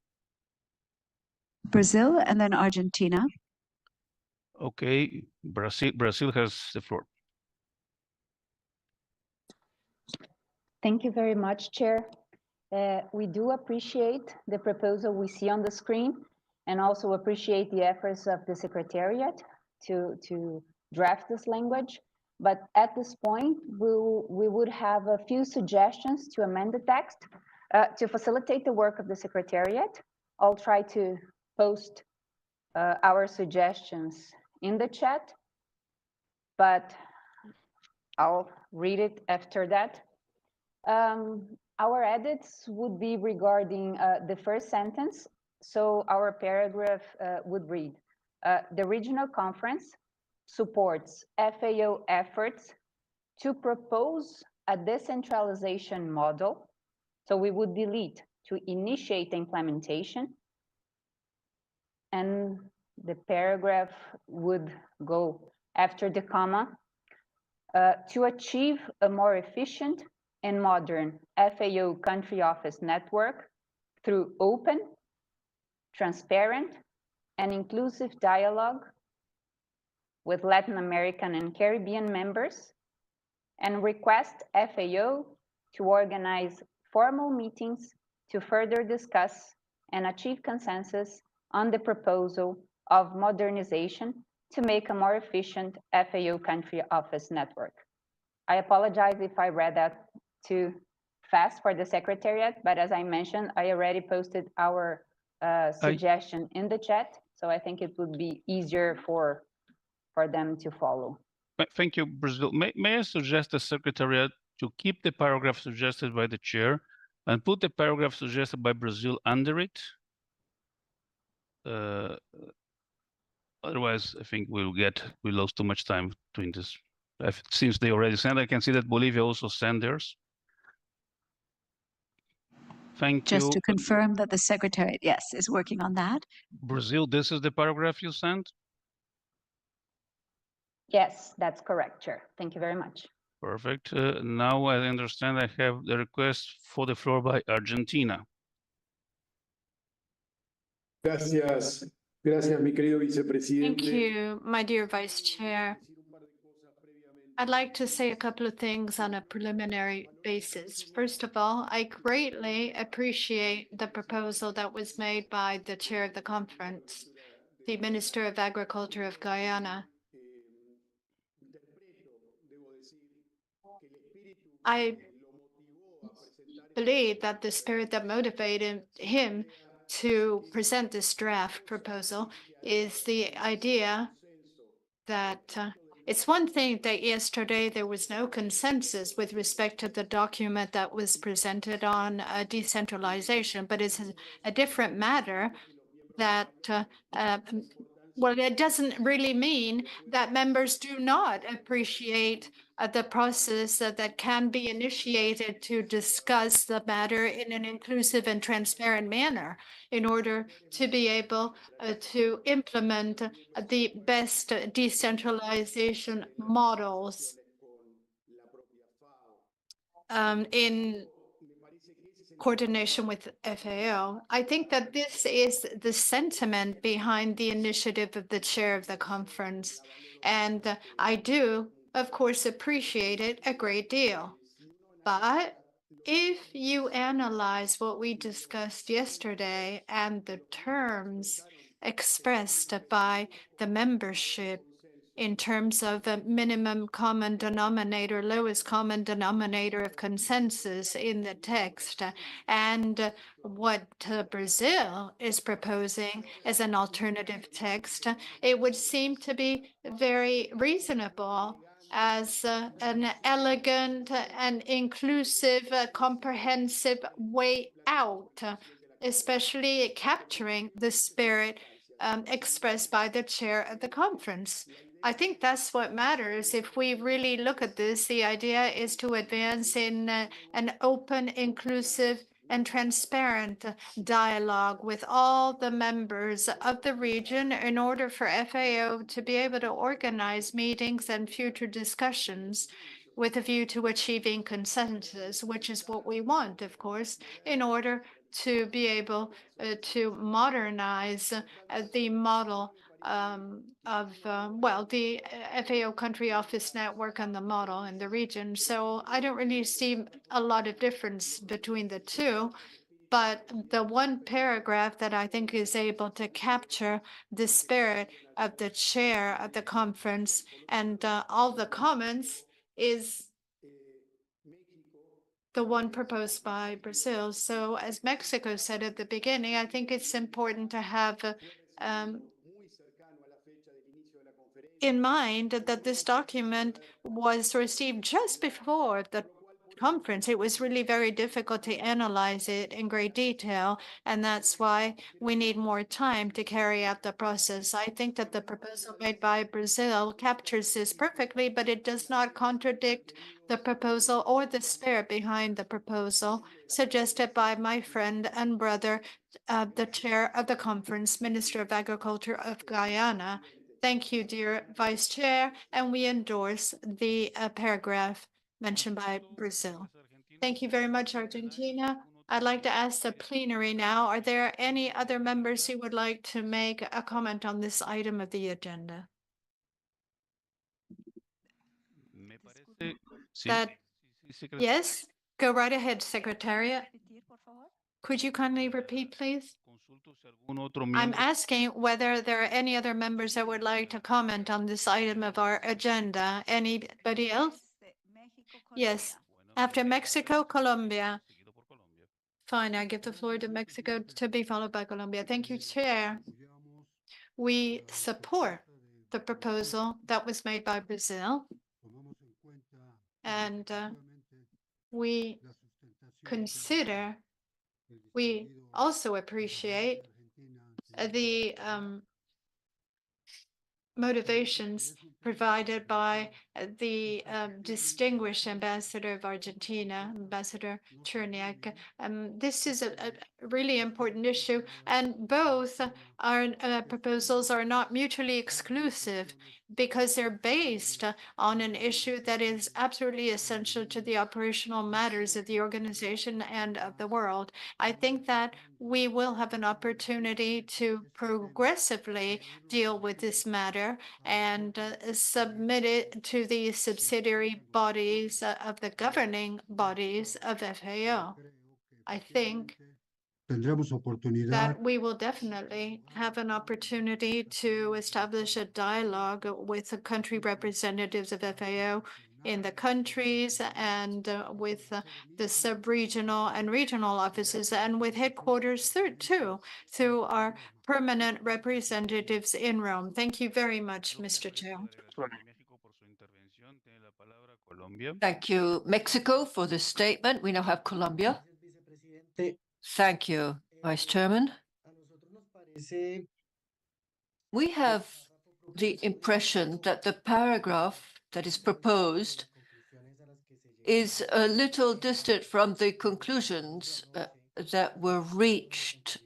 Brazil and then Argentina. Okay, Brazil has the floor. Thank you very much, Chair. We do appreciate the proposal we see on the screen and also appreciate the efforts of the Secretariat to draft this language. But at this point, we would have a few suggestions to amend the text to facilitate the work of the Secretariat. I'll try to post our suggestions in the chat, but I'll read it after that. Our edits would be regarding the first sentence. So our paragraph would read, the regional conference supports FAO efforts to propose a decentralization model. So we would delete to initiate the implementation. And the paragraph would go after the comma to achieve a more efficient and modern FAO country office network through open, transparent, and inclusive dialogue with Latin American and Caribbean members, and request FAO to organize formal meetings to further discuss and achieve consensus on the proposal of modernization to make a more efficient FAO country office network. I apologize if I read that too fast for the Secretariat, but as I mentioned, I already posted our suggestion in the chat, so I think it would be easier for them to follow. Thank you, Brazil. May I suggest the Secretariat to keep the paragraph suggested by the chair and put the paragraph suggested by Brazil under it? Otherwise, I think we lost too much time doing this. Since they already sent, I can see that Bolivia also sent theirs. Thank you. Just to confirm that the Secretariat, yes, is working on that. Brazil, this is the paragraph you sent? Yes, that's correct, Chair. Thank you very much. Perfect. Now I understand I have the request for the floor by Argentina. Gracias. Gracias, mi querido vicepresidente. Thank you, my dear Vice Chair. I'd like to say a couple of things on a preliminary basis. First of all, I greatly appreciate the proposal that was made by the chair of the conference, the Minister of Agriculture of Guyana. I believe that the spirit that motivated him to present this draft proposal is the idea that it's one thing that yesterday there was no consensus with respect to the document that was presented on decentralization, but it's a different matter that well, it doesn't really mean that members do not appreciate the process that can be initiated to discuss the matter in an inclusive and transparent manner in order to be able to implement the best decentralization models in coordination with FAO. I think that this is the sentiment behind the initiative of the chair of the conference. And I do, of course, appreciate it a great deal. But if you analyze what we discussed yesterday and the terms expressed by the membership in terms of a minimum common denominator, lowest common denominator of consensus in the text, and what Brazil is proposing as an alternative text, it would seem to be very reasonable as an elegant and inclusive, comprehensive way out, especially capturing the spirit expressed by the chair of the conference. I think that's what matters. If we really look at this, the idea is to advance in an open, inclusive, and transparent dialogue with all the members of the region in order for FAO to be able to organize meetings and future discussions with a view to achieving consensus, which is what we want, of course, in order to be able to modernize the model well, the FAO country office network and the model in the region. So I don't really see a lot of difference between the two. But the one paragraph that I think is able to capture the spirit of the chair of the conference and all the comments is the one proposed by Brazil. So as Mexico said at the beginning, I think it's important to have in mind that this document was received just before the conference. It was really very difficult to analyze it in great detail, and that's why we need more time to carry out the process. I think that the proposal made by Brazil captures this perfectly, but it does not contradict the proposal or the spirit behind the proposal suggested by my friend and brother, the chair of the conference, Minister of Agriculture of Guyana. Thank you, dear Vice Chair, and we endorse the paragraph mentioned by Brazil. Thank you very much, Argentina. I'd like to ask the plenary now, are there any other members who would like to make a comment on this item of the agenda? Yes, go right ahead, Secretariat. Could you kindly repeat, please? I'm asking whether there are any other members that would like to comment on this item of our agenda. Anybody else? Yes. After Mexico, Colombia. Fine, I give the floor to Mexico to be followed by Colombia. Thank you, Chair. We support the proposal that was made by Brazil. And we also appreciate the motivations provided by the distinguished ambassador of Argentina, Ambassador Cherniak. This is a really important issue, and both our proposals are not mutually exclusive because they're based on an issue that is absolutely essential to the operational matters of the organization and of the world. I think that we will have an opportunity to progressively deal with this matter and submit it to the subsidiary bodies of the governing bodies of FAO. I think that we will definitely have an opportunity to establish a dialogue with the country representatives of FAO in the countries and with the sub-regional and regional offices and with headquarters too, through our permanent representatives in Rome. Thank you very much, Mr. Chair. Thank you, Mexico, for the statement. We now have Colombia. Thank you, Vice Chairman. We have the impression that the paragraph that is proposed is a little distant from the conclusions that were reached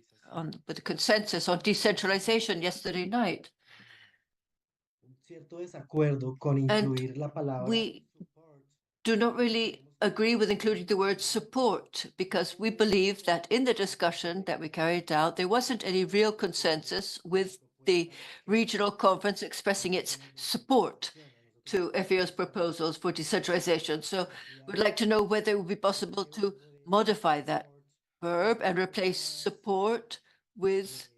with the consensus on decentralization yesterday night. And we do not really agree with including the word support because we believe that in the discussion that we carried out, there wasn't any real consensus with the regional conference expressing its support to FAO's proposals for decentralization. So we'd like to know whether it would be possible to modify that verb and replace support with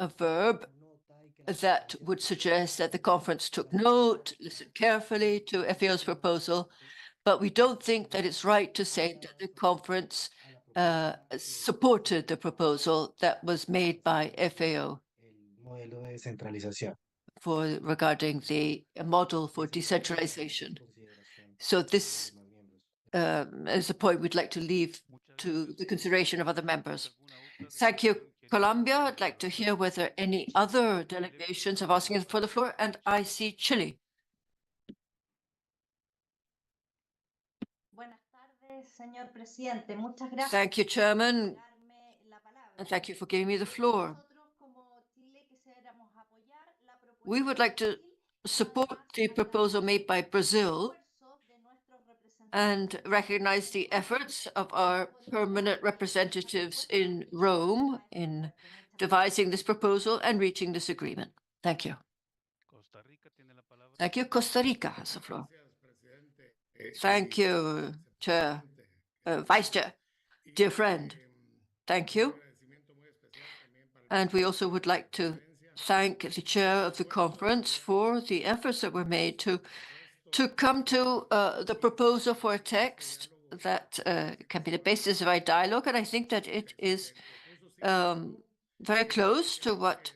a verb that would suggest that the conference took note, listened carefully to FAO's proposal, but we don't think that it's right to say that the conference supported the proposal that was made by FAO regarding the model for decentralization. So this is a point we'd like to leave to the consideration of other members. Thank you, Colombia. I'd like to hear whether any other delegations have asking for the floor, and I see Chile. Thank you, Chairman, and thank you for giving me the floor. We would like to support the proposal made by Brazil and recognize the efforts of our permanent representatives in Rome in devising this proposal and reaching this agreement. Thank you. Thank you. Costa Rica has the floor. Thank you, Chair, Vice Chair, dear friend. Thank you. And we also would like to thank the chair of the conference for the efforts that were made to come to the proposal for a text that can be the basis of our dialogue. And I think that it is very close to what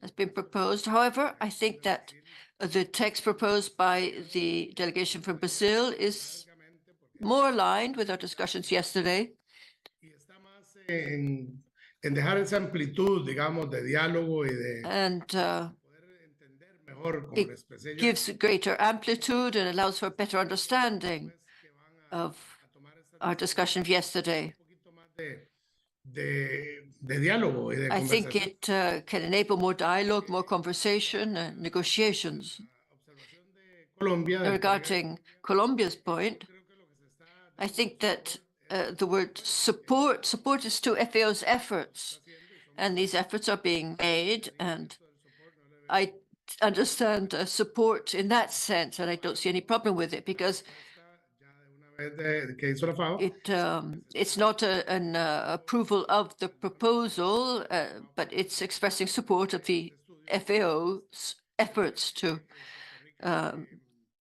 has been proposed. However, I think that the text proposed by the delegation from Brazil is more aligned with our discussions yesterday. En dejar esa amplitud, digamos, de diálogo y de it gives greater amplitude and allows for better understanding of our discussion yesterday. I think it can enable more dialogue, more conversation, and negotiations. Regarding Colombia's point, I think that the word support is to FAO's efforts, and these efforts are being made, and I understand support in that sense, and I don't see any problem with it because it's not an approval of the proposal, but it's expressing support of the FAO's efforts to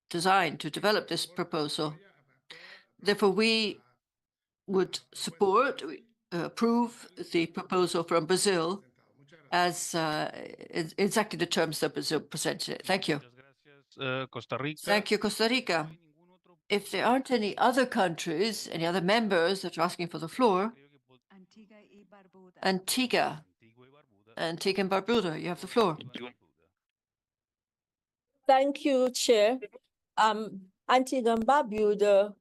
develop this proposal. Therefore, we would approve the proposal from Brazil as exactly the terms that Brazil presented it. Thank you. Thank you, Costa Rica. If there aren't any other countries, any other members that are asking for the floor, Antigua and Barbuda, you have the floor. Thank you, Chair. Antigua and Barbuda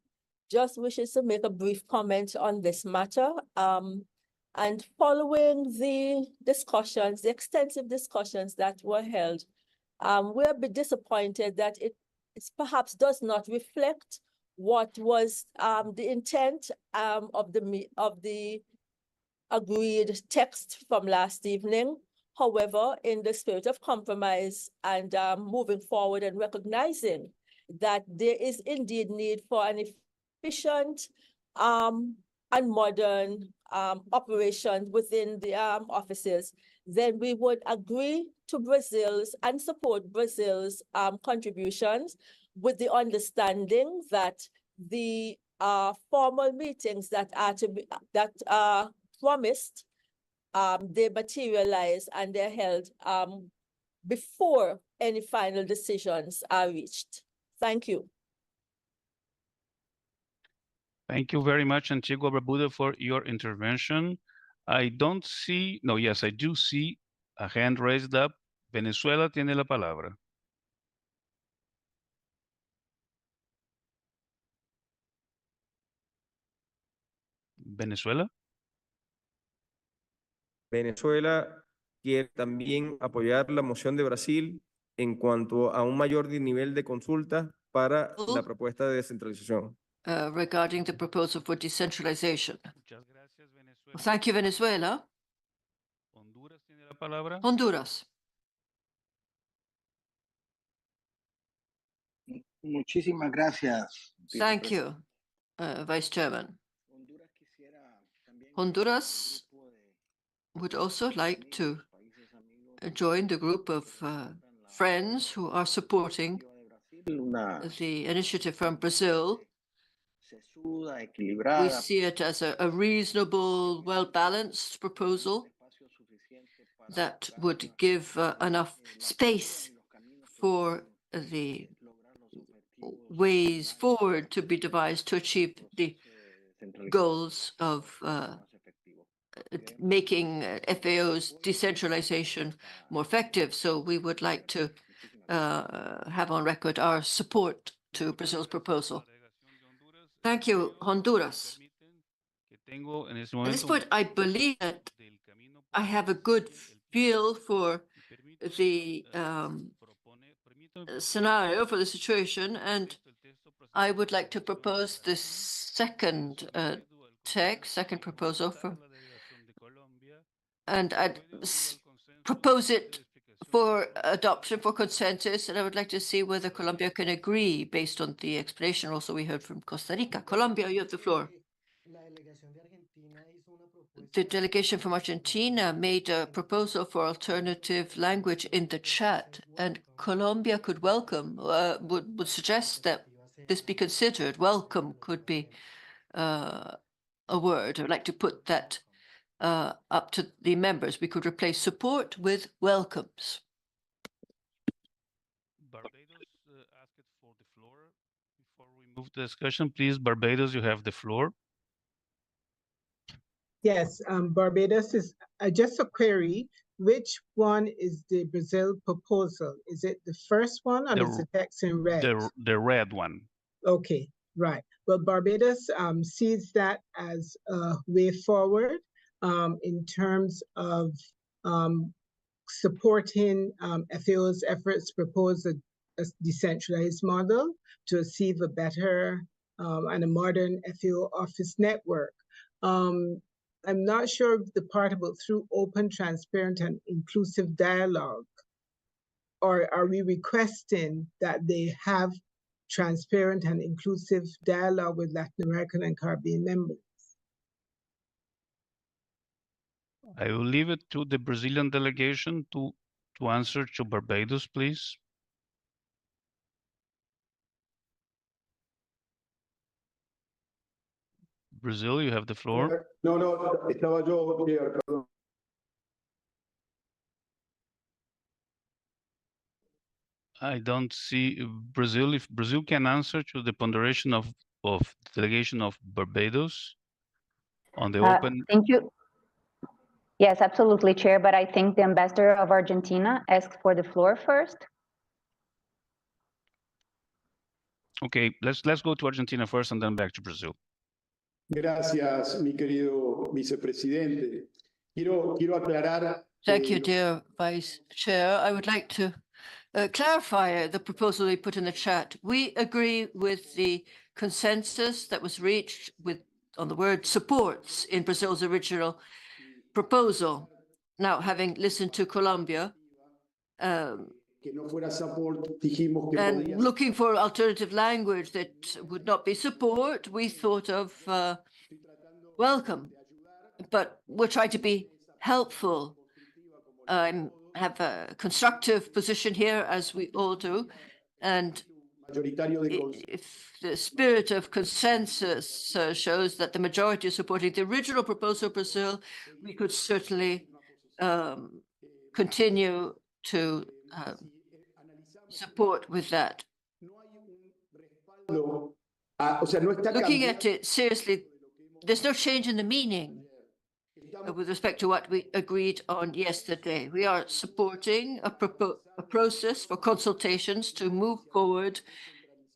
just wishes to make a brief comment on this matter. And following the discussions, the extensive discussions that were held, we're a bit disappointed that it perhaps does not reflect what was the intent of the agreed text from last evening. However, in the spirit of compromise and moving forward and recognizing that there is indeed need for an efficient and modern operation within the offices, then we would agree to Brazil's and support Brazil's contributions, with the understanding that the formal meetings that are promised, they materialize and they're held before any final decisions are reached. Thank you. Thank you very much, Antigua Barbuda, for your intervention. I don't see, no, yes, I do see a hand raised up. Venezuela tiene la palabra. Venezuela. Venezuela quiere también apoyar la moción de Brasil en cuanto a un mayor nivel de consulta para la propuesta de descentralización. Regarding the proposal for decentralization. Thank you, Venezuela. Honduras tiene la palabra. Honduras. Muchísimas gracias. Thank you, Vice Chairman. Honduras would also like to join the group of friends who are supporting the initiative from Brazil. We see it as a reasonable, well-balanced proposal that would give enough space for the ways forward to be devised to achieve the goals of making FAO's decentralization more effective. So we would like to have on record our support to Brazil's proposal. Thank you, Honduras. At this point, I believe that I have a good feel for the scenario, for the situation, and I would like to propose the second second proposal and I'd propose it for adoption, for consensus, and I would like to see whether Colombia can agree based on the explanation also we heard from Costa Rica. Colombia, you have the floor. The delegation from Argentina made a proposal for alternative language in the chat, and Colombia could welcome, would suggest that this be considered. Welcome could be a word. I'd like to put that up to the members. We could replace support with welcomes. Barbados asked for the floor. Before we move the discussion, please, Barbados, you have the floor. Yes, Barbados is just a query. Which one is the Brazil proposal? Is it the first one or is the text in red? The red one. Okay, right. Well, Barbados sees that as a way forward in terms of supporting FAO's efforts to propose a decentralized model to achieve a better and a modern FAO office network. I'm not sure of the part about through open, transparent, and inclusive dialogue, or are we requesting that they have transparent and inclusive dialogue with Latin American and Caribbean members? I will leave it to the Brazilian delegation to answer to Barbados, please. Brazil, you have the floor. No, estaba yo here. I don't see Brazil. If Brazil can answer to the ponderation of the delegation of Barbados on the open. Thank you. Yes, absolutely, Chair, but I think the ambassador of Argentina asked for the floor first. Okay, let's go to Argentina first and then back to Brazil. Gracias, mi querido vicepresidente. Quiero aclarar. Thank you, dear Vice Chair. I would like to clarify the proposal we put in the chat. We agree with the consensus that was reached on the word supports in Brazil's original proposal. Now, having listened to Colombia, and looking for alternative language that would not be support, we thought of welcome, but we're trying to be helpful. I have a constructive position here, as we all do, and if the spirit of consensus shows that the majority is supporting the original proposal of Brazil, we could certainly continue to support with that. Looking at it seriously, there's no change in the meaning with respect to what we agreed on yesterday. We are supporting a process for consultations to move forward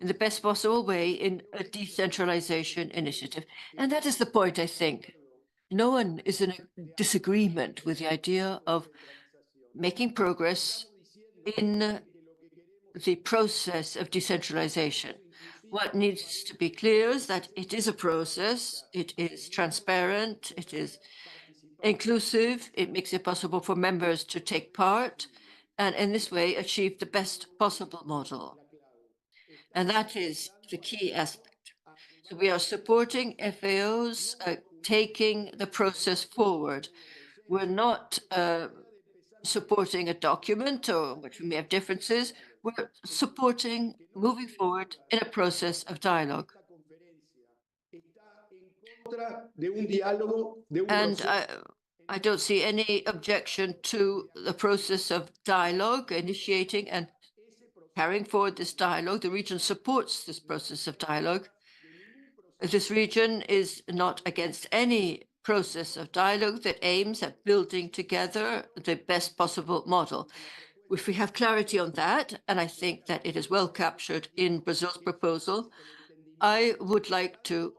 in the best possible way in a decentralization initiative. And that is the point, I think. No one is in a disagreement with the idea of making progress in the process of decentralization. What needs to be clear is that it is a process, it is transparent, it is inclusive, it makes it possible for members to take part, and in this way achieve the best possible model. And that is the key aspect. So we are supporting FAO's taking the process forward. We're not supporting a document or which we may have differences. We're supporting moving forward in a process of dialogue. And I don't see any objection to the process of dialogue, initiating and carrying forward this dialogue. The region supports this process of dialogue. This region is not against any process of dialogue that aims at building together the best possible model. If we have clarity on that, and I think that it is well captured in Brazil's proposal, I would like to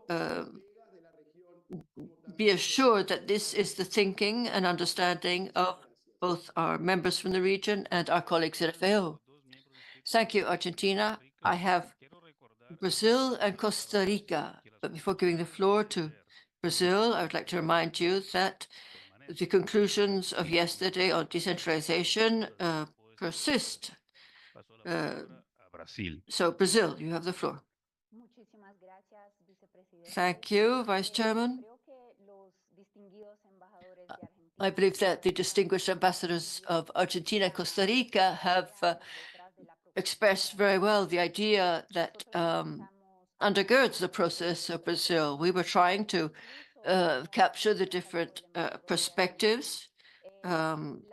be assured that this is the thinking and understanding of both our members from the region and our colleagues at FAO. Thank you, Argentina. I have Brazil and Costa Rica. But before giving the floor to Brazil, I would like to remind you that the conclusions of yesterday on decentralization persist. So Brazil, you have the floor. Thank you, Vice Chairman. I believe that the distinguished ambassadors of Argentina and Costa Rica have expressed very well the idea that undergirds the process of Brazil. We were trying to capture the different perspectives and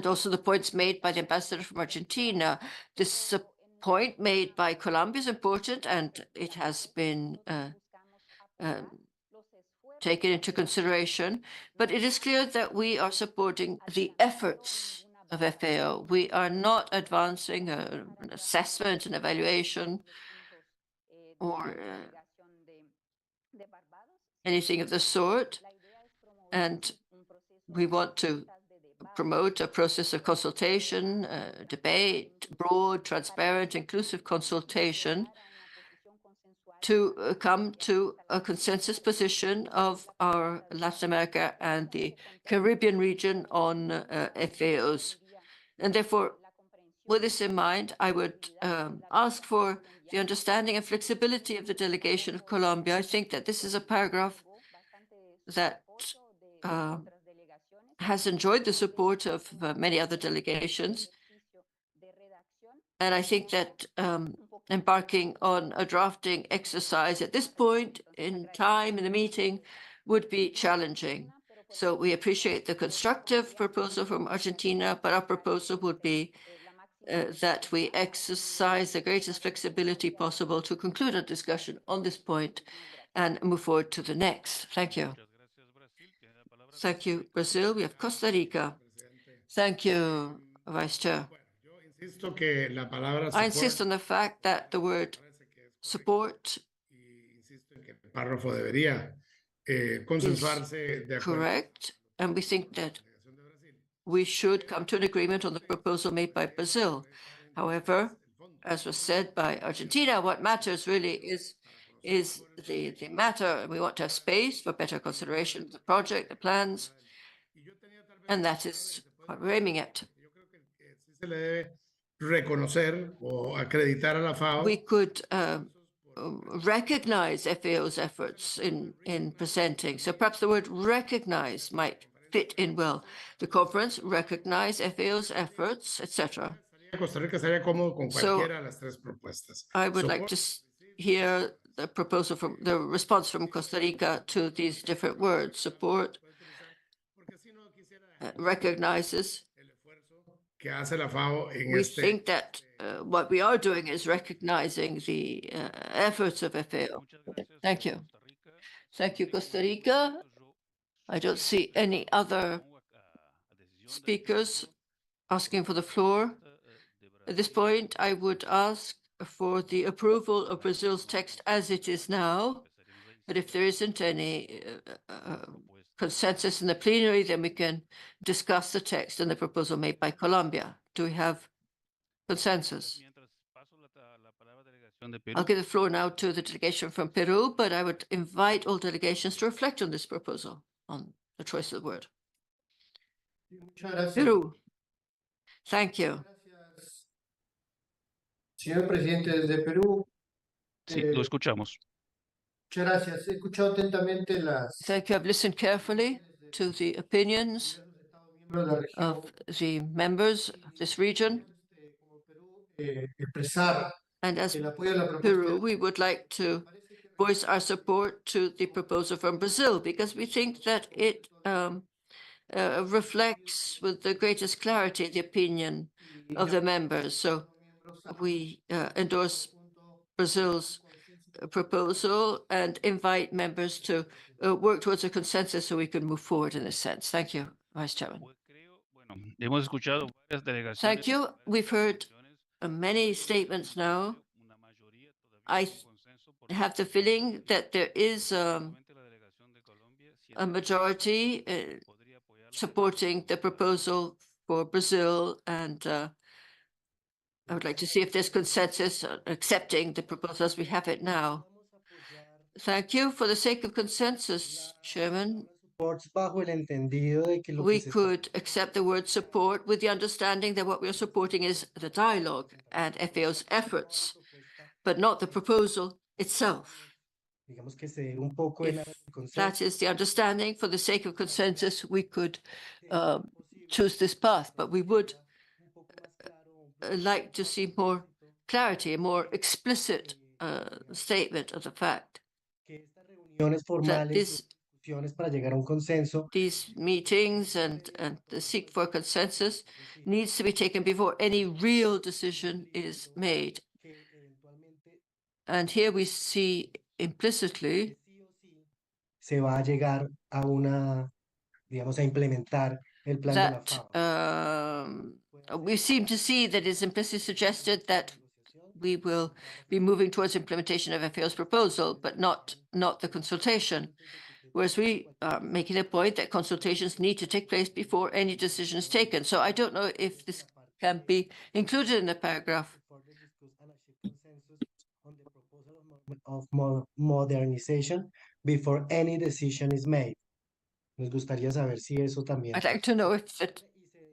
also the points made by the ambassador from Argentina. This point made by Colombia is important, and it has been taken into consideration. But it is clear that we are supporting the efforts of FAO. We are not advancing an assessment and evaluation or anything of the sort. And we want to promote a process of consultation, debate, broad, transparent, inclusive consultation to come to a consensus position of our Latin America and the Caribbean region on FAOs. And therefore, with this in mind, I would ask for the understanding and flexibility of the delegation of Colombia. I think that this is a paragraph that has enjoyed the support of many other delegations. And I think that embarking on a drafting exercise at this point in time in the meeting would be challenging. So we appreciate the constructive proposal from Argentina, but our proposal would be that we exercise the greatest flexibility possible to conclude a discussion on this point and move forward to the next. Thank you. Thank you, Brazil. We have Costa Rica. Thank you, Vice Chair. I insist on the fact that the word support is correct, and we think that we should come to an agreement on the proposal made by Brazil. However, as was said by Argentina, what matters really is the matter. We want to have space for better consideration of the project, the plans, and that is what we're aiming at. We could recognize FAO's efforts in presenting. So perhaps the word recognize might fit in well. The conference recognize FAO's efforts, etc. So I would like to hear the proposal from the response from Costa Rica to these different words: support, recognizes. We think that what we are doing is recognizing the efforts of FAO. Thank you. Thank you, Costa Rica. I don't see any other speakers asking for the floor. At this point, I would ask for the approval of Brazil's text as it is now. But if there isn't any consensus in the plenary, then we can discuss the text and the proposal made by Colombia. Do we have consensus? I'll give the floor now to the delegation from Peru, but I would invite all delegations to reflect on this proposal, on the choice of the word. Peru. Thank you. Señor presidente, desde Perú. Sí, lo escuchamos. Muchas gracias. He escuchado atentamente las. Thank you. I've listened carefully to the opinions of the members of this region. And as Peru, we would like to voice our support to the proposal from Brazil, because we think that it reflects with the greatest clarity the opinion of the members. So we endorse Brazil's proposal and invite members to work towards a consensus so we can move forward in this sense. Thank you, Vice Chairman. Hemos escuchado varias delegaciones. Thank you. We've heard many statements now, I have the feeling that there is a majority supporting the proposal for Brazil, and I would like to see if there's consensus accepting the proposal as we have it now. Thank you. For the sake of consensus, Chairman, we could accept the word support with the understanding that what we are supporting is the dialogue and FAO's efforts, but not the proposal itself. If that is the understanding, for the sake of consensus, we could choose this path, but we would like to see more clarity, a more explicit statement of the fact that these meetings and the seek for consensus needs to be taken before any real decision is made. And here we see implicitly that we seem to see that it's implicitly suggested that we will be moving towards implementation of FAO's proposal, but not the consultation. Whereas we are making a point that consultations need to take place before any decision is taken. So I don't know if this can be included in the paragraph. Of modernization before any decision is made. Nos gustaría saber si eso también. I'd like to know if the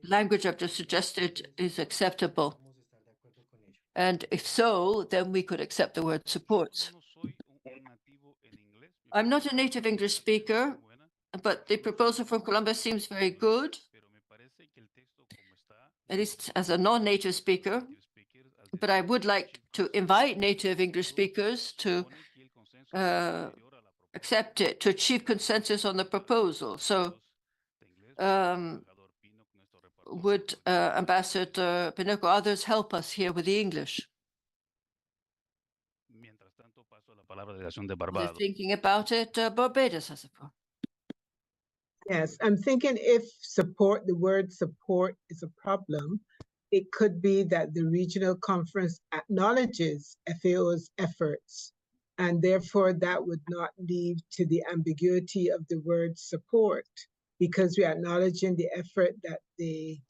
language I've just suggested is acceptable. And if so, then we could accept the word support. I'm not a native English speaker, but the proposal from Colombia seems very good, at least as a non-native speaker. But I would like to invite native English speakers to accept it, to achieve consensus on the proposal. So would Ambassador Pinoco, others help us here with the English? They're thinking about it. Barbados has a problem. Yes, I'm thinking if support, the word support is a problem, it could be that the regional conference acknowledges FAO's efforts, and therefore that would not lead to the ambiguity of the word support, because we are acknowledging the effort that they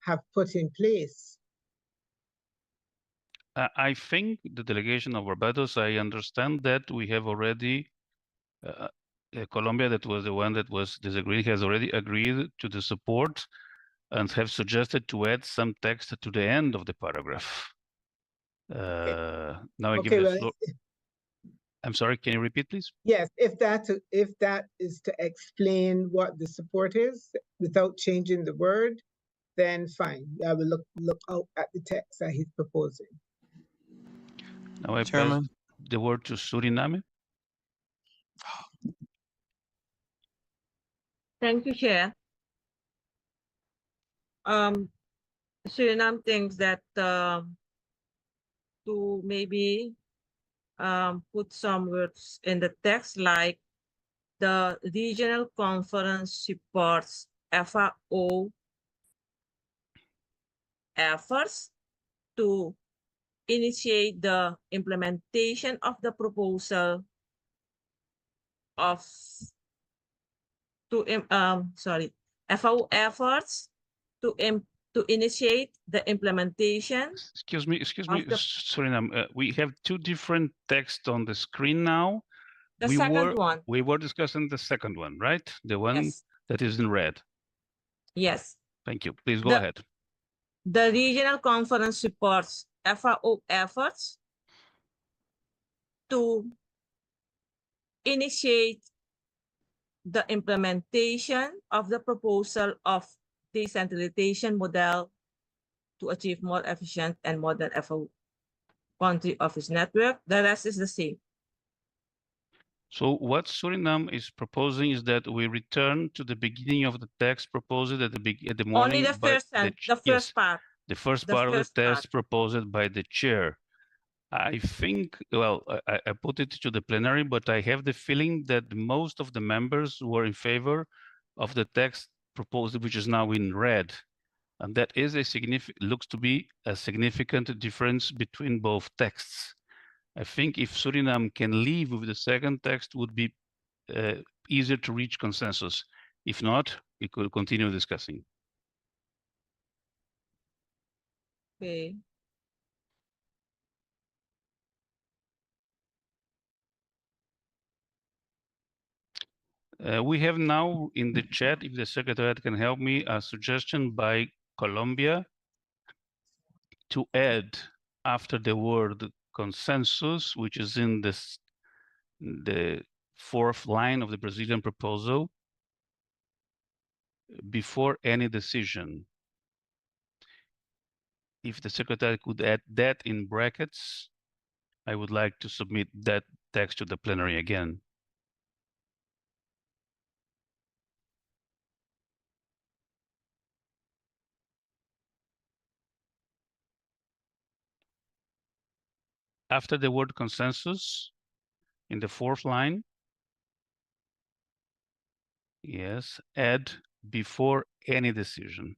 have put in place. I think the delegation of Barbados, I understand that we have already, Colombia, that was the one that was disagreeing, has already agreed to the support and have suggested to add some text to the end of the paragraph. Now I give the floor. I'm sorry, can you repeat, please? Yes, if that is to explain what the support is without changing the word, then fine. I will look out at the text that he's proposing. Now I pass the word to Suriname. Thank you, Chair. Suriname thinks that to maybe put some words in the text, like the regional conference supports FAO efforts to initiate the implementation of the proposal of FAO efforts to initiate the implementation. Excuse me, Suriname. We have two different texts on the screen now. The second one. We were discussing the second one, right? The one that is in red. Yes. Thank you. Please go ahead. The regional conference supports FAO efforts to initiate the implementation of the proposal of decentralization model to achieve more efficient and modern FAO country office network. The rest is the same. So what Suriname is proposing is that we return to the beginning of the text proposed at the morning. Only the first part. The first part of the text proposed by the chair. I think, well, I put it to the plenary, but I have the feeling that most of the members were in favor of the text proposed, which is now in red. And that is looks to be a significant difference between both texts. I think if Suriname can leave with the second text, would be easier to reach consensus. If not, we could continue discussing. Okay. We have now in the chat, if the Secretariat can help me, a suggestion by Colombia to add after the word consensus, which is in the fourth line of the Brazilian proposal, before any decision. If the Secretary could add that in brackets, I would like to submit that text to the plenary again. After the word consensus, in the fourth line, yes, add before any decision.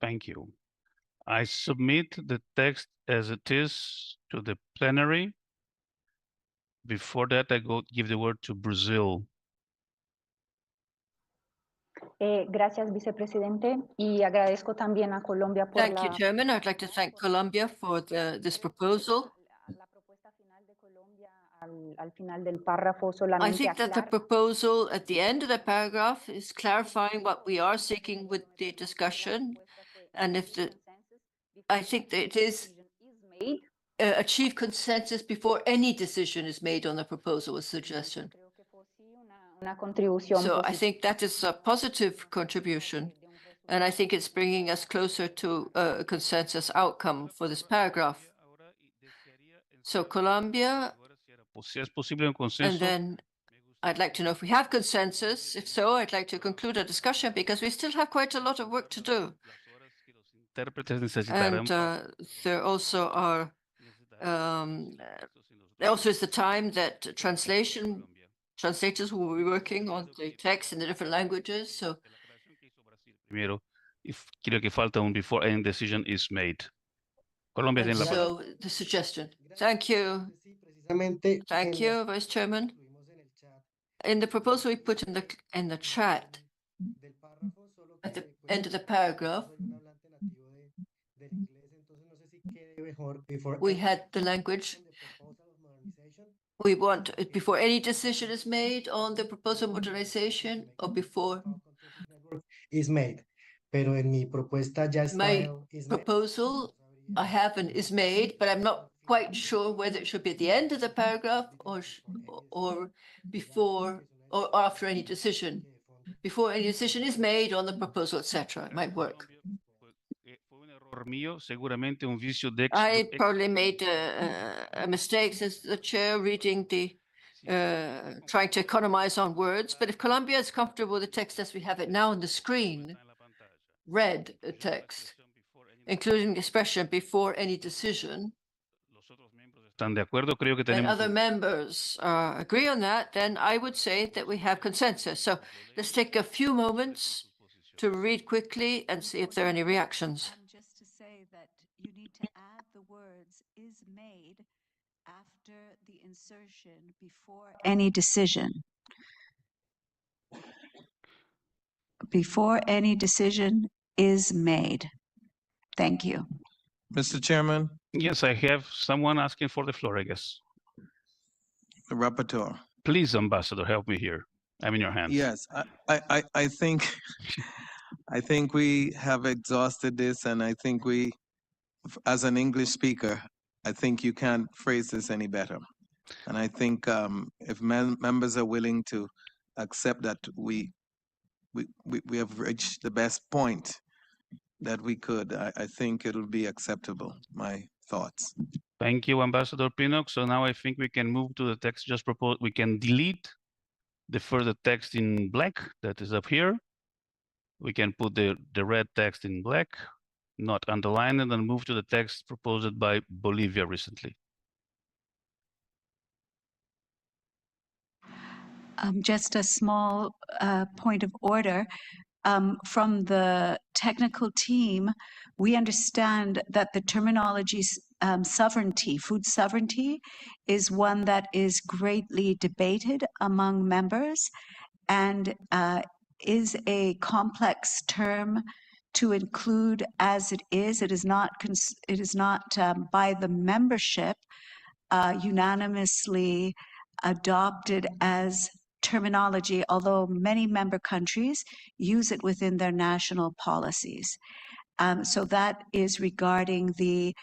Thank you. I submit the text as it is to the plenary. Before that, I give the word to Brazil. Gracias, vicepresidente, y agradezco también a Colombia por Thank you, Chairman. I'd like to thank Colombia for this proposal. la propuesta final de Colombia al final del párrafo I solamente think that the aclara proposal at the end of the paragraph is clarifying what we are seeking with the discussion. And if I think that it is achieve consensus before any decision is made on the proposal, a suggestion. una contribución So I positiva. think that is a positive contribution. And I think it's bringing us closer to a consensus outcome for this paragraph. So Colombia, and then I'd like to know if we have consensus. If so, I'd like to conclude our discussion because we still have quite a lot of work to do. And there also are, there also is the time that translators will be working on the text in the different languages. So Primero, creo que falta un before any decision is made. Colombia tiene la palabra. so the suggestion. Thank you. Thank you, Vice Chairman. In the proposal we put in the chat, at the end of the paragraph, we had the language. We want it before any decision is made on the proposal modernization or before. Is made. Pero en mi propuesta ya está. My proposal I have an is made, but I'm not quite sure whether it should be at the end of the paragraph or before or after any decision. Before any decision is made on the proposal, etc. It might work. I probably made a mistake as the chair reading the trying to economize on words, but if Colombia is comfortable with the text as we have it now on the screen, read text, including the expression before any decision, and other members agree on that, then I would say that we have consensus. So let's take a few moments to read quickly and see if there are any reactions. Just to say that you need to add the words "is made" after the insertion before any decision. Before any decision is made. Thank you. Mr. Chairman? Yes, I have someone asking for the floor, I guess. The rapporteur. Please, Ambassador, help me here. I'm in your hands. Yes, I think I think we have exhausted this, and I think we, as an English speaker, I think you can't phrase this any better. And I think if members are willing to accept that we have reached the best point that we could, I think it'll be acceptable, my thoughts. Thank you, Ambassador Pinnock. So now I think we can move to the text just proposed. We can delete the further text in black that is up here. We can put the red text in black, not underline it, and move to the text proposed by Bolivia recently. Just a small point of order. From the technical team, we understand that the terminology sovereignty, food sovereignty, is one that is greatly debated among members and is a complex term to include as it is. It is not by the membership unanimously adopted as terminology, although many member countries use it within their national policies. So that is regarding the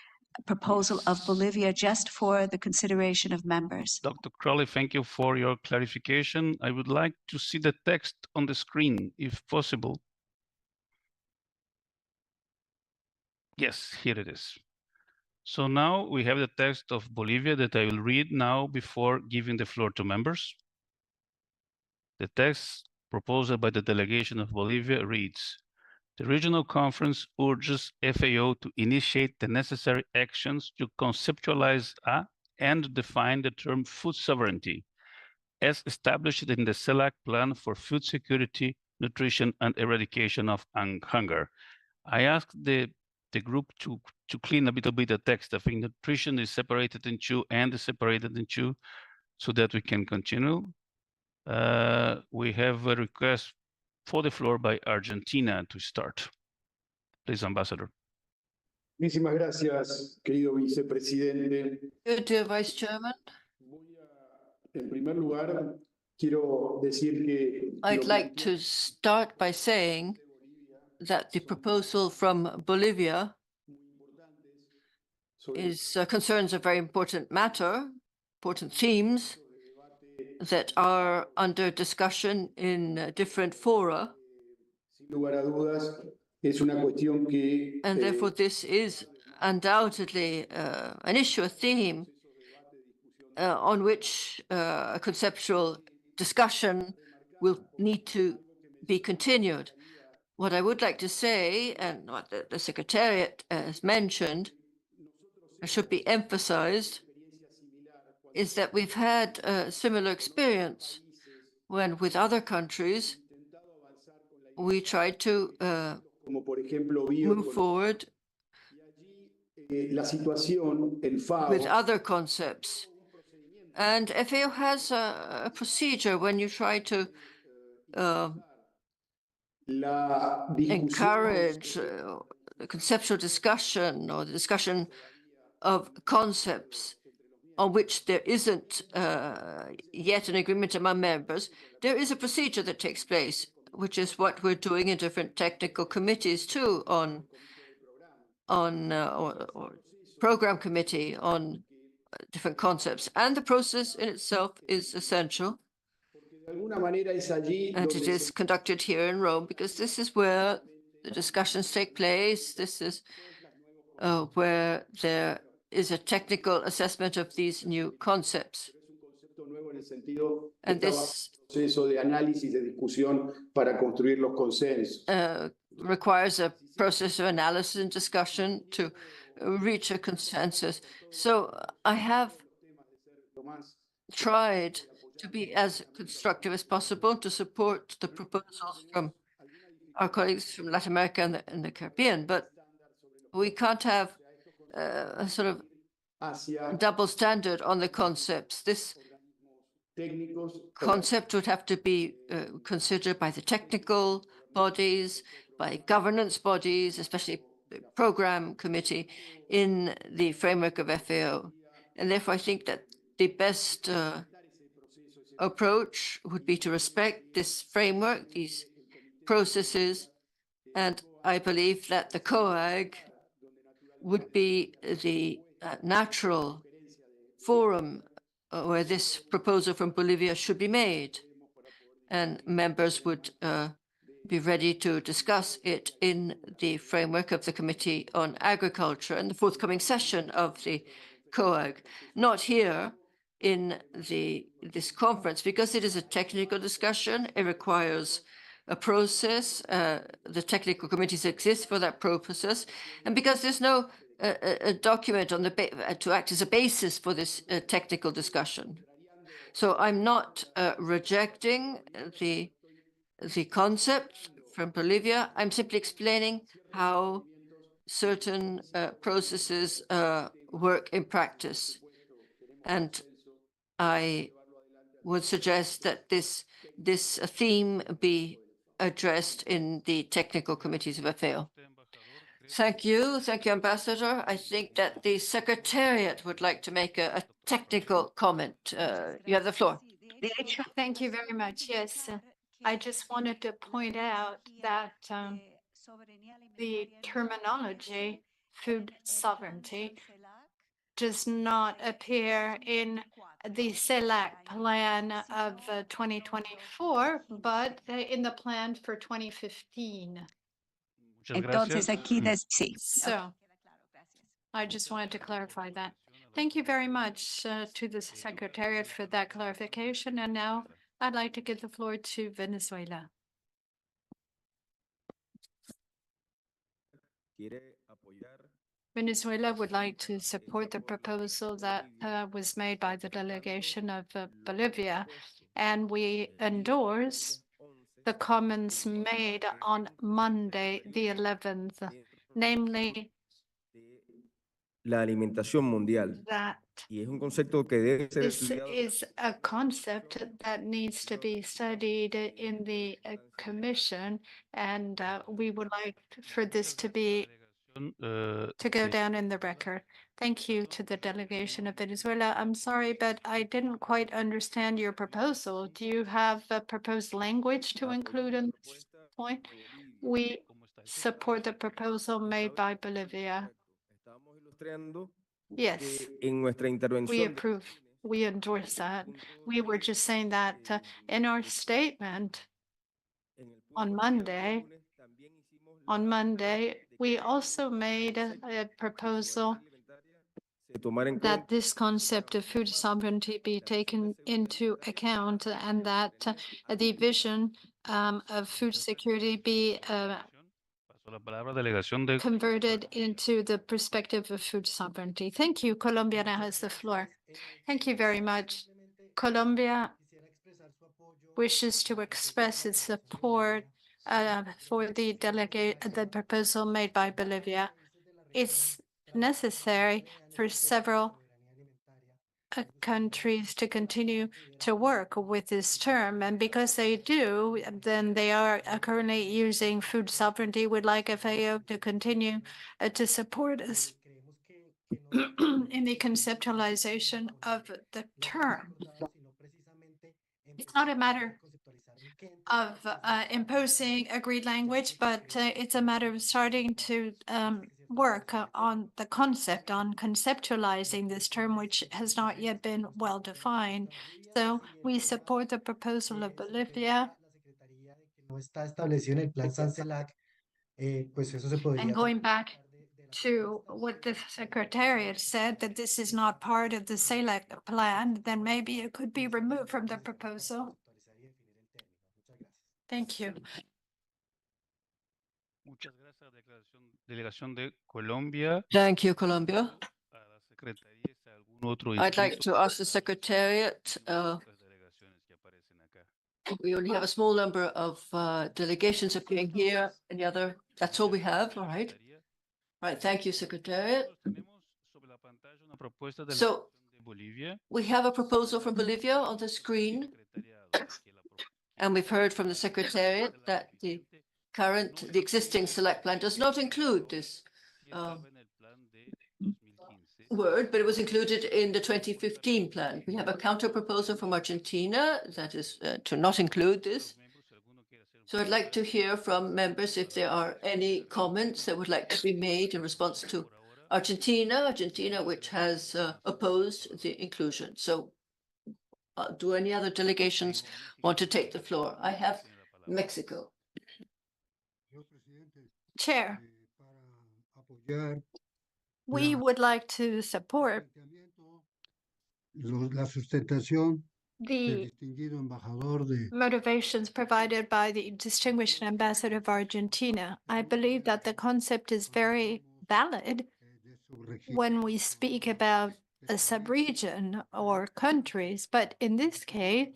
proposal of Bolivia, just for the consideration of members. Dr. Crowley, thank you for your clarification. I would like to see the text on the screen, if possible. Yes, here it is. So now we have the text of Bolivia that I will read now before giving the floor to members. The text proposed by the delegation of Bolivia reads: the regional conference urges FAO to initiate the necessary actions to conceptualize and define the term food sovereignty as established in the CELAC Plan for Food Security, Nutrition, and Eradication of Hunger. I asked the group to clean a little bit the text. I think nutrition is separated in two and is separated in two so that we can continue. We have a request for the floor by Argentina to start. Please, Ambassador. Muchísimas gracias, querido vicepresidente. Dear Vice Chairman, En primer lugar, quiero decir que I'd like to start by saying that the proposal from Bolivia concerns a very important matter, important themes that are under discussion in different fora. Sin lugar a dudas, es una cuestión que And therefore, this is undoubtedly an issue, a theme on which a conceptual discussion will need to be continued. What I would like to say, and what the Secretariat has mentioned, should be emphasized, is that we've had a similar experience when, with other countries, we tried to move forward with other concepts. And FAO has a procedure when you try to encourage the conceptual discussion or the discussion of concepts on which there isn't yet an agreement among members. There is a procedure that takes place, which is what we're doing in different technical committees too, or program committee on different concepts. And the process in itself is essential. And it is conducted here in Rome because this is where the discussions take place. This is where there is a technical assessment of these new concepts. And this requires a process of analysis and discussion to reach a consensus. So I have tried to be as constructive as possible to support the proposals from our colleagues from Latin America and the Caribbean, but we can't have a sort of double standard on the concepts. This concept would have to be considered by the technical bodies, by governance bodies, especially the program committee in the framework of FAO. And therefore, I think that the best approach would be to respect this framework, these processes, and I believe that the COAG would be the natural forum where this proposal from Bolivia should be made, and members would be ready to discuss it in the framework of the Committee on Agriculture and the forthcoming session of the COAG, not here in this conference, because it is a technical discussion. It requires a process. The technical committees exist for that process, and because there's no a document on to act as a basis for this technical discussion. So I'm not rejecting the concept from Bolivia. I'm simply explaining how certain processes work in practice. And I would suggest that this theme be addressed in the technical committees of FAO. Thank you, Ambassador. I think that the Secretariat would like to make a technical comment. You have the floor. Thank you very much. Yes, I just wanted to point out that the terminology food sovereignty does not appear in the CELAC plan of 2024, but in the plan for 2015. Entonces aquí sí. So I just wanted to clarify that. Thank you very much to the Secretariat for that clarification. And now I'd like to give the floor to Venezuela. Venezuela would like to support the proposal that was made by the delegation of Bolivia, and we endorse the comments made on Monday, the 11th, namely la alimentación mundial. that Y es un concepto que debe ser this estudiado. is a concept that needs to be studied in the commission, and we would like for this to be to go down in the record. Thank you to the delegation of Venezuela. I'm sorry, but I didn't quite understand your proposal. Do you have a proposed language to include in this point? We support the proposal made by Bolivia. Yes, we approve. We endorse that. We were just saying that in our statement on Monday, we also made a proposal that this concept of food sovereignty be taken into account and that the vision of food security be converted into the perspective of food sovereignty. Thank you. Colombia now has the floor. Thank you very much. Colombia wishes to express its support for the proposal made by Bolivia. It's necessary for several countries to continue to work with this term, and because they do, then they are currently using food sovereignty. We'd like FAO to continue to support us in the conceptualization of the term. It's not a matter of imposing agreed language, but it's a matter of starting to work on the concept, on conceptualizing this term, which has not yet been well defined. So we support the proposal of Bolivia. And going back to what the Secretariat said, that this is not part of the CELAC plan, then maybe it could be removed from the proposal. Thank you. Thank you, Colombia. I'd like to ask the Secretariat. We only have a small number of delegations appearing here. Any other? That's all we have. All right. Right. Thank you, Secretariat. So we have a proposal from Bolivia on the screen. And we've heard from the Secretariat that the existing select plan does not include this word, but it was included in the 2015 plan. We have a counter proposal from Argentina that is to not include this. So I'd like to hear from members if there are any comments that would like to be made in response to Argentina, which has opposed the inclusion. So do any other delegations want to take the floor? I have Mexico. Chair, we would like to support the motivations provided by the distinguished ambassador of Argentina. I believe that the concept is very valid when we speak about a sub-region or countries. But in this case,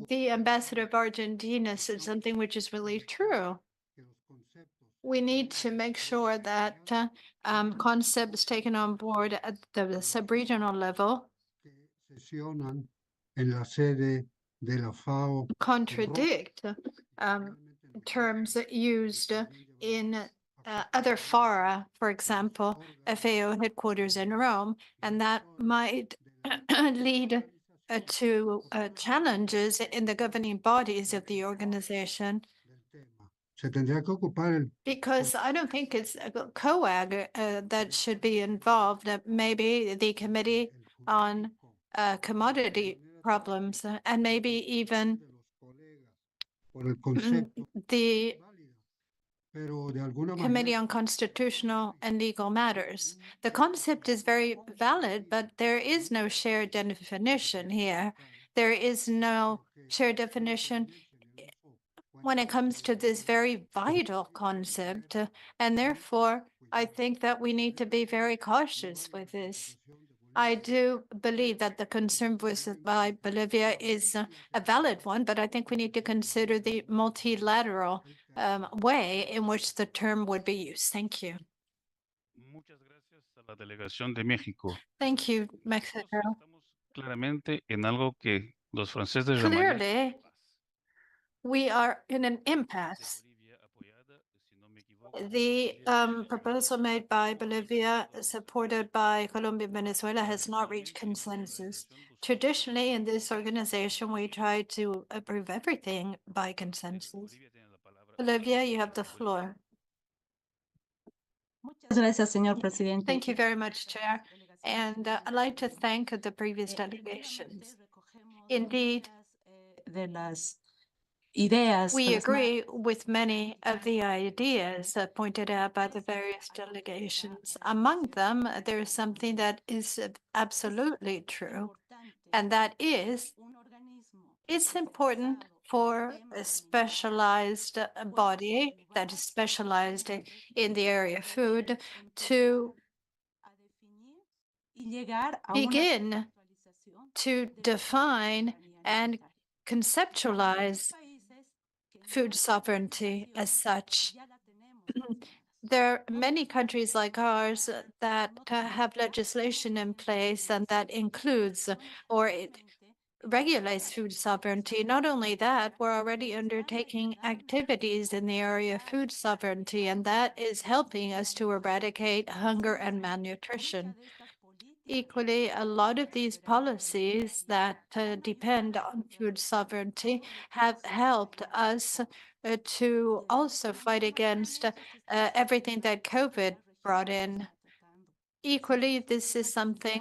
the ambassador of Argentina said something which is really true. We need to make sure that concepts taken on board at the sub-regional level contradict terms used in other fora, for example, FAO headquarters in Rome, and that might lead to challenges in the governing bodies of the organization. Because I don't think it's a COAG that should be involved. Maybe the Committee on Commodity Problems, and maybe even the Committee on Constitutional and Legal Matters. The concept is very valid, but there is no shared definition here. There is no shared definition when it comes to this very vital concept. And therefore, I think that we need to be very cautious with this. I do believe that the concern voiced by Bolivia is a valid one, but I think we need to consider the multilateral way in which the term would be used. Thank you. Muchas gracias a la delegación de México. Thank you, Mexico. Estamos claramente en algo que los franceses llamarían Clearly, we are in an impasse. The proposal made by Bolivia, supported by Colombia and Venezuela, has not reached consensus. Traditionally, in this organization, we try to approve everything by consensus. Bolivia, you have the floor. Thank you very much, Chair. And I'd like to thank the previous delegations. Indeed, we agree with many of the ideas pointed out by the various delegations. Among them, there is something that is absolutely true, and that is it's important for a specialized body that is specialized in the area of food to begin to define and conceptualize food sovereignty as such. There are many countries like ours that have legislation in place and that includes or it regulates food sovereignty. Not only that, we're already undertaking activities in the area of food sovereignty, and that is helping us to eradicate hunger and malnutrition. Equally, a lot of these policies that depend on food sovereignty have helped us to also fight against everything that COVID brought in. Equally, this is something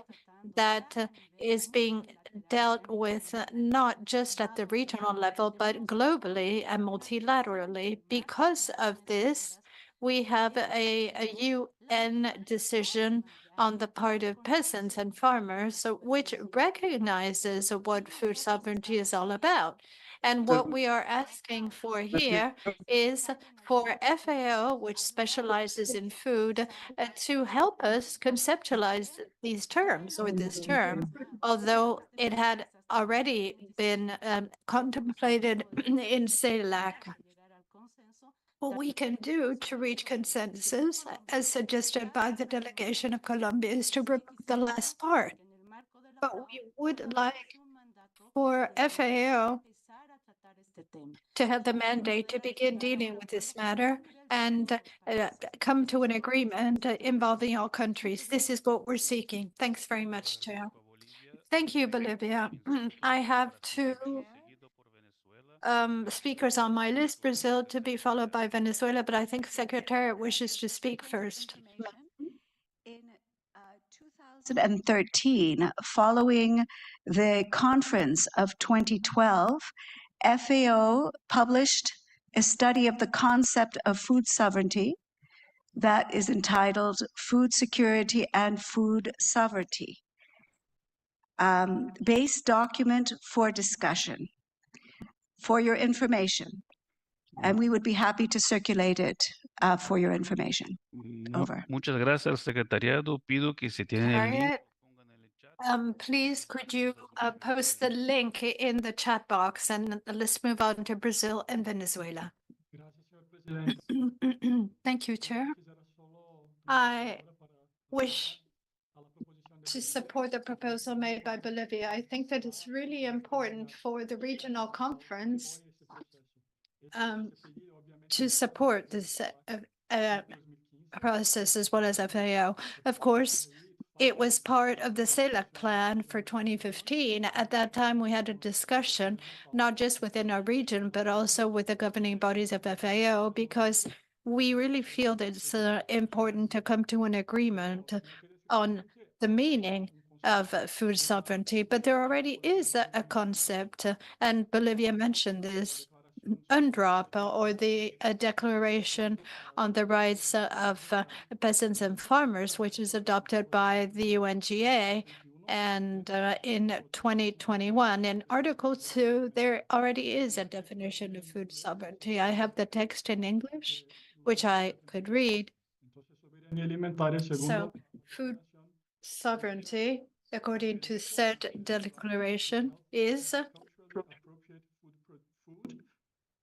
that is being dealt with not just at the regional level, but globally and multilaterally. Because of this, we have a UN decision on the part of peasants and farmers, which recognizes what food sovereignty is all about. And what we are asking for here is for FAO, which specializes in food, to help us conceptualize these terms or this term, although it had already been contemplated in CELAC. What we can do to reach consensus, as suggested by the delegation of Colombia, is to remove the last part. But we would like for FAO to have the mandate to begin dealing with this matter and come to an agreement involving all countries. This is what we're seeking. Thanks very much, Chair. Thank you, Bolivia. I have two speakers on my list, Brazil to be followed by Venezuela, but I think Secretariat wishes to speak first. In 2013, following the conference of 2012, FAO published a study of the concept of food sovereignty that is entitled Food Security and Food Sovereignty, base document for discussion. For your information, and we would be happy to circulate it for your information. Over. Muchas gracias al secretariado. Pido que si tienen el link. Please, could you post the link in the chat box, and let's move on to Brazil and Venezuela. Thank you, Chair. I wish to support the proposal made by Bolivia. I think that it's really important for the regional conference to support this process as well as FAO. Of course, it was part of the CELAC plan for 2015. At that time, we had a discussion, not just within our region, but also with the governing bodies of FAO, because we really feel that it's important to come to an agreement on the meaning of food sovereignty. But there already is a concept, and Bolivia mentioned this, UNDROP, or the Declaration on the Rights of Peasants and Farmers, which is adopted by the UNGA. And in 2021, in Article 2, there already is a definition of food sovereignty. I have the text in English, which I could read. So, food sovereignty, according to said declaration, is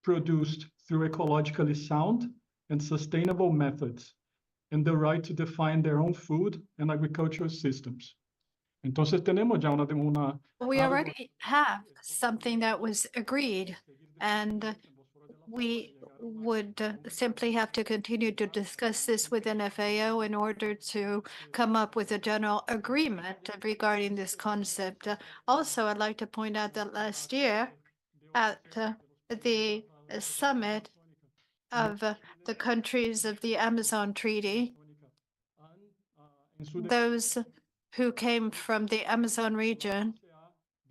produced through ecologically sound and sustainable methods, and the right to define their own food and agricultural systems. Entonces tenemos ya una we already have something that was agreed, and we would simply have to continue to discuss this within FAO in order to come up with a general agreement regarding this concept. Also, I'd like to point out that last year at the summit of the countries of the Amazon Treaty, those who came from the Amazon region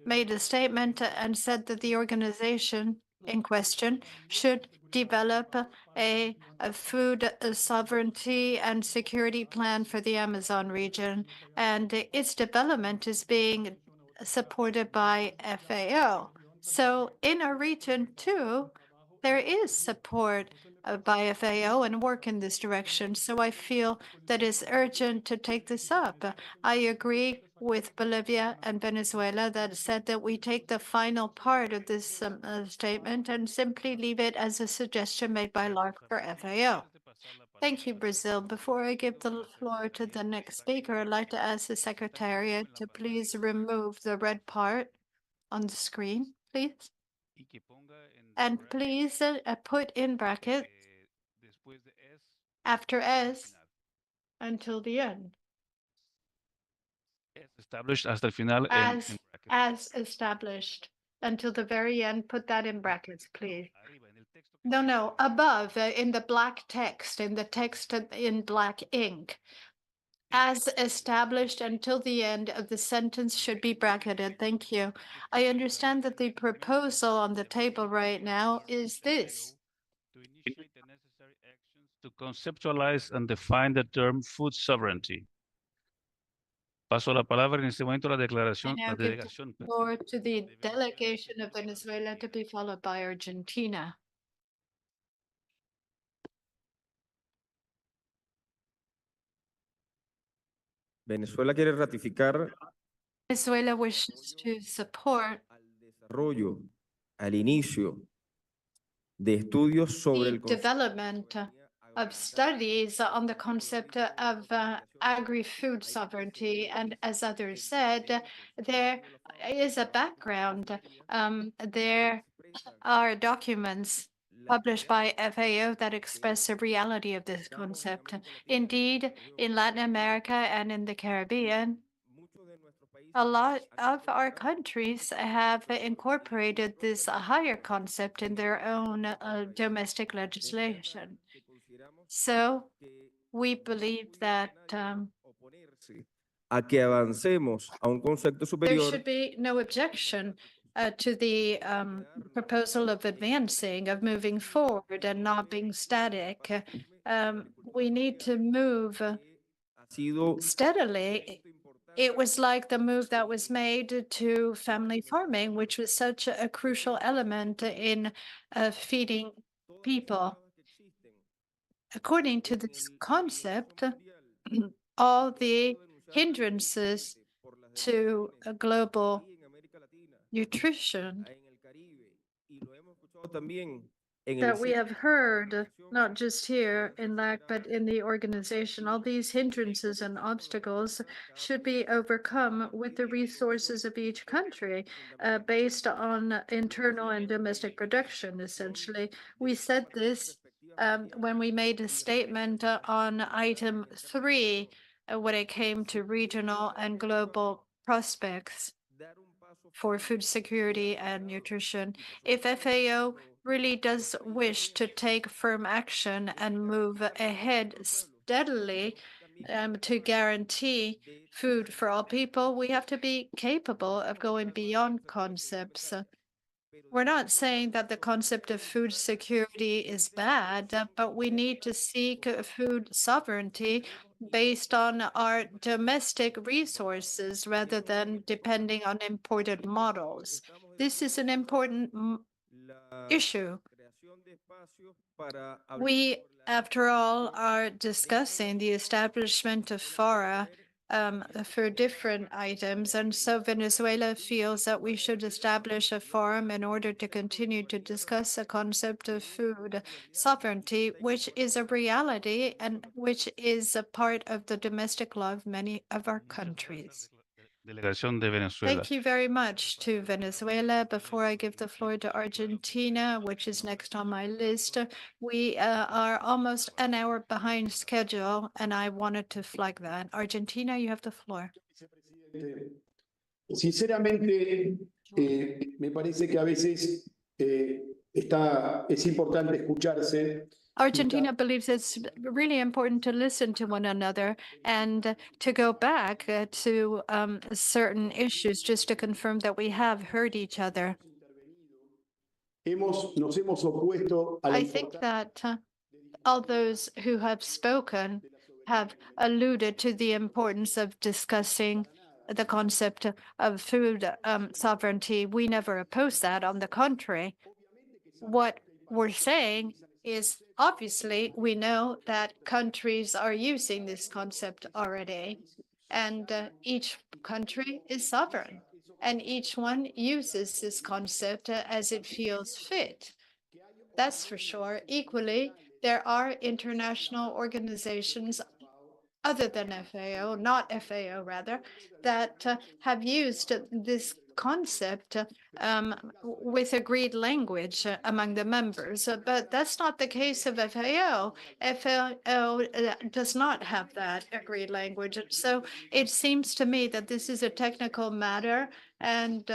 made a statement and said that the organization in question should develop a food sovereignty and security plan for the Amazon region, and its development is being supported by FAO. So in our region too, there is support by FAO and work in this direction. So I feel that it's urgent to take this up. I agree with Bolivia and Venezuela that said that we take the final part of this statement and simply leave it as a suggestion made by LARC for FAO. Thank you, Brazil. Before I give the floor to the next speaker, I'd like to ask the Secretariat to please remove the red part on the screen, please. And please put in brackets after S until the end. Established hasta el final As established until the very end. Put that in brackets, please. No, above in the black text, in the text in black ink. As established until the end of the sentence should be bracketed. Thank you. I understand that the proposal on the table right now is this. To initiate the necessary actions to conceptualize and define the term food sovereignty. Paso la palabra en este momento a la declaración, I now give the floor to the delegation of Venezuela, to be followed by Argentina. Venezuela quiere ratificar Venezuela wishes to support desarrollo, al inicio de estudios sobre the development of studies on the concept of agri-food sovereignty. And as others said, there is a background. There are documents published by FAO that express the reality of this concept. Indeed, in Latin America and in the Caribbean, a lot of our countries have incorporated this higher concept in their own domestic legislation. So we believe that a que avancemos a un concepto superior. There should be no objection to the proposal of advancing, of moving forward and not being static. We need to move steadily. It was like the move that was made to family farming, which was such a crucial element in feeding people. According to this concept, all the hindrances to a global nutrition that we have heard, not just here in LAC, but in the organization. All these hindrances and obstacles should be overcome with the resources of each country, based on internal and domestic production, essentially. We said this when we made a statement on item 3 when it came to regional and global prospects for food security and nutrition. If FAO really does wish to take firm action and move ahead steadily to guarantee food for all people, we have to be capable of going beyond concepts. We're not saying that the concept of food security is bad, but we need to seek food sovereignty based on our domestic resources rather than depending on imported models. This is an important issue. We, after all, are discussing the establishment of FAO for different items, and so Venezuela feels that we should establish a forum in order to continue to discuss the concept of food sovereignty, which is a reality and which is a part of the domestic law of many of our countries. Delegación de Venezuela. Thank you very much to Venezuela. Before I give the floor to Argentina, which is next on my list, we are almost an hour behind schedule, and I wanted to flag that. Argentina, you have the floor. Sinceramente, me parece que a veces es importante escucharse. Argentina believes it's really important to listen to one another and to go back to certain issues just to confirm that we have heard each other. I think that all those who have spoken have alluded to the importance of discussing the concept of food sovereignty. We never oppose that. On the contrary, what we're saying is obviously we know that countries are using this concept already, and each country is sovereign, and each one uses this concept as it feels fit. That's for sure. Equally, there are international organizations other than FAO, not FAO rather, that have used this concept with agreed language among the members, but that's not the case of FAO. FAO does not have that agreed language. So it seems to me that this is a technical matter, and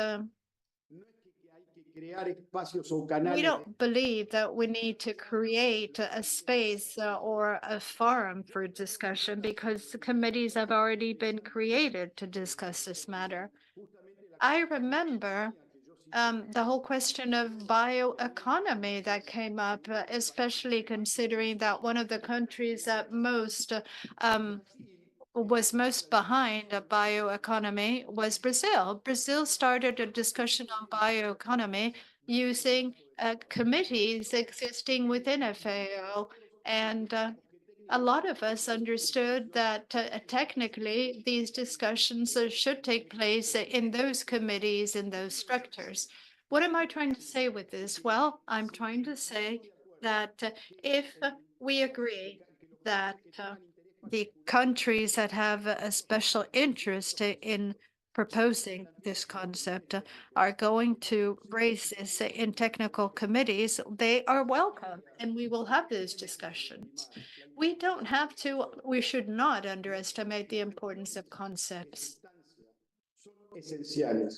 we don't believe that we need to create a space or a forum for discussion because the committees have already been created to discuss this matter. I remember the whole question of bioeconomy that came up, especially considering that one of the countries that was most behind a bioeconomy was Brazil. Brazil started a discussion on bioeconomy using committees existing within FAO, and a lot of us understood that technically these discussions should take place in those committees, in those structures. What am I trying to say with this? Well, I'm trying to say that if we agree that the countries that have a special interest in proposing this concept are going to raise this in technical committees, they are welcome, and we will have those discussions. We should not underestimate the importance of concepts.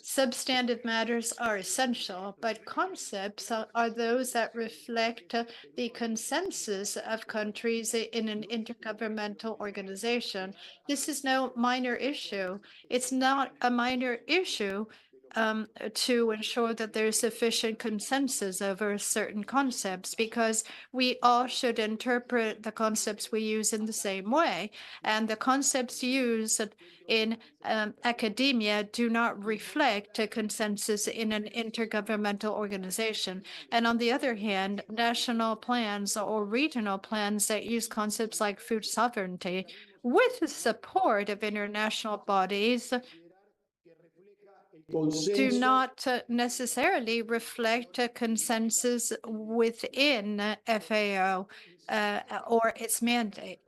Substantive matters are essential, but concepts are those that reflect the consensus of countries in an intergovernmental organization. This is no minor issue. It's not a minor issue to ensure that there's sufficient consensus over certain concepts, because we all should interpret the concepts we use in the same way. And the concepts used in academia do not reflect a consensus in an intergovernmental organization. And on the other hand, national plans or regional plans that use concepts like food sovereignty with the support of international bodies do not necessarily reflect a consensus within FAO or its mandate.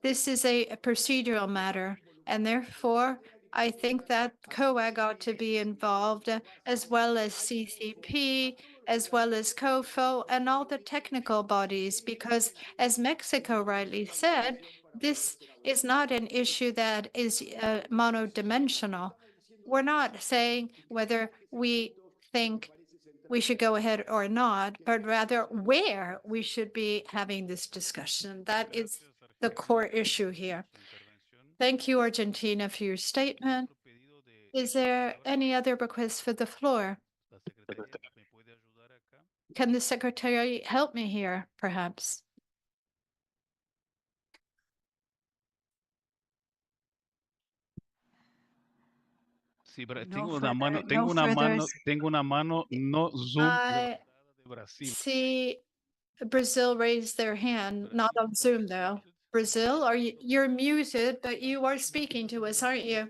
This is a procedural matter, and therefore, I think that COAG ought to be involved, as well as CCP, as well as COFO, and all the technical bodies, because as Mexico rightly said, this is not an issue that is monodimensional. We're not saying whether we think we should go ahead or not, but rather where we should be having this discussion. That is the core issue here. Thank you, Argentina, for your statement. Is there any other request for the floor? Can the secretary help me here, perhaps? Sí, pero No tengo una further- mano, no tengo una further mano, s- tengo una mano no Zoom I de Brasil. see Brazil raise their hand, not on Zoom though. Brazil, you're muted, but you are speaking to us, aren't you?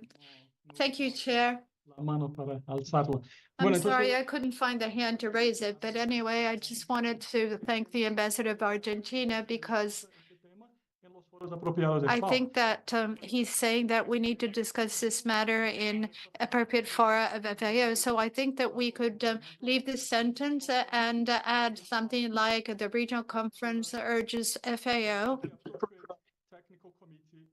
Thank you, Chair. La mano para alzarla. I'm Bueno, sorry, entonces, I couldn't find the hand to raise it, but anyway, I just wanted to thank the ambassador of Argentina because en los foros apropiados de I FAO. think that he's saying that we need to discuss this matter in appropriate fora of FAO. So I think that we could leave this sentence and add something like the regional conference urges FAO Technical committee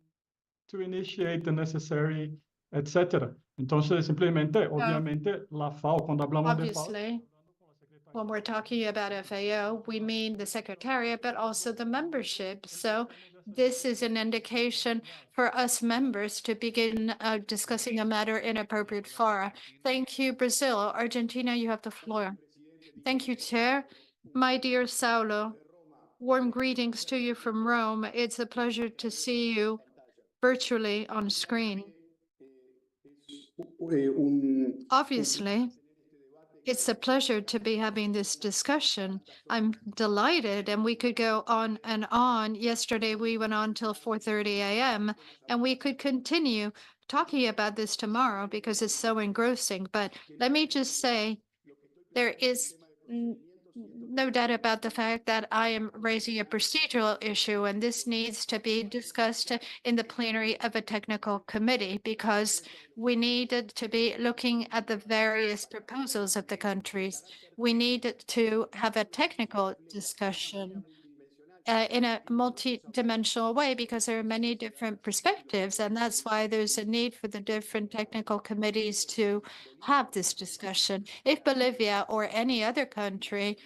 to initiate the necessary, etc. Entonces, simplemente, obviamente, la FAO, cuando hablamos de FAO, obviously, when we're talking about FAO, we mean the secretariat, but also the membership. So this is an indication for us members to begin discussing a matter in appropriate fora. Thank you, Brazil. Argentina, you have the floor. Thank you, Chair. My dear Saulo, warm greetings to you from Rome. It's a pleasure to see you virtually on screen. Obviously, it's a pleasure to be having this discussion. I'm delighted, and we could go on and on. Yesterday, we went on till 4:30 a.m., and we could continue talking about this tomorrow because it's so engrossing. But let me just say, there is no doubt about the fact that I am raising a procedural issue, and this needs to be discussed in the plenary of a technical committee because we needed to be looking at the various proposals of the countries. We need to have a technical discussion in a multi-dimensional way because there are many different perspectives, and that's why there's a need for the different technical committees to have this discussion. If Bolivia or any other country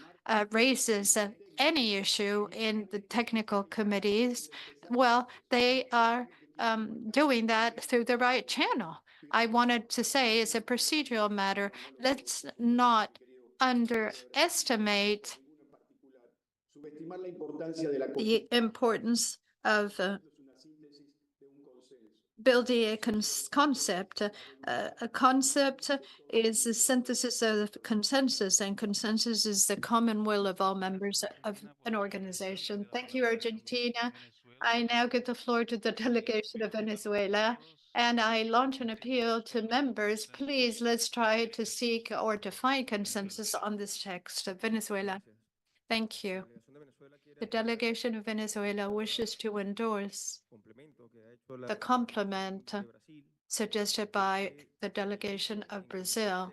raises any issue in the technical committees, well, they are doing that through the right channel. I wanted to say it's a procedural matter. Let's not underestimate the importance of building a concept. A concept is a synthesis of consensus, and consensus is the common will of all members of an organization. Thank you, Argentina. I now give the floor to the delegation of Venezuela, and I launch an appeal to members. Please, let's try to seek or to find consensus on this text of Venezuela. Thank you. The delegation of Venezuela wishes to endorse the complement suggested by the delegation of Brazil,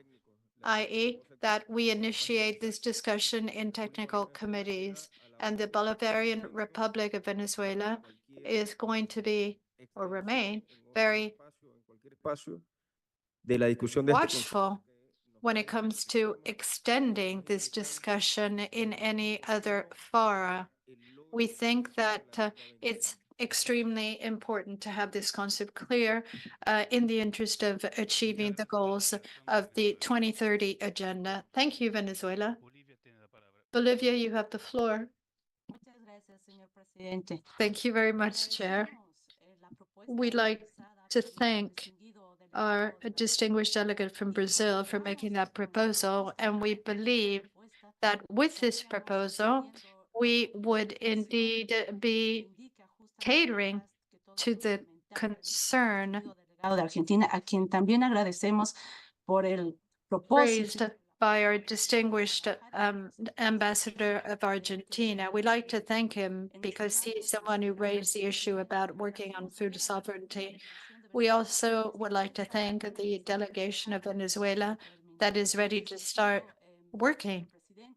i.e., that we initiate this discussion in technical committees, and the Bolivarian Republic of Venezuela is going to be or remain very watchful when it comes to extending this discussion in any other fora. We think that it's extremely important to have this concept clear in the interest of achieving the goals of the 2030 agenda. Thank you, Venezuela. Bolivia, you have the floor. Thank you very much, Chair. We'd like to thank our distinguished delegate from Brazil for making that proposal, and we believe that with this proposal, we would indeed be catering to the concern por el raised propósito. by our distinguished ambassador of Argentina. We'd like to thank him because he's the one who raised the issue about working on food sovereignty. We also would like to thank the delegation of Venezuela that is ready to start working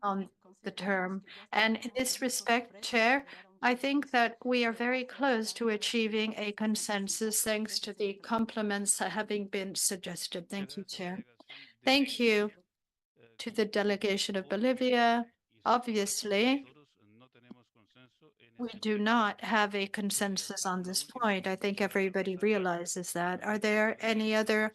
on the term. And in this respect, Chair, I think that we are very close to achieving a consensus thanks to the compliments having been suggested. Thank you, Chair. Thank you to the delegation of Bolivia. Obviously, we do not have a consensus on this point. I think everybody realizes that. Are there any other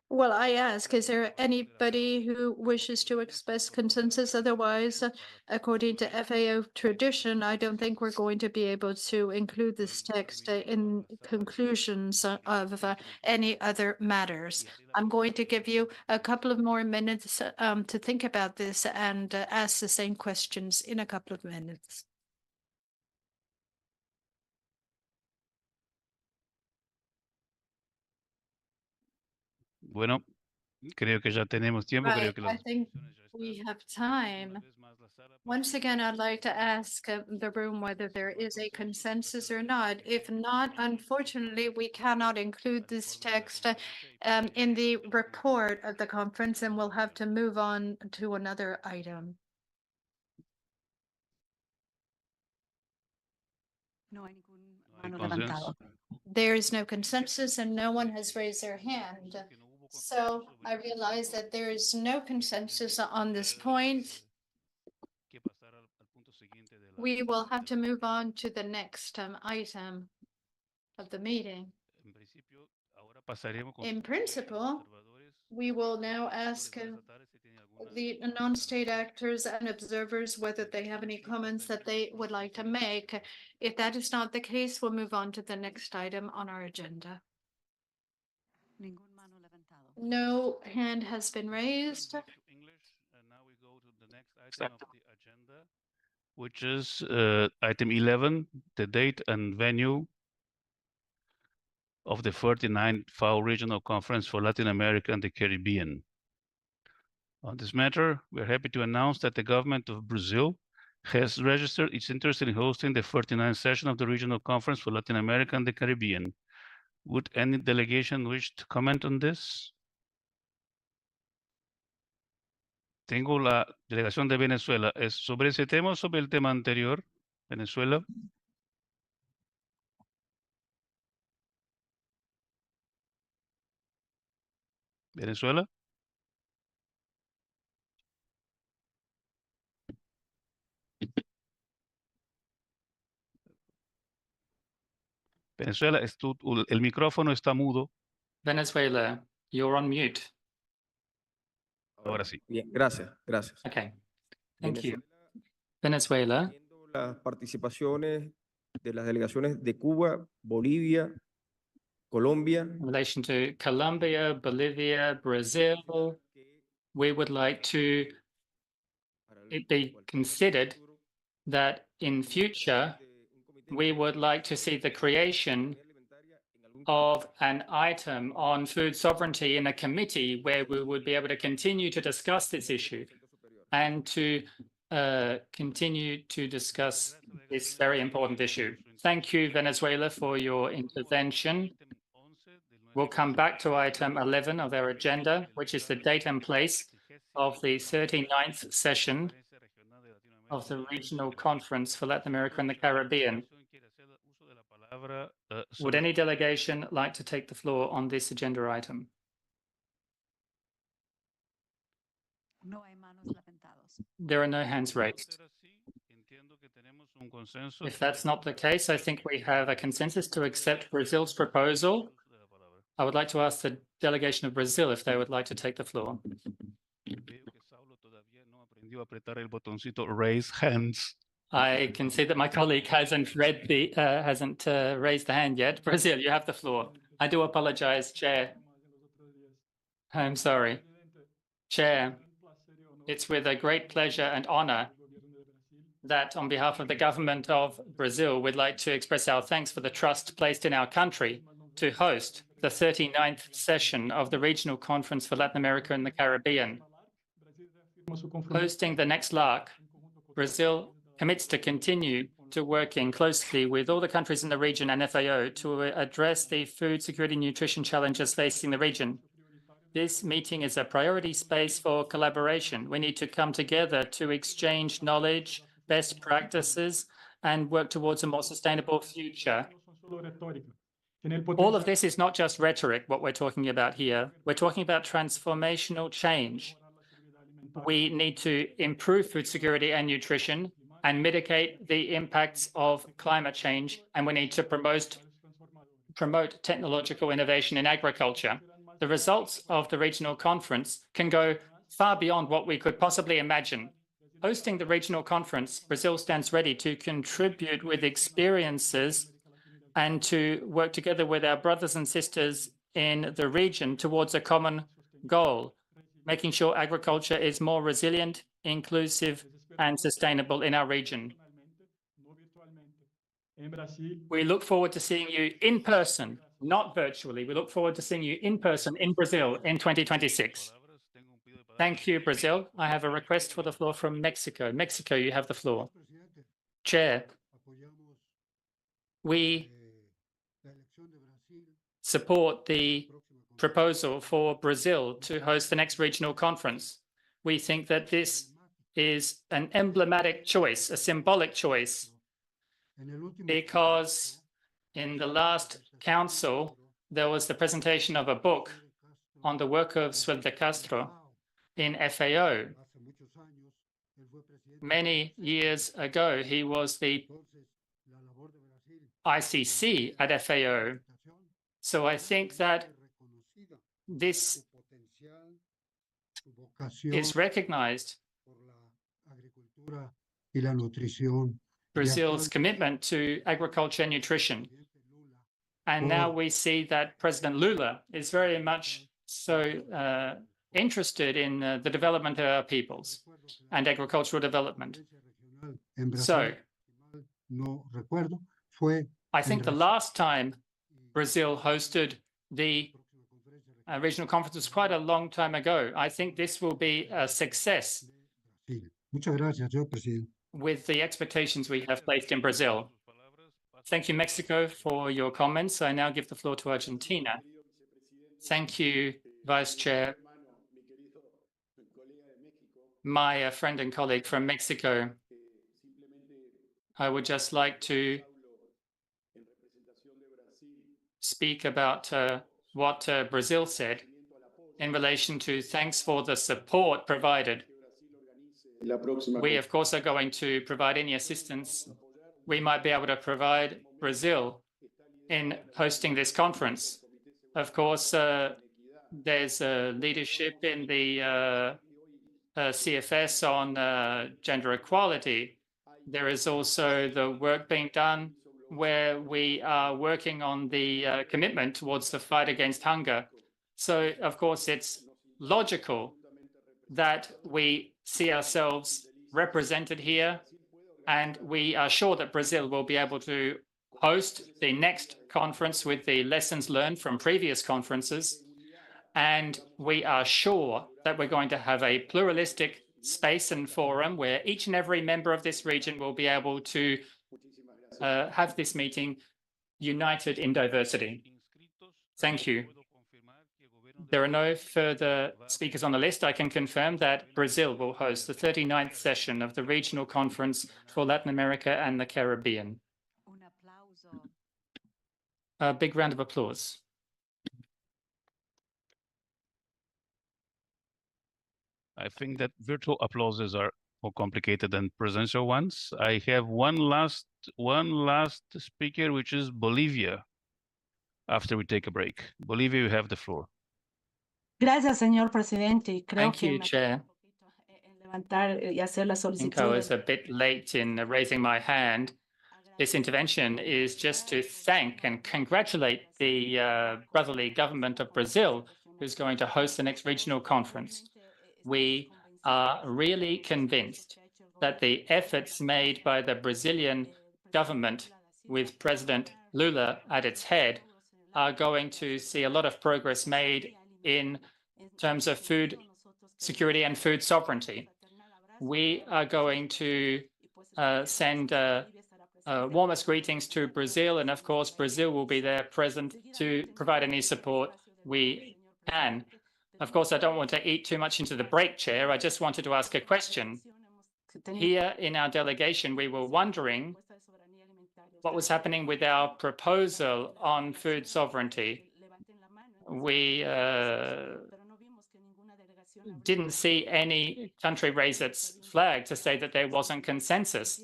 well, I ask, is there anybody who wishes to express consensus? Otherwise, according to FAO tradition, I don't think we're going to be able to include this text in conclusions of any other matters. I'm going to give you a couple of more minutes to think about this and ask the same questions in a couple of minutes. Bueno, creo que ya tenemos tiempo. Creo Right, que I think we have time. Once again, I'd like to ask the room whether there is a consensus or not. If not, unfortunately, we cannot include this text in the report of the conference, and we'll have to move on to another item. There is no consensus and no one has raised their hand. So I realize that there is no consensus on this point. We will have to move on to the next item of the meeting. In principle, we will now ask the non-state actors and observers whether they have any comments that they would like to make. If that is not the case, we'll move on to the next item on our agenda. No hand has been raised. Now we go to the next item of the agenda, which is item 11, the date and venue of the 49th FAO Regional Conference for Latin America and the Caribbean. On this matter, we are happy to announce that the government of Brazil has registered its interest in hosting the 49th session of the Regional Conference for Latin America and the Caribbean. Would any delegation wish to comment on this? Tengo la delegación de Venezuela. ¿Es sobre ese tema o sobre el tema anterior? Venezuela. Venezuela. Venezuela, el micrófono está mudo. Venezuela, you're on mute. Ahora sí. Bien, gracias. Okay, thank you. Venezuela. Las participaciones de las delegaciones de Cuba, Bolivia, Colombia. In relation to Colombia, Bolivia, Brazil, we would like to it be considered that in future, we would like to see the creation of an item on food sovereignty in a committee where we would be able to continue to discuss this issue and to continue to discuss this very important issue. Thank you, Venezuela, for your intervention. We'll come back to item 11 of our agenda, which is the date and place of the 39th session of the Regional Conference for Latin America and the Caribbean. Would any delegation like to take the floor on this agenda item? There are no hands raised. If that's not the case, I think we have a consensus to accept Brazil's proposal. I would like to ask the delegation of Brazil if they would like to take the floor. Raise hands. I can see that my colleague hasn't raised the hand yet. Brazil, you have the floor. I do apologize, Chair. I'm sorry. Chair, it's with a great pleasure and honor that on behalf of the government of Brazil, we'd like to express our thanks for the trust placed in our country to host the 39th session of the Regional Conference for Latin America and the Caribbean. Hosting the next LARC, Brazil commits to continue to working closely with all the countries in the region and FAO to address the food security and nutrition challenges facing the region. This meeting is a priority space for collaboration. We need to come together to exchange knowledge, best practices, and work towards a more sustainable future. All of this is not just rhetoric, what we're talking about here. We're talking about transformational change. We need to improve food security and nutrition and mitigate the impacts of climate change, and we need to promote technological innovation in agriculture. The results of the regional conference can go far beyond what we could possibly imagine. Hosting the regional conference, Brazil stands ready to contribute with experiences and to work together with our brothers and sisters in the region towards a common goal, making sure agriculture is more resilient, inclusive, and sustainable in our region. We look forward to seeing you in person, not virtually. We look forward to seeing you in person in Brazil in 2026. Thank you, Brazil. I have a request for the floor from Mexico. Mexico, you have the floor. Chair, we support the proposal for Brazil to host the next regional conference. We think that this is an emblematic choice, a symbolic choice, because in the last council, there was the presentation of a book on the work of Suel de Castro in FAO. Many years ago, he was the ICC at FAO. So I think that this is recognized. Brazil's commitment to agriculture and nutrition. And now we see that President Lula is very much so interested in the development of our peoples and agricultural development. So I think the last time Brazil hosted the regional conference was quite a long time ago. I think this will be a success with the expectations we have placed in Brazil. Thank you, Mexico, for your comments. I now give the floor to Argentina. Thank you, Vice Chair. My friend and colleague from Mexico, I would just like to speak about what Brazil said in relation to thanks for the support provided. We, of course, are going to provide any assistance we might be able to provide Brazil in hosting this conference. Of course, there's leadership in the CFS on gender equality. There is also the work being done where we are working on the commitment towards the fight against hunger. So, of course, it's logical that we see ourselves represented here, and we are sure that Brazil will be able to host the next conference with the lessons learned from previous conferences. And we are sure that we're going to have a pluralistic space and forum where each and every member of this region will be able to have this meeting united in diversity. Thank you. There are no further speakers on the list. I can confirm that Brazil will host the 39th session of the Regional Conference for Latin America and the Caribbean. A big round of applause. I think that virtual applauses are more complicated than presential ones. I have one last speaker, which is Bolivia, after we take a break. Bolivia, you have the floor. Gracias, señor presidente. Thank you, Chair. I think I was a bit late in raising my hand. This intervention is just to thank and congratulate the brotherly government of Brazil, who's going to host the next regional conference. We are really convinced that the efforts made by the Brazilian government with President Lula at its head are going to see a lot of progress made in terms of food security and food sovereignty. We are going to send warmest greetings to Brazil, and of course, Brazil will be there present to provide any support we can. Of course, I don't want to eat too much into the break, Chair. I just wanted to ask a question. Here in our delegation, we were wondering what was happening with our proposal on food sovereignty. We didn't see any country raise its flag to say that there wasn't consensus.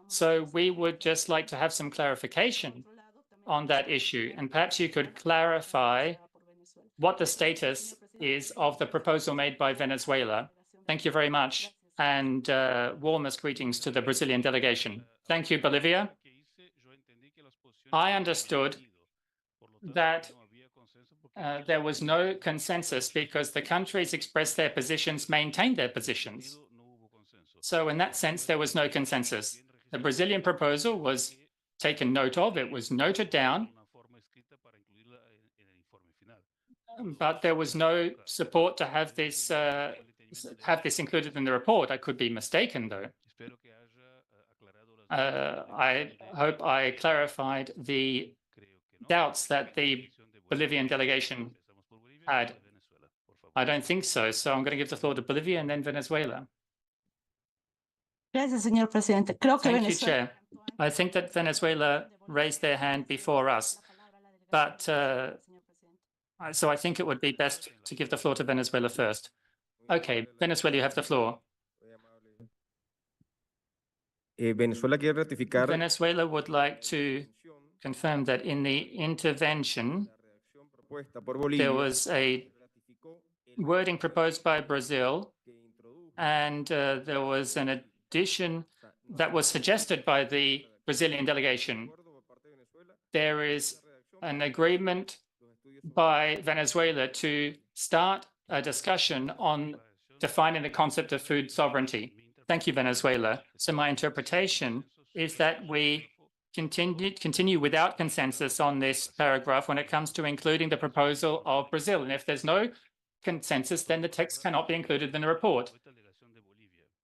So we would just like to have some clarification on that issue. And perhaps you could clarify what the status is of the proposal made by Venezuela. Thank you very much. And warmest greetings to the Brazilian delegation. Thank you, Bolivia. I understood that there was no consensus because the countries expressed their positions, maintained their positions. So in that sense, there was no consensus. The Brazilian proposal was taken note of, it was noted down, but there was no support to have this included in the report. I could be mistaken, though. I hope I clarified the doubts that the Bolivian delegation had. I don't think so. So I'm going to give the floor to Bolivia and then Venezuela. Gracias, señor presidente. Creo que Thank you, Chair. I think that Venezuela raised their hand before us, but so I think it would be best to give the floor to Venezuela first. Okay, Venezuela, you have the floor. Venezuela would like to confirm that in the intervention, there was a wording proposed by Brazil, and there was an addition that was suggested by the Brazilian delegation. There is an agreement by Venezuela to start a discussion on defining the concept of food sovereignty. Thank you, Venezuela. So my interpretation is that we continue without consensus on this paragraph when it comes to including the proposal of Brazil. And if there's no consensus, then the text cannot be included in the report.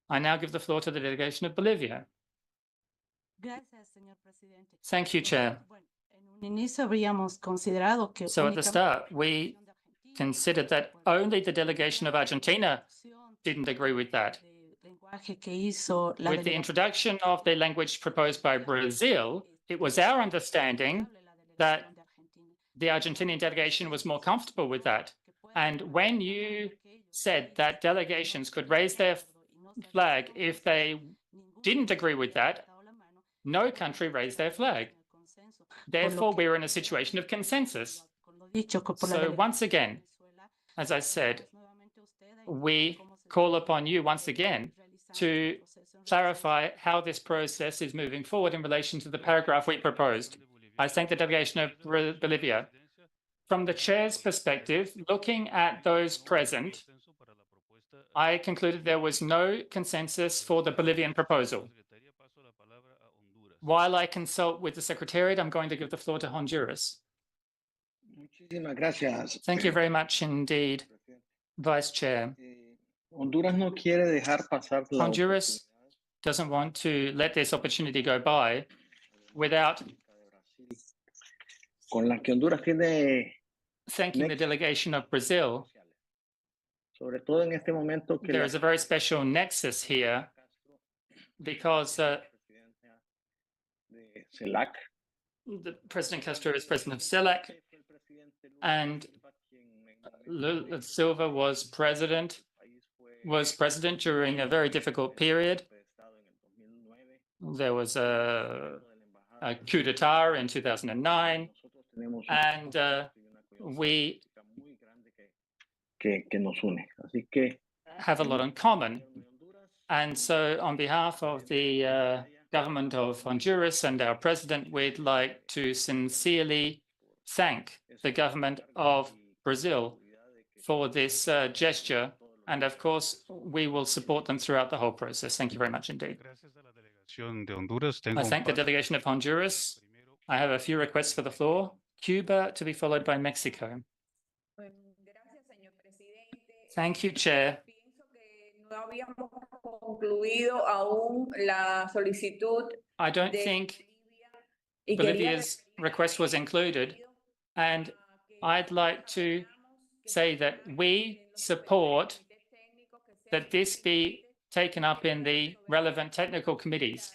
I now give the floor to the delegation of Bolivia. Thank you, Chair. So at the start, we considered that only the delegation of Argentina didn't agree with that. With the introduction of the language proposed by Brazil, it was our understanding that the Argentinian delegation was more comfortable with that. And when you said that delegations could raise their flag if they didn't agree with that, no country raised their flag. Therefore, we were in a situation of consensus. So once again, as I said, we call upon you once again to clarify how this process is moving forward in relation to the paragraph we proposed. I thank the delegation of Bolivia. From the chair's perspective, looking at those present, I concluded there was no consensus for the Bolivian proposal. While I consult with the Secretariat, I'm going to give the floor to Honduras. Thank you very much indeed, Vice Chair. Honduras doesn't want to let this opportunity go by without thanking the delegation of Brazil. There is a very special nexus here because President Castro is president of CELAC, and Lula Silva was president during a very difficult period. There was a coup d'etat in 2009, and we have a lot in common. And so on behalf of the government of Honduras and our president, we'd like to sincerely thank the government of Brazil for this gesture. And of course, we will support them throughout the whole process. Thank you very much indeed. I thank the delegation of Honduras. I have a few requests for the floor. Cuba to be followed by Mexico. Thank you, Chair. I don't think Bolivia's request was included, and I'd like to say that we support that this be taken up in the relevant technical committees.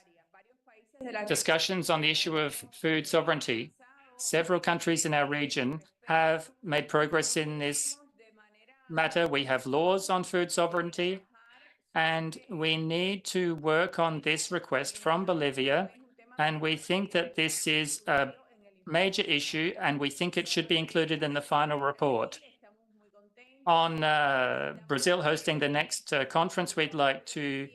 Discussions on the issue of food sovereignty. Several countries in our region have made progress in this matter. We have laws on food sovereignty, and we need to work on this request from Bolivia. And we think that this is a major issue, and we think it should be included in the final report. On Brazil hosting the next conference, we'd like to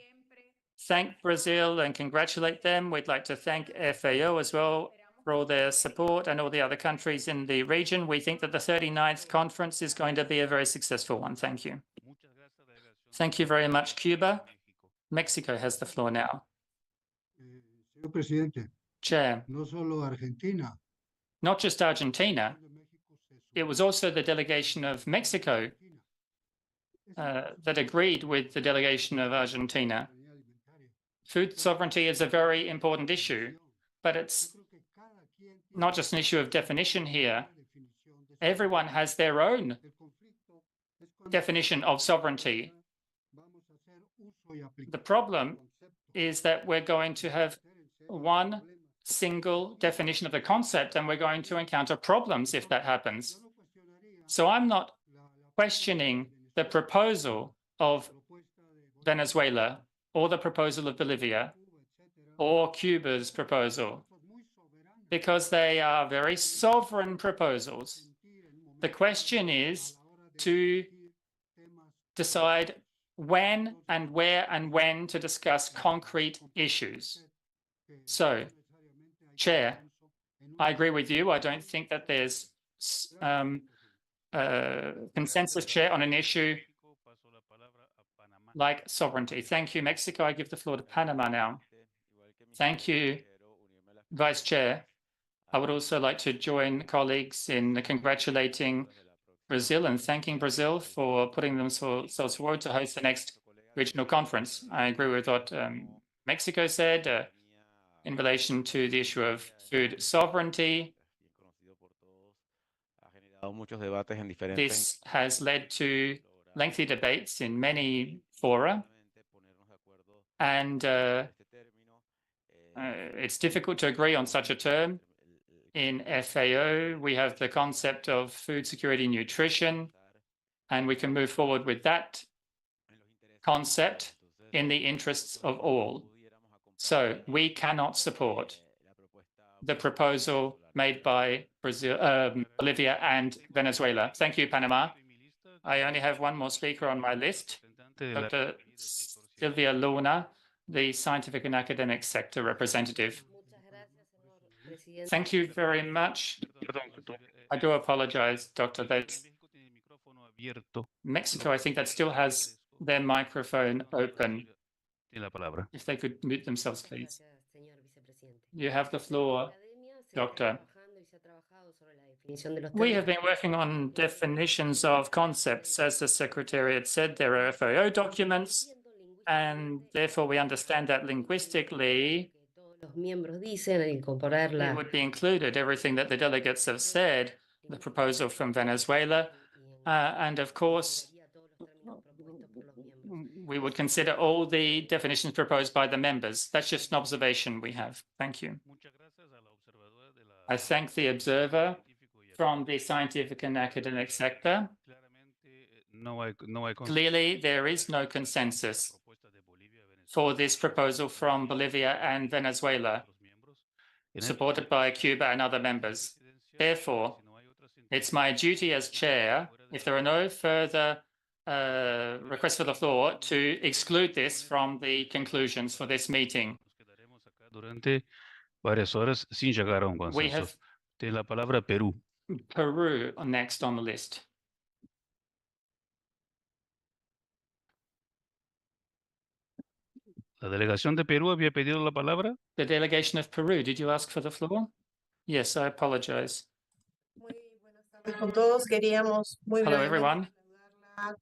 thank Brazil and congratulate them. We'd like to thank FAO as well for all their support and all the other countries in the region. We think that the 39th conference is going to be a very successful one. Thank you. Thank you very much, Cuba. Mexico has the floor now. Señor Presidente, Chair, no solo Argentina. Not just Argentina, it was also the delegation of Mexico that agreed with the delegation of Argentina. Food sovereignty is a very important issue, but it's not just an issue of definition here. Everyone has their own definition of sovereignty. The problem is that we're going to have one single definition of the concept, and we're going to encounter problems if that happens. So I'm not questioning the proposal of Venezuela or the proposal of Bolivia or Cuba's proposal, because they are very sovereign proposals. The question is to decide when and where and when to discuss concrete issues. So, Chair, I agree with you. I don't think that there's consensus, Chair, on an issue like sovereignty. Thank you, Mexico. I give the floor to Panama now. Thank you, Vice Chair. I would also like to join colleagues in congratulating Brazil and thanking Brazil for putting themselves forward to host the next regional conference. I agree with what Mexico said in relation to the issue of food sovereignty. This has led to lengthy debates in many fora, and it's difficult to agree on such a term. In FAO, we have the concept of food security and nutrition, and we can move forward with that concept in the interests of all. So we cannot support the proposal made by Bolivia and Venezuela. Thank you, Panama. I only have one more speaker on my list, Dr. Silvia Luna, the scientific and academic sector representative. Thank you very much. I do apologize, Doctor. Mexico, I think that still has their microphone open. If they could mute themselves, please. You have the floor, Doctor. We have been working on definitions of concepts. As the Secretariat said, there are FAO documents, and therefore we understand that linguistically it would be included, everything that the delegates have said, the proposal from Venezuela, and of course, we would consider all the definitions proposed by the members. That's just an observation we have. Thank you. I thank the observer from the scientific and academic sector. Clearly, there is no consensus for this proposal from Bolivia and Venezuela, supported by Cuba and other members. Therefore, it's my duty as chair, if there are no further requests for the floor, to exclude this from the conclusions for this meeting. We have Peru next on the list. La delegación de Perú había pedido la palabra. The delegation of Peru, did you ask for the floor? Yes, I apologize. Con todos queríamos muy Hello, brevemente everyone.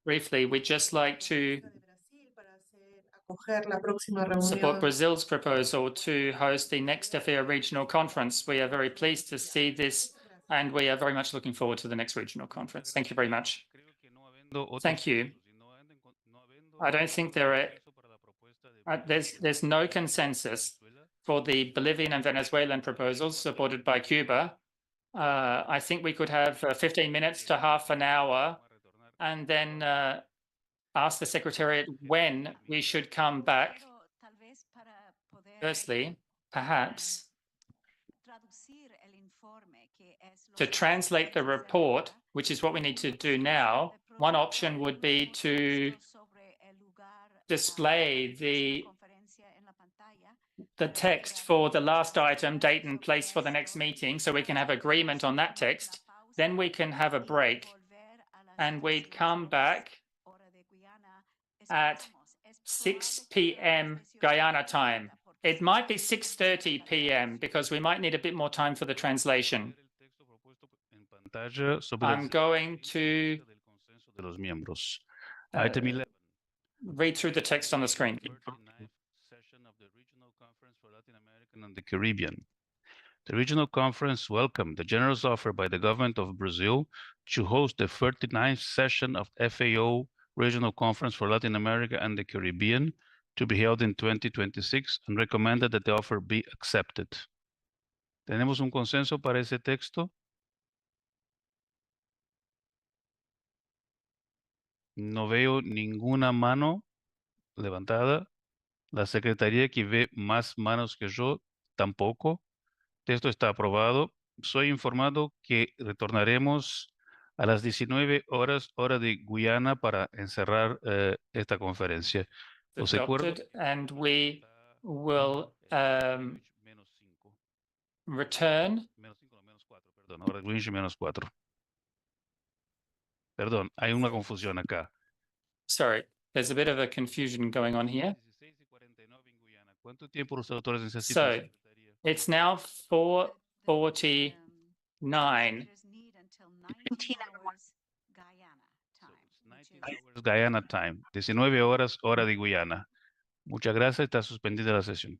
Briefly, we'd just like to acoger la próxima support reunión. Brazil's proposal to host the next FAO regional conference. We are very pleased to see this, and we are very much looking forward to the next regional conference. Thank you very much. Thank you. I don't think there's no consensus for the Bolivian and Venezuelan proposals supported by Cuba. I think we could have 15 minutes to half an hour and then ask the Secretariat when we should come back. Firstly, perhaps to translate the report, which is what we need to do now, one option would be to display the text for the last item, date and place for the next meeting, so we can have agreement on that text. Then we can have a break and we'd come back at 6 p.m. Guyana time. It might be 6:30 p.m. because we might need a bit more time for the translation. I'm going to read through the text on the screen. Session of the Regional Conference for Latin America and the Caribbean. The Regional Conference welcomed the generous offer by the government of Brazil to host the 39th session of FAO Regional Conference for Latin America and the Caribbean to be held in 2026 and recommended that the offer be accepted. ¿Tenemos un consenso para ese texto? No veo ninguna mano levantada. La Secretaría, que ve más manos que yo, tampoco. Texto está aprobado. Soy informado que retornaremos a las 19 horas, hora de Guyana, para encerrar esta conferencia. Los acuerdos Adopted, and we will return. Perdón, hora de Greenwich -4. Perdón, hay una confusión acá. Sorry, there's a bit of a confusion going on here. ¿Cuánto tiempo los autores necesitan? So it's now 4:49. 19 hours Guyana time, 19 horas, hora de Guyana. Muchas gracias, está suspendida la sesión.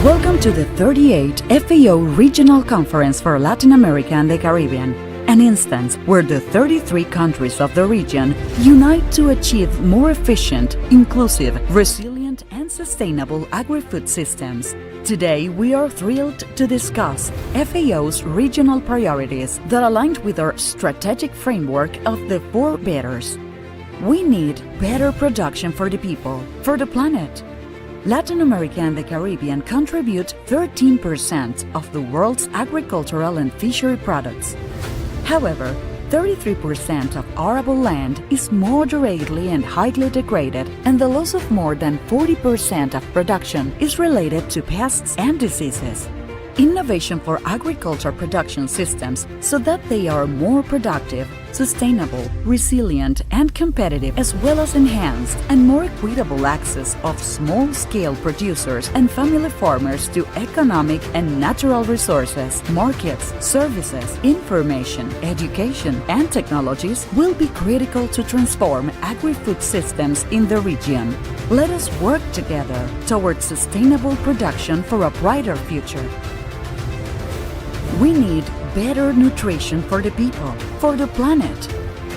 Welcome to the 38th FAO Regional Conference for Latin America and the Caribbean, an instance where the 33 countries of the region unite to achieve more efficient, inclusive, resilient, and sustainable agri-food systems. Today, we are thrilled to discuss FAO's regional priorities that align with our strategic framework of the 4 betters. We need better production for the people, for the planet. Latin America and the Caribbean contribute 13% of the world's agricultural and fishery products. However, 33% of arable land is moderately and highly degraded, and the loss of more than 40% of production is related to pests and diseases. Innovation for agriculture production systems so that they are more productive, sustainable, resilient, and competitive, as well as enhanced and more equitable access of small-scale producers and family farmers to economic and natural resources, markets, services, information, education, and technologies will be critical to transform agri-food systems in the region. Let us work together towards sustainable production for a brighter future. We need better nutrition for the people, for the planet.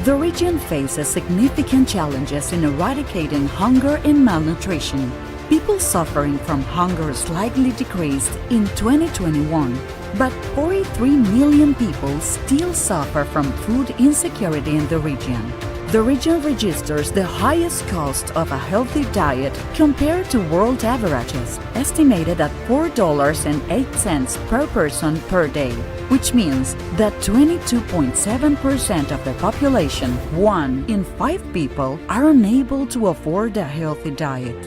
The region faces significant challenges in eradicating hunger and malnutrition. People suffering from hunger slightly decreased in 2021, but 43 million people still suffer from food insecurity in the region. The region registers the highest cost of a healthy diet compared to world averages, estimated at $4.08 per person per day, which means that 22.7% of the population, 1 in 5 people, are unable to afford a healthy diet.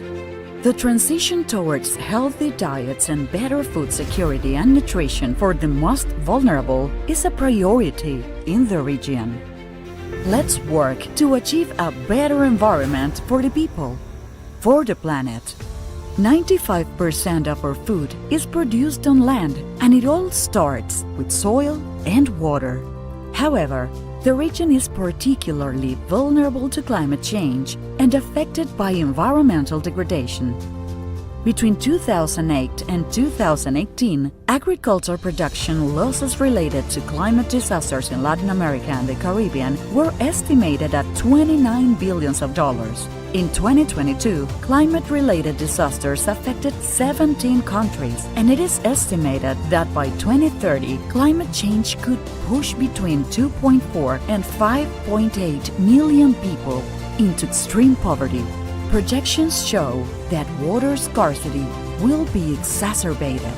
The transition towards healthy diets and better food security and nutrition for the most vulnerable is a priority in the region. Let's work to achieve a better environment for the people, for the planet. 95% of our food is produced on land, and it all starts with soil and water. However, the region is particularly vulnerable to climate change and affected by environmental degradation. Between 2008 and 2018, agriculture production losses related to climate disasters in Latin America and the Caribbean were estimated at $29 billion. In 2022, climate-related disasters affected 17 countries, and it is estimated that by 2030, climate change could push between 2.4 and 5.8 million people into extreme poverty. Projections show that water scarcity will be exacerbated.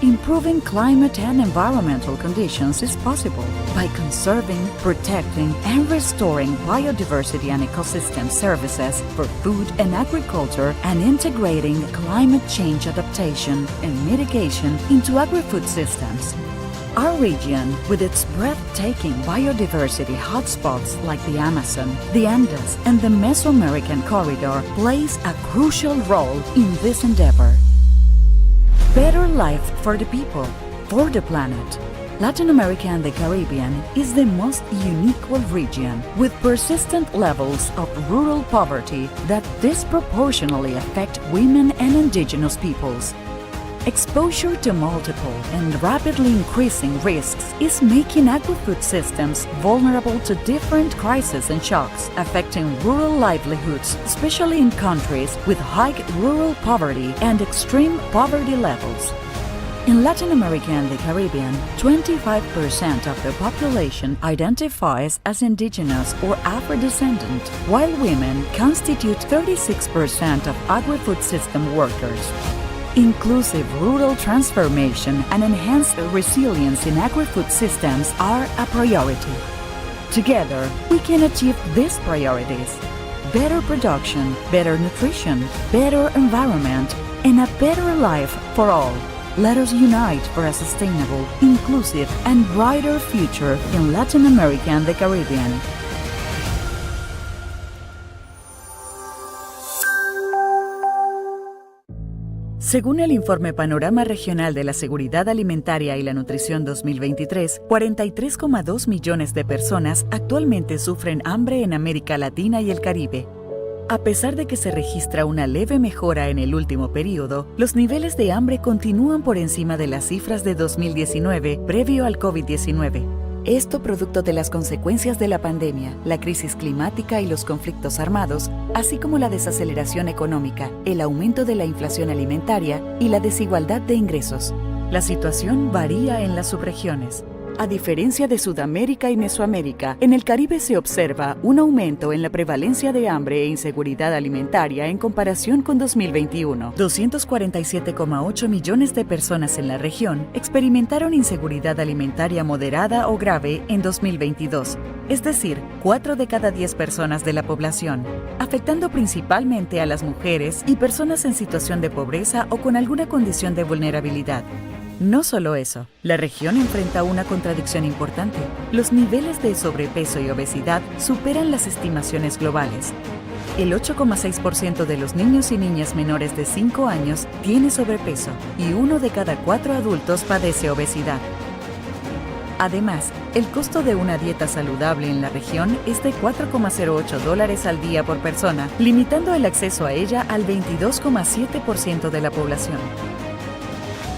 Improving climate and environmental conditions is possible by conserving, protecting, and restoring biodiversity and ecosystem services for food and agriculture, and integrating climate change adaptation and mitigation into agri-food systems. Our region, with its breathtaking biodiversity hotspots like the Amazon, the Andes, and the Mesoamerican corridor, plays a crucial role in this endeavor. Better life for the people, for the planet. Latin America and the Caribbean is the most unequal region, with persistent levels of rural poverty that disproportionately affect women and indigenous peoples. Exposure to multiple and rapidly increasing risks is making agri-food systems vulnerable to different crises and shocks, affecting rural livelihoods, especially in countries with high rural poverty and extreme poverty levels. In Latin America and the Caribbean, 25% of the population identifies as indigenous or Afro-descendant, while women constitute 36% of agri-food system workers. Inclusive rural transformation and enhanced resilience in agri-food systems are a priority. Together, we can achieve these priorities: better production, better nutrition, better environment, and a better life for all. Let us unite for a sustainable, inclusive, and brighter future in Latin America and the Caribbean. Según el informe Panorama Regional de la Seguridad Alimentaria y la Nutrición 2023, 43,2 millones de personas actualmente sufren hambre en América Latina y el Caribe. A pesar de que se registra una leve mejora en el último periodo, los niveles de hambre continúan por encima de las cifras de 2019 previo al COVID-19. Esto producto de las consecuencias de la pandemia, la crisis climática y los conflictos armados, así como la desaceleración económica, el aumento de la inflación alimentaria y la desigualdad de ingresos. La situación varía en las subregiones. A diferencia de Sudamérica y Mesoamérica, en el Caribe se observa un aumento en la prevalencia de hambre e inseguridad alimentaria en comparación con 2021. 247,8 millones de personas en la región experimentaron inseguridad alimentaria moderada o grave en 2022, es decir, 4 de cada 10 personas de la población, afectando principalmente a las mujeres y personas en situación de pobreza o con alguna condición de vulnerabilidad. No solo eso, la región enfrenta una contradicción importante. Los niveles de sobrepeso y obesidad superan las estimaciones globales. El 8,6% de los niños y niñas menores de 5 años tiene sobrepeso y 1 de cada 4 adultos padece obesidad. Además, el costo de una dieta saludable en la región es de $4,08 al día por persona, limitando el acceso a ella al 22,7% de la población.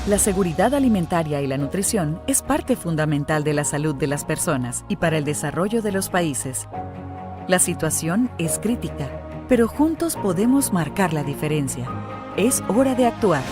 La seguridad alimentaria y la nutrición es parte fundamental de la salud de las personas y para el desarrollo de los países. La situación es crítica, pero juntos podemos marcar la diferencia. Es hora de actuar.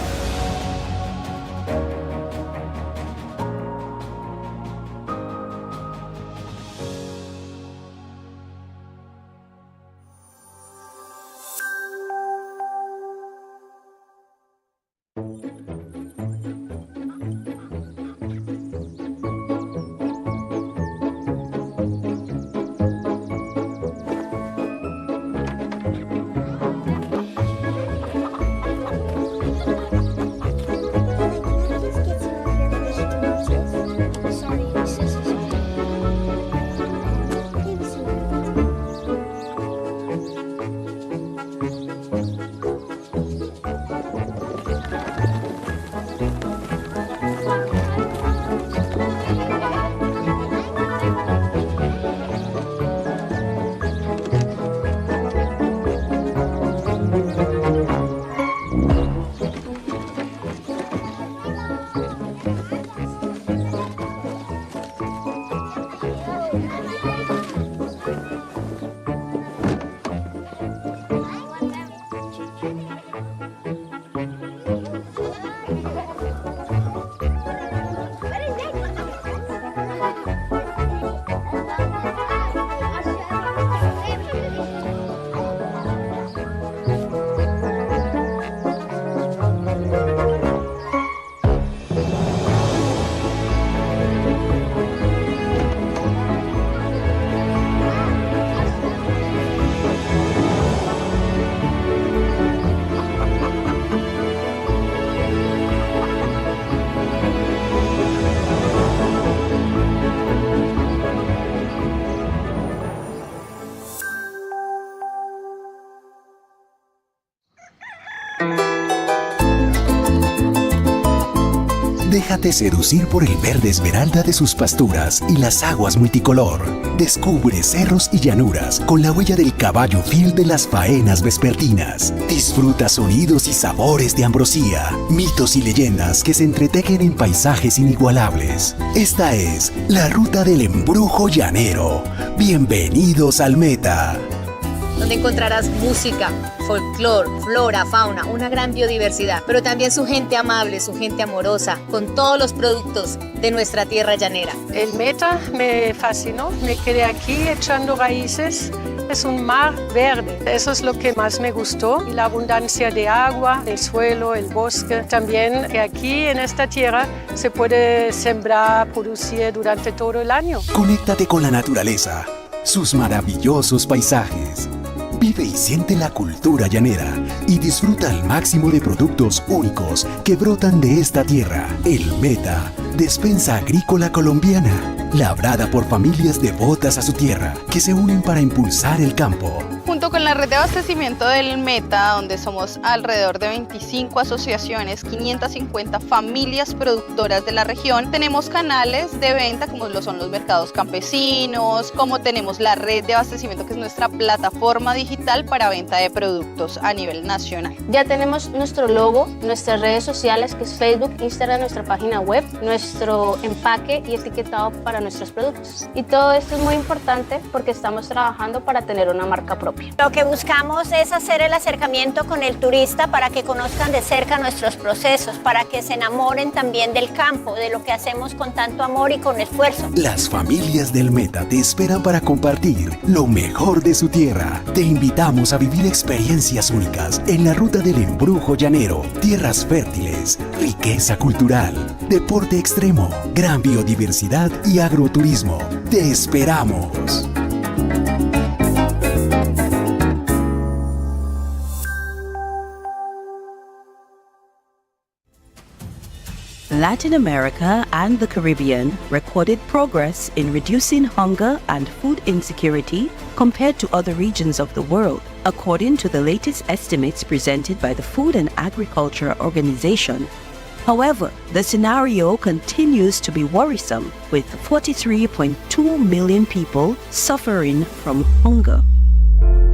Déjate seducir por el verde esmeralda de sus pasturas y las aguas multicolor. Descubre cerros y llanuras con la huella del caballo fiel de las faenas vespertinas. Disfruta sonidos y sabores de ambrosía, mitos y leyendas que se entretejen en paisajes inigualables. Esta es la ruta del embrujo llanero. Bienvenidos al Meta. Donde encontrarás música, folclore, flora, fauna, una gran biodiversidad, pero también su gente amable, su gente amorosa, con todos los productos de nuestra tierra llanera. El Meta me fascinó, me quedé aquí echando raíces. Es un mar verde, eso es lo que más me gustó. Y la abundancia de agua, el suelo, el bosque. También que aquí en esta tierra se puede sembrar, producir durante todo el año. Conéctate con la naturaleza, sus maravillosos paisajes. Vive y siente la cultura llanera y disfruta al máximo de productos únicos que brotan de esta tierra. El Meta, despensa agrícola colombiana, labrada por familias devotas a su tierra que se unen para impulsar el campo. Junto con la red de abastecimiento del Meta, donde somos alrededor de 25 asociaciones, 550 familias productoras de la región, tenemos canales de venta como lo son los mercados campesinos, como tenemos la red de abastecimiento que es nuestra plataforma digital para venta de productos a nivel nacional. Ya tenemos nuestro logo, nuestras redes sociales que es Facebook, Instagram, nuestra página web, nuestro empaque y etiquetado para nuestros productos. Y todo esto es muy importante porque estamos trabajando para tener una marca propia. Lo que buscamos es hacer el acercamiento con el turista para que conozcan de cerca nuestros procesos, para que se enamoren también del campo, de lo que hacemos con tanto amor y con esfuerzo. Las familias del Meta te esperan para compartir lo mejor de su tierra. Te invitamos a vivir experiencias únicas en la ruta del embrujo llanero, tierras fértiles, riqueza cultural, deporte extremo, gran biodiversidad y agroturismo. Te esperamos. Latin America and the Caribbean recorded progress in reducing hunger and food insecurity compared to other regions of the world, according to the latest estimates presented by the Food and Agriculture Organization. However, the scenario continues to be worrisome, with 43.2 million people suffering from hunger.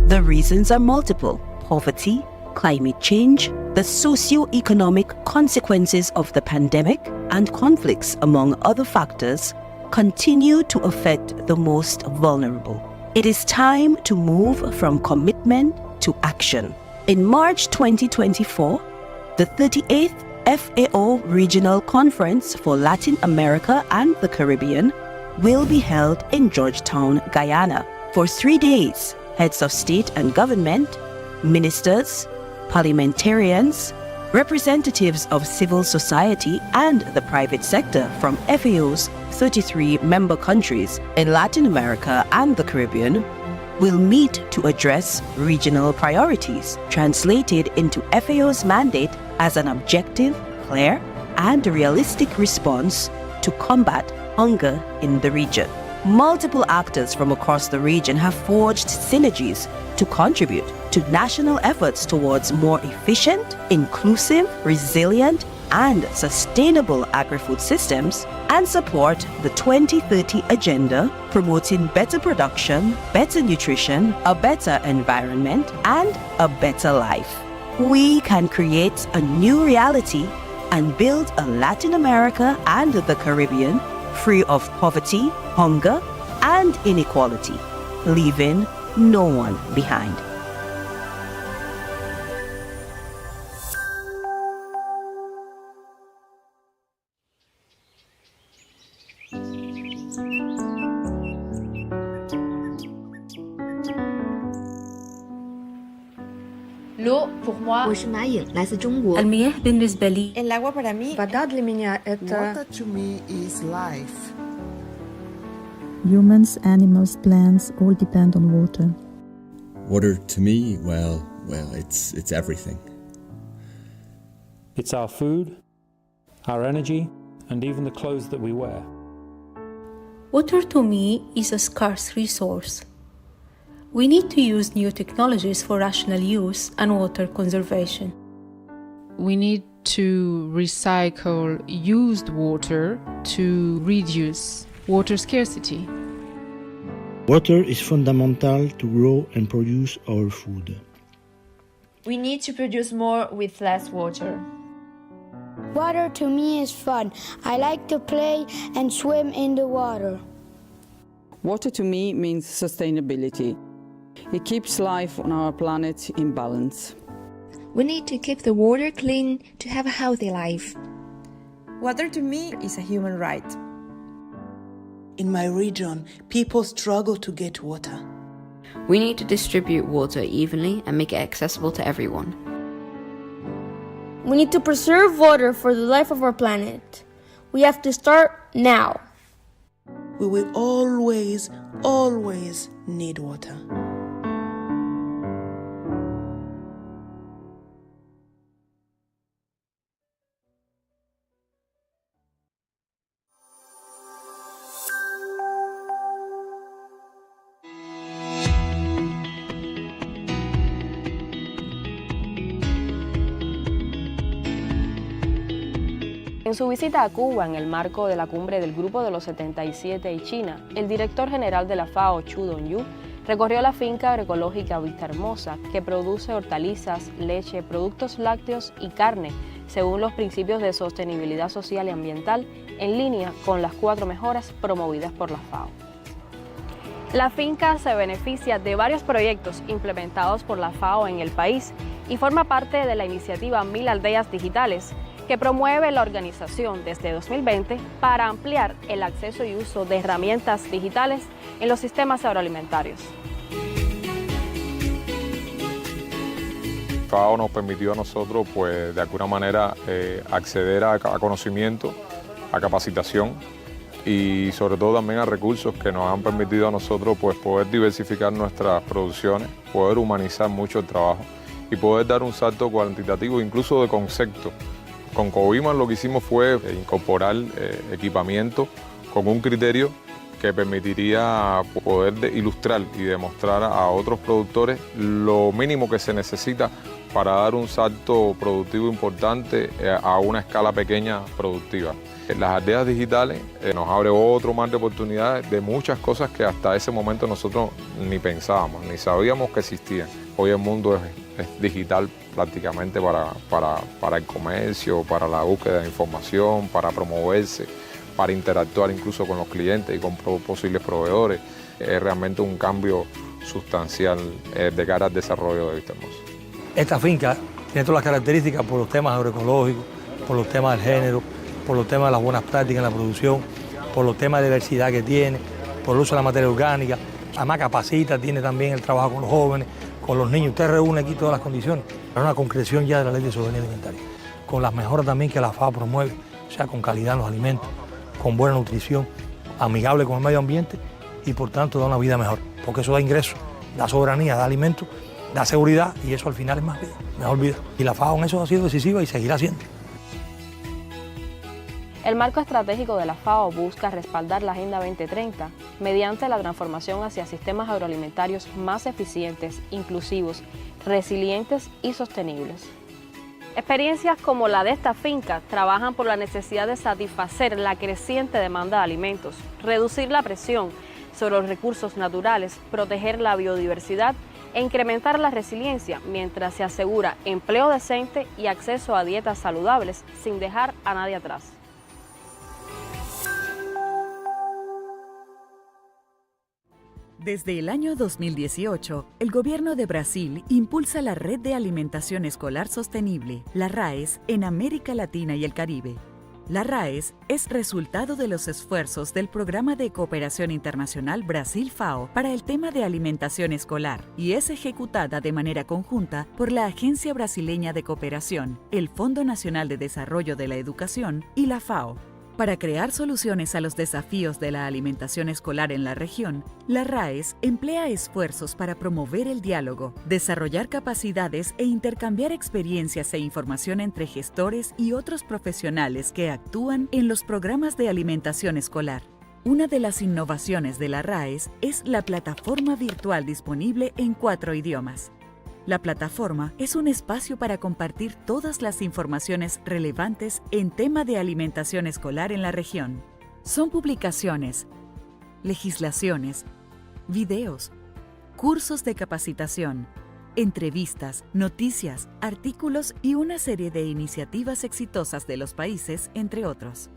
The reasons are multiple: poverty, climate change, the socio-economic consequences of the pandemic, and conflicts, among other factors, continue to affect the most vulnerable. It is time to move from commitment to action. In March 2024, the 38th FAO Regional Conference for Latin America and the Caribbean will be held in Georgetown, Guyana. For 3 days, heads of state and government, ministers, parliamentarians, representatives of civil society and the private sector from FAO's 33 member countries in Latin America and the Caribbean will meet to address regional priorities, translated into FAO's mandate as an objective, clear, and realistic response to combat hunger in the region. Multiple actors from across the region have forged synergies to contribute to national efforts towards more efficient, inclusive, resilient, and sustainable agri-food systems, and support the 2030 agenda promoting better production, better nutrition, a better environment, and a better life. We can create a new reality and build a Latin America and the Caribbean free of poverty, hunger, and inequality, leaving no one behind. L'eau pour moi. 我是马颖，来自中国。 المياه بالنسبة لي. El agua para mí. Вода для меня это. Water to me is life. Humans, animals, plants all depend on water. Water to me, well, it's everything. It's our food, our energy, and even the clothes that we wear. Water to me is a scarce resource. We need to use new technologies for rational use and water conservation. We need to recycle used water to reduce water scarcity. Water is fundamental to grow and produce our food. We need to produce more with less water. Water to me is fun. I like to play and swim in the water. Water to me means sustainability. It keeps life on our planet in balance. We need to keep the water clean to have a healthy life. Water to me is a human right. In my region, people struggle to get water. We need to distribute water evenly and make it accessible to everyone. We need to preserve water for the life of our planet. We have to start now. We will always need water. En su visita a Cuba en el marco de la cumbre del Grupo de los 77 y China, el director general de la FAO, Chu Dong-yu, recorrió la finca agroecológica Vista Hermosa, que produce hortalizas, leche, productos lácteos y carne, según los principios de sostenibilidad social y ambiental, en línea con las 4 mejoras promovidas por la FAO. La finca se beneficia de varios proyectos implementados por la FAO en el país y forma parte de la iniciativa 1000 Aldeas Digitales, que promueve la organización desde 2020 para ampliar el acceso y uso de herramientas digitales en los sistemas agroalimentarios. FAO nos permitió a nosotros, pues, de alguna manera, acceder a conocimiento, a capacitación y sobre todo también a recursos que nos han permitido a nosotros, pues, poder diversificar nuestras producciones, poder humanizar mucho el trabajo y poder dar un salto cuantitativo, incluso de concepto. Con Coviman lo que hicimos fue incorporar equipamiento con un criterio que permitiría poder ilustrar y demostrar a otros productores lo mínimo que se necesita para dar un salto productivo importante a una escala pequeña productiva. Las aldeas digitales nos abre otro mar de oportunidades de muchas cosas que hasta ese momento nosotros ni pensábamos, ni sabíamos que existían. Hoy el mundo es digital prácticamente para el comercio, para la búsqueda de información, para promoverse, para interactuar incluso con los clientes y con posibles proveedores. Es realmente un cambio sustancial de cara al desarrollo de Vista Hermosa. Esta finca tiene todas las características por los temas agroecológicos, por los temas del género, por los temas de las buenas prácticas en la producción, por los temas de diversidad que tiene, por el uso de la materia orgánica. Además capacita, tiene también el trabajo con los jóvenes, con los niños. Usted reúne aquí todas las condiciones. Es una concreción ya de la Ley de Soberanía Alimentaria, con las mejoras también que la FAO promueve, o sea, con calidad en los alimentos, con buena nutrición, amigable con el medio ambiente y por tanto da una vida mejor, porque eso da ingresos, da soberanía, da alimentos, da seguridad y eso al final es más vida, mejor vida. Y la FAO en eso ha sido decisiva y seguirá siendo. El marco estratégico de la FAO busca respaldar la Agenda 2030 mediante la transformación hacia sistemas agroalimentarios más eficientes, inclusivos, resilientes y sostenibles. Experiencias como la de esta finca trabajan por la necesidad de satisfacer la creciente demanda de alimentos, reducir la presión sobre los recursos naturales, proteger la biodiversidad e incrementar la resiliencia mientras se asegura empleo decente y acceso a dietas saludables sin dejar a nadie atrás. Desde el año 2018, el gobierno de Brasil impulsa la Red de Alimentación Escolar Sostenible, la RAES, en América Latina y el Caribe. La RAES es resultado de los esfuerzos del Programa de Cooperación Internacional Brasil-FAO para el tema de alimentación escolar y es ejecutada de manera conjunta por la Agencia Brasileña de Cooperación, el Fondo Nacional de Desarrollo de la Educación y la FAO. Para crear soluciones a los desafíos de la alimentación escolar en la región, la RAES emplea esfuerzos para promover el diálogo, desarrollar capacidades e intercambiar experiencias e información entre gestores y otros profesionales que actúan en los programas de alimentación escolar. Una de las innovaciones de la RAES es la plataforma virtual disponible en 4 idiomas. La plataforma es un espacio para compartir todas las informaciones relevantes en tema de alimentación escolar en la región. Son publicaciones, legislaciones, videos, cursos de capacitación, entrevistas, noticias, artículos y una serie de iniciativas exitosas de los países, entre otros.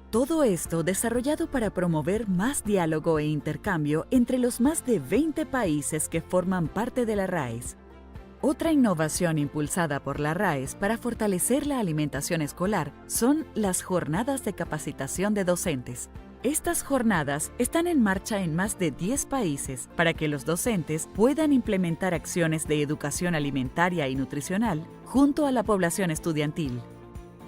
Todo esto desarrollado para promover más diálogo e intercambio entre los más de 20 países que forman parte de la RAES. Otra innovación impulsada por la RAES para fortalecer la alimentación escolar son las jornadas de capacitación de docentes. Estas jornadas están en marcha en más de 10 países para que los docentes puedan implementar acciones de educación alimentaria y nutricional junto a la población estudiantil.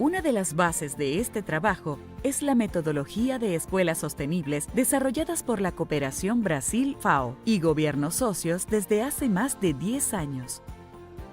Una de las bases de este trabajo es la metodología de escuelas sostenibles desarrolladas por la Cooperación Brasil-FAO y gobiernos socios desde hace más de 10 años.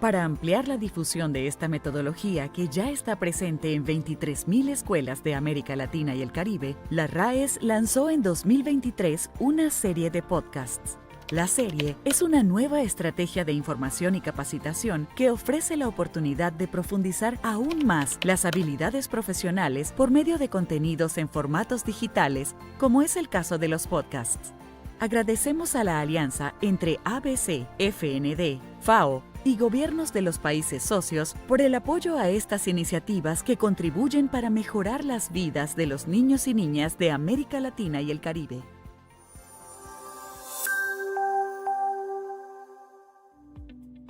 Para ampliar la difusión de esta metodología que ya está presente en 23.000 escuelas de América Latina y el Caribe, la RAES lanzó en 2023 una serie de podcasts. La serie es una nueva estrategia de información y capacitación que ofrece la oportunidad de profundizar aún más las habilidades profesionales por medio de contenidos en formatos digitales, como es el caso de los podcasts. Agradecemos a la alianza entre ABC, FND, FAO y gobiernos de los países socios por el apoyo a estas iniciativas que contribuyen para mejorar las vidas de los niños y niñas de América Latina y el Caribe.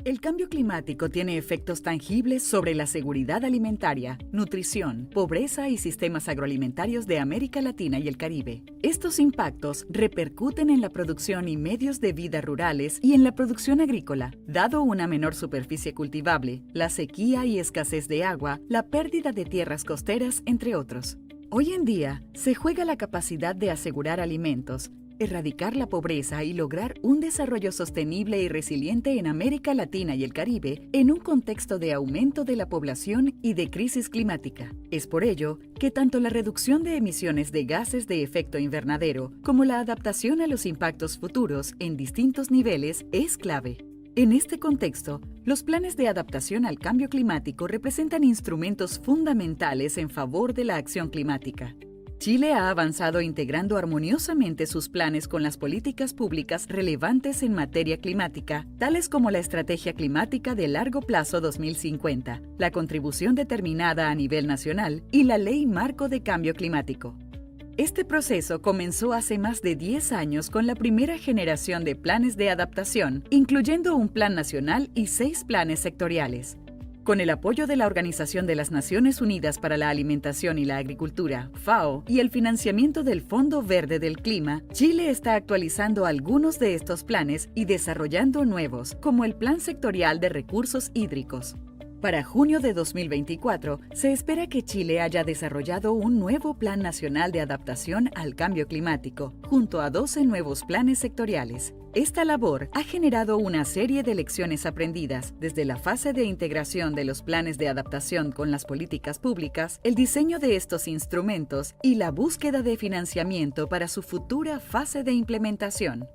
El cambio climático tiene efectos tangibles sobre la seguridad alimentaria, nutrición, pobreza y sistemas agroalimentarios de América Latina y el Caribe. Estos impactos repercuten en la producción y medios de vida rurales y en la producción agrícola, dado una menor superficie cultivable, la sequía y escasez de agua, la pérdida de tierras costeras, entre otros. Hoy en día, se juega la capacidad de asegurar alimentos, erradicar la pobreza y lograr un desarrollo sostenible y resiliente en América Latina y el Caribe en un contexto de aumento de la población y de crisis climática. Es por ello que tanto la reducción de emisiones de gases de efecto invernadero como la adaptación a los impactos futuros en distintos niveles es clave. En este contexto, los planes de adaptación al cambio climático representan instrumentos fundamentales en favor de la acción climática. Chile ha avanzado integrando armoniosamente sus planes con las políticas públicas relevantes en materia climática, tales como la Estrategia Climática de Largo Plazo 2050, la contribución determinada a nivel nacional y la Ley Marco de Cambio Climático. Este proceso comenzó hace más de 10 años con la primera generación de planes de adaptación, incluyendo un plan nacional y 6 planes sectoriales. Con el apoyo de la Organización de las Naciones Unidas para la Alimentación y la Agricultura, FAO, y el financiamiento del Fondo Verde del Clima, Chile está actualizando algunos de estos planes y desarrollando nuevos, como el Plan Sectorial de Recursos Hídricos. Para junio de 2024, se espera que Chile haya desarrollado un nuevo Plan Nacional de Adaptación al Cambio Climático, junto a 12 nuevos planes sectoriales. Esta labor ha generado una serie de lecciones aprendidas, desde la fase de integración de los planes de adaptación con las políticas públicas, el diseño de estos instrumentos y la búsqueda de financiamiento para su futura fase de implementación.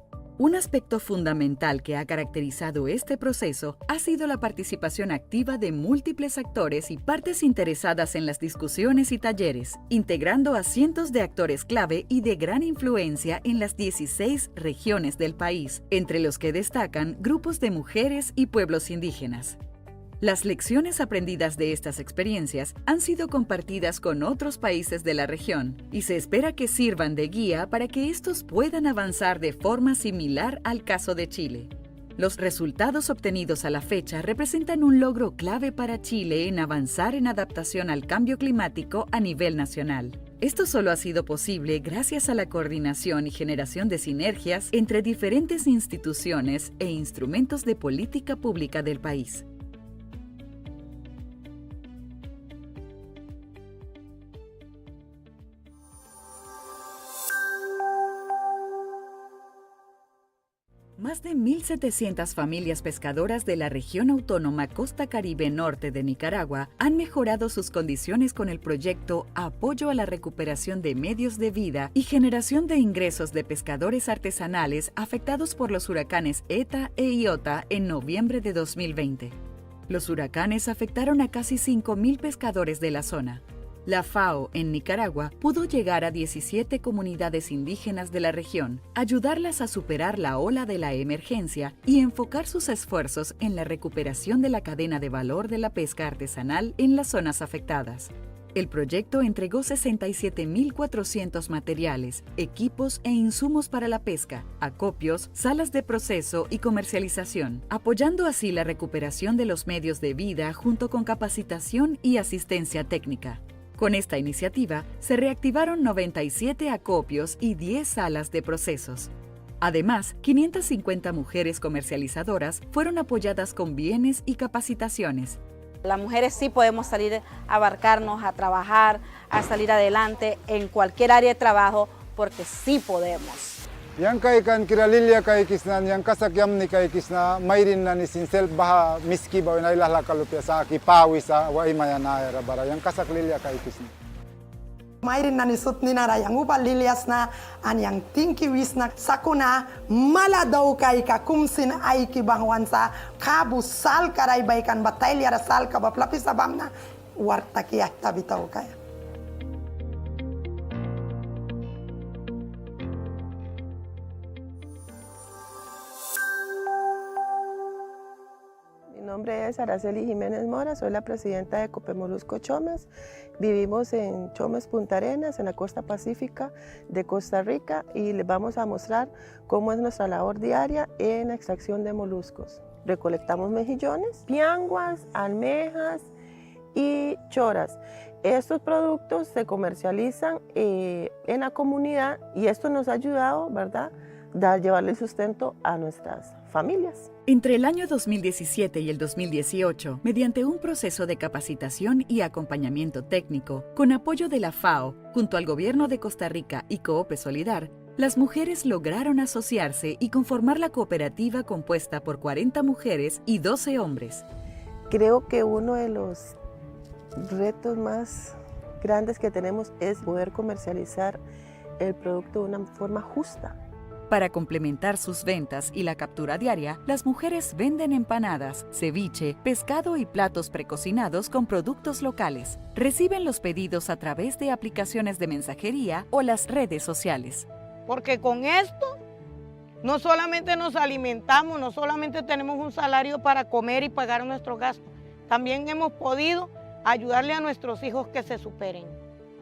Un aspecto fundamental que ha caracterizado este proceso ha sido la participación activa de múltiples actores y partes interesadas en las discusiones y talleres, integrando a cientos de actores clave y de gran influencia en las 16 regiones del país, entre los que destacan grupos de mujeres y pueblos indígenas. Las lecciones aprendidas de estas experiencias han sido compartidas con otros países de la región y se espera que sirvan de guía para que estos puedan avanzar de forma similar al caso de Chile. Los resultados obtenidos a la fecha representan un logro clave para Chile en avanzar en adaptación al cambio climático a nivel nacional. Esto solo ha sido posible gracias a la coordinación y generación de sinergias entre diferentes instituciones e instrumentos de política pública del país. Más de 1.700 familias pescadoras de la región autónoma Costa Caribe Norte de Nicaragua han mejorado sus condiciones con el proyecto Apoyo a la Recuperación de Medios de Vida y Generación de Ingresos de Pescadores Artesanales afectados por los huracanes ETA e IOTA en noviembre de 2020. Los huracanes afectaron a casi 5.000 pescadores de la zona. La FAO en Nicaragua pudo llegar a 17 comunidades indígenas de la región, ayudarlas a superar la ola de la emergencia y enfocar sus esfuerzos en la recuperación de la cadena de valor de la pesca artesanal en las zonas afectadas. El proyecto entregó 67.400 materiales, equipos e insumos para la pesca, acopios, salas de proceso y comercialización, apoyando así la recuperación de los medios de vida junto con capacitación y asistencia técnica. Con esta iniciativa, se reactivaron 97 acopios y 10 salas de procesos. Además, 550 mujeres comercializadoras fueron apoyadas con bienes y capacitaciones. Las mujeres sí podemos salir a abarcarnos, a trabajar, a salir adelante en cualquier área de trabajo, porque sí podemos. Yang kay kan kiralilya kay kisnan yang kasakyam ni kay kisna mayrin na ni sinsel baha miski ba na ilah kalupya sa ki pawisa wa imayana era bara yang kasaklilya kay kisna. Mayroon na nisut ni na yang upa lilias na anyang tingki wis na sakuna mala daw kay kakumsin ay kibangwan sa kabusal karay baikan batay liara sal kabaplapis abam na warta kiyah tabitaw kaya. Mi nombre es Araceli Jiménez Mora, soy la presidenta de Copemolusco Chomes. Vivimos en Chomes, Punta Arenas, en la costa pacífica de Costa Rica, y les vamos a mostrar cómo es nuestra labor diaria en la extracción de moluscos. Recolectamos mejillones, pianguas, almejas y choras. Estos productos se comercializan en la comunidad y esto nos ha ayudado, ¿verdad?, llevarle sustento a nuestras familias. Entre el año 2017 y el 2018, mediante un proceso de capacitación y acompañamiento técnico, con apoyo de la FAO, junto al Gobierno de Costa Rica y Coop Solidar, las mujeres lograron asociarse y conformar la cooperativa compuesta por 40 mujeres y 12 hombres. Creo que uno de los retos más grandes que tenemos es poder comercializar el producto de una forma justa. Para complementar sus ventas y la captura diaria, las mujeres venden empanadas, ceviche, pescado y platos precocinados con productos locales. Reciben los pedidos a través de aplicaciones de mensajería o las redes sociales. Porque con esto no solamente nos alimentamos, no solamente tenemos un salario para comer y pagar nuestros gastos, también hemos podido ayudarle a nuestros hijos que se superen.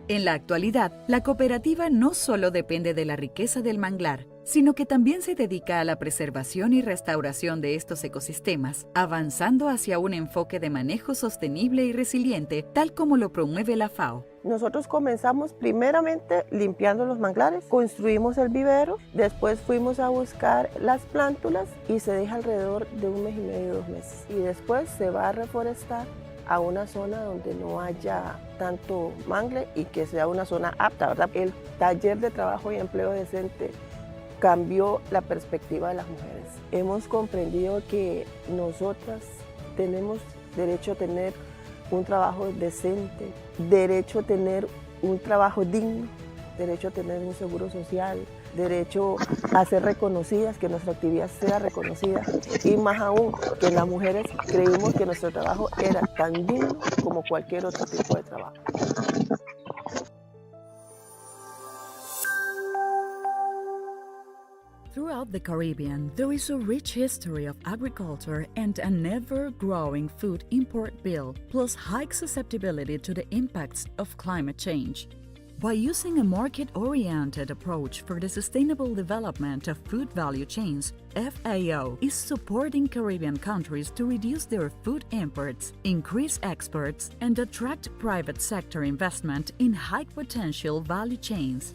En la actualidad, la cooperativa no solo depende de la riqueza del manglar, sino que también se dedica a la preservación y restauración de estos ecosistemas, avanzando hacia un enfoque de manejo sostenible y resiliente, tal como lo promueve la FAO. Nosotros comenzamos primeramente limpiando los manglares, construimos el vivero, después fuimos a buscar las plántulas y se deja alrededor de 1 mes y medio, 2 meses. Y después se va a reforestar a una zona donde no haya tanto mangle y que sea una zona apta, ¿verdad? El taller de trabajo y empleo decente cambió la perspectiva de las mujeres. Hemos comprendido que nosotras tenemos derecho a tener un trabajo decente, derecho a tener un trabajo digno, derecho a tener un seguro social, derecho a ser reconocidas, que nuestra actividad sea reconocida, y más aún que las mujeres creímos que nuestro trabajo era tan digno como cualquier otro tipo de trabajo. Throughout the Caribbean, there is a rich history of agriculture and an ever-growing food import bill, plus high susceptibility to the impacts of climate change. By using a market-oriented approach for the sustainable development of food value chains, FAO is supporting Caribbean countries to reduce their food imports, increase exports, and attract private sector investment in high-potential value chains.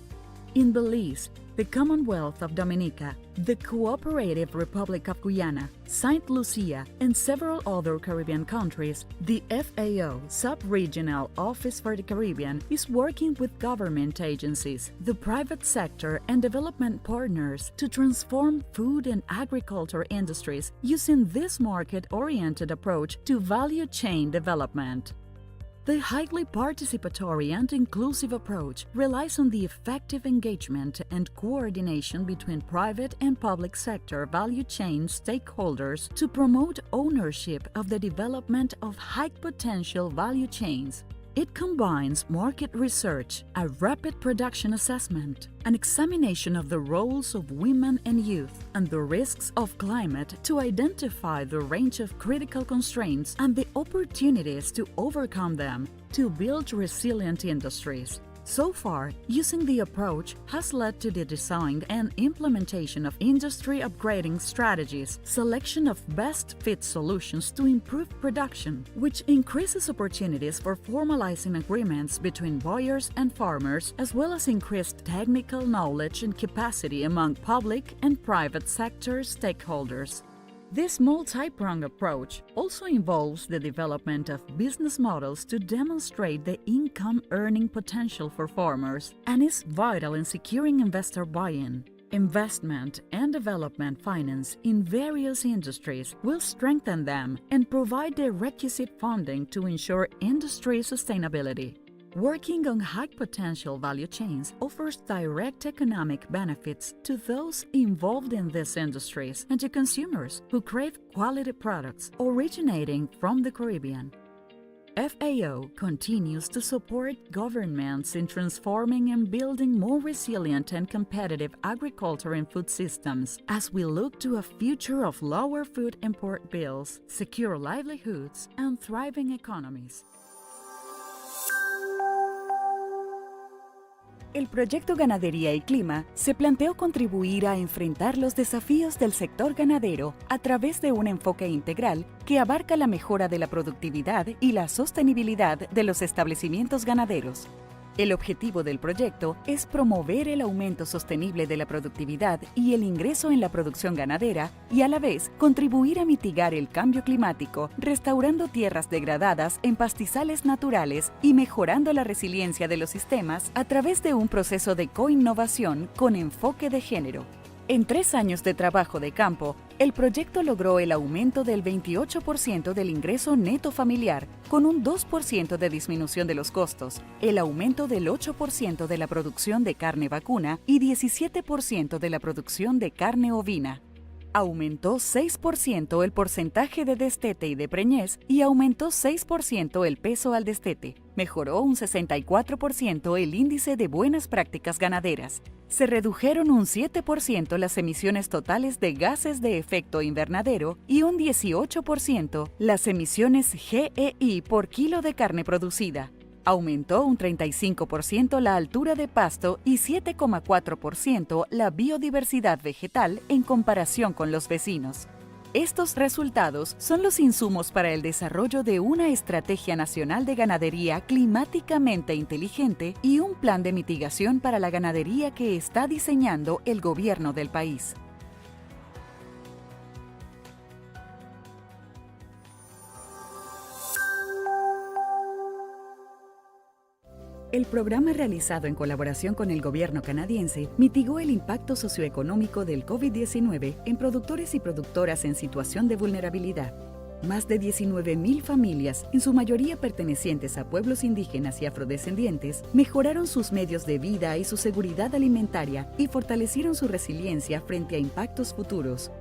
In Belize, the Commonwealth of Dominica, the Cooperative Republic of Guyana, St. Lucia, and several other Caribbean countries, the FAO Sub-Regional Office for the Caribbean is working with government agencies, the private sector, and development partners to transform food and agriculture industries using this market-oriented approach to value chain development. The highly participatory and inclusive approach relies on the effective engagement and coordination between private and public sector value chain stakeholders to promote ownership of the development of high-potential value chains. It combines market research, a rapid production assessment, an examination of the roles of women and youth, and the risks of climate to identify the range of critical constraints and the opportunities to overcome them to build resilient industries. So far, using the approach has led to the design and implementation of industry upgrading strategies, selection of best fit solutions to improve production, which increases opportunities for formalizing agreements between buyers and farmers, as well as increased technical knowledge and capacity among public and private sector stakeholders. This multi-pronged approach also involves the development of business models to demonstrate the income-earning potential for farmers and is vital in securing investor buy-in. Investment and development finance in various industries will strengthen them and provide the requisite funding to ensure industry sustainability. Working on high-potential value chains offers direct economic benefits to those involved in these industries and to consumers who crave quality products originating from the Caribbean. FAO continues to support governments in transforming and building more resilient and competitive agriculture and food systems as we look to a future of lower food import bills, secure livelihoods, and thriving economies. El proyecto Ganadería y Clima se planteó contribuir a enfrentar los desafíos del sector ganadero a través de un enfoque integral que abarca la mejora de la productividad y la sostenibilidad de los establecimientos ganaderos. El objetivo del proyecto es promover el aumento sostenible de la productividad y el ingreso en la producción ganadera y a la vez contribuir a mitigar el cambio climático, restaurando tierras degradadas en pastizales naturales y mejorando la resiliencia de los sistemas a través de un proceso de coinnovación con enfoque de género. En 3 años de trabajo de campo, el proyecto logró el aumento del 28% del ingreso neto familiar, con un 2% de disminución de los costos, el aumento del 8% de la producción de carne vacuna y 17% de la producción de carne ovina. Aumentó 6% el porcentaje de destete y de preñez y aumentó 6% el peso al destete. Mejoró un 64% el índice de buenas prácticas ganaderas. Se redujeron un 7% las emisiones totales de gases de efecto invernadero y un 18% las emisiones GEI por kilo de carne producida. Aumentó un 35% la altura de pasto y 7,4% la biodiversidad vegetal en comparación con los vecinos. Estos resultados son los insumos para el desarrollo de una estrategia nacional de ganadería climáticamente inteligente y un plan de mitigación para la ganadería que está diseñando el gobierno del país. El programa realizado en colaboración con el gobierno canadiense mitigó el impacto socioeconómico del COVID-19 en productores y productoras en situación de vulnerabilidad. Más de 19,000 familias, en su mayoría pertenecientes a pueblos indígenas y afrodescendientes, mejoraron sus medios de vida y su seguridad alimentaria y fortalecieron su resiliencia frente a impactos futuros.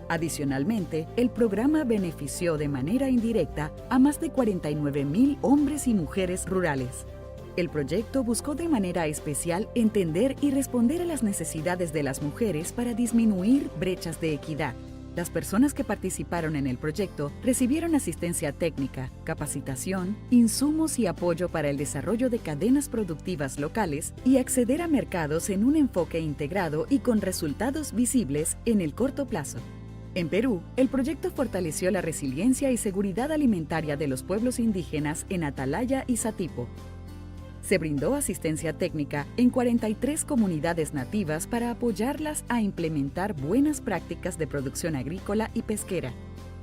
Adicionalmente, el programa benefició de manera indirecta a más de 49,000 hombres y mujeres rurales. El proyecto buscó de manera especial entender y responder a las necesidades de las mujeres para disminuir brechas de equidad. Las personas que participaron en el proyecto recibieron asistencia técnica, capacitación, insumos y apoyo para el desarrollo de cadenas productivas locales y acceder a mercados en un enfoque integrado y con resultados visibles en el corto plazo. En Perú, el proyecto fortaleció la resiliencia y seguridad alimentaria de los pueblos indígenas en Atalaya y Satipo. Se brindó asistencia técnica en 43 comunidades nativas para apoyarlas a implementar buenas prácticas de producción agrícola y pesquera.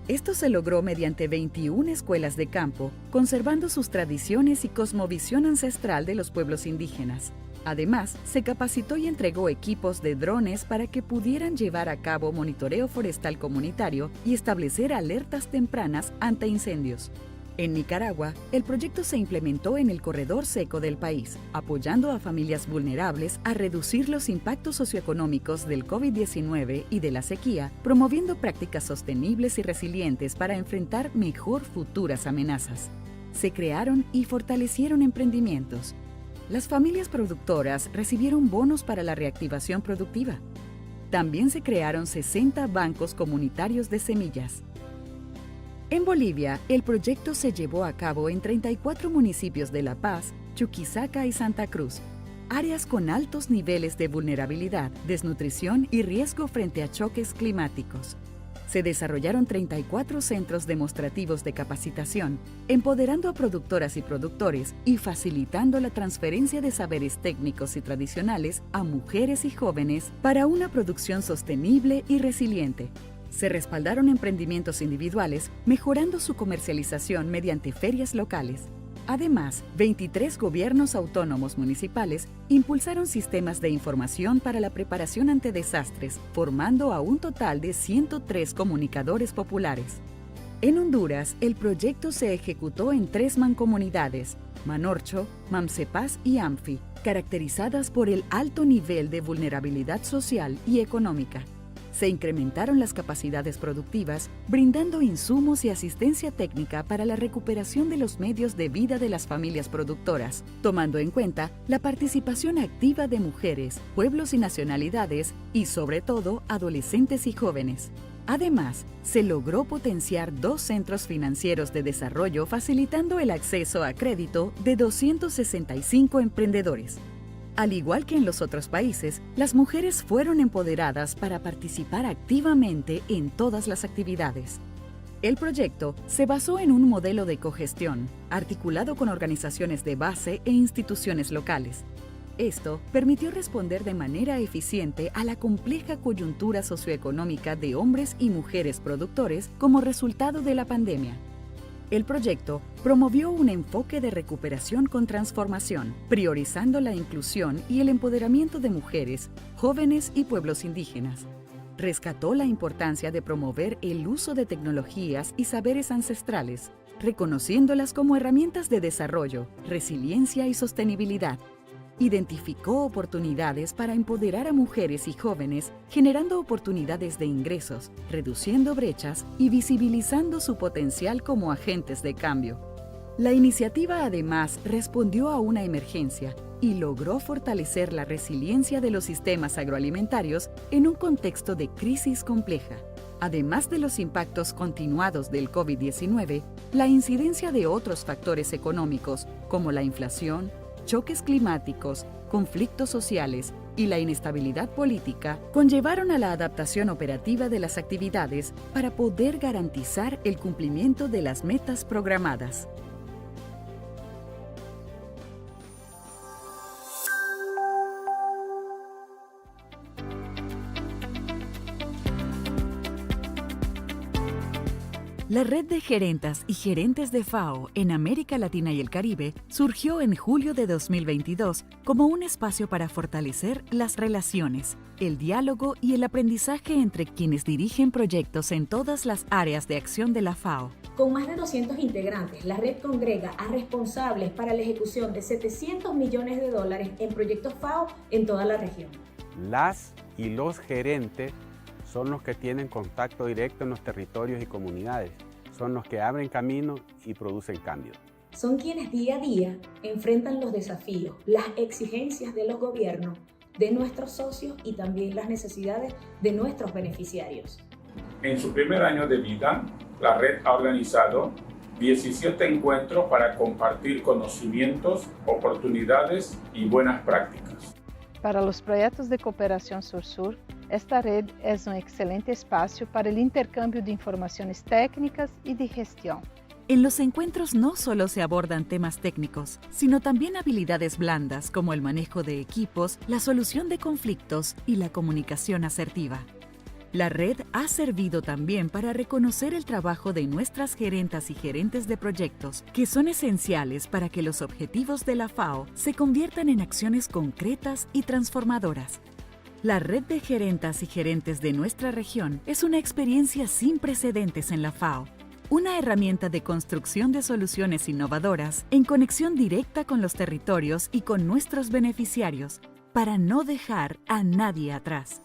Esto se logró mediante 21 escuelas de campo, conservando sus tradiciones y cosmovisión ancestral de los pueblos indígenas. Además, se capacitó y entregó equipos de drones para que pudieran llevar a cabo monitoreo forestal comunitario y establecer alertas tempranas ante incendios. En Nicaragua, el proyecto se implementó en el corredor seco del país, apoyando a familias vulnerables a reducir los impactos socioeconómicos del COVID-19 y de la sequía, promoviendo prácticas sostenibles y resilientes para enfrentar mejor futuras amenazas. Se crearon y fortalecieron emprendimientos. Las familias productoras recibieron bonos para la reactivación productiva. También se crearon 60 bancos comunitarios de semillas. En Bolivia, el proyecto se llevó a cabo en 34 municipios de La Paz, Chuquisaca y Santa Cruz, áreas con altos niveles de vulnerabilidad, desnutrición y riesgo frente a choques climáticos. Se desarrollaron 34 centros demostrativos de capacitación, empoderando a productoras y productores y facilitando la transferencia de saberes técnicos y tradicionales a mujeres y jóvenes para una producción sostenible y resiliente. Se respaldaron emprendimientos individuales, mejorando su comercialización mediante ferias locales. Además, 23 gobiernos autónomos municipales impulsaron sistemas de información para la preparación ante desastres, formando a un total de 103 comunicadores populares. En Honduras, el proyecto se ejecutó en 3 mancomunidades, Manorcho, Mamsepaz y Amfi, caracterizadas por el alto nivel de vulnerabilidad social y económica. Se incrementaron las capacidades productivas, brindando insumos y asistencia técnica para la recuperación de los medios de vida de las familias productoras, tomando en cuenta la participación activa de mujeres, pueblos y nacionalidades y, sobre todo, adolescentes y jóvenes. Además, se logró potenciar 2 centros financieros de desarrollo facilitando el acceso a crédito de 265 emprendedores. Al igual que en los otros países, las mujeres fueron empoderadas para participar activamente en todas las actividades. El proyecto se basó en un modelo de cogestión, articulado con organizaciones de base e instituciones locales. Esto permitió responder de manera eficiente a la compleja coyuntura socioeconómica de hombres y mujeres productores como resultado de la pandemia. El proyecto promovió un enfoque de recuperación con transformación, priorizando la inclusión y el empoderamiento de mujeres, jóvenes y pueblos indígenas. Rescató la importancia de promover el uso de tecnologías y saberes ancestrales, reconociéndolas como herramientas de desarrollo, resiliencia y sostenibilidad. Identificó oportunidades para empoderar a mujeres y jóvenes, generando oportunidades de ingresos, reduciendo brechas y visibilizando su potencial como agentes de cambio. La iniciativa además respondió a una emergencia y logró fortalecer la resiliencia de los sistemas agroalimentarios en un contexto de crisis compleja. Además de los impactos continuados del COVID-19, la incidencia de otros factores económicos como la inflación, choques climáticos, conflictos sociales y la inestabilidad política conllevaron a la adaptación operativa de las actividades para poder garantizar el cumplimiento de las metas programadas. La red de gerentas y gerentes de FAO en América Latina y el Caribe surgió en julio de 2022 como un espacio para fortalecer las relaciones, el diálogo y el aprendizaje entre quienes dirigen proyectos en todas las áreas de acción de la FAO. Con más de 200 integrantes, la red congrega a responsables para la ejecución de $700 millones en proyectos FAO en toda la región. Las y los gerentes son los que tienen contacto directo en los territorios y comunidades, son los que abren camino y producen cambios. Son quienes día a día enfrentan los desafíos, las exigencias de los gobiernos, de nuestros socios y también las necesidades de nuestros beneficiarios. En su primer año de vida, la red ha organizado 17 encuentros para compartir conocimientos, oportunidades y buenas prácticas. Para los proyectos de cooperación Sur-Sur, esta red es un excelente espacio para el intercambio de informaciones técnicas y de gestión. En los encuentros no solo se abordan temas técnicos, sino también habilidades blandas como el manejo de equipos, la solución de conflictos y la comunicación asertiva. La red ha servido también para reconocer el trabajo de nuestras gerentas y gerentes de proyectos, que son esenciales para que los objetivos de la FAO se conviertan en acciones concretas y transformadoras. La red de gerentas y gerentes de nuestra región es una experiencia sin precedentes en la FAO, una herramienta de construcción de soluciones innovadoras en conexión directa con los territorios y con nuestros beneficiarios, para no dejar a nadie atrás.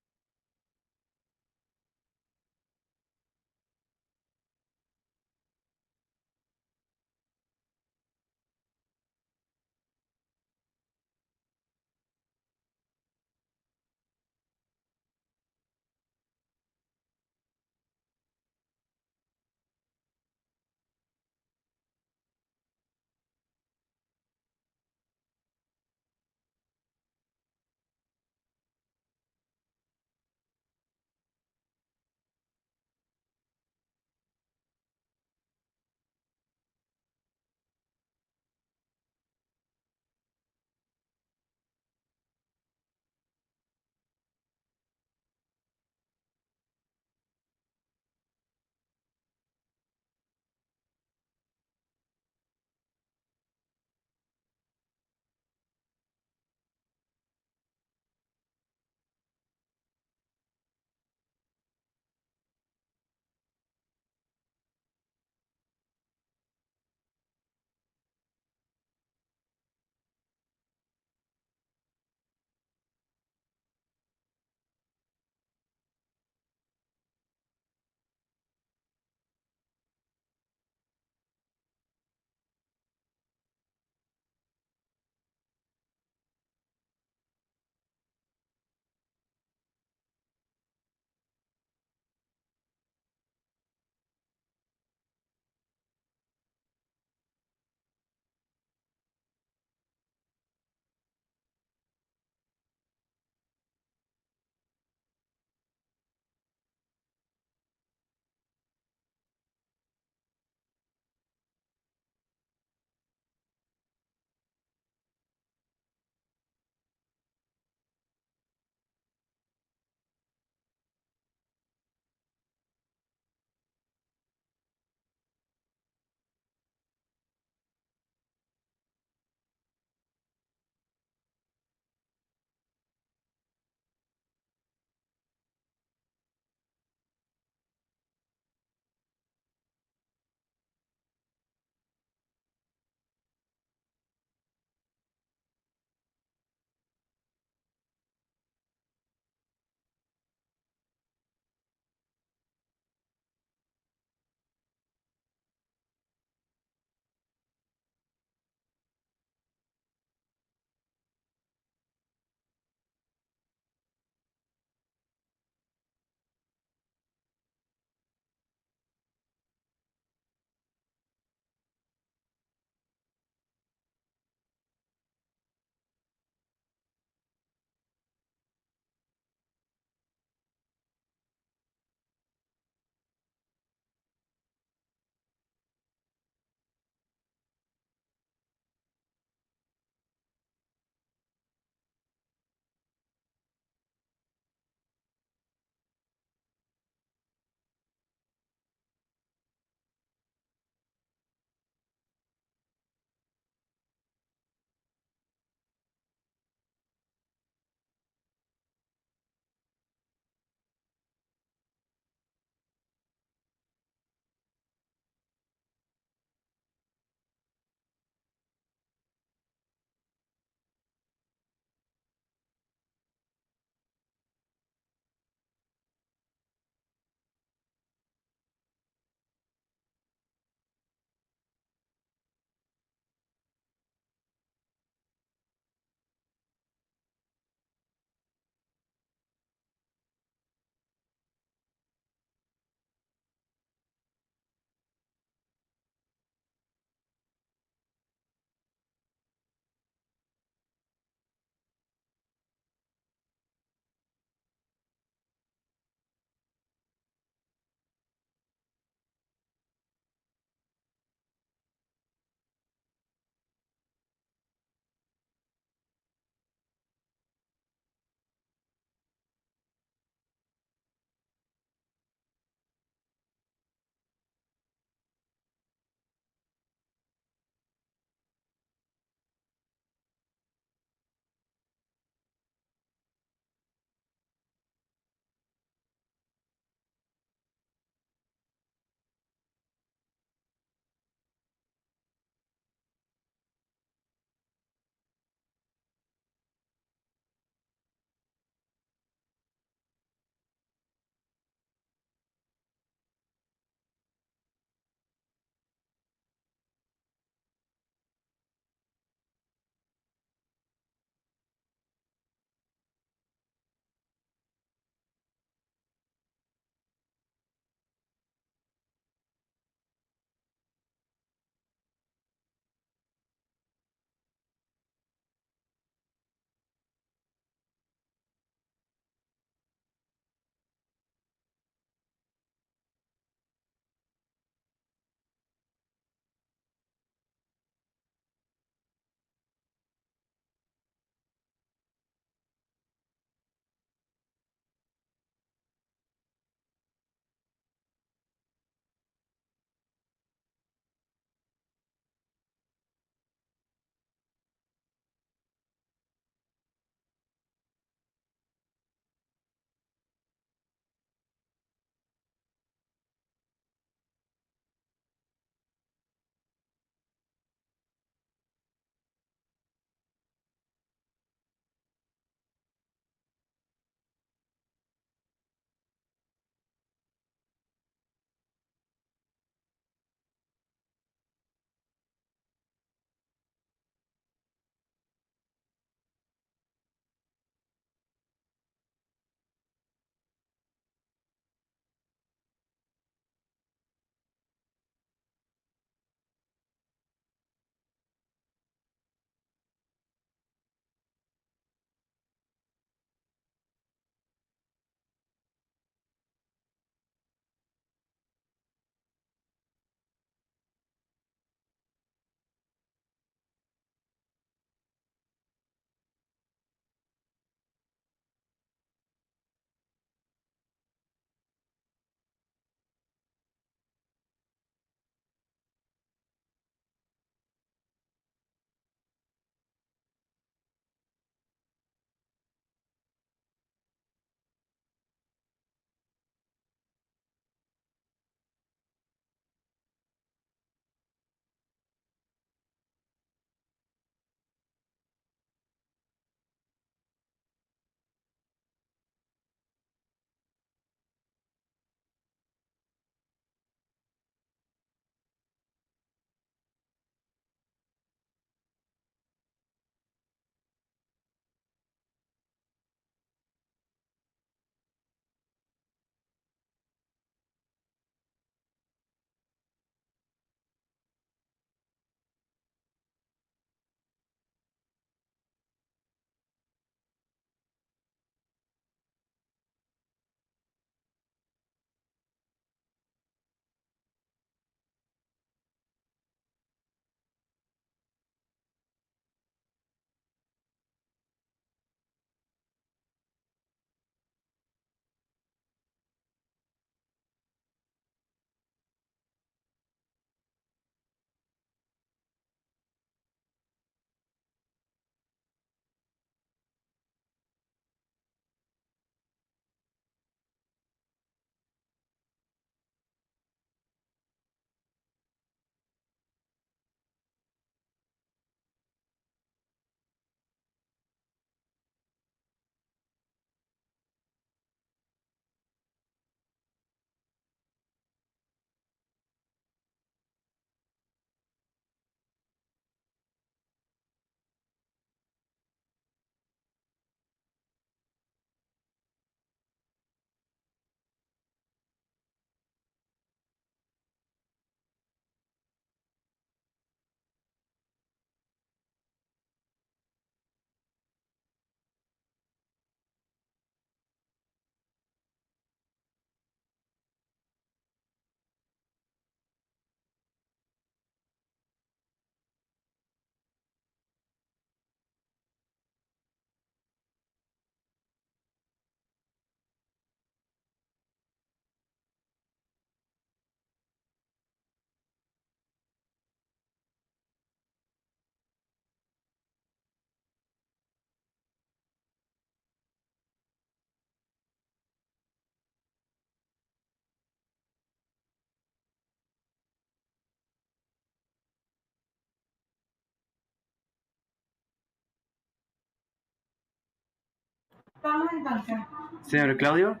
Señor Claudio.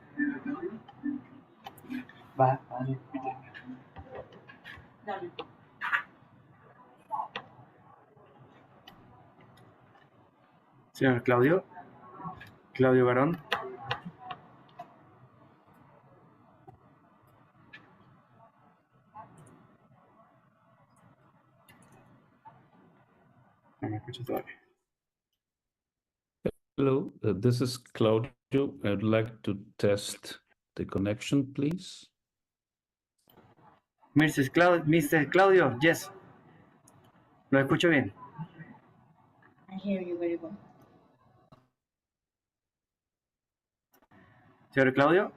Señor Claudio. Claudio Garón. No me escucho todavía. Hello, this is Claudio. I'd like to test the connection, please. Mr. Claudio, yes. Lo escucho bien. I hear you very well. Señor Claudio.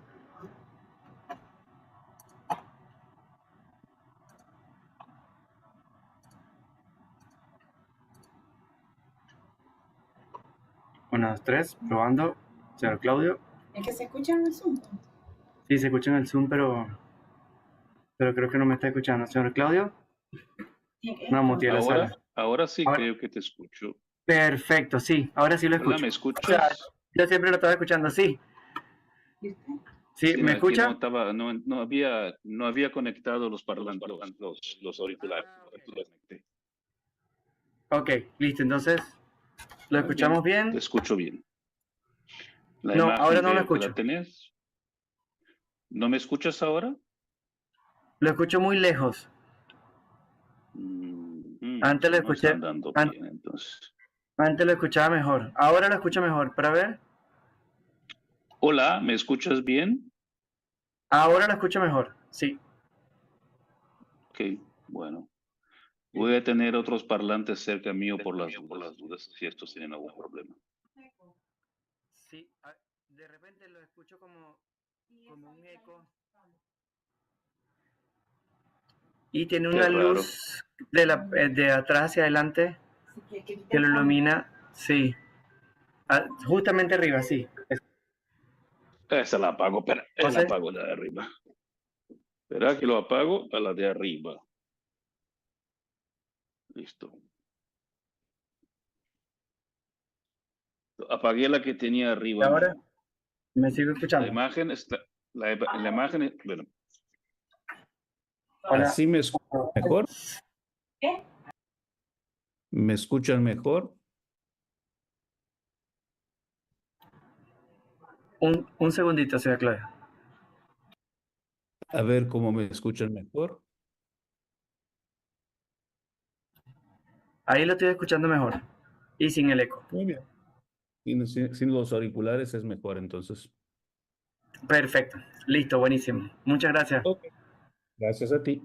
Una, dos, tres, probando. Señor Claudio. ¿Es que se escucha en el Zoom? Sí, se escucha en el Zoom, pero creo que no me está escuchando. Señor Claudio. No, muteé la sala. Ahora sí creo que te escucho. Perfecto, sí. Ahora sí lo escucho. Hola, ¿me escuchas? O sea, yo siempre lo estaba escuchando, sí. Sí, ¿me escucha? No había conectado los parlantes, los auriculares. Ok, listo. Entonces, ¿lo escuchamos bien? Te escucho bien. No, ahora no lo escucho. ¿La tenés? ¿No me escuchas ahora? Lo escucho muy lejos. Antes lo escuché. Bien, entonces. Antes lo escuchaba mejor. Ahora lo escucho mejor. Para ver. Hola, ¿me escuchas bien? Ahora lo escucho mejor. Sí. Ok, bueno. Voy a tener otros parlantes cerca mío por las dudas, si estos tienen algún problema. Sí, de repente lo escucho como un eco. Y tiene una luz de atrás hacia adelante que lo ilumina. Sí. Justamente arriba, sí. Esa la apago, espera, la apago la de arriba. Espera que lo apago a la de arriba. Listo. Apagué la que tenía arriba. Ahora me sigo escuchando. La imagen está, la imagen, bueno. Hola. ¿Así me escuchan mejor? ¿Qué? ¿Me escuchan mejor? Un segundito, señora Claudia. A ver cómo me escuchan mejor. Ahí lo estoy escuchando mejor. Y sin el eco. Muy bien. Sin los auriculares es mejor, entonces. Perfecto. Listo, buenísimo. Muchas gracias. Okay. Gracias a ti.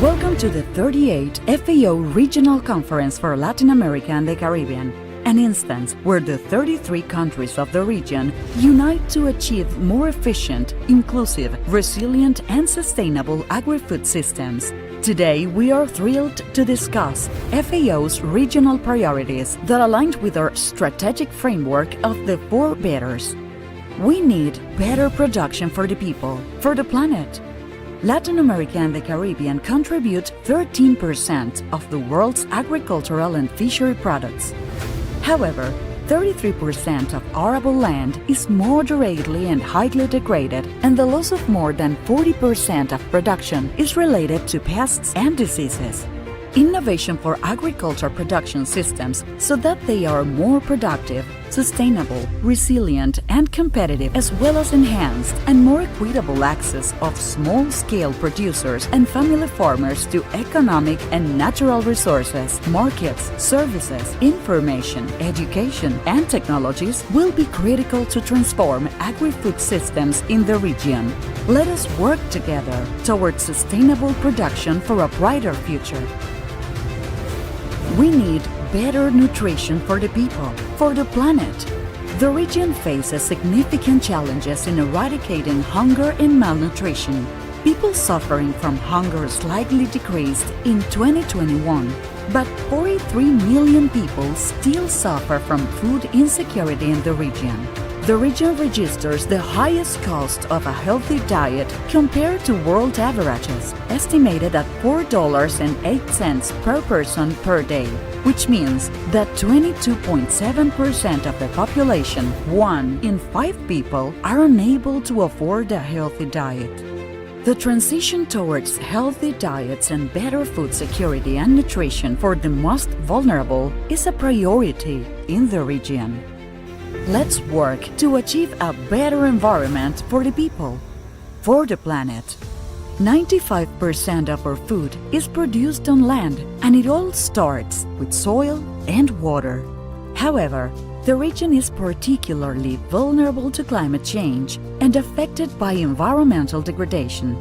Welcome to the 38th FAO Regional Conference for Latin America and the Caribbean, an instance where the 33 countries of the region unite to achieve more efficient, inclusive, resilient, and sustainable agri-food systems. Today, we are thrilled to discuss FAO's regional priorities that aligned with our strategic framework of the 4 betters. We need better production for the people, for the planet. Latin America and the Caribbean contribute 13% of the world's agricultural and fishery products. However, 33% of arable land is moderately and highly degraded, and the loss of more than 40% of production is related to pests and diseases. Innovation for agriculture production systems so that they are more productive, sustainable, resilient, and competitive, as well as enhanced and more equitable access of small-scale producers and family farmers to economic and natural resources, markets, services, information, education, and technologies will be critical to transform agri-food systems in the region. Let us work together towards sustainable production for a brighter future. We need better nutrition for the people, for the planet. The region faces significant challenges in eradicating hunger and malnutrition. People suffering from hunger slightly decreased in 2021, but 43 million people still suffer from food insecurity in the region. The region registers the highest cost of a healthy diet compared to world averages, estimated at $4.08 per person per day, which means that 22.7% of the population, 1 in 5 people, are unable to afford a healthy diet. The transition towards healthy diets and better food security and nutrition for the most vulnerable is a priority in the region. Let's work to achieve a better environment for the people, for the planet. 95% of our food is produced on land, and it all starts with soil and water. However, the region is particularly vulnerable to climate change and affected by environmental degradation.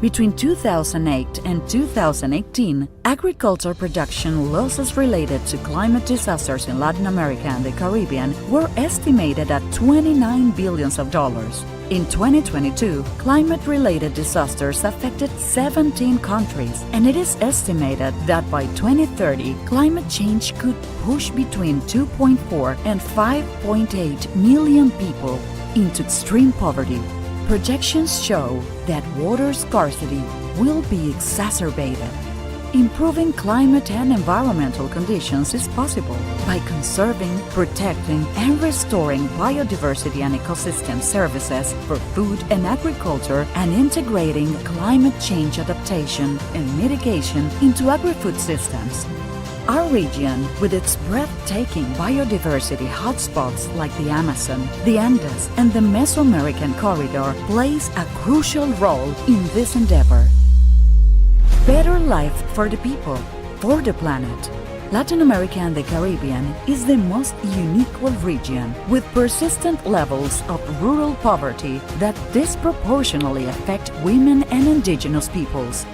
Between 2008 and 2018, agriculture production losses related to climate disasters in Latin America and the Caribbean were estimated at $29 billion. In 2022, climate-related disasters affected 17 countries, and it is estimated that by 2030, climate change could push between 2.4 and 5.8 million people into extreme poverty. Projections show that water scarcity will be exacerbated. Improving climate and environmental conditions is possible by conserving, protecting, and restoring biodiversity and ecosystem services for food and agriculture, and integrating climate change adaptation and mitigation into agri-food systems. Our region, with its breathtaking biodiversity hotspots like the Amazon, the Andes, and the Mesoamerican corridor, plays a crucial role in this endeavor. Better life for the people, for the planet. Latin America and the Caribbean is the most unequal region, with persistent levels of rural poverty that disproportionately affect women and indigenous peoples.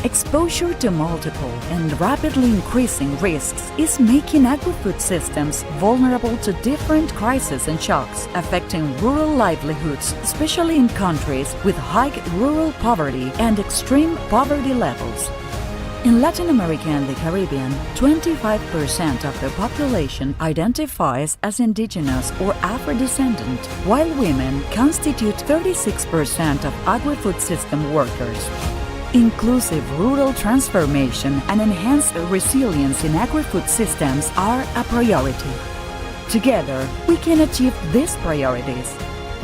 Exposure to multiple and rapidly increasing risks is making agri-food systems vulnerable to different crises and shocks, affecting rural livelihoods, especially in countries with high rural poverty and extreme poverty levels. In Latin America and the Caribbean, 25% of the population identifies as indigenous or Afro-descendant, while women constitute 36% of agri-food system workers. Inclusive rural transformation and enhanced resilience in agri-food systems are a priority. Together, we can achieve these priorities: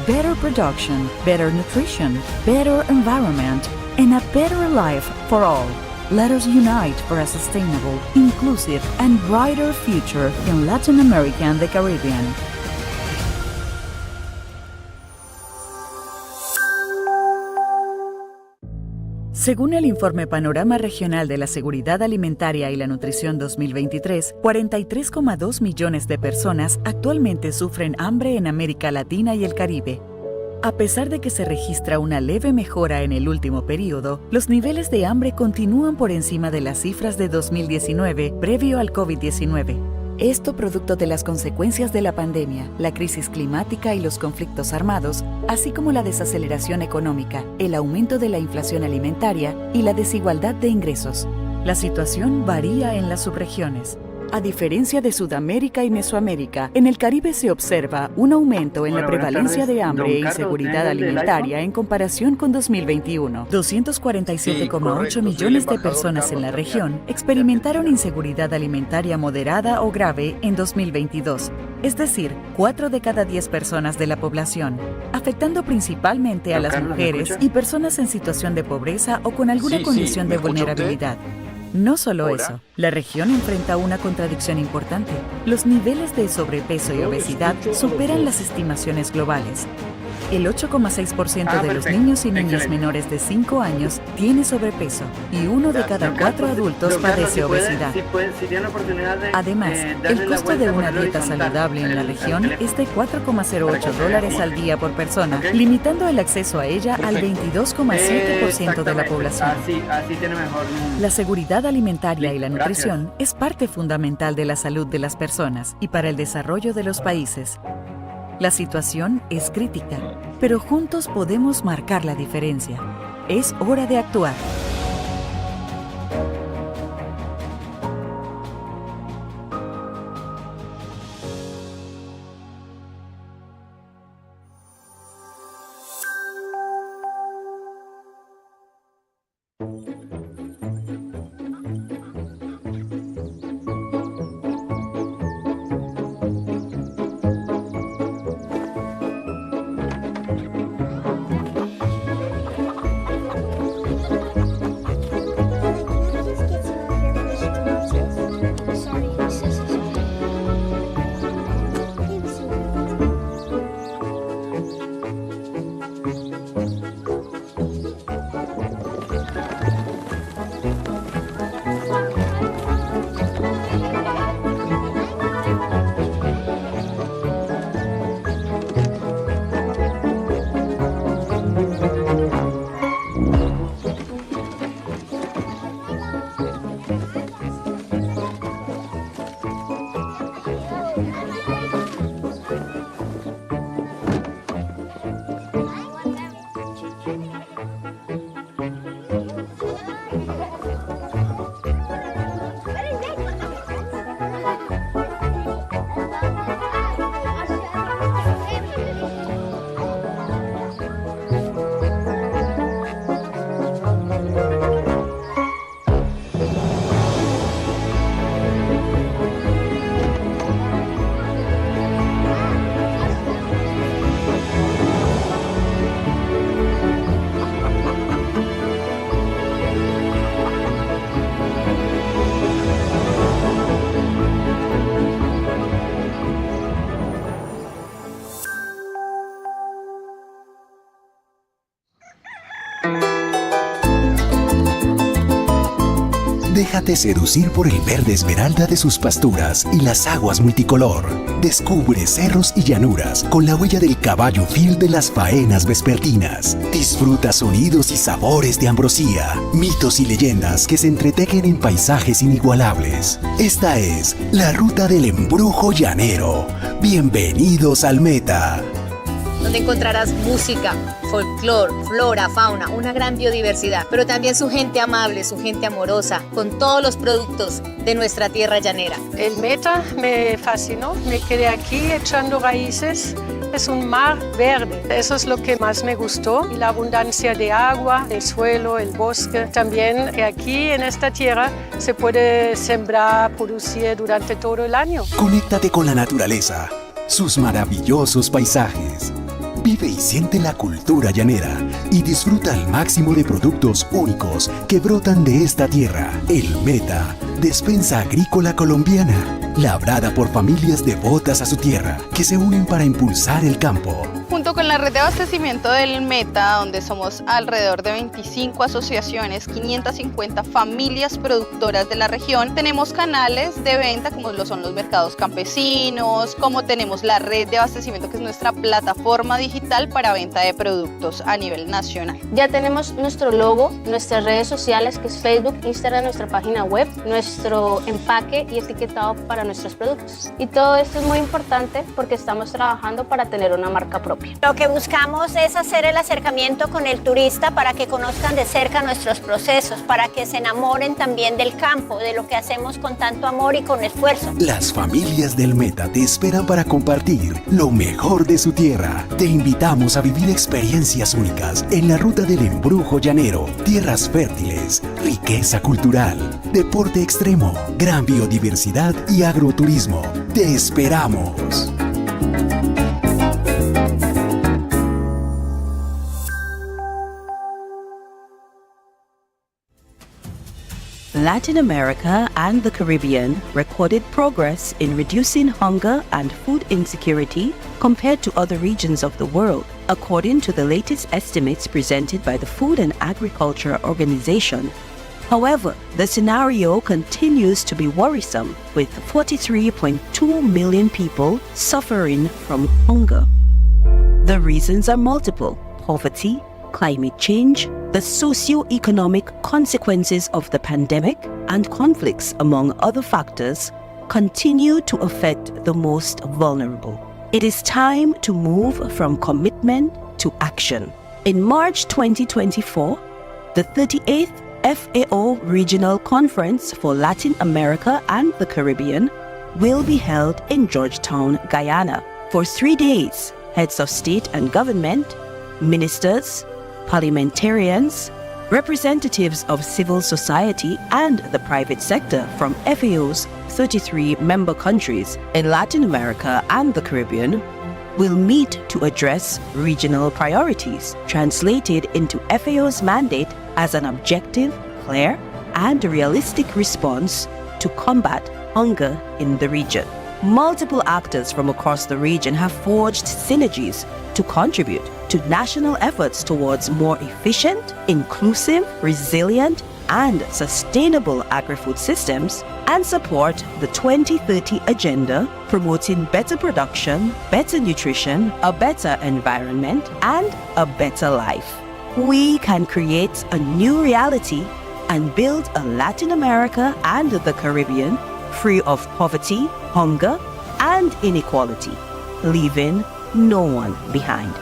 better production, better nutrition, better environment, and a better life for all. Let us unite for a sustainable, inclusive, and brighter future in Latin America and the Caribbean. Según el informe Panorama Regional de la Seguridad Alimentaria y la Nutrición 2023, 43,2 millones de personas actualmente sufren hambre en América Latina y el Caribe. A pesar de que se registra una leve mejora en el último periodo, los niveles de hambre continúan por encima de las cifras de 2019 previo al COVID-19. Esto producto de las consecuencias de la pandemia, la crisis climática y los conflictos armados, así como la desaceleración económica, el aumento de la inflación alimentaria y la desigualdad de ingresos. La situación varía en las subregiones. A diferencia de Sudamérica y Mesoamérica, en el Caribe se observa un aumento en la prevalencia de hambre e inseguridad alimentaria en comparación con 2021. 247,8 millones de personas en la región experimentaron inseguridad alimentaria moderada o grave en 2022, es decir, 4 de cada 10 personas de la población, afectando principalmente a las mujeres y personas en situación de pobreza o con alguna condición de vulnerabilidad. No solo eso, la región enfrenta una contradicción importante. Los niveles de sobrepeso y obesidad superan las estimaciones globales. El 8,6% de los niños y niñas menores de 5 años tiene sobrepeso y 1 de cada 4 adultos padece obesidad. Además, el costo de una dieta saludable en la región es de $4,08 al día por persona, limitando el acceso a ella al 22,7% de la población. La seguridad alimentaria y la nutrición es parte fundamental de la salud de las personas y para el desarrollo de los países. La situación es crítica, pero juntos podemos marcar la diferencia. Es hora de actuar. Déjate seducir por el verde esmeralda de sus pasturas y las aguas multicolor. Descubre cerros y llanuras con la huella del caballo fiel de las faenas vespertinas. Disfruta sonidos y sabores de ambrosía, mitos y leyendas que se entretejen en paisajes inigualables. Esta es la ruta del embrujo llanero. Bienvenidos al Meta. Donde encontrarás música, folclore, flora, fauna, una gran biodiversidad, pero también su gente amable, su gente amorosa, con todos los productos de nuestra tierra llanera. El Meta me fascinó, me quedé aquí echando raíces. Es un mar verde, eso es lo que más me gustó, y la abundancia de agua, el suelo, el bosque. También que aquí en esta tierra se puede sembrar, producir durante todo el año. Conéctate con la naturaleza, sus maravillosos paisajes. Vive y siente la cultura llanera y disfruta al máximo de productos únicos que brotan de esta tierra. El Meta, despensa agrícola colombiana, labrada por familias devotas a su tierra, que se unen para impulsar el campo. Un Junto con la red de abastecimiento del Meta, donde somos alrededor de 25 asociaciones, 550 familias productoras de la región, tenemos canales de venta como lo son los mercados campesinos, como tenemos la red de abastecimiento que es nuestra plataforma digital para venta de productos a nivel nacional. Ya tenemos nuestro logo, nuestras redes sociales que es Facebook, Instagram, nuestra página web, nuestro empaque y etiquetado para nuestros productos. Y todo esto es muy importante porque estamos trabajando para tener una marca propia. Lo que buscamos es hacer el acercamiento con el turista para que conozcan de cerca nuestros procesos, para que se enamoren también del campo, de lo que hacemos con tanto amor y con esfuerzo. Las familias del Meta te esperan para compartir lo mejor de su tierra. Te invitamos a vivir experiencias únicas en la ruta del embrujo llanero, tierras fértiles, riqueza cultural, deporte extremo, gran biodiversidad y agroturismo. Te esperamos. Latin America and the Caribbean recorded progress in reducing hunger and food insecurity compared to other regions of the world, according to the latest estimates presented by the Food and Agriculture Organization. However, the scenario continues to be worrisome, with 43.2 million people suffering from hunger. The reasons are multiple: poverty, climate change, the socio-economic consequences of the pandemic, and conflicts, among other factors, continue to affect the most vulnerable. It is time to move from commitment to action. In March 2024, the 38th FAO Regional Conference for Latin America and the Caribbean will be held in Georgetown, Guyana. For 3 days, heads of state and government, ministers, parliamentarians, representatives of civil society and the private sector from FAO's 33 member countries in Latin America and the Caribbean will meet to address regional priorities, translated into FAO's mandate as an objective, clear, and realistic response to combat hunger in the region. Multiple actors from across the region have forged synergies to contribute to national efforts towards more efficient, inclusive, resilient, and sustainable agri-food systems, and support the 2030 agenda promoting better production, better nutrition, a better environment, and a better life. We can create a new reality and build a Latin America and the Caribbean free of poverty, hunger, and inequality, leaving no one behind.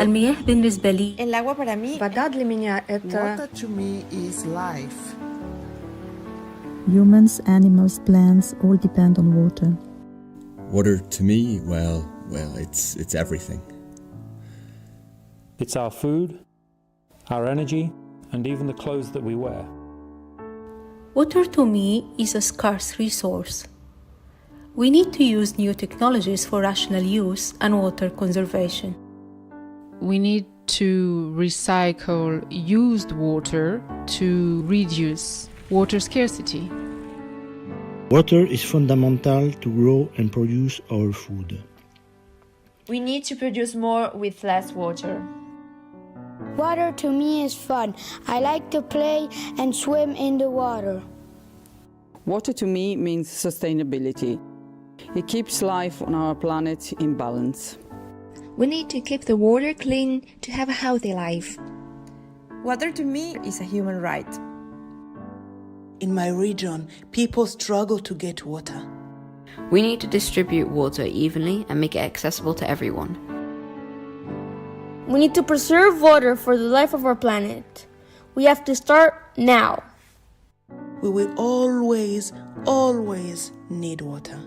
المياه بالنسبة لي الagua para mí Water to me is life. Humans, animals, plants all depend on water. Water to me, well, it's everything. It's our food, our energy, and even the clothes that we wear. Water to me is a scarce resource. We need to use new technologies for rational use and water conservation. We need to recycle used water to reduce water scarcity. Water is fundamental to grow and produce our food. We need to produce more with less water. Water to me is fun. I like to play and swim in the water. Water to me means sustainability. It keeps life on our planet in balance. We need to keep the water clean to have a healthy life. Water to me is a human right. In my region, people struggle to get water. We need to distribute water evenly and make it accessible to everyone. We need to preserve water for the life of our planet. We have to start now. We will always need water.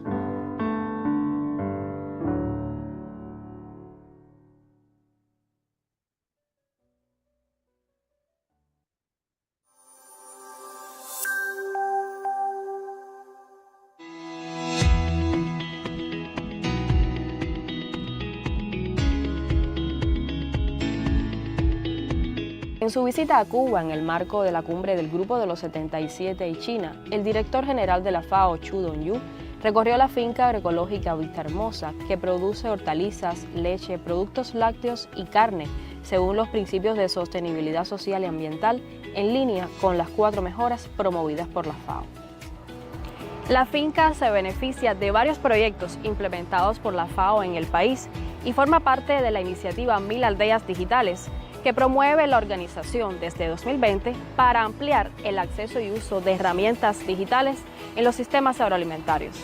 En su visita a Cuba en el marco de la cumbre del Grupo de los 77 y China, el director general de la FAO, Chu Dong-yu, recorrió la finca agroecológica Vistahermosa, que produce hortalizas, leche, productos lácteos y carne, según los principios de sostenibilidad social y ambiental, en línea con las 4 mejoras promovidas por la FAO. La finca se beneficia de varios proyectos implementados por la FAO en el país y forma parte de la iniciativa 1000 Aldeas Digitales, que promueve la organización desde 2020 para ampliar el acceso y uso de herramientas digitales en los sistemas agroalimentarios.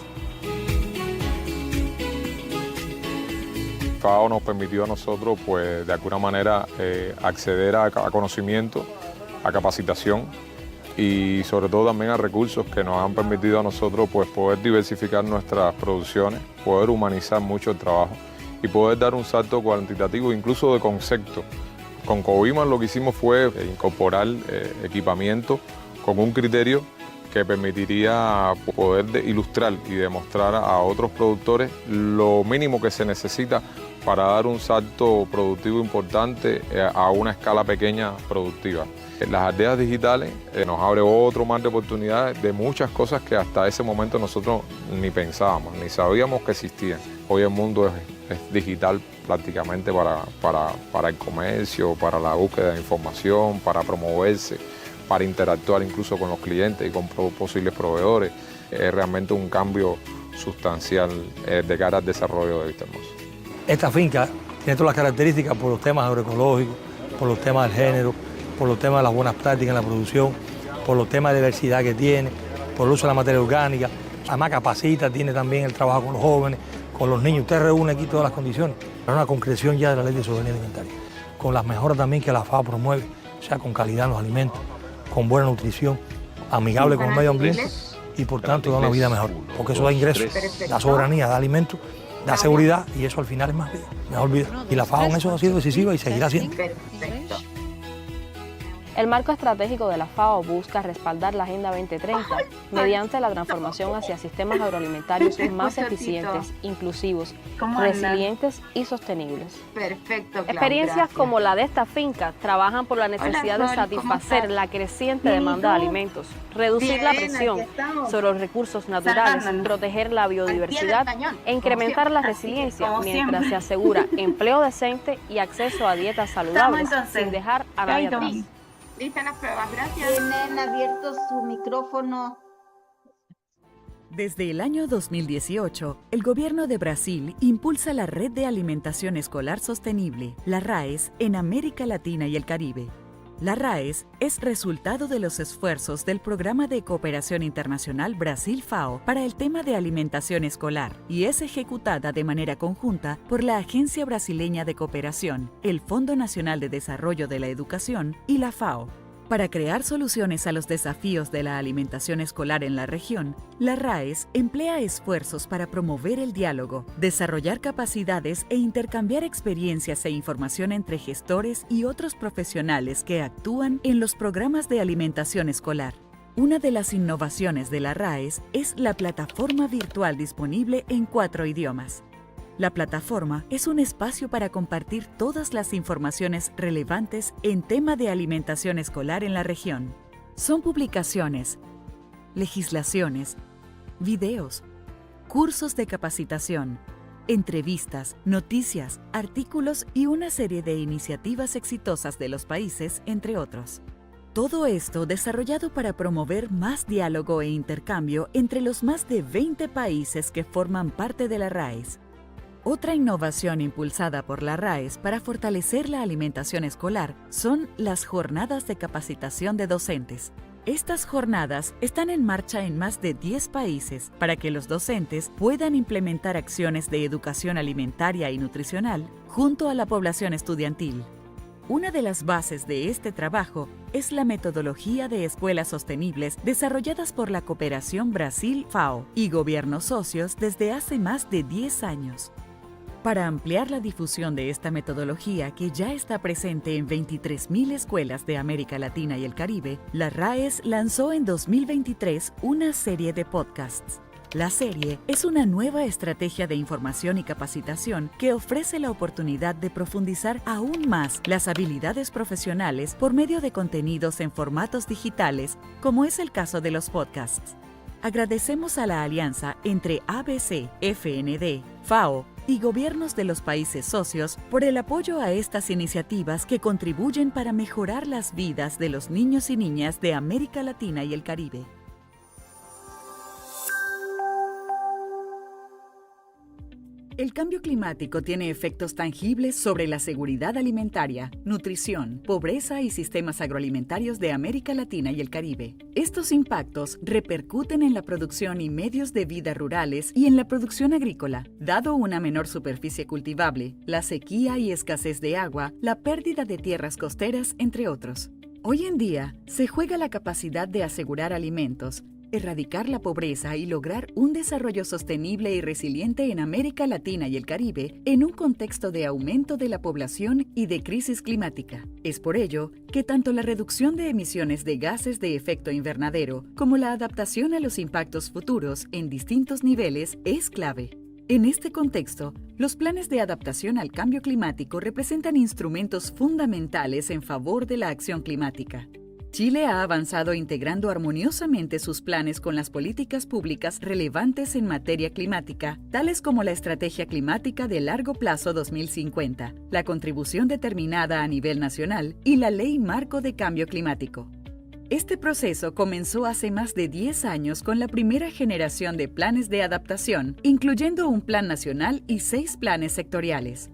FAO nos permitió a nosotros, pues, de alguna manera acceder a conocimiento, a capacitación y sobre todo también a recursos que nos han permitido a nosotros, pues, poder diversificar nuestras producciones, poder humanizar mucho el trabajo y poder dar un salto cuantitativo, incluso de concepto. Con Coviman lo que hicimos fue incorporar equipamiento con un criterio que permitiría poder ilustrar y demostrar a otros productores lo mínimo que se necesita para dar un salto productivo importante a una escala pequeña productiva. Las aldeas digitales nos abre otro mar de oportunidades de muchas cosas que hasta ese momento nosotros ni pensábamos, ni sabíamos que existían. Hoy el mundo es digital prácticamente para el comercio, para la búsqueda de información, para promoverse, para interactuar incluso con los clientes y con posibles proveedores. Es realmente un cambio sustancial de cara al desarrollo de Vistahermosa. Esta finca tiene todas las características por los temas agroecológicos, por los temas del género, por los temas de las buenas prácticas en la producción, por los temas de diversidad que tiene, por el uso de la materia orgánica. Además capacita, tiene también el trabajo con los jóvenes, con los niños. Usted reúne aquí todas las condiciones. Es una concreción ya de la ley de soberanía alimentaria, con las mejoras también que la FAO promueve, o sea, con calidad en los alimentos, con buena nutrición, amigable con el medio ambiente y por tanto da una vida mejor, porque eso da ingresos, da soberanía, da alimentos, da seguridad y eso al final es más vida, mejor vida. Y la FAO en eso ha sido decisiva y seguirá siendo. El marco estratégico de la FAO busca respaldar la Agenda 2030 mediante la transformación hacia sistemas agroalimentarios más eficientes, inclusivos, resilientes y sostenibles. Perfecto, Claudia, experiencias gracias. Como la de esta finca trabajan por la necesidad de satisfacer la creciente demanda de alimentos, reducir la presión sobre los recursos naturales, proteger la biodiversidad e incrementar la resiliencia mientras se asegura empleo decente y acceso a dietas saludables sin dejar a nadie atrás. Listas las pruebas, gracias. Tienen abierto su micrófono. Desde el año 2018, el gobierno de Brasil impulsa la Red de Alimentación Escolar Sostenible, la RAES, en América Latina y el Caribe. La RAES es resultado de los esfuerzos del Programa de Cooperación Internacional Brasil-FAO para el tema de alimentación escolar y es ejecutada de manera conjunta por la Agencia Brasileña de Cooperación, el Fondo Nacional de Desarrollo de la Educación y la FAO. Para crear soluciones a los desafíos de la alimentación escolar en la región, la RAES emplea esfuerzos para promover el diálogo, desarrollar capacidades e intercambiar experiencias e información entre gestores y otros profesionales que actúan en los programas de alimentación escolar. Una de las innovaciones de la RAES es la plataforma virtual disponible en 4 idiomas. La plataforma es un espacio para compartir todas las informaciones relevantes en tema de alimentación escolar en la región. Son publicaciones, legislaciones, videos, cursos de capacitación, entrevistas, noticias, artículos y una serie de iniciativas exitosas de los países, entre otros. Todo esto desarrollado para promover más diálogo e intercambio entre los más de 20 países que forman parte de la RAES. Otra innovación impulsada por la RAES para fortalecer la alimentación escolar son las jornadas de capacitación de docentes. Estas jornadas están en marcha en más de 10 países para que los docentes puedan implementar acciones de educación alimentaria y nutricional junto a la población estudiantil. Una de las bases de este trabajo es la metodología de escuelas sostenibles desarrolladas por la Cooperación Brasil-FAO y gobiernos socios desde hace más de 10 años. Para ampliar la difusión de esta metodología que ya está presente en 23.000 escuelas de América Latina y el Caribe, la RAES lanzó en 2023 una serie de podcasts. La serie es una nueva estrategia de información y capacitación que ofrece la oportunidad de profundizar aún más las habilidades profesionales por medio de contenidos en formatos digitales, como es el caso de los podcasts. Agradecemos a la alianza entre ABC, FND, FAO y gobiernos de los países socios por el apoyo a estas iniciativas que contribuyen para mejorar las vidas de los niños y niñas de América Latina y el Caribe. El cambio climático tiene efectos tangibles sobre la seguridad alimentaria, nutrición, pobreza y sistemas agroalimentarios de América Latina y el Caribe. Estos impactos repercuten en la producción y medios de vida rurales y en la producción agrícola, dado una menor superficie cultivable, la sequía y escasez de agua, la pérdida de tierras costeras, entre otros. Hoy en día, se juega la capacidad de asegurar alimentos, erradicar la pobreza y lograr un desarrollo sostenible y resiliente en América Latina y el Caribe en un contexto de aumento de la población y de crisis climática. Es por ello que tanto la reducción de emisiones de gases de efecto invernadero como la adaptación a los impactos futuros en distintos niveles es clave. En este contexto, los planes de adaptación al cambio climático representan instrumentos fundamentales en favor de la acción climática. Chile ha avanzado integrando armoniosamente sus planes con las políticas públicas relevantes en materia climática, tales como la Estrategia Climática de Largo Plazo 2050, la contribución determinada a nivel nacional y la Ley Marco de Cambio Climático. Este proceso comenzó hace más de 10 años con la primera generación de planes de adaptación, incluyendo un plan nacional y 6 planes sectoriales.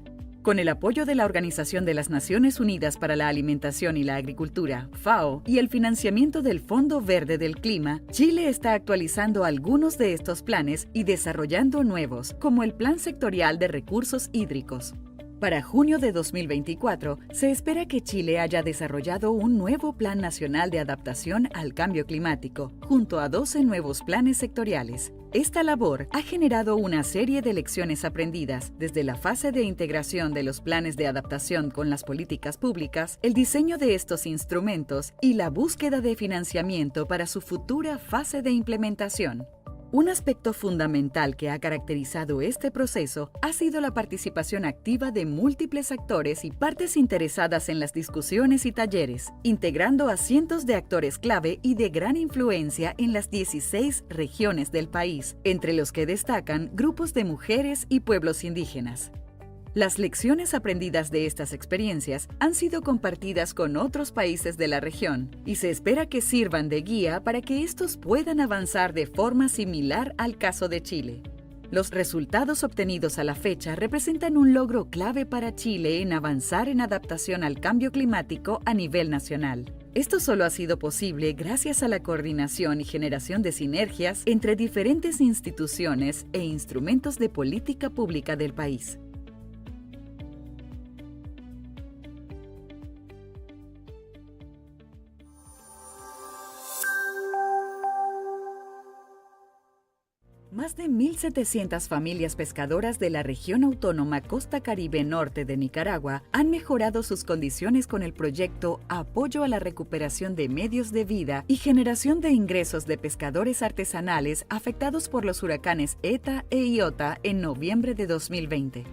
Con el apoyo de la Organización de las Naciones Unidas para la Alimentación y la Agricultura, FAO, y el financiamiento del Fondo Verde del Clima, Chile está actualizando algunos de estos planes y desarrollando nuevos, como el Plan Sectorial de Recursos Hídricos. Para junio de 2024, se espera que Chile haya desarrollado un nuevo Plan Nacional de Adaptación al Cambio Climático, junto a 12 nuevos planes sectoriales. Esta labor ha generado una serie de lecciones aprendidas, desde la fase de integración de los planes de adaptación con las políticas públicas, el diseño de estos instrumentos y la búsqueda de financiamiento para su futura fase de implementación. Un aspecto fundamental que ha caracterizado este proceso ha sido la participación activa de múltiples actores y partes interesadas en las discusiones y talleres, integrando a cientos de actores clave y de gran influencia en las 16 regiones del país, entre los que destacan grupos de mujeres y pueblos indígenas. Las lecciones aprendidas de estas experiencias han sido compartidas con otros países de la región y se espera que sirvan de guía para que estos puedan avanzar de forma similar al caso de Chile. Los resultados obtenidos a la fecha representan un logro clave para Chile en avanzar en adaptación al cambio climático a nivel nacional. Esto solo ha sido posible gracias a la coordinación y generación de sinergias entre diferentes instituciones e instrumentos de política pública del país. Más de 1.700 familias pescadoras de la región autónoma Costa Caribe Norte de Nicaragua han mejorado sus condiciones con el proyecto Apoyo a la Recuperación de Medios de Vida y Generación de Ingresos de Pescadores Artesanales afectados por los huracanes ETA e IOTA en noviembre de 2020.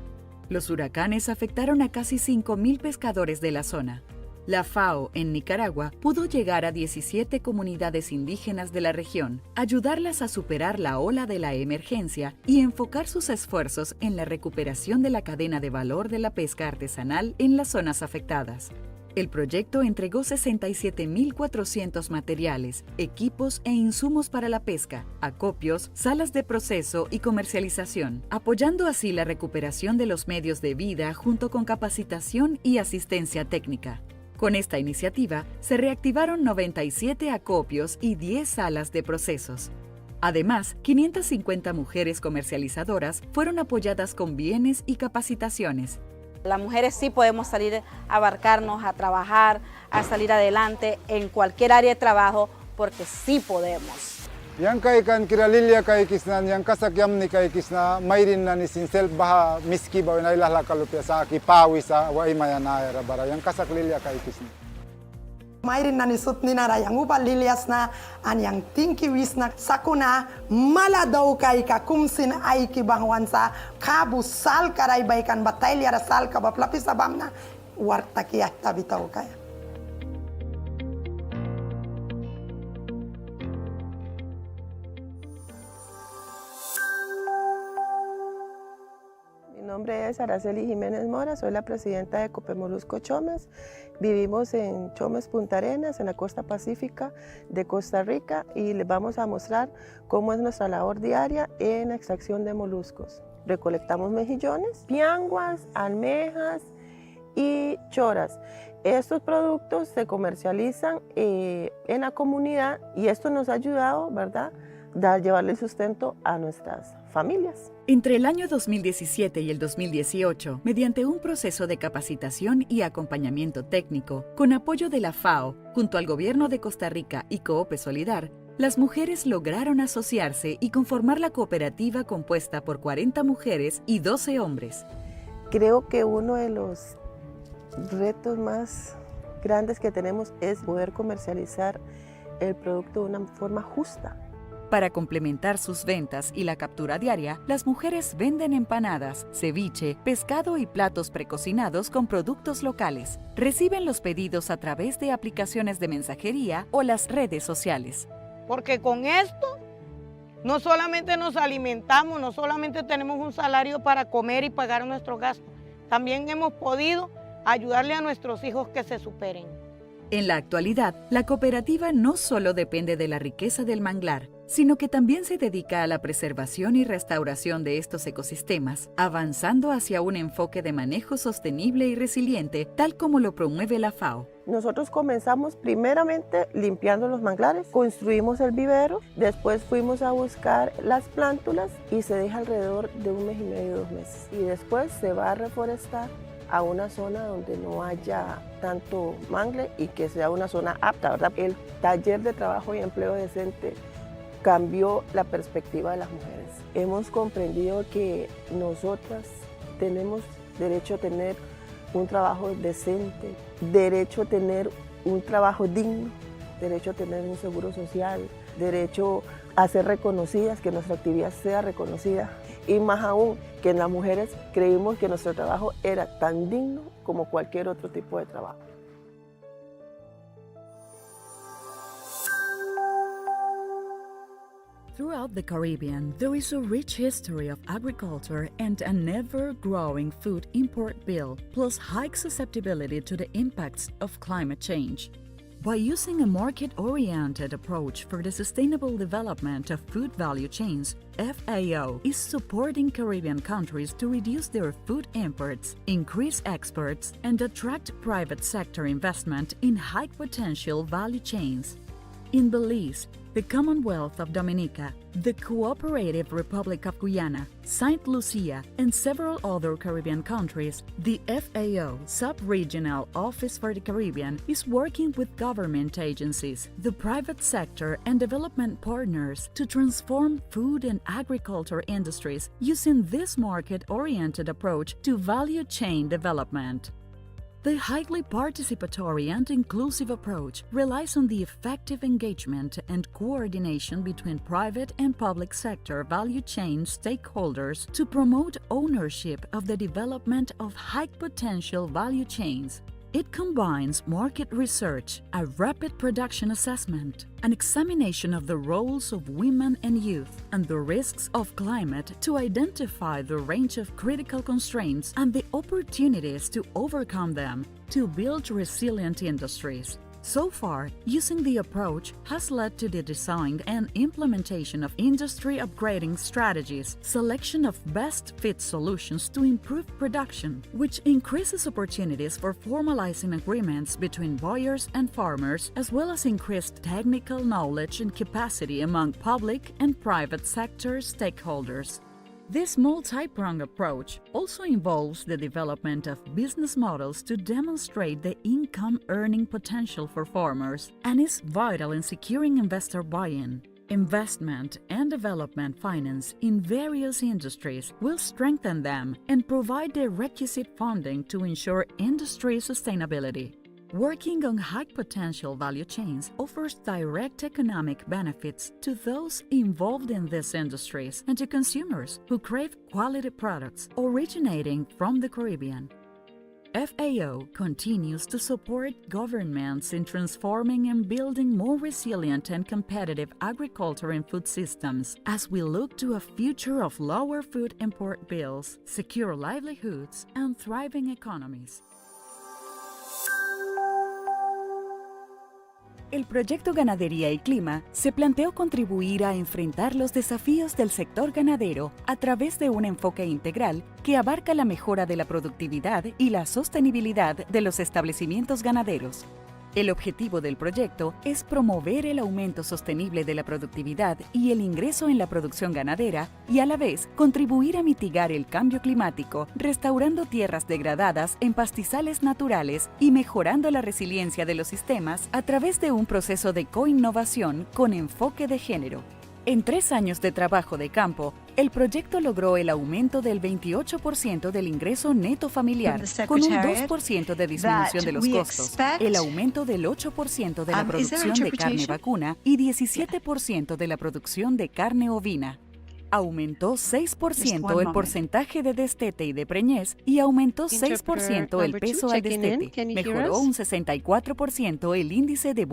Los huracanes afectaron a casi 5.000 pescadores de la zona. La FAO en Nicaragua pudo llegar a 17 comunidades indígenas de la región, ayudarlas a superar la ola de la emergencia y enfocar sus esfuerzos en la recuperación de la cadena de valor de la pesca artesanal en las zonas afectadas. El proyecto entregó 67.400 materiales, equipos e insumos para la pesca, acopios, salas de proceso y comercialización, apoyando así la recuperación de los medios de vida junto con capacitación y asistencia técnica. Con esta iniciativa, se reactivaron 97 acopios y 10 salas de procesos. Además, 550 mujeres comercializadoras fueron apoyadas con bienes y capacitaciones. Las mujeres sí podemos salir a abarcarnos, a trabajar, a salir adelante en cualquier área de trabajo, porque sí podemos. Yang kaikan kiralilia kai kisna yang kasak yamni kai kisna mairin na ni sinsel baha miski ba na ilah la kalupia sa ki pawisa wa imayana era bara yang kasak lilia kai kisna. Mayroon na nisut ni na rayang upa lilias na anyang tingki wis na sakuna mala daw kay ka kumsin ay kibangwan sa kabusal karay baikan batay liara sal kabaplapis sabam na warta kiyah tabitaw kaya. Mi nombre es Araceli Jiménez Mora, soy la presidenta de Copemolusco Chomes. Vivimos en Chomes Punta Arenas, en la costa pacífica de Costa Rica, y les vamos a mostrar cómo es nuestra labor diaria en la extracción de moluscos. Recolectamos mejillones, pianguas, almejas y choras. Estos productos se comercializan en la comunidad y esto nos ha ayudado, ¿verdad?, a llevarle sustento a nuestras familias. Entre el año 2017 y el 2018, mediante un proceso de capacitación y acompañamiento técnico, con apoyo de la FAO, junto al Gobierno de Costa Rica y Coop Solidar, las mujeres lograron asociarse y conformar la cooperativa compuesta por 40 mujeres y 12 hombres. Creo que uno de los retos más grandes que tenemos es poder comercializar el producto de una forma justa. Para complementar sus ventas y la captura diaria, las mujeres venden empanadas, ceviche, pescado y platos precocinados con productos locales. Reciben los pedidos a través de aplicaciones de mensajería o las redes sociales. Porque con esto no solamente nos alimentamos, no solamente tenemos un salario para comer y pagar nuestros gastos, también hemos podido ayudarle a nuestros hijos que se superen. En la actualidad, la cooperativa no solo depende de la riqueza del manglar, sino que también se dedica a la preservación y restauración de estos ecosistemas, avanzando hacia un enfoque de manejo sostenible y resiliente, tal como lo promueve la FAO. Nosotros comenzamos primeramente limpiando los manglares, construimos el vivero, después fuimos a buscar las plántulas y se deja alrededor de 1 mes y medio, 2 meses. Y después se va a reforestar a una zona donde no haya tanto mangle y que sea una zona apta, ¿verdad? El taller de trabajo y empleo decente cambió la perspectiva de las mujeres. Hemos comprendido que nosotras tenemos derecho a tener un trabajo decente, derecho a tener un trabajo digno, derecho a tener un seguro social, derecho a ser reconocidas, que nuestra actividad sea reconocida, y más aún que las mujeres creímos que nuestro trabajo era tan digno como cualquier otro tipo de trabajo. Throughout the Caribbean, there is a rich history of agriculture and an ever-growing food import bill, plus high susceptibility to the impacts of climate change. By using a market-oriented approach for the sustainable development of food value chains, FAO is supporting Caribbean countries to reduce their food imports, increase exports, and attract private sector investment in high-potential value chains. In Belize, the Commonwealth of Dominica, the Cooperative Republic of Guyana, St. Lucia, and several other Caribbean countries, the FAO Sub-Regional Office for the Caribbean is working with government agencies, the private sector, and development partners to transform food and agriculture industries using this market-oriented approach to value chain development. The highly participatory and inclusive approach relies on the effective engagement and coordination between private and public sector value chain stakeholders to promote ownership of the development of high-potential value chains. It combines market research, a rapid production assessment, an examination of the roles of women and youth, and the risks of climate to identify the range of critical constraints and the opportunities to overcome them to build resilient industries. So far, using the approach has led to the design and implementation of industry upgrading strategies, selection of best fit solutions to improve production, which increases opportunities for formalizing agreements between buyers and farmers, as well as increased technical knowledge and capacity among public and private sector stakeholders. This multi-pronged approach also involves the development of business models to demonstrate the income-earning potential for farmers and is vital in securing investor buy-in. Investment and development finance in various industries will strengthen them and provide the requisite funding to ensure industry sustainability. Working on high-potential value chains offers direct economic benefits to those involved in these industries and to consumers who crave quality products originating from the Caribbean. FAO continues to support governments in transforming and building more resilient and competitive agriculture and food systems as we look to a future of lower food import bills, secure livelihoods, and thriving economies. El proyecto Ganadería y Clima se planteó contribuir a enfrentar los desafíos del sector ganadero a través de un enfoque integral que abarca la mejora de la productividad y la sostenibilidad de los establecimientos ganaderos. El objetivo del proyecto es promover el aumento sostenible de la productividad y el ingreso en la producción ganadera y a la vez contribuir a mitigar el cambio climático, restaurando tierras degradadas en pastizales naturales y mejorando la resiliencia de los sistemas a través de un proceso de coinnovación con enfoque de género. En 3 años de trabajo de campo, el proyecto logró el aumento del 28% del ingreso neto familiar, con un 2% de disminución de los costos, el aumento del 8% de la producción de carne vacuna y 17% de la producción de carne ovina. Aumentó 6% el porcentaje de destete y de preñez y aumentó 6% el peso al destete. Mejoró un 64% el índice de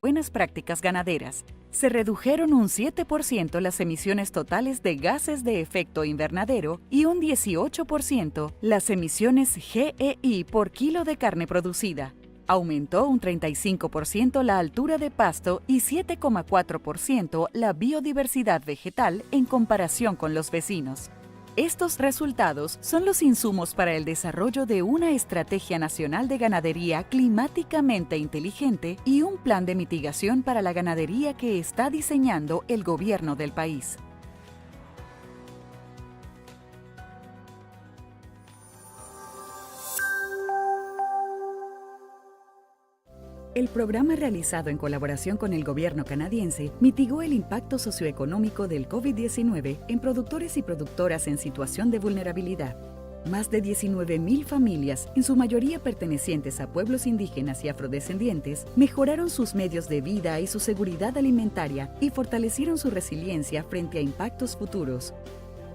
buenas prácticas ganaderas, se redujeron un 7% las emisiones totales de gases de efecto invernadero y un 18% las emisiones GEI por kilo de carne producida. Aumentó un 35% la altura de pasto y 7,4% la biodiversidad vegetal en comparación con los vecinos. Estos resultados son los insumos para el desarrollo de una estrategia nacional de ganadería climáticamente inteligente y un plan de mitigación para la ganadería que está diseñando el gobierno del país. El programa realizado en colaboración con el gobierno canadiense mitigó el impacto socioeconómico del COVID-19 en productores y productoras en situación de vulnerabilidad. Más de 19.000 familias, en su mayoría pertenecientes a pueblos indígenas y afrodescendientes, mejoraron sus medios de vida y su seguridad alimentaria y fortalecieron su resiliencia frente a impactos futuros.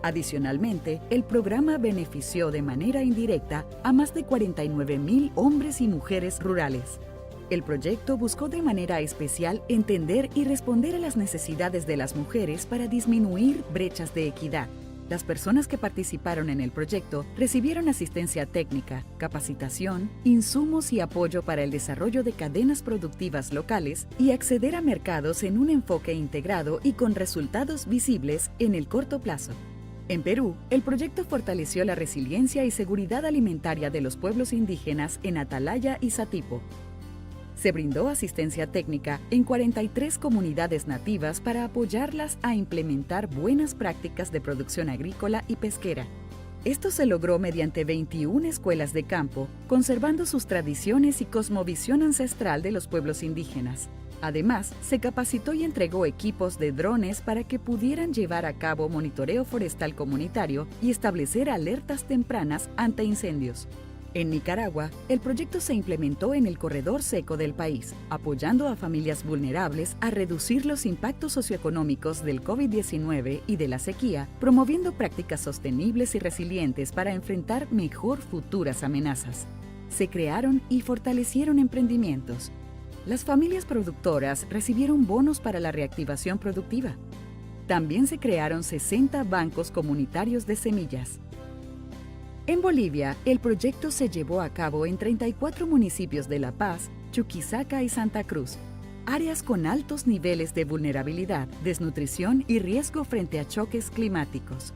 Adicionalmente, el programa benefició de manera indirecta a más de 49.000 hombres y mujeres rurales. El proyecto buscó de manera especial entender y responder a las necesidades de las mujeres para disminuir brechas de equidad. Las personas que participaron en el proyecto recibieron asistencia técnica, capacitación, insumos y apoyo para el desarrollo de cadenas productivas locales y acceder a mercados en un enfoque integrado y con resultados visibles en el corto plazo. En Perú, el proyecto fortaleció la resiliencia y seguridad alimentaria de los pueblos indígenas en Atalaya y Satipo. Se brindó asistencia técnica en 43 comunidades nativas para apoyarlas a implementar buenas prácticas de producción agrícola y pesquera. Esto se logró mediante 21 escuelas de campo, conservando sus tradiciones y cosmovisión ancestral de los pueblos indígenas. Además, se capacitó y entregó equipos de drones para que pudieran llevar a cabo monitoreo forestal comunitario y establecer alertas tempranas ante incendios. En Nicaragua, el proyecto se implementó en el corredor seco del país, apoyando a familias vulnerables a reducir los impactos socioeconómicos del COVID-19 y de la sequía, promoviendo prácticas sostenibles y resilientes para enfrentar mejor futuras amenazas. Se crearon y fortalecieron emprendimientos. Las familias productoras recibieron bonos para la reactivación productiva. También se crearon 60 bancos comunitarios de semillas. En Bolivia, el proyecto se llevó a cabo en 34 municipios de La Paz, Chuquisaca y Santa Cruz, áreas con altos niveles de vulnerabilidad, desnutrición y riesgo frente a choques climáticos.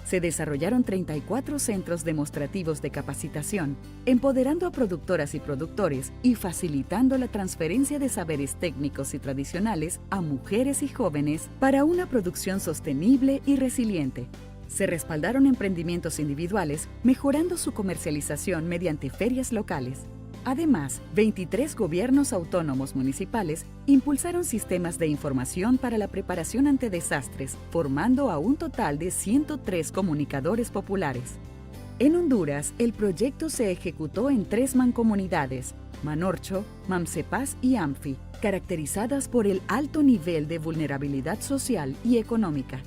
Se desarrollaron 34 centros demostrativos de capacitación, empoderando a productoras y productores y facilitando la transferencia de saberes técnicos y tradicionales a mujeres y jóvenes para una producción sostenible y resiliente. Se respaldaron emprendimientos individuales, mejorando su comercialización mediante ferias locales. Además, 23 gobiernos autónomos municipales impulsaron sistemas de información para la preparación ante desastres, formando a un total de 103 comunicadores populares. En Honduras, el proyecto se ejecutó en 3 mancomunidades, Manorcho, Mamsepaz y Amfi, caracterizadas por el alto nivel de vulnerabilidad social y económica.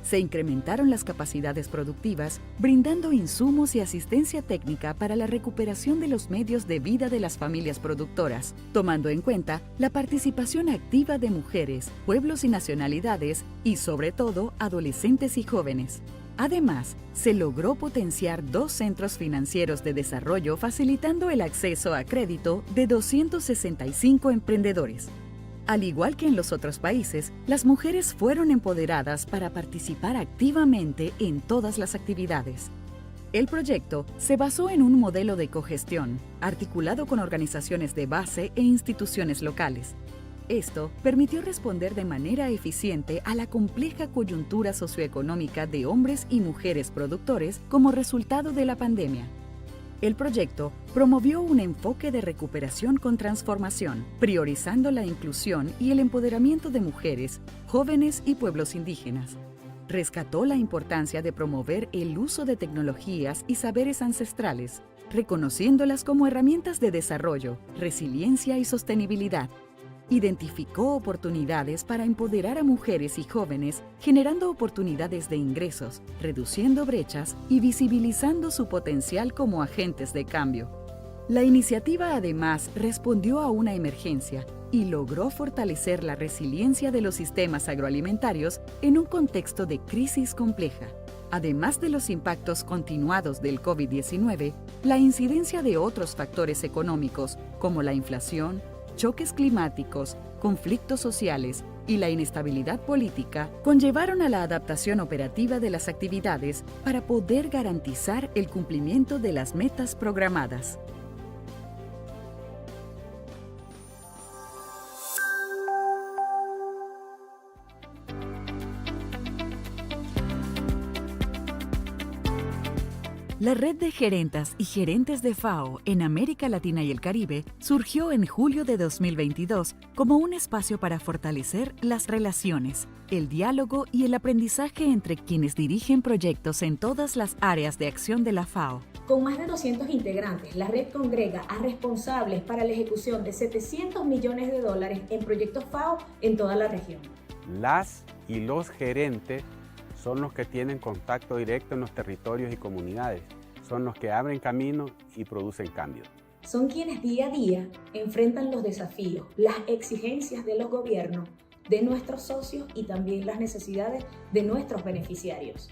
Se incrementaron las capacidades productivas, brindando insumos y asistencia técnica para la recuperación de los medios de vida de las familias productoras, tomando en cuenta la participación activa de mujeres, pueblos y nacionalidades y, sobre todo, adolescentes y jóvenes. Además, se logró potenciar 2 centros financieros de desarrollo facilitando el acceso a crédito de 265 emprendedores. Al igual que en los otros países, las mujeres fueron empoderadas para participar activamente en todas las actividades. El proyecto se basó en un modelo de cogestión, articulado con organizaciones de base e instituciones locales. Esto permitió responder de manera eficiente a la compleja coyuntura socioeconómica de hombres y mujeres productores como resultado de la pandemia. El proyecto promovió un enfoque de recuperación con transformación, priorizando la inclusión y el empoderamiento de mujeres, jóvenes y pueblos indígenas. Rescató la importancia de promover el uso de tecnologías y saberes ancestrales, reconociéndolas como herramientas de desarrollo, resiliencia y sostenibilidad. Identificó oportunidades para empoderar a mujeres y jóvenes, generando oportunidades de ingresos, reduciendo brechas y visibilizando su potencial como agentes de cambio. La iniciativa además respondió a una emergencia y logró fortalecer la resiliencia de los sistemas agroalimentarios en un contexto de crisis compleja. Además de los impactos continuados del COVID-19, la incidencia de otros factores económicos como la inflación, choques climáticos, conflictos sociales y la inestabilidad política conllevaron a la adaptación operativa de las actividades para poder garantizar el cumplimiento de las metas programadas. La red de gerentas y gerentes de FAO en América Latina y el Caribe surgió en julio de 2022 como un espacio para fortalecer las relaciones, el diálogo y el aprendizaje entre quienes dirigen proyectos en todas las áreas de acción de la FAO. Con más de 200 integrantes, la red congrega a responsables para la ejecución de $700 millones en proyectos FAO en toda la región. Las y los gerentes son los que tienen contacto directo en los territorios y comunidades, son los que abren camino y producen cambios. Son quienes día a día enfrentan los desafíos, las exigencias de los gobiernos, de nuestros socios y también las necesidades de nuestros beneficiarios.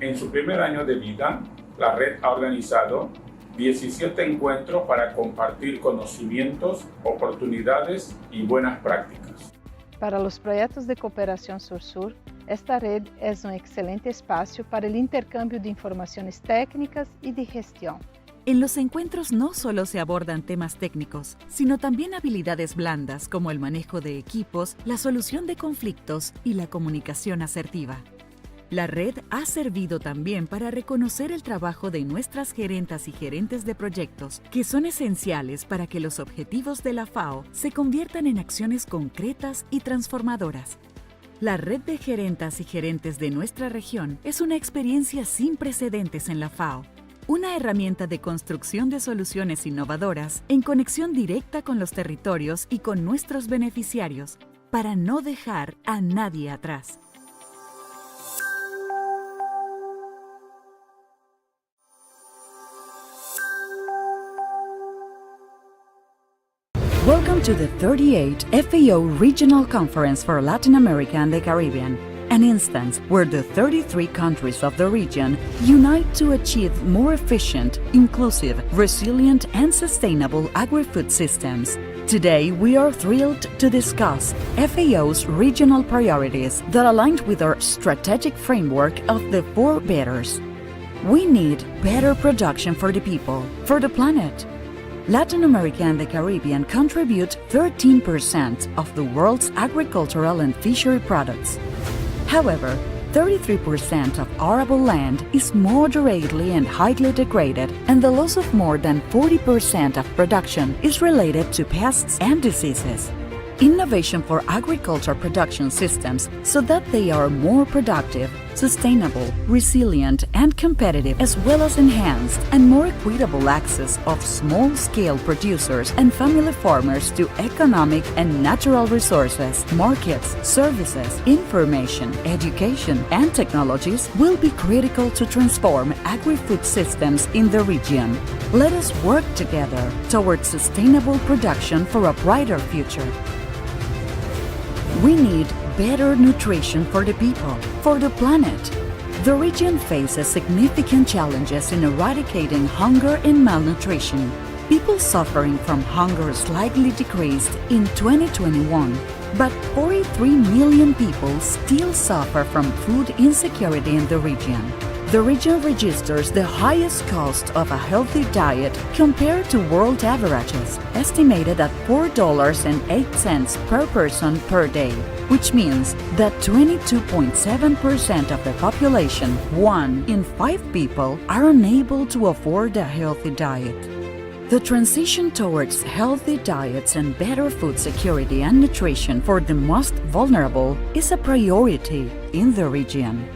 En su primer año de vida, la red ha organizado 17 encuentros para compartir conocimientos, oportunidades y buenas prácticas. Para los proyectos de cooperación Sur-Sur, esta red es un excelente espacio para el intercambio de informaciones técnicas y de gestión. En los encuentros no solo se abordan temas técnicos, sino también habilidades blandas como el manejo de equipos, la solución de conflictos y la comunicación asertiva. La red ha servido también para reconocer el trabajo de nuestras gerentas y gerentes de proyectos, que son esenciales para que los objetivos de la FAO se conviertan en acciones concretas y transformadoras. La red de gerentas y gerentes de nuestra región es una experiencia sin precedentes en la FAO, una herramienta de construcción de soluciones innovadoras en conexión directa con los territorios y con nuestros beneficiarios, para no dejar a nadie atrás. Welcome to the 38th FAO Regional Conference for Latin America and the Caribbean, an instance where the 33 countries of the region unite to achieve more efficient, inclusive, resilient, and sustainable agri-food systems. Today, we are thrilled to discuss FAO's regional priorities that align with our strategic framework of the 4 betters. We need better production for the people, for the planet. Latin America and the Caribbean contribute 13% of the world's agricultural and fishery products. However, 33% of arable land is moderately and highly degraded, and the loss of more than 40% of production is related to pests and diseases. Innovation for agriculture production systems so that they are more productive, sustainable, resilient, and competitive, as well as enhanced and more equitable access of small-scale producers and family farmers to economic and natural resources, markets, services, information, education, and technologies will be critical to transform agri-food systems in the region. Let us work together towards sustainable production for a brighter future. We need better nutrition for the people, for the planet. The region faces significant challenges in eradicating hunger and malnutrition. People suffering from hunger slightly decreased in 2021, but 43 million people still suffer from food insecurity in the region. The region registers the highest cost of a healthy diet compared to world averages, estimated at $4.08 per person per day, which means that 22.7% of the population, 1 in 5 people, are unable to afford a healthy diet. The transition towards healthy diets and better food security and nutrition for the most vulnerable is a priority in the region.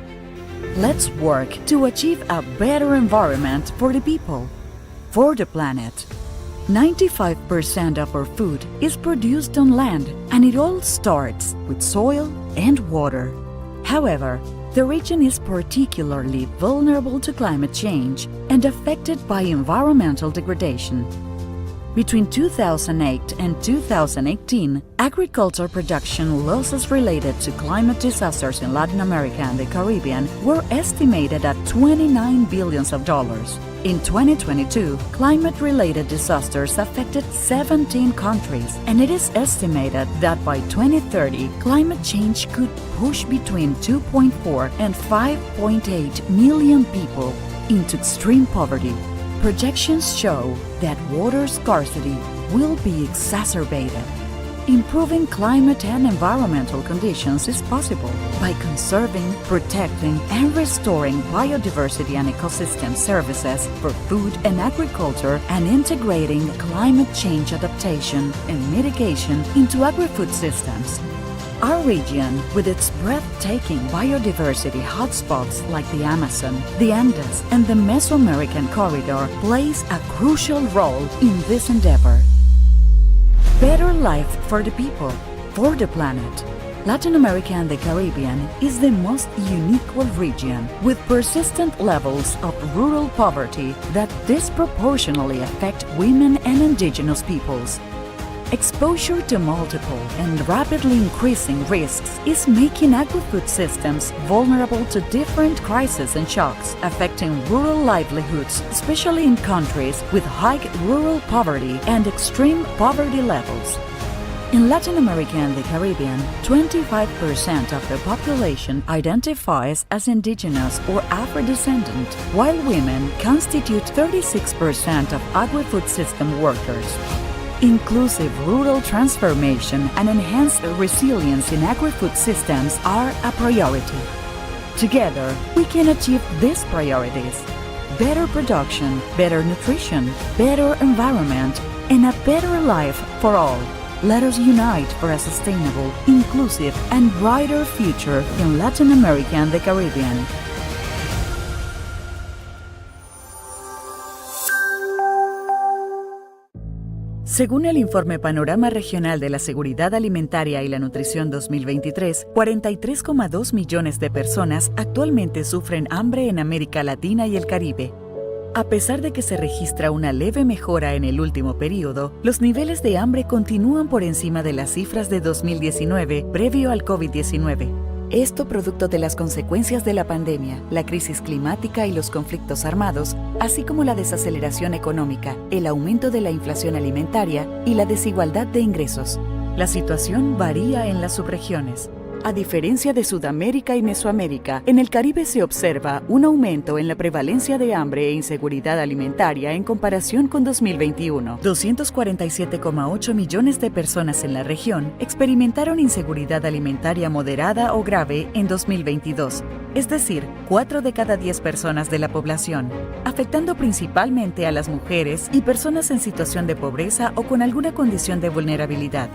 Let's work to achieve a better environment for the people, for the planet. 95% of our food is produced on land, and it all starts with soil and water. However, the region is particularly vulnerable to climate change and affected by environmental degradation. Between 2008 and 2018, agriculture production losses related to climate disasters in Latin America and the Caribbean were estimated at $29 billion. In 2022, climate-related disasters affected 17 countries, and it is estimated that by 2030, climate change could push between 2.4 and 5.8 million people into extreme poverty. Projections show that water scarcity will be exacerbated. Improving climate and environmental conditions is possible by conserving, protecting, and restoring biodiversity and ecosystem services for food and agriculture, and integrating climate change adaptation and mitigation into agri-food systems. Our region, with its breathtaking biodiversity hotspots like the Amazon, the Andes, and the Mesoamerican corridor, plays a crucial role in this endeavor. Better life for the people, for the planet. Latin America and the Caribbean is the most unequal region, with persistent levels of rural poverty that disproportionately affect women and indigenous peoples. Exposure to multiple and rapidly increasing risks is making agri-food systems vulnerable to different crises and shocks, affecting rural livelihoods, especially in countries with high rural poverty and extreme poverty levels. In Latin America and the Caribbean, 25% of the population identifies as indigenous or Afro-descendant, while women constitute 36% of agri-food system workers. Inclusive rural transformation and enhanced resilience in agri-food systems are a priority. Together, we can achieve these priorities: better production, better nutrition, better environment, and a better life for all. Let us unite for a sustainable, inclusive, and brighter future in Latin America and the Caribbean. Según el informe Panorama Regional de la Seguridad Alimentaria y la Nutrición 2023, 43,2 millones de personas actualmente sufren hambre en América Latina y el Caribe. A pesar de que se registra una leve mejora en el último periodo, los niveles de hambre continúan por encima de las cifras de 2019, previo al COVID-19. Esto producto de las consecuencias de la pandemia, la crisis climática y los conflictos armados, así como la desaceleración económica, el aumento de la inflación alimentaria y la desigualdad de ingresos. La situación varía en las subregiones. A diferencia de Sudamérica y Mesoamérica, en el Caribe se observa un aumento en la prevalencia de hambre e inseguridad alimentaria en comparación con 2021. 247,8 millones de personas en la región experimentaron inseguridad alimentaria moderada o grave en 2022, es decir, 4 de cada 10 personas de la población, afectando principalmente a las mujeres y personas en situación de pobreza o con alguna condición de vulnerabilidad.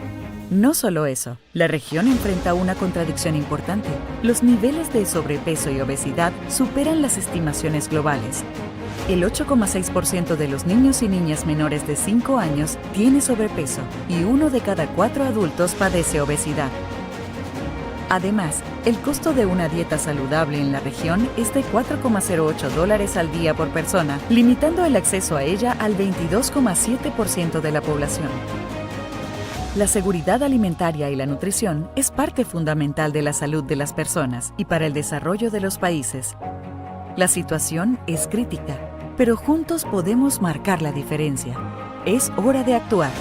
No solo eso, la región enfrenta una contradicción importante. Los niveles de sobrepeso y obesidad superan las estimaciones globales. El 8,6% de los niños y niñas menores de 5 años tiene sobrepeso y 1 de cada 4 adultos padece obesidad. Además, el costo de una dieta saludable en la región es de $4,08 al día por persona, limitando el acceso a ella al 22,7% de la población. La seguridad alimentaria y la nutrición es parte fundamental de la salud de las personas y para el desarrollo de los países. La situación es crítica, pero juntos podemos marcar la diferencia. Es hora de actuar.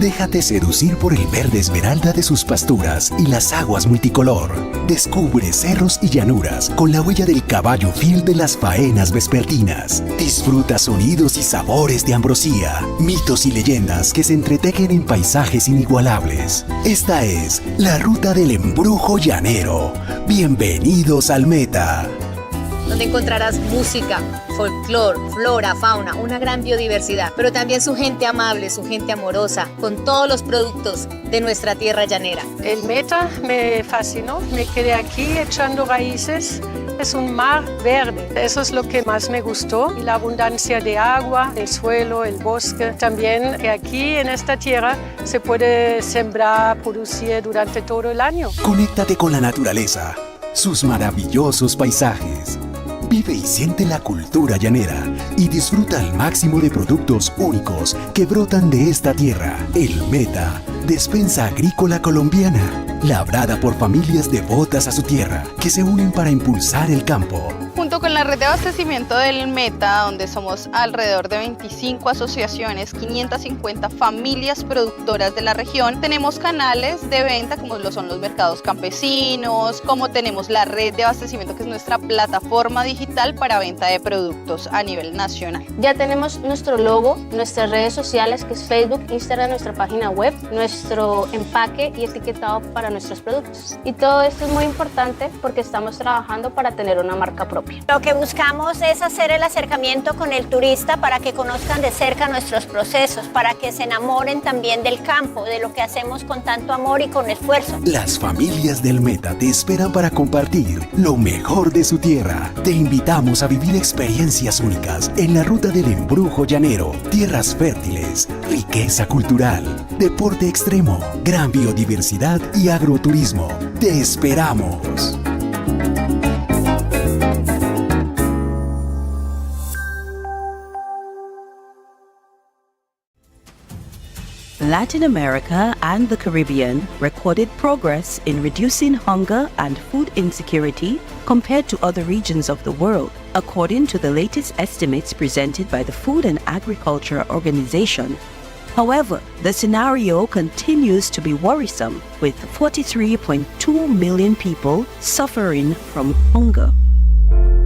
Déjate seducir por el verde esmeralda de sus pasturas y las aguas multicolor. Descubre cerros y llanuras con la huella del caballo fiel de las faenas vespertinas. Disfruta sonidos y sabores de ambrosía, mitos y leyendas que se entretejen en paisajes inigualables. Esta es la ruta del embrujo llanero. Bienvenidos al Meta. Donde encontrarás música, folclore, flora, fauna, una gran biodiversidad, pero también su gente amable, su gente amorosa, con todos los productos de nuestra tierra llanera. El Meta me fascinó, me quedé aquí echando raíces. Es un mar verde, eso es lo que más me gustó, y la abundancia de agua, el suelo, el bosque. También que aquí en esta tierra se puede sembrar, producir durante todo el año. Conéctate con la naturaleza, sus maravillosos paisajes. Vive y siente la cultura llanera y disfruta al máximo de productos únicos que brotan de esta tierra. El Meta, despensa agrícola colombiana, labrada por familias devotas a su tierra que se unen para impulsar el campo. Junto con la red de abastecimiento del Meta, donde somos alrededor de 25 asociaciones, 550 familias productoras de la región, tenemos canales de venta como lo son los mercados campesinos, como tenemos la red de abastecimiento que es nuestra plataforma digital para venta de productos a nivel nacional. Ya tenemos nuestro logo, nuestras redes sociales que es Facebook, Instagram, nuestra página web, nuestro empaque y etiquetado para nuestros productos. Y todo esto es muy importante porque estamos trabajando para tener una marca propia. Lo que buscamos es hacer el acercamiento con el turista para que conozcan de cerca nuestros procesos, para que se enamoren también del campo, de lo que hacemos con tanto amor y con esfuerzo. Las familias del Meta te esperan para compartir lo mejor de su tierra. Te invitamos a vivir experiencias únicas en la ruta del embrujo llanero, tierras fértiles, riqueza cultural, deporte extremo, gran biodiversidad y agroturismo. ¡Te esperamos! Latin America and the Caribbean recorded progress in reducing hunger and food insecurity compared to other regions of the world, according to the latest estimates presented by the Food and Agriculture Organization. However, the scenario continues to be worrisome, with 43.2 million people suffering from hunger.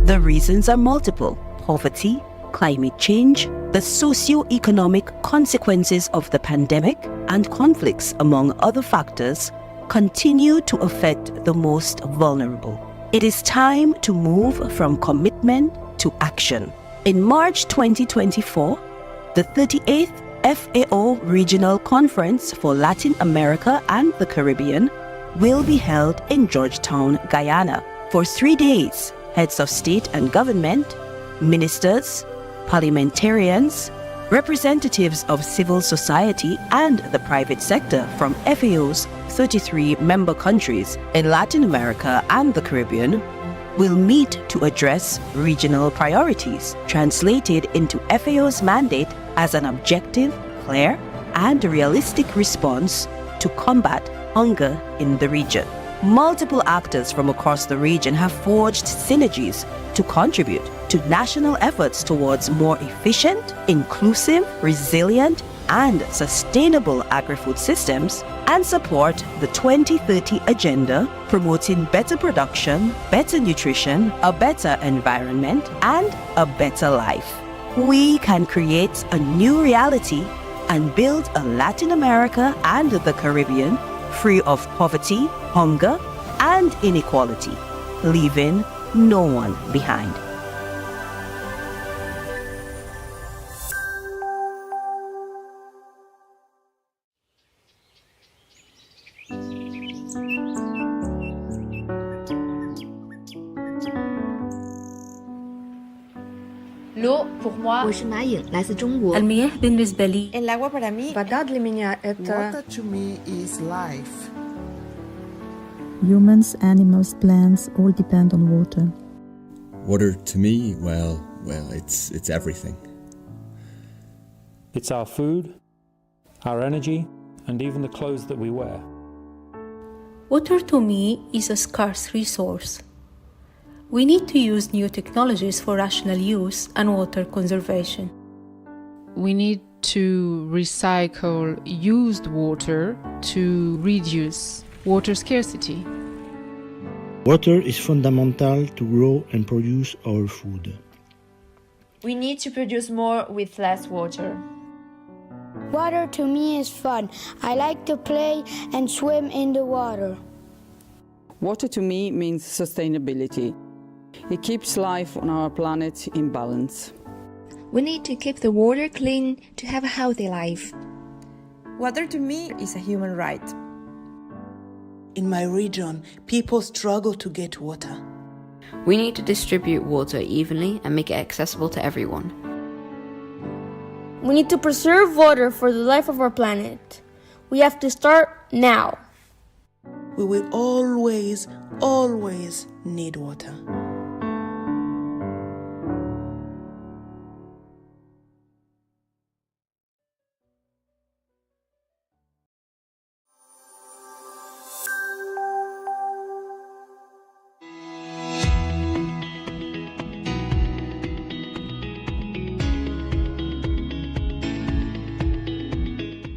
The reasons are multiple: poverty, climate change, the socio-economic consequences of the pandemic, and conflicts, among other factors, continue to affect the most vulnerable. It is time to move from commitment to action. In March 2024, the 38th FAO Regional Conference for Latin America and the Caribbean will be held in Georgetown, Guyana. For 3 days, heads of state and government, ministers, parliamentarians, representatives of civil society and the private sector from FAO's 33 member countries in Latin America and the Caribbean will meet to address regional priorities, translated into FAO's mandate as an objective, clear, and realistic response to combat hunger in the region. Multiple actors from across the region have forged synergies to contribute to national efforts towards more efficient, inclusive, resilient, and sustainable agri-food systems, and support the 2030 Agenda promoting better production, better nutrition, a better environment, and a better life. We can create a new reality and build a Latin America and the Caribbean free of poverty, hunger, and inequality, leaving no one behind. El agua para mí. Water to me is life. Humans, animals, plants all depend on water. Water to me, well, it's everything. It's our food, our energy, and even the clothes that we wear. Water to me is a scarce resource. We need to use new technologies for rational use and water conservation. We need to recycle used water to reduce water scarcity. Water is fundamental to grow and produce our food. We need to produce more with less water. Water to me is fun. I like to play and swim in the water. Water to me means sustainability. It keeps life on our planet in balance. We need to keep the water clean to have a healthy life. Water to me is a human right. In my region, people struggle to get water. We need to distribute water evenly and make it accessible to everyone. We need to preserve water for the life of our planet. We have to start now. We will always need water.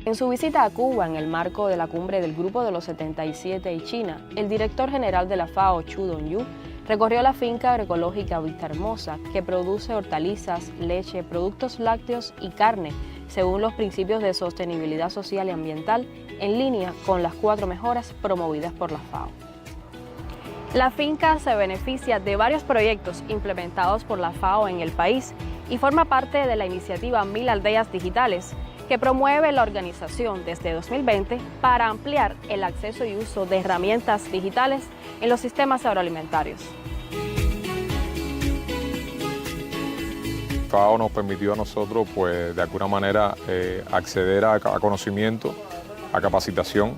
En su visita a Cuba en el marco de la cumbre del Grupo de los 77 y China, el director general de la FAO, Chu Dong-yu, recorrió la finca agroecológica Vista Hermosa, que produce hortalizas, leche, productos lácteos y carne, según los principios de sostenibilidad social y ambiental, en línea con las 4 mejoras promovidas por la FAO. La finca se beneficia de varios proyectos implementados por la FAO en el país y forma parte de la iniciativa 1000 Aldeas Digitales, que promueve la organización desde 2020 para ampliar el acceso y uso de herramientas digitales en los sistemas agroalimentarios. FAO nos permitió a nosotros, pues, de alguna manera acceder a conocimiento, a capacitación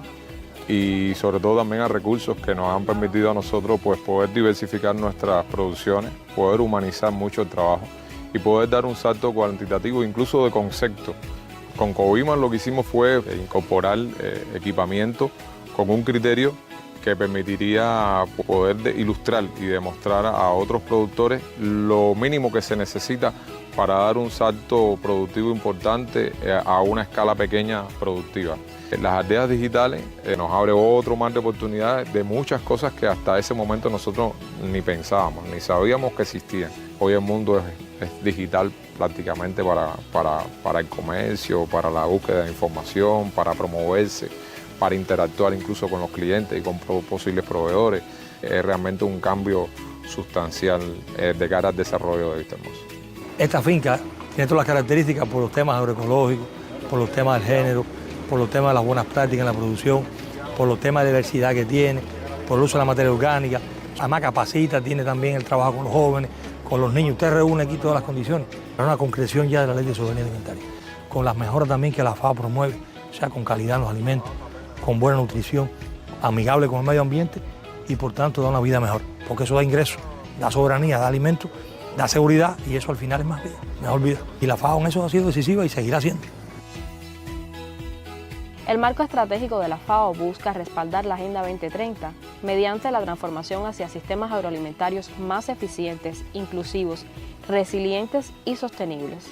y sobre todo también a recursos que nos han permitido a nosotros, pues, poder diversificar nuestras producciones, poder humanizar mucho el trabajo y poder dar un salto cuantitativo, incluso de concepto. Con Coviman lo que hicimos fue incorporar equipamiento con un criterio que permitiría poder ilustrar y demostrar a otros productores lo mínimo que se necesita para dar un salto productivo importante a una escala pequeña productiva. Las aldeas digitales nos abre otro mar de oportunidades de muchas cosas que hasta ese momento nosotros ni pensábamos, ni sabíamos que existían. Hoy el mundo es digital prácticamente para el comercio, para la búsqueda de información, para promoverse, para interactuar incluso con los clientes y con posibles proveedores. Es realmente un cambio sustancial de cara al desarrollo de Vista Hermosa. Esta finca tiene todas las características por los temas agroecológicos, por los temas del género, por los temas de las buenas prácticas en la producción, por los temas de diversidad que tiene, por el uso de la materia orgánica. Además capacita, tiene también el trabajo con los jóvenes, con los niños. Usted reúne aquí todas las condiciones para una concreción ya de la ley de soberanía alimentaria, con las mejoras también que la FAO promueve, o sea, con calidad en los alimentos, con buena nutrición, amigable con el medio ambiente y por tanto da una vida mejor, porque eso da ingresos, da soberanía, da alimentos, da seguridad y eso al final es más vida, mejor vida. Y la FAO en eso ha sido decisiva y seguirá siendo. El marco estratégico de la FAO busca respaldar la Agenda 2030 mediante la transformación hacia sistemas agroalimentarios más eficientes, inclusivos, resilientes y sostenibles.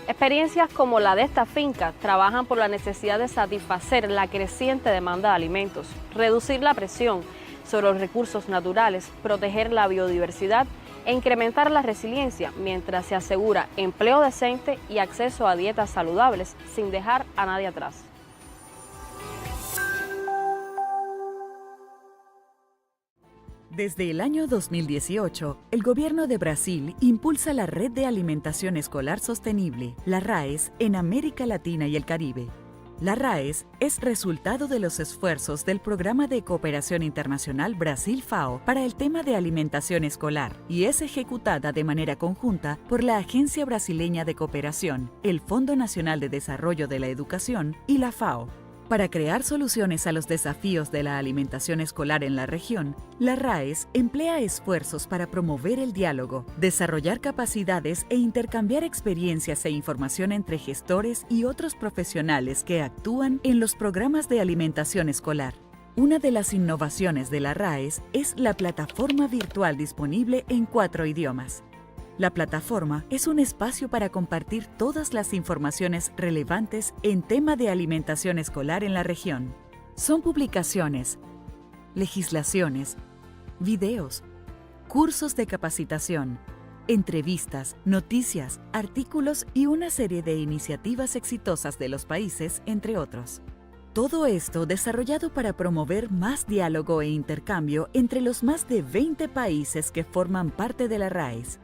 Experiencias como la de esta finca trabajan por la necesidad de satisfacer la creciente demanda de alimentos, reducir la presión sobre los recursos naturales, proteger la biodiversidad e incrementar la resiliencia mientras se asegura empleo decente y acceso a dietas saludables sin dejar a nadie atrás. Desde el año 2018, el gobierno de Brasil impulsa la Red de Alimentación Escolar Sostenible, la RAES, en América Latina y el Caribe. La RAES es resultado de los esfuerzos del Programa de Cooperación Internacional Brasil-FAO para el tema de alimentación escolar y es ejecutada de manera conjunta por la Agencia Brasileña de Cooperación, el Fondo Nacional de Desarrollo de la Educación y la FAO. Para crear soluciones a los desafíos de la alimentación escolar en la región, la RAES emplea esfuerzos para promover el diálogo, desarrollar capacidades e intercambiar experiencias e información entre gestores y otros profesionales que actúan en los programas de alimentación escolar. Una de las innovaciones de la RAES es la plataforma virtual disponible en 4 idiomas. La plataforma es un espacio para compartir todas las informaciones relevantes en tema de alimentación escolar en la región. Son publicaciones, legislaciones, videos, cursos de capacitación, entrevistas, noticias, artículos y una serie de iniciativas exitosas de los países, entre otros. Todo esto desarrollado para promover más diálogo e intercambio entre los más de 20 países que forman parte de la RAES.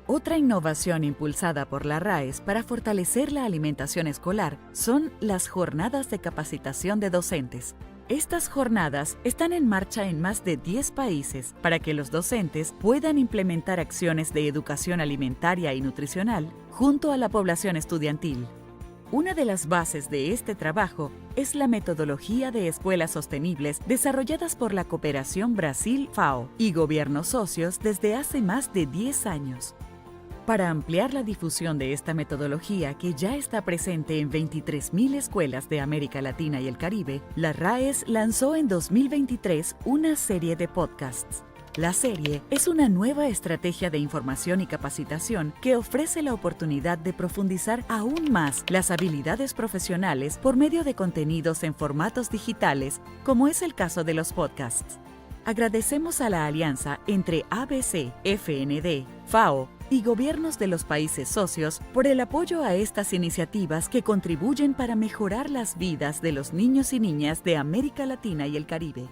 Otra innovación impulsada por la RAES para fortalecer la alimentación escolar son las jornadas de capacitación de docentes. Estas jornadas están en marcha en más de 10 países para que los docentes puedan implementar acciones de educación alimentaria y nutricional junto a la población estudiantil. Una de las bases de este trabajo es la metodología de escuelas sostenibles desarrolladas por la Cooperación Brasil FAO y gobiernos socios desde hace más de 10 años. Para ampliar la difusión de esta metodología que ya está presente en 23.000 escuelas de América Latina y el Caribe, la RAES lanzó en 2023 una serie de podcasts. La serie es una nueva estrategia de información y capacitación que ofrece la oportunidad de profundizar aún más las habilidades profesionales por medio de contenidos en formatos digitales, como es el caso de los podcasts. Agradecemos a la alianza entre ABC, FND, FAO y gobiernos de los países socios por el apoyo a estas iniciativas que contribuyen para mejorar las vidas de los niños y niñas de América Latina y el Caribe.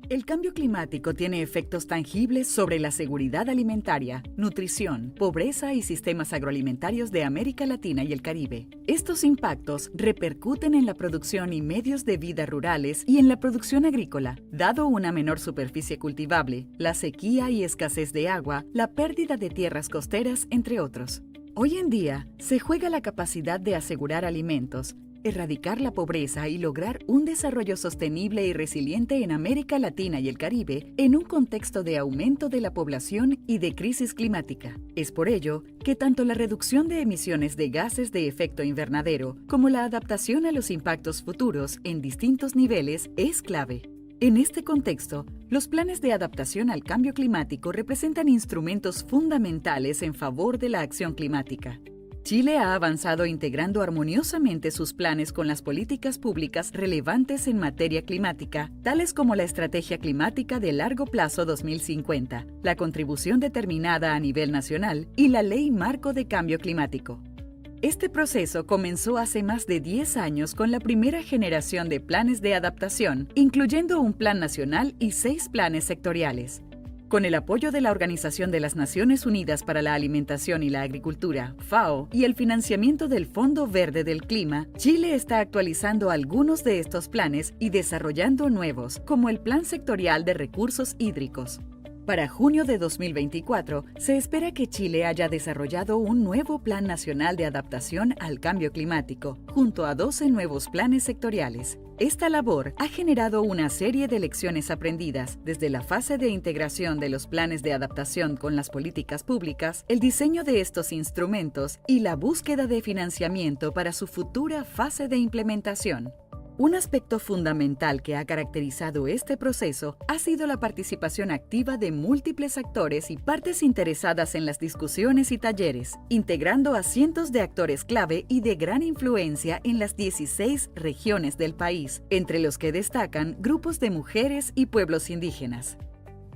El cambio climático tiene efectos tangibles sobre la seguridad alimentaria, nutrición, pobreza y sistemas agroalimentarios de América Latina y el Caribe. Estos impactos repercuten en la producción y medios de vida rurales y en la producción agrícola, dado una menor superficie cultivable, la sequía y escasez de agua, la pérdida de tierras costeras, entre otros. Hoy en día, se juega la capacidad de asegurar alimentos, erradicar la pobreza y lograr un desarrollo sostenible y resiliente en América Latina y el Caribe en un contexto de aumento de la población y de crisis climática. Es por ello que tanto la reducción de emisiones de gases de efecto invernadero como la adaptación a los impactos futuros en distintos niveles es clave. En este contexto, los planes de adaptación al cambio climático representan instrumentos fundamentales en favor de la acción climática. Chile ha avanzado integrando armoniosamente sus planes con las políticas públicas relevantes en materia climática, tales como la Estrategia Climática de Largo Plazo 2050, la contribución determinada a nivel nacional y la Ley Marco de Cambio Climático. Este proceso comenzó hace más de 10 años con la primera generación de planes de adaptación, incluyendo un plan nacional y 6 planes sectoriales. Con el apoyo de la Organización de las Naciones Unidas para la Alimentación y la Agricultura, FAO, y el financiamiento del Fondo Verde del Clima, Chile está actualizando algunos de estos planes y desarrollando nuevos, como el Plan Sectorial de Recursos Hídricos. Para junio de 2024, se espera que Chile haya desarrollado un nuevo Plan Nacional de Adaptación al Cambio Climático, junto a 12 nuevos planes sectoriales. Esta labor ha generado una serie de lecciones aprendidas, desde la fase de integración de los planes de adaptación con las políticas públicas, el diseño de estos instrumentos y la búsqueda de financiamiento para su futura fase de implementación. Un aspecto fundamental que ha caracterizado este proceso ha sido la participación activa de múltiples actores y partes interesadas en las discusiones y talleres, integrando a cientos de actores clave y de gran influencia en las 16 regiones del país, entre los que destacan grupos de mujeres y pueblos indígenas.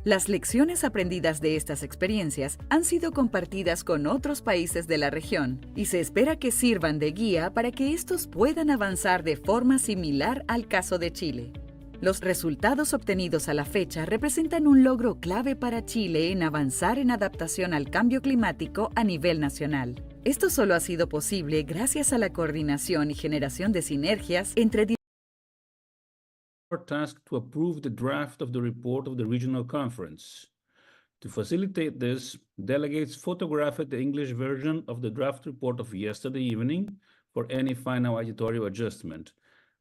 Las lecciones aprendidas de estas experiencias han sido compartidas con otros países de la región y se espera que sirvan de guía para que estos puedan avanzar de forma similar al caso de Chile. Los resultados obtenidos a la fecha representan un logro clave para Chile en avanzar en adaptación al cambio climático a nivel nacional. Esto solo ha sido posible gracias a la coordinación y generación de sinergias entre tasked to approve the draft of the report of the regional conference. To facilitate this, delegates photographed the English version of the draft report of yesterday evening for any final editorial adjustment,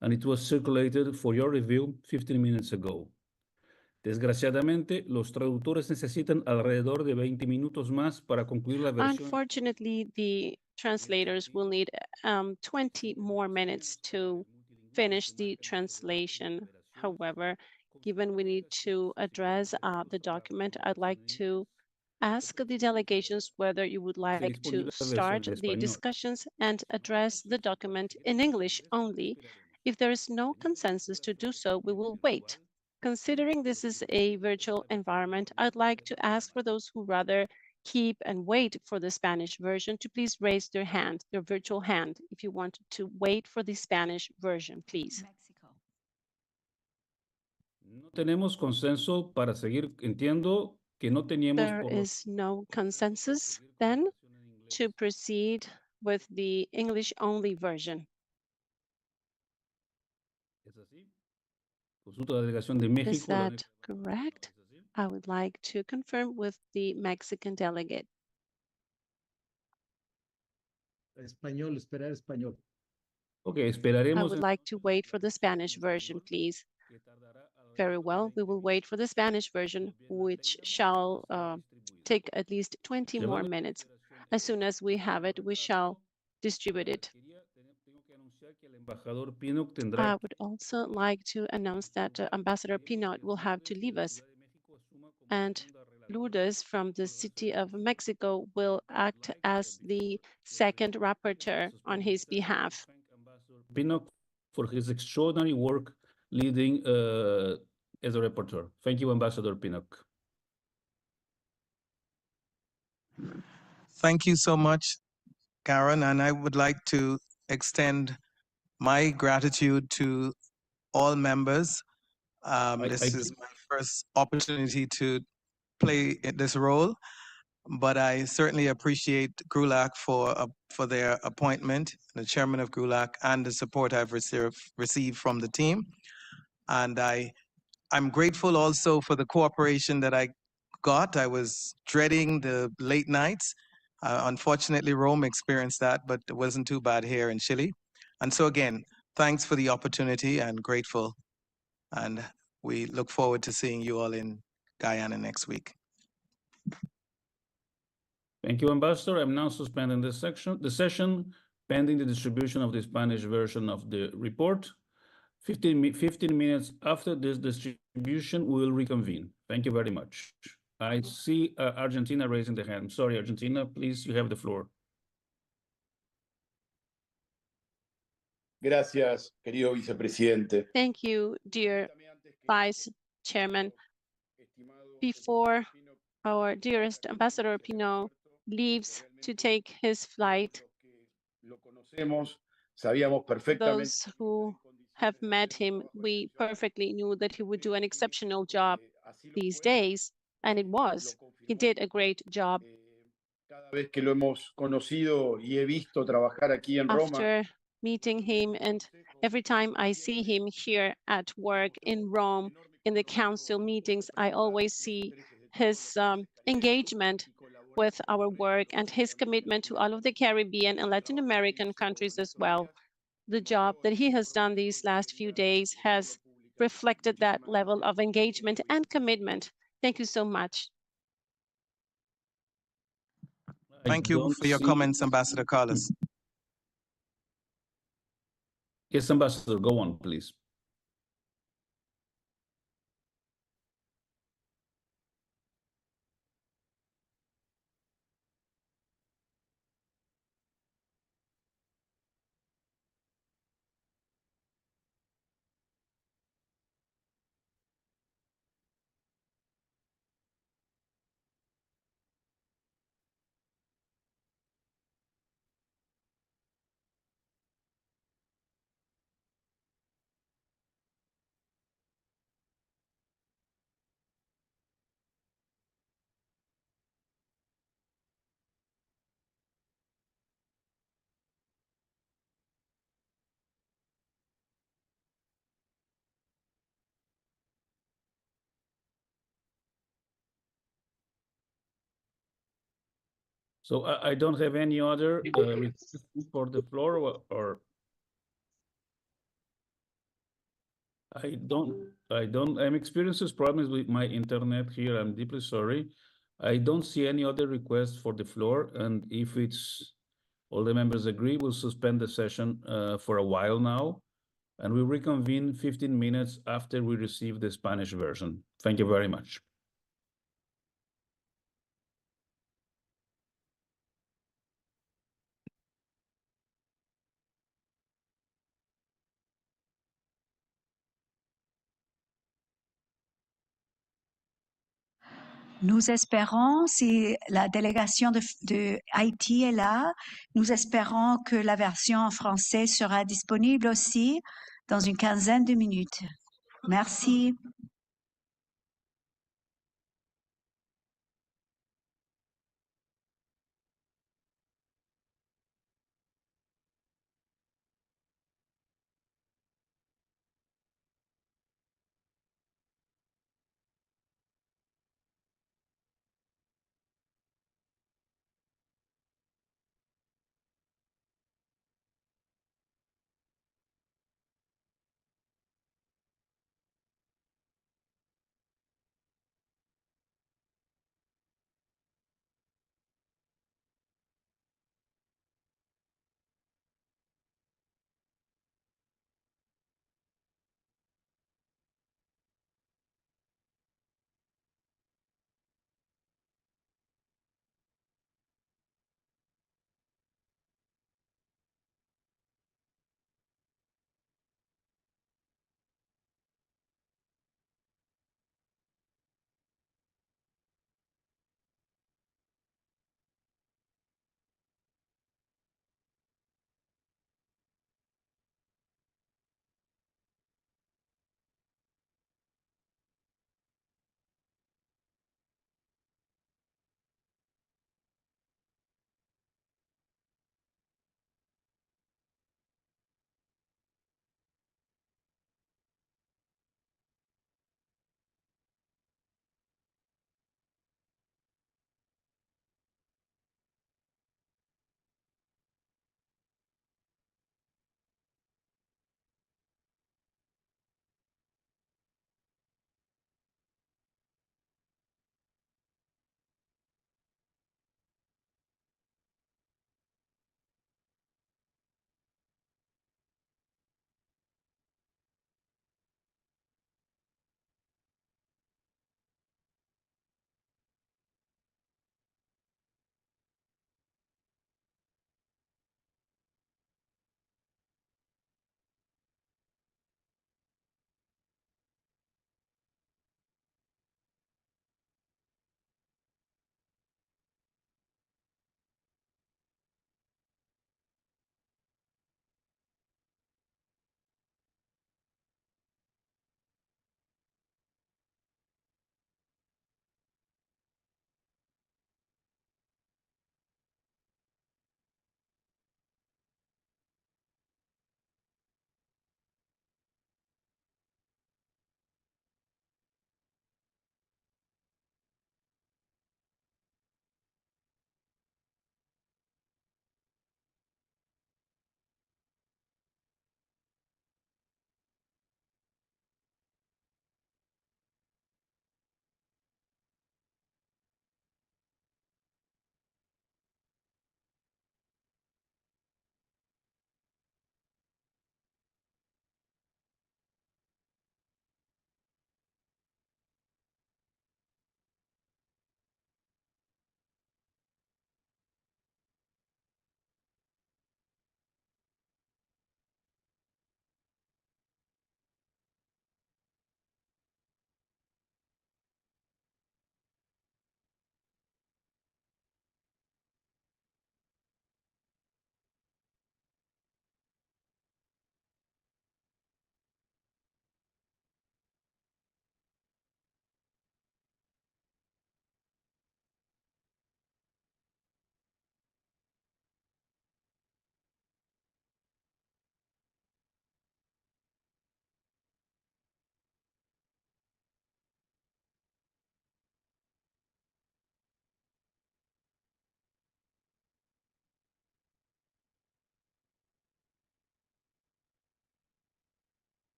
and it was circulated for your review 15 minutes ago. Desgraciadamente, los traductores necesitan alrededor de 20 minutos más para concluir la versión. Unfortunately, the translators will need 20 more minutes to finish the translation. However, given we need to address the document, I'd like to ask the delegations whether you would like to start the discussions and address the document in English only. If there is no consensus to do so, we will wait. Considering this is a virtual environment, I'd like to ask for those who rather keep and wait for the Spanish version to please raise their hand, their virtual hand, if you want to wait for the Spanish version, please. No tenemos consenso para seguir. Entiendo que no teníamos. There is no consensus then to proceed with the English-only version. Is that correct? I would like to confirm with the Mexican delegate. Español, esperar español. Okay, I would like to wait for the Spanish version, please. Very well, we will wait for the Spanish version, which shall take at least 20 more minutes. As soon as we have it, we shall distribute it. I would also like to announce that Ambassador Pinot will have to leave us, and Lourdes from the City of Mexico will act as the second rapporteur on his behalf. Pinot for his extraordinary work leading as a rapporteur. Thank you, Ambassador Pinot. Thank you so much, Karen, and I would like to extend my gratitude to all members. This is my first opportunity to play this role, but I certainly appreciate GRULAC for their appointment, the chairman of GRULAC, and the support I've received from the team. And I'm grateful also for the cooperation that I got. I was dreading the late nights. Unfortunately, Rome experienced that, but it wasn't too bad here in Chile. And so again, thanks for the opportunity and grateful. And we look forward to seeing you all in Guyana next week. Thank you, Ambassador. I'm now suspending the session pending the distribution of the Spanish version of the report. 15 minutes after this distribution, we will reconvene. Thank you very much. I see Argentina raising the hand. Sorry, Argentina, please, you have the floor. Gracias, querido vicepresidente. Thank you, dear Vice Chairman. Before our dearest Ambassador Pinot leaves to take his flight, those who have met him, we perfectly knew that he would do an exceptional job these days, and it was. He did a great job. After meeting him, and every time I see him here at work in Rome, in the council meetings, I always see his engagement with our work and his commitment to all of the Caribbean and Latin American countries as well. The job that he has done these last few days has reflected that level of engagement and commitment. Thank you so much. Thank you for your comments, Ambassador Carlos. Yes, Ambassador, go on, please. So I don't have any other requests for the floor, or I'm experiencing problems with my internet here. I'm deeply sorry. I don't see any other requests for the floor, and if it's all the members agree, we'll suspend the session for a while now. and we reconvene 15 minutes after we receive the Spanish version. Thank you very much. Nous espérons, si la délégation de Haïti est là, nous espérons que la version en français sera disponible aussi dans une quinzaine de minutes. Merci.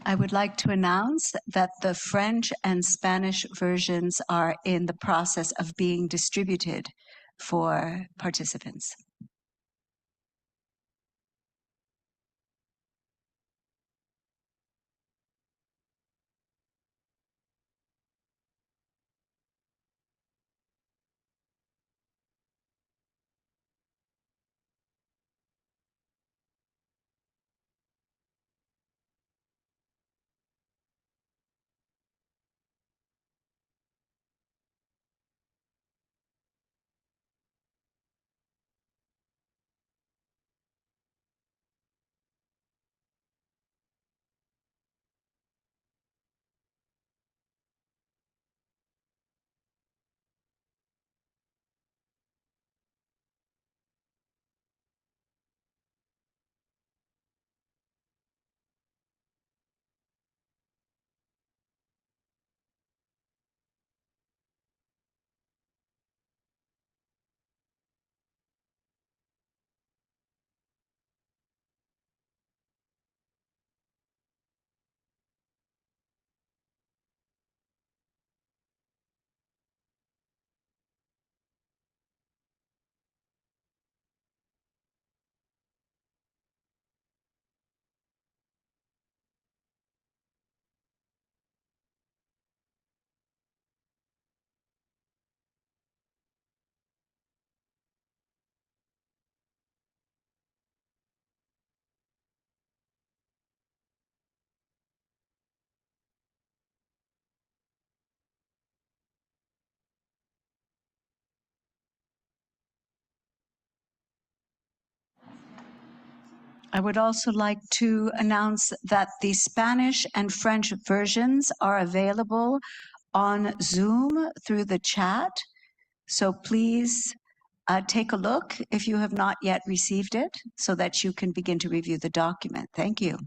I would like to announce that the French and Spanish versions are in the process of being distributed for participants. I would also like to announce that the Spanish and French versions are available on Zoom through the chat. So please take a look if you have not yet received it so that you can begin to review the document. Thank you.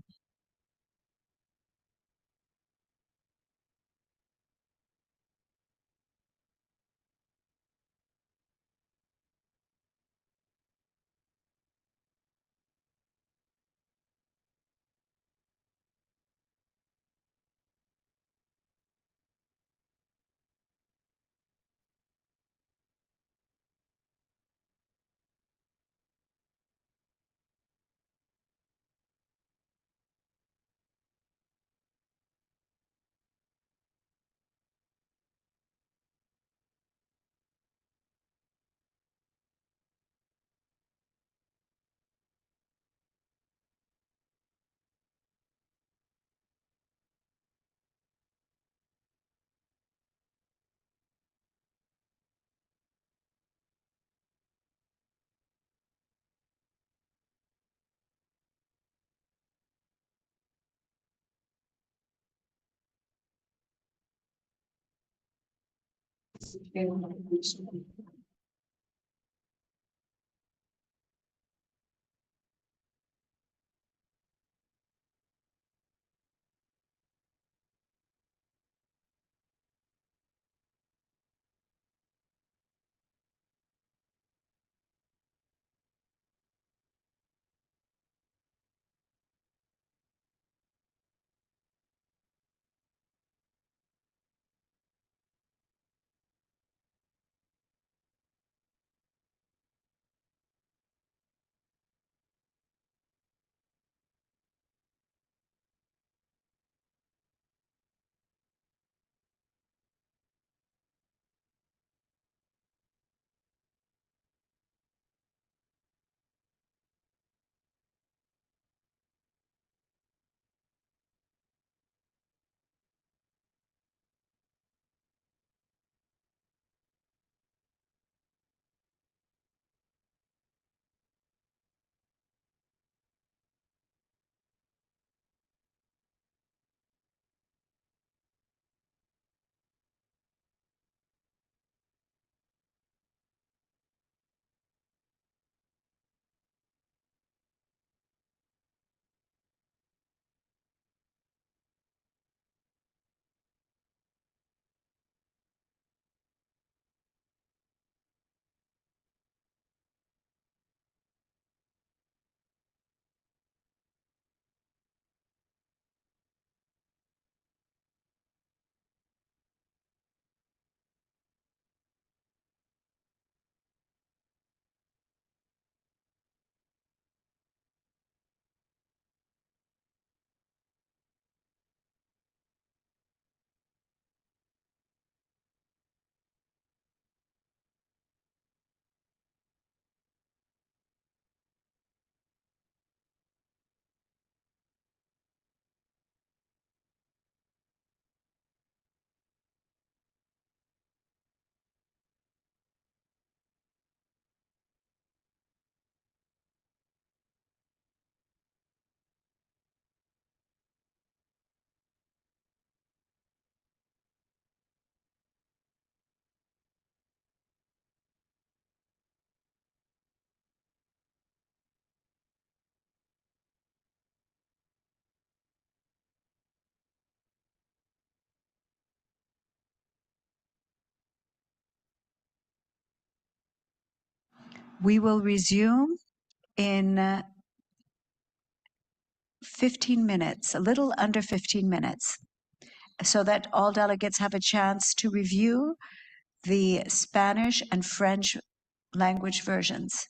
We will resume in 15 minutes, a little under 15 minutes, so that all delegates have a chance to review the Spanish and French language versions.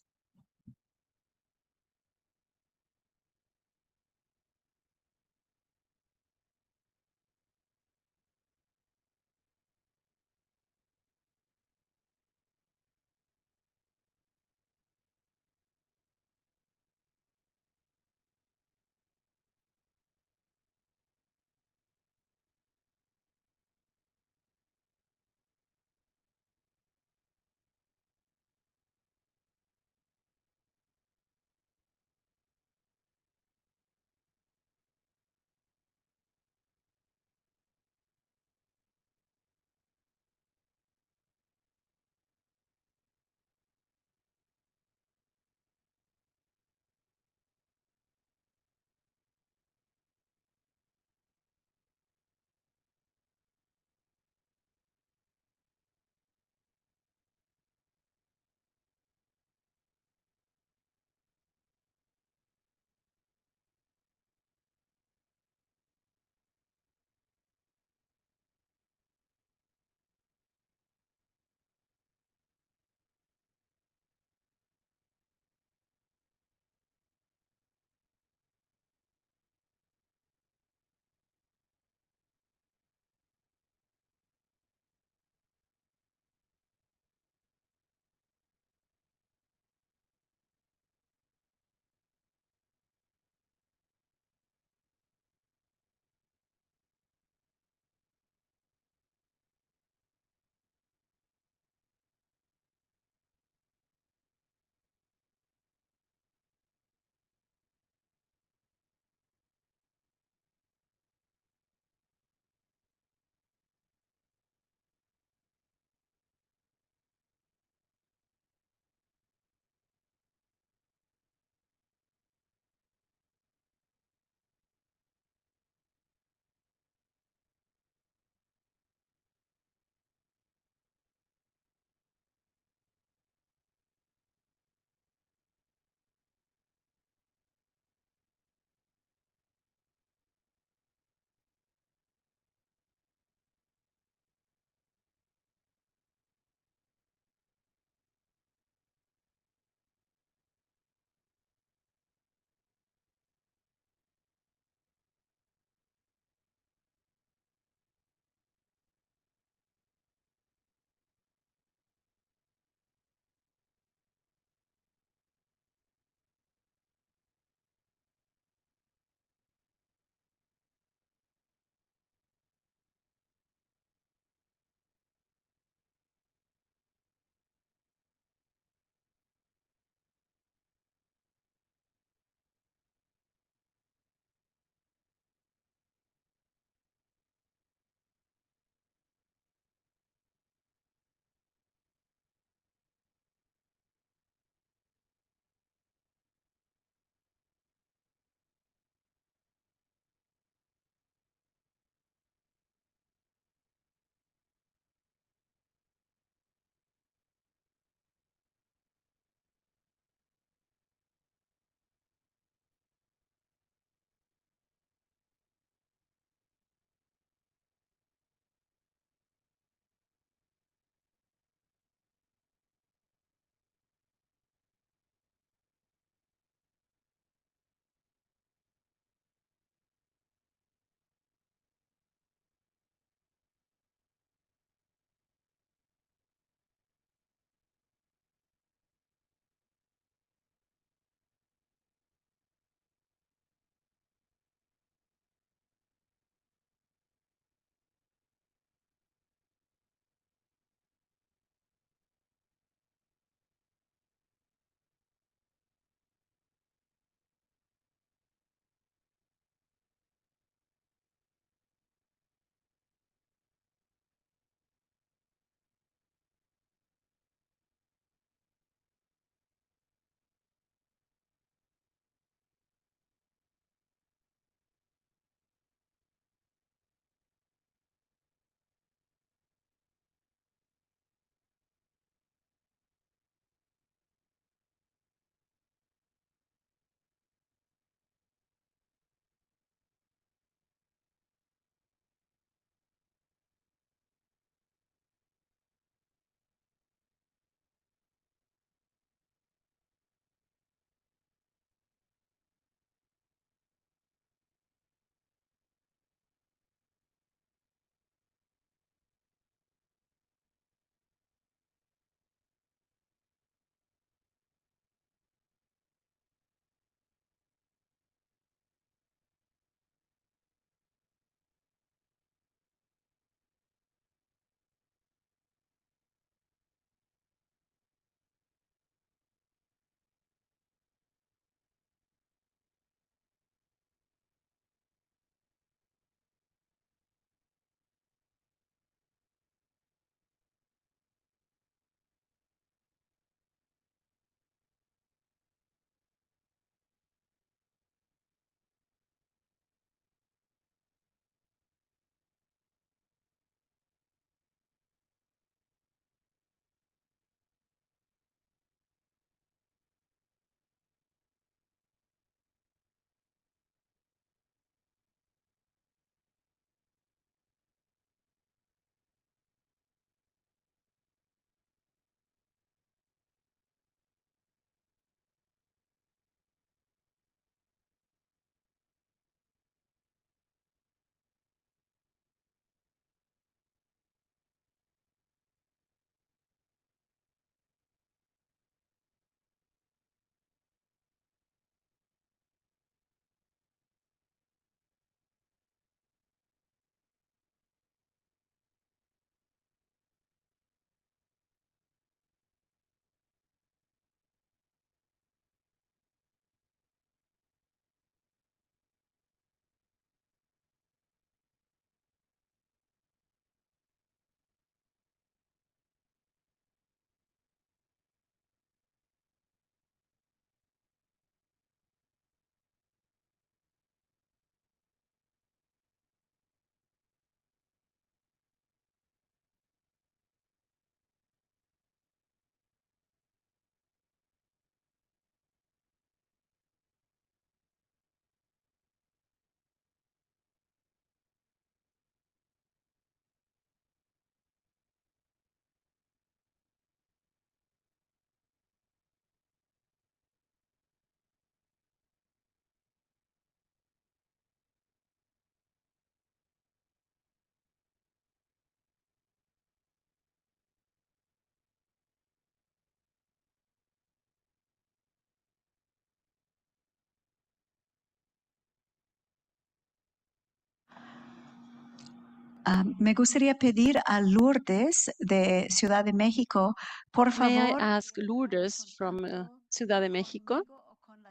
Me gustaría pedir a Lourdes de Ciudad de México, por May I favor, ask Lourdes from Ciudad de Mexico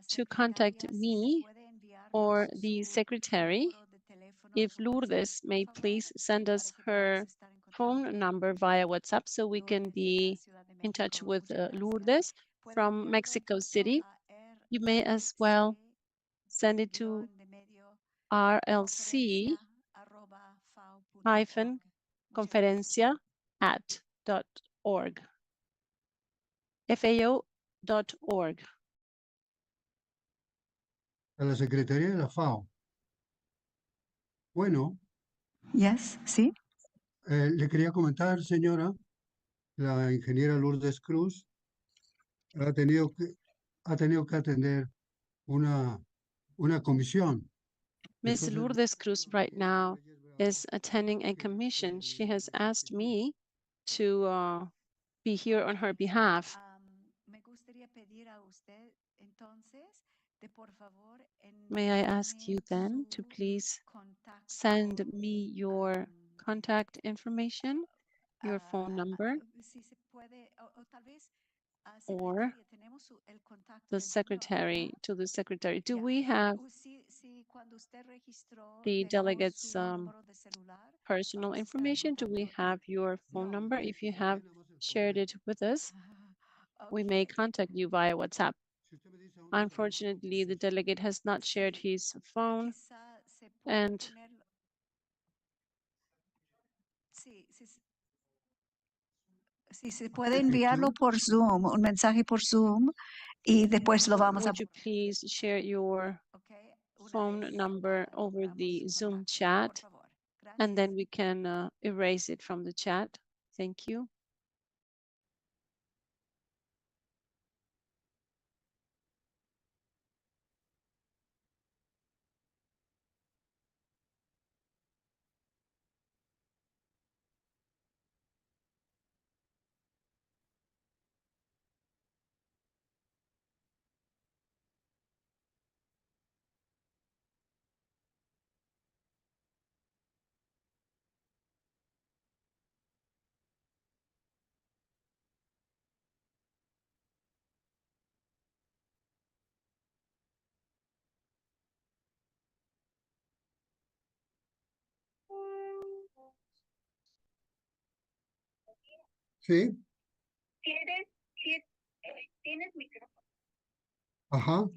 to contact me or the secretary. If Lourdes may please send us her phone number via WhatsApp so we can be in touch with Lourdes from Mexico City. You may as well send it to rlc-conferencia@.org. FAO.org. A la Secretaría de la FAO. Bueno. Yes, sí. Le quería comentar, señora, la ingeniera Lourdes Cruz ha tenido que atender una comisión. Ms. Lourdes Cruz right now is attending a commission. She has asked me to be here on her behalf. May I ask you then to please send me your contact information, your phone number, or the secretary, to the secretary. Do we have the delegates' personal information? Do we have your phone number? If you have shared it with us, we may contact you via WhatsApp. Unfortunately, the delegate has not shared his phone, and Si se puede enviarlo por Zoom, un mensaje por Zoom, y después lo vamos a... would you please share your phone number over the Zoom chat, and then we can erase it from the chat. Thank you. Sí. ¿Tienes micrófono? Ajá.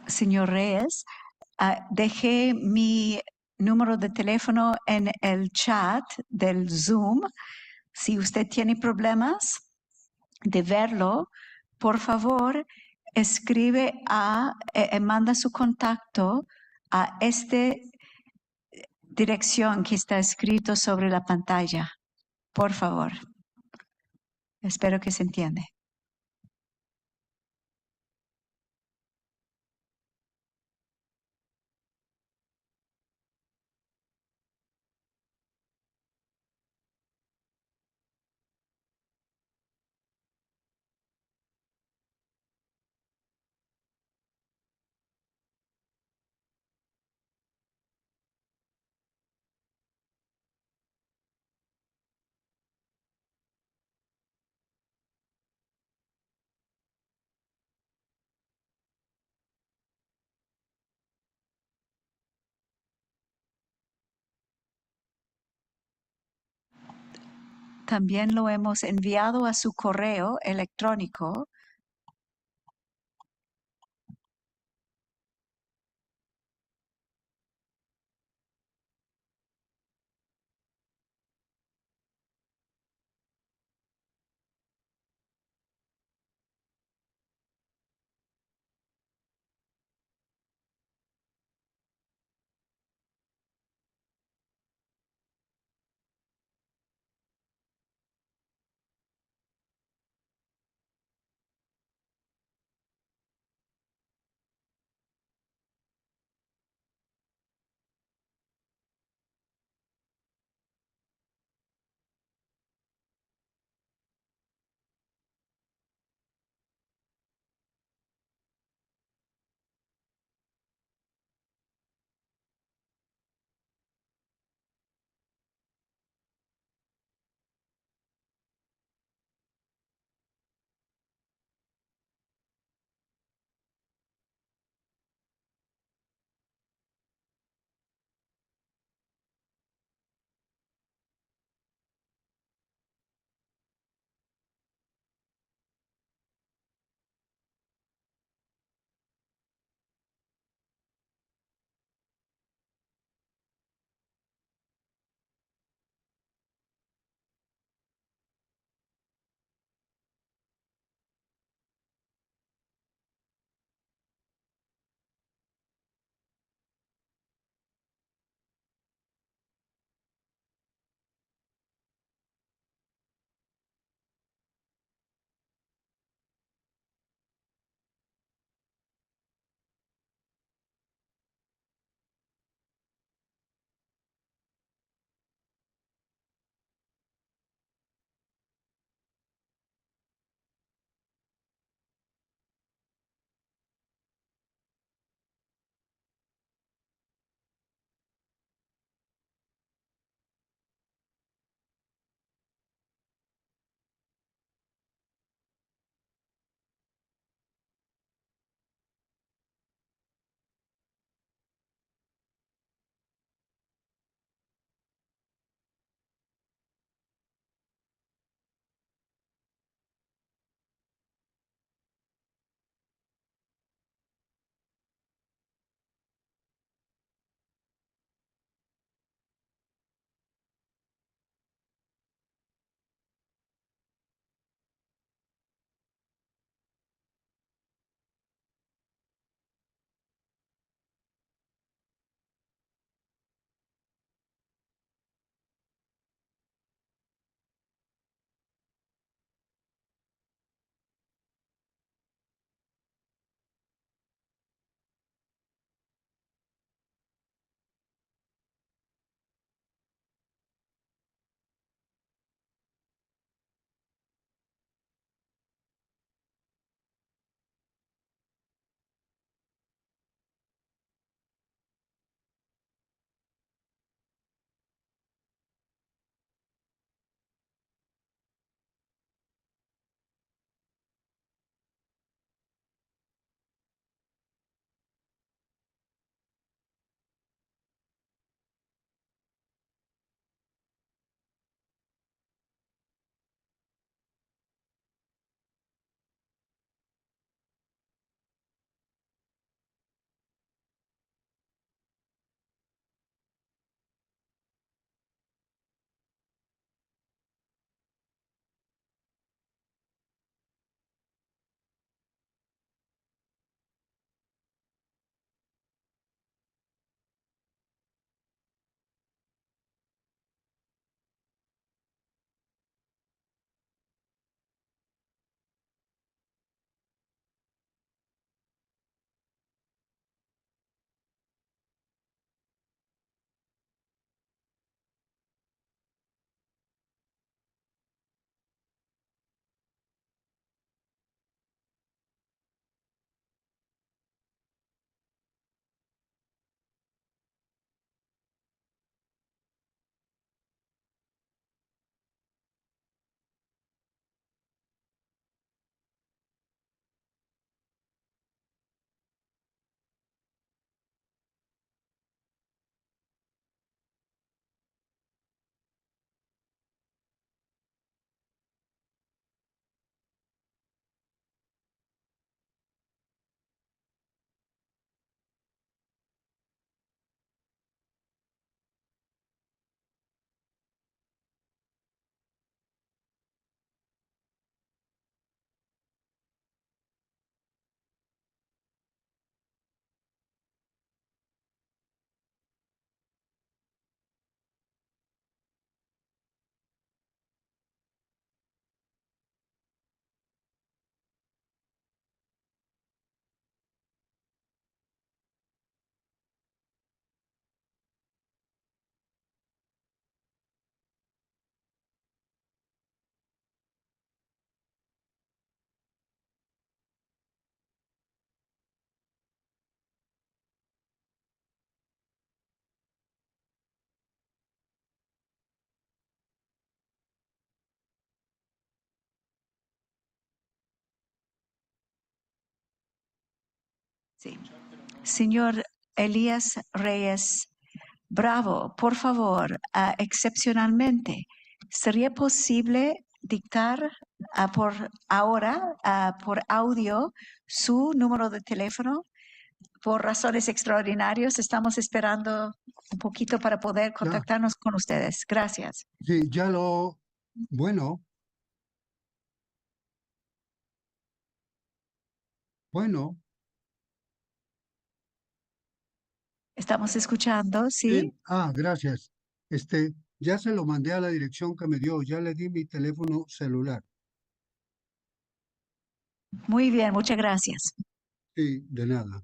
señor Reyes, dejé mi número de teléfono en el chat del Zoom. Si usted tiene problemas de verlo, por favor, escribe manda su contacto a esta dirección que está escrito sobre la pantalla. Por favor. Espero que se entiende. También lo hemos enviado a su correo electrónico. Sí. Señor Elías Reyes, bravo, por favor, excepcionalmente, ¿sería posible dictar por ahora, por audio, su número de teléfono? Por razones extraordinarias, estamos esperando un poquito para poder contactarnos con ustedes. Gracias. Sí, bueno, bueno. Estamos escuchando, ¿sí? Gracias. Ya se lo mandé a la dirección que me dio, ya le di mi teléfono celular. Muy bien, muchas gracias. Sí, de nada.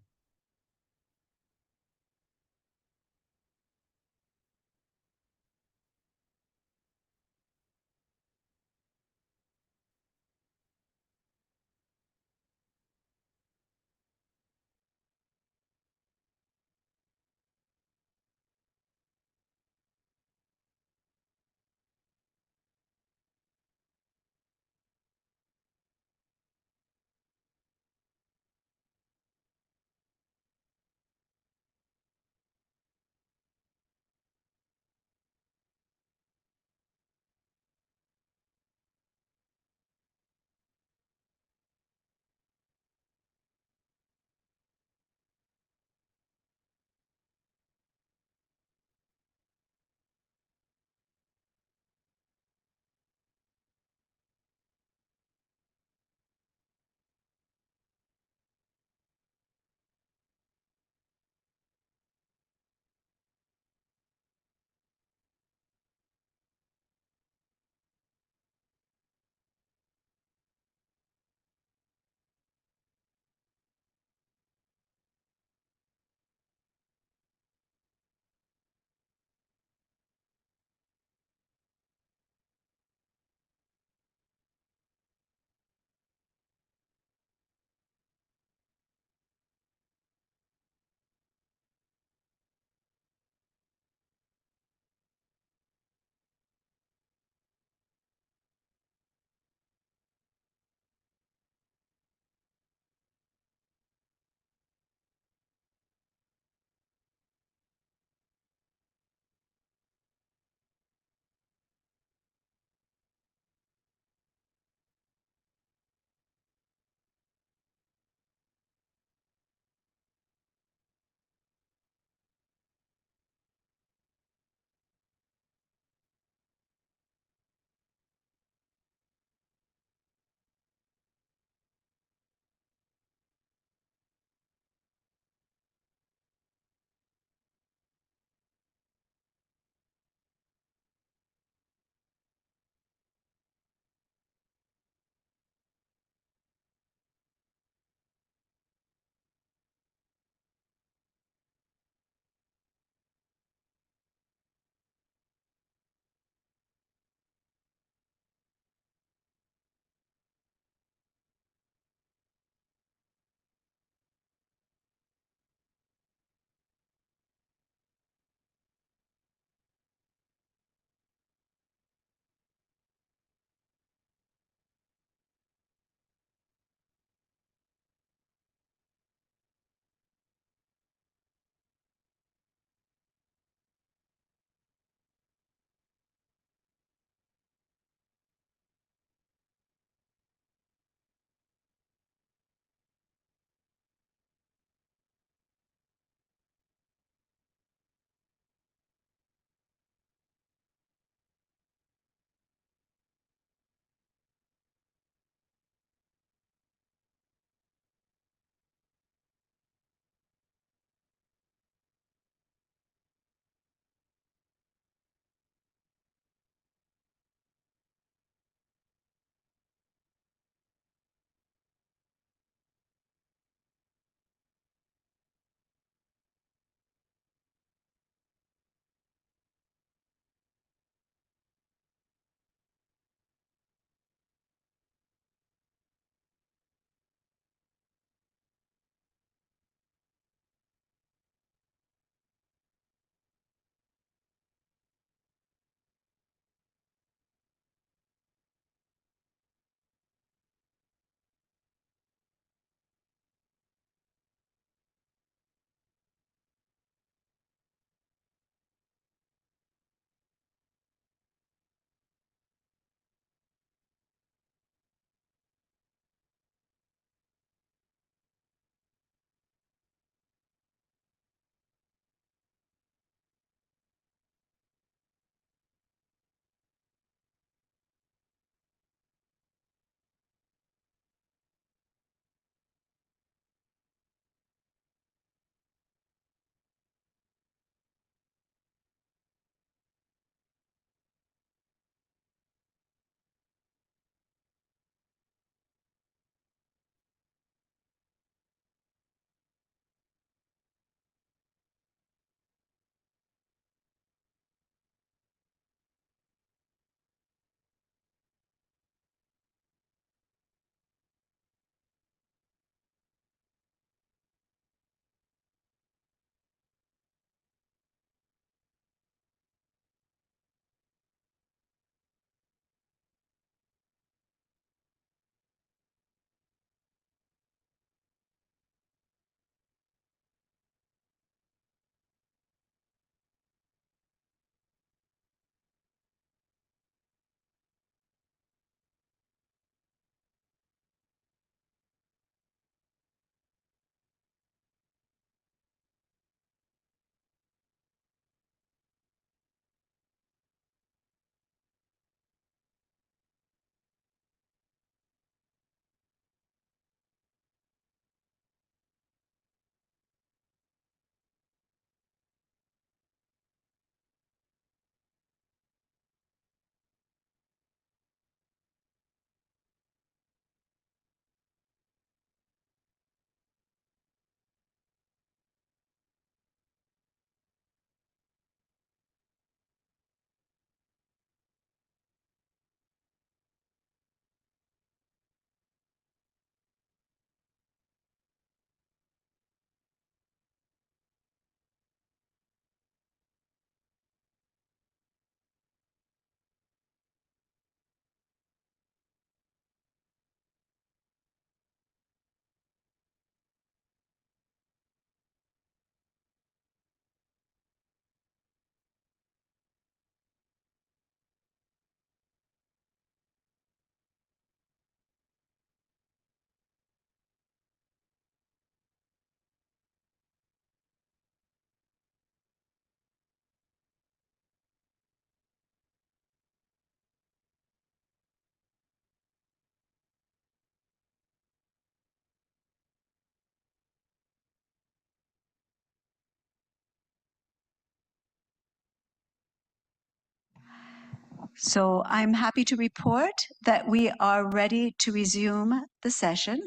So I'm happy to report that we are ready to resume the session.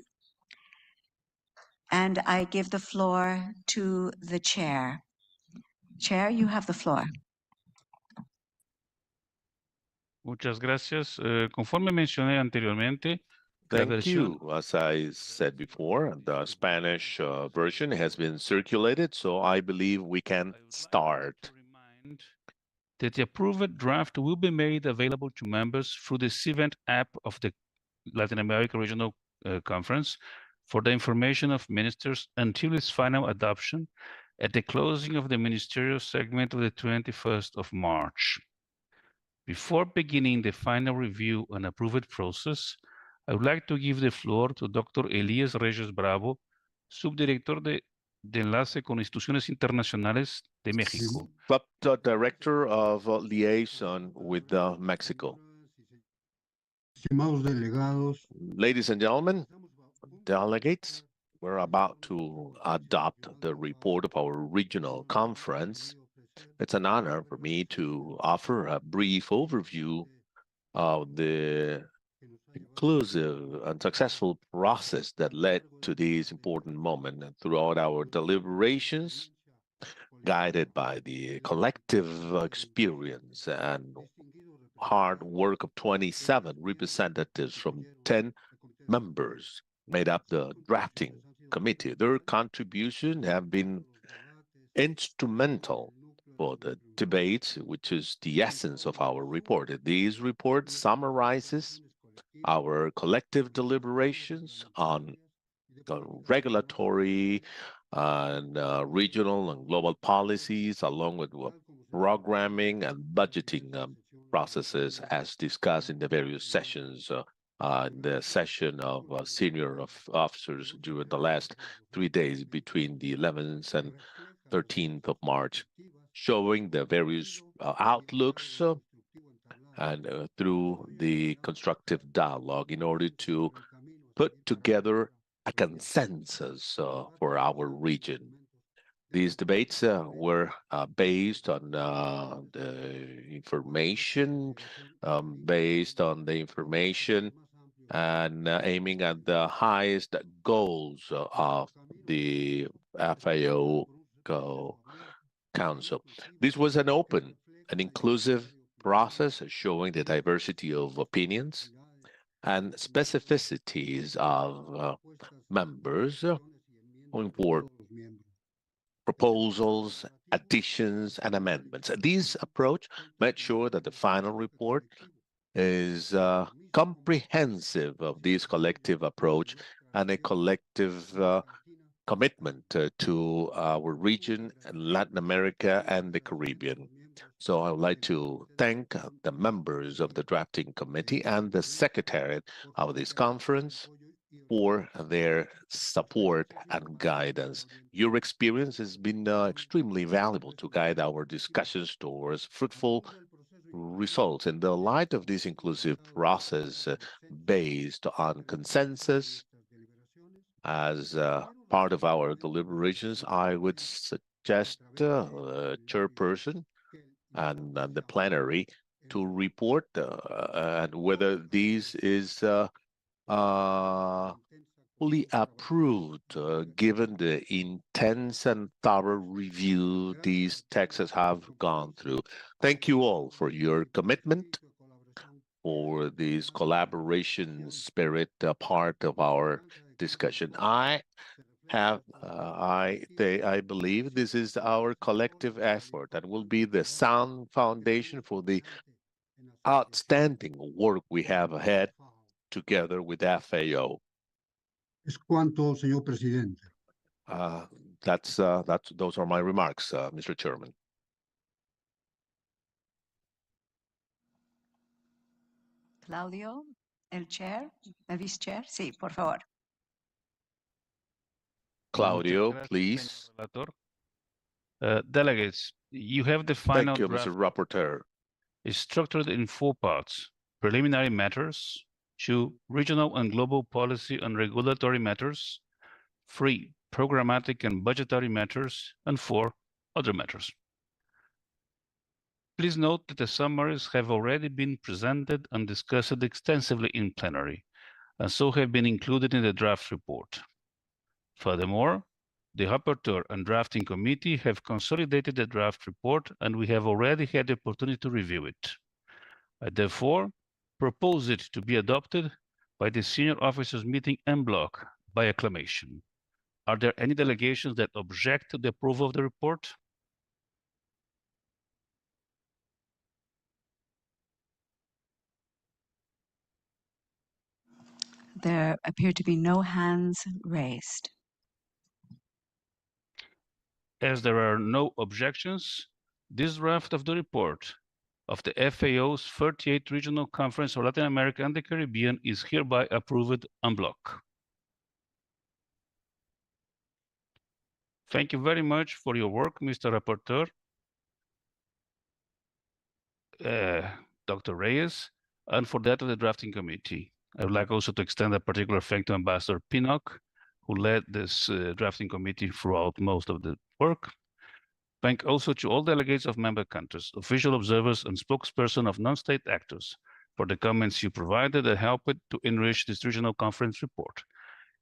And I give the floor to the chair. Chair, you have the floor. Muchas gracias. Conforme mencioné anteriormente, la Thank versión you. As I said before, the Spanish version has been circulated, so I believe we can start. that the approved draft will be made available to members through the event app of the Latin America Regional Conference for the information of ministers until its final adoption at the closing of the ministerial segment of the 21st of March. Before beginning the final review and approval process, I would like to give the floor to Dr. Elías Reyes Bravo, subdirector de Enlace con Instituciones Internacionales de México. The Director of Liaison with Mexico. Estimados delegados, Ladies and gentlemen, delegates, we're about to adopt the report of our regional conference. It's an honor for me to offer a brief overview of the inclusive and successful process that led to this important moment. And throughout our deliberations, guided by the collective experience and hard work of 27 representatives from 10 members made up the drafting committee. Their contribution have been instrumental for the debate, which is the essence of our report. This report summarizes our collective deliberations on regulatory and regional and global policies, along with programming and budgeting processes as discussed in the various sessions in the session of senior officers during the last 3 days between the 11th and 13th of March, showing the various outlooks and through the constructive dialogue in order to put together a consensus for our region. These debates were based on the information, and aiming at the highest goals of the FAO Council. This was an open and inclusive process showing the diversity of opinions and specificities of members who import proposals, additions, and amendments. This approach made sure that the final report is comprehensive of this collective approach and a collective commitment to our region, Latin America, and the Caribbean. So I would like to thank the members of the drafting committee and the secretariat of this conference for their support and guidance. Your experience has been extremely valuable to guide our discussions towards fruitful results. In the light of this inclusive process based on consensus, as part of our deliberations, I would suggest chairperson and the plenary to report and whether this is fully approved, given the intense and thorough review these texts have gone through. Thank you all for your commitment, for this collaboration spirit, part of our discussion. I believe this is our collective effort that will be the sound foundation for the outstanding work we have ahead together with FAO. Es cuanto, señor presidente. Those are my remarks, Mr. Chairman. Claudio, el chair, el vice chair, sí, por favor. Claudio, please. Delegates, you have the final Thank you, draft. Mr. Rapporteur. Is structured in 4 parts: preliminary matters, 2, regional and global policy and regulatory matters, 3, programmatic and budgetary matters, and 4, other matters. Please note that the summaries have already been presented and discussed extensively in plenary, and so have been included in the draft report. Furthermore, the rapporteur and drafting committee have consolidated the draft report, and we have already had the opportunity to review it. I therefore propose it to be adopted by the senior officers meeting en bloc by acclamation. Are there any delegations that object to the approval of the report? There appear to be no hands raised. As there are no objections, this draft of the report of the FAO's 38th Regional Conference for Latin America and the Caribbean is hereby approved en bloc. Thank you very much for your work, Mr. Rapporteur, Dr. Reyes, and for that of the drafting committee. I would like also to extend a particular thank to Ambassador Pinnock, who led this drafting committee throughout most of the work. Thank also to all delegates of member countries, official observers, and spokespersons of non-state actors for the comments you provided that helped to enrich this regional conference report.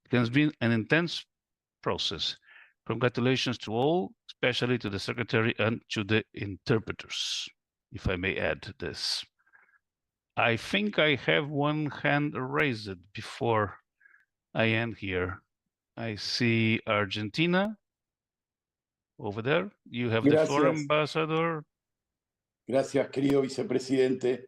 It has been an intense process. Congratulations to all, especially to the Secretary and to the interpreters, if I may add this. I think I have one hand raised before I end here. I see Argentina over there. You have the floor, Ambassador. Gracias, querido vicepresidente.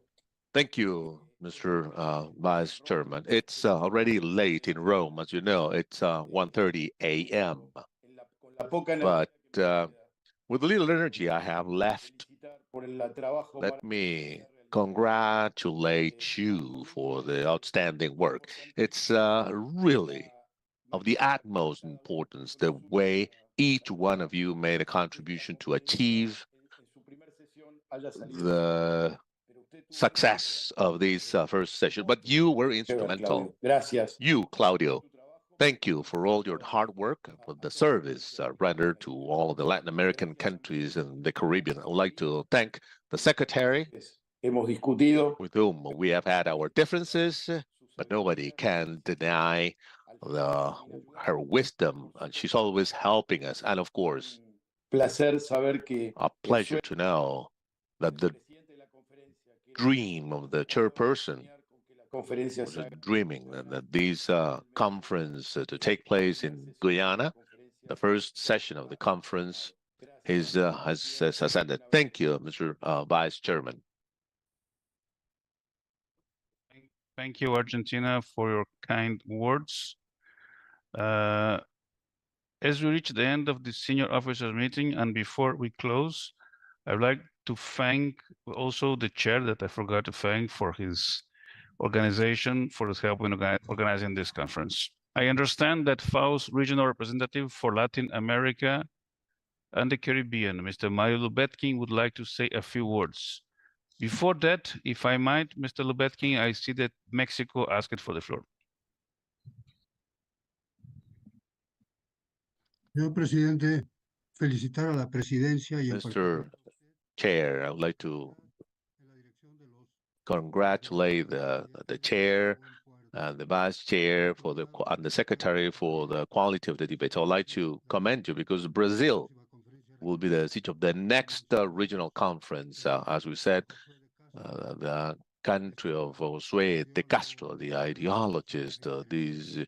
Thank you, Mr. Vice Chairman. It's already late in Rome, as you know. It's 1:30 a.m. But with the little energy I have left, let me congratulate you for the outstanding work. It's really of the utmost importance the way each one of you made a contribution to achieve the success of this first session. But you were instrumental. Gracias. You, Claudio. Thank you for all your hard work, for the service rendered to all of the Latin American countries and the Caribbean. I would like to thank the Secretary, with whom we have had our differences, but nobody can deny her wisdom, and she's always helping us. And of course, a pleasure to know that the dream of the chairperson was dreaming that this conference to take place in Guyana, the first session of the conference, has ended. Thank you, Mr. Vice Chairman. Thank you, Argentina, for your kind words. As we reach the end of the senior officers meeting, and before we close, I would like to thank also the chair that I forgot to thank for his organization, for his help in organizing this conference. I understand that FAO's regional representative for Latin America and the Caribbean, Mr. Mario Lubetkin, would like to say a few words. Before that, if I might, Mr. Lubetkin, I see that Mexico asked for the floor. Señor presidente, felicitar a la presidencia y Mr. Chair, I would like to congratulate the chair and the vice chair and the secretary for the quality of the debate. I would like to commend you because Brazil will be the seat of the next regional conference. As we said, the country of Josué de Castro, the ideologist, this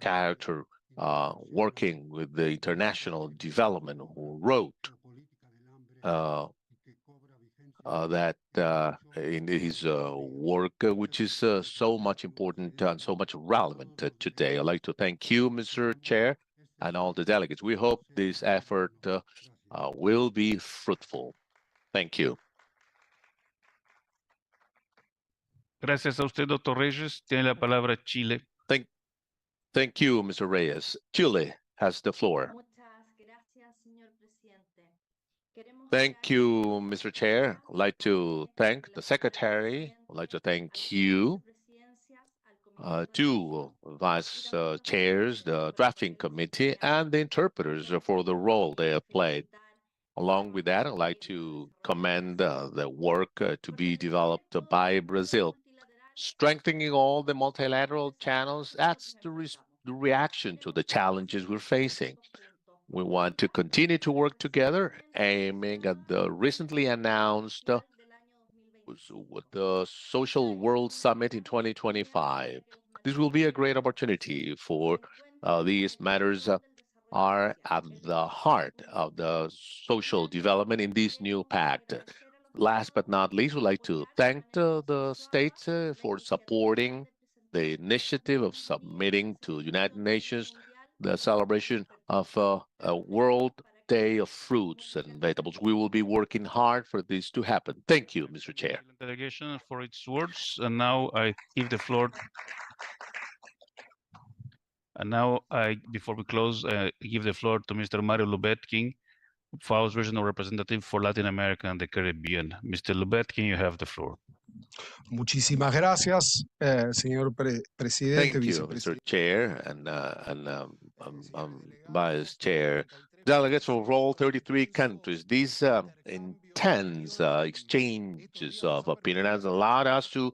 character working with the international development, who wrote that in his work, which is so much important and so much relevant today. I'd like to thank you, Mr. Chair, and all the delegates. We hope this effort will be fruitful. Thank you. Gracias a usted, Dr. Reyes. Tiene la palabra Chile. Thank you, Mr. Reyes. Chile has the floor. Thank you, Mr. Chair. I'd like to thank the Secretary. I'd like to thank you, two Vice Chairs, the Drafting Committee, and the interpreters for the role they have played. Along with that, I'd like to commend the work to be developed by Brazil. Strengthening all the multilateral channels, that's the reaction to the challenges we're facing. We want to continue to work together, aiming at the recently announced the Social World Summit in 2025. This will be a great opportunity for these matters are at the heart of the social development in this new pact. Last but not least, we'd like to thank the states for supporting the initiative of submitting to United Nations the celebration of a World Day of Fruits and Vegetables. We will be working hard for this to happen. Thank you, Mr. Chair. Delegation for its words, and now I give the floor. And now, before we close, give the floor to Mr. Mario Lubetkin, FAO's regional representative for Latin America and the Caribbean. Mr. Lubetkin, you have the floor. Muchísimas gracias, señor presidente. Thank you, Mr. Chair and Vice Chair. Delegates from all 33 countries, these intense exchanges of opinion has allowed us to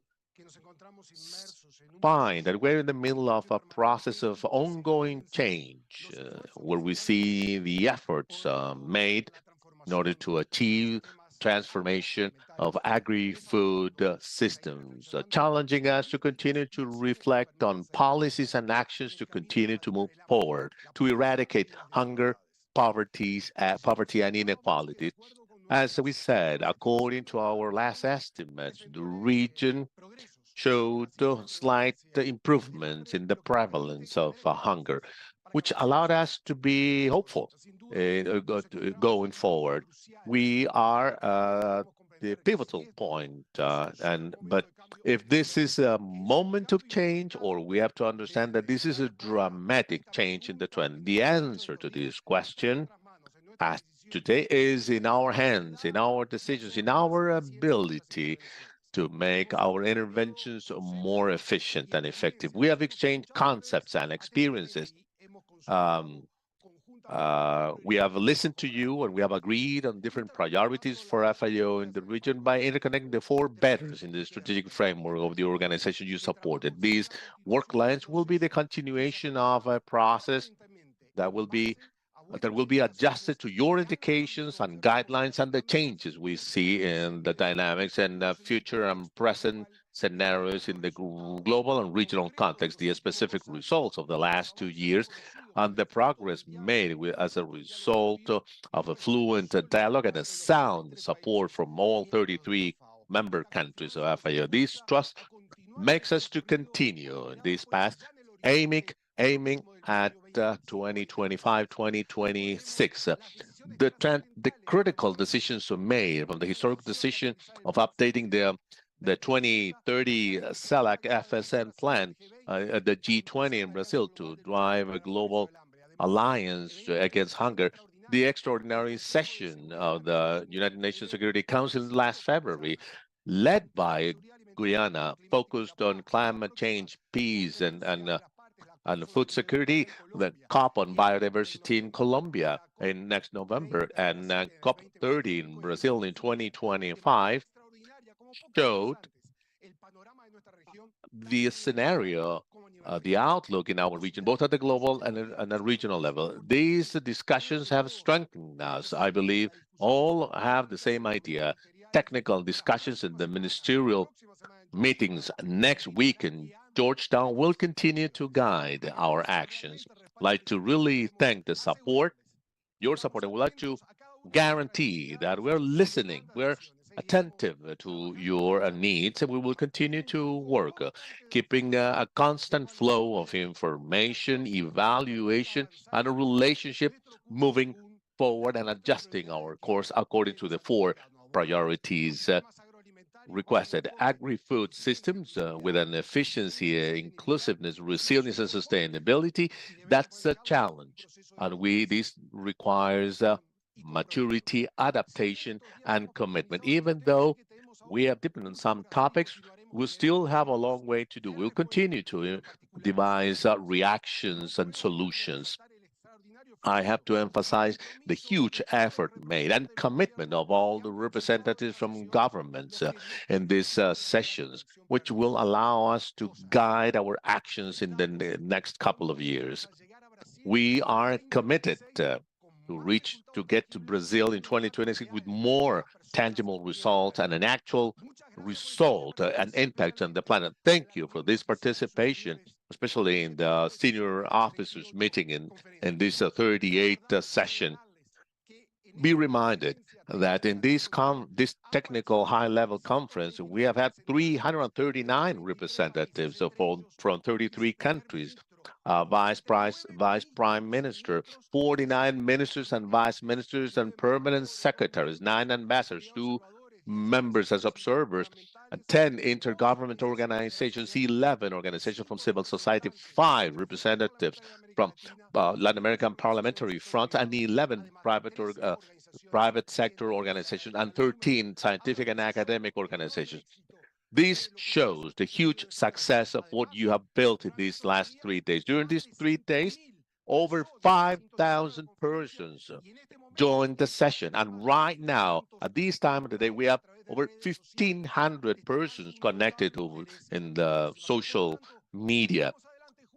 find that we're in the middle of a process of ongoing change, where we see the efforts made in order to achieve transformation of agri-food systems, challenging us to continue to reflect on policies and actions to continue to move forward, to eradicate hunger, poverty and inequality. As we said, according to our last estimates, the region showed slight improvements in the prevalence of hunger, which allowed us to be hopeful going forward. We are the pivotal point, but if this is a moment of change, or we have to understand that this is a dramatic change in the trend, the answer to this question as today is in our hands, in our decisions, in our ability to make our interventions more efficient and effective. We have exchanged concepts and experiences. We have listened to you and we have agreed on different priorities for FAO in the region by interconnecting the four betters in the strategic framework of the organization you supported. These work lines will be the continuation of a process that will be adjusted to your indications and guidelines and the changes we see in the dynamics and future and present scenarios in the global and regional context, the specific results of the last 2 years, and the progress made as a result of a fluent dialogue and a sound support from all 33 member countries of FAO. This trust makes us to continue in this path, aiming at 2025, 2026. The critical decisions were made from the historic decision of updating the 2030 CELAC FSN plan at the G20 in Brazil to drive a global alliance against hunger. The extraordinary session of the United Nations Security Council last February, led by Guyana, focused on climate change, peace, and food security, the COP on biodiversity in Colombia in next November, and COP30 in Brazil in 2025 showed the scenario, the outlook in our region, both at the global and a regional level. These discussions have strengthened us. I believe all have the same idea. Technical discussions in the ministerial meetings next week in Georgetown will continue to guide our actions. I'd like to really thank the support, your support, and we'd like to guarantee that we're listening, we're attentive to your needs, and we will continue to work, keeping a constant flow of information, evaluation, and a relationship moving forward and adjusting our course according to the four priorities requested. Agri-food systems with an efficiency, inclusiveness, resilience, and sustainability, that's a challenge. And this requires maturity, adaptation, and commitment. Even though we have deepened on some topics, we still have a long way to do. We'll continue to devise reactions and solutions. I have to emphasize the huge effort made and commitment of all the representatives from governments in these sessions, which will allow us to guide our actions in the next couple of years. We are committed to get to Brazil in 2026 with more tangible results and an actual result and impact on the planet. Thank you for this participation, especially in the senior officers meeting in this 38th session. Be reminded that in this technical high-level conference, we have had 339 representatives from 33 countries, vice prime minister, 49 ministers and vice ministers and permanent secretaries, 9 ambassadors, 2 members as observers, 10 intergovernmental organizations, 11 organizations from civil society, 5 representatives from Latin American Parliamentary Front, and 11 private sector organizations, and 13 scientific and academic organizations. This shows the huge success of what you have built in these last 3 days. During these 3 days, over 5,000 persons joined the session. And right now, at this time of the day, we have over 1,500 persons connected in the social media.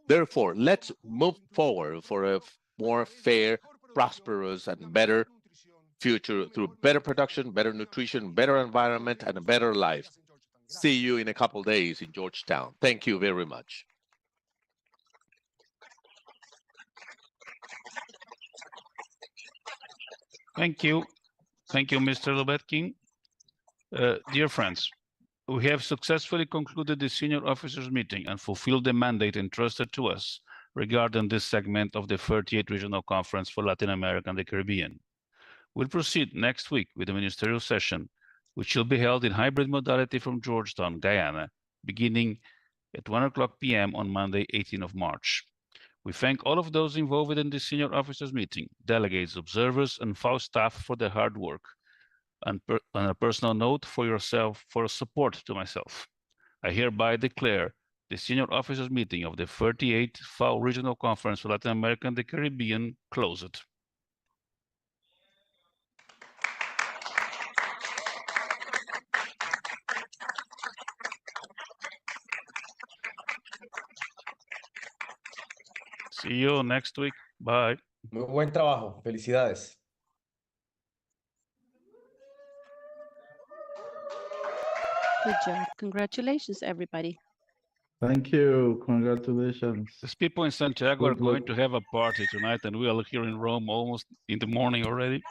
Therefore, let's move forward for a more fair, prosperous, and better future through better production, better nutrition, better environment, and a better life. See you in a couple of days in Georgetown. Thank you very much. Thank you. Thank you, Mr. Lubetkin. Dear friends, we have successfully concluded the senior officers meeting and fulfilled the mandate entrusted to us regarding this segment of the 38th Regional Conference for Latin America and the Caribbean. We'll proceed next week with the ministerial session, which will be held in hybrid modality from Georgetown, Guyana, beginning at 1:00 p.m. on Monday, 18th of March. We thank all of those involved in the senior officers meeting, delegates, observers, and FAO staff for their hard work. And on a personal note, for support to myself. I hereby declare the senior officers meeting of the 38th FAO Regional Conference for Latin America and the Caribbean closed. See you next week. Bye. Muy buen trabajo. Felicidades. Good job. Congratulations, everybody. Thank you. Congratulations. These people in Santiago are going to have a party tonight, and we are here in Rome almost in the morning already.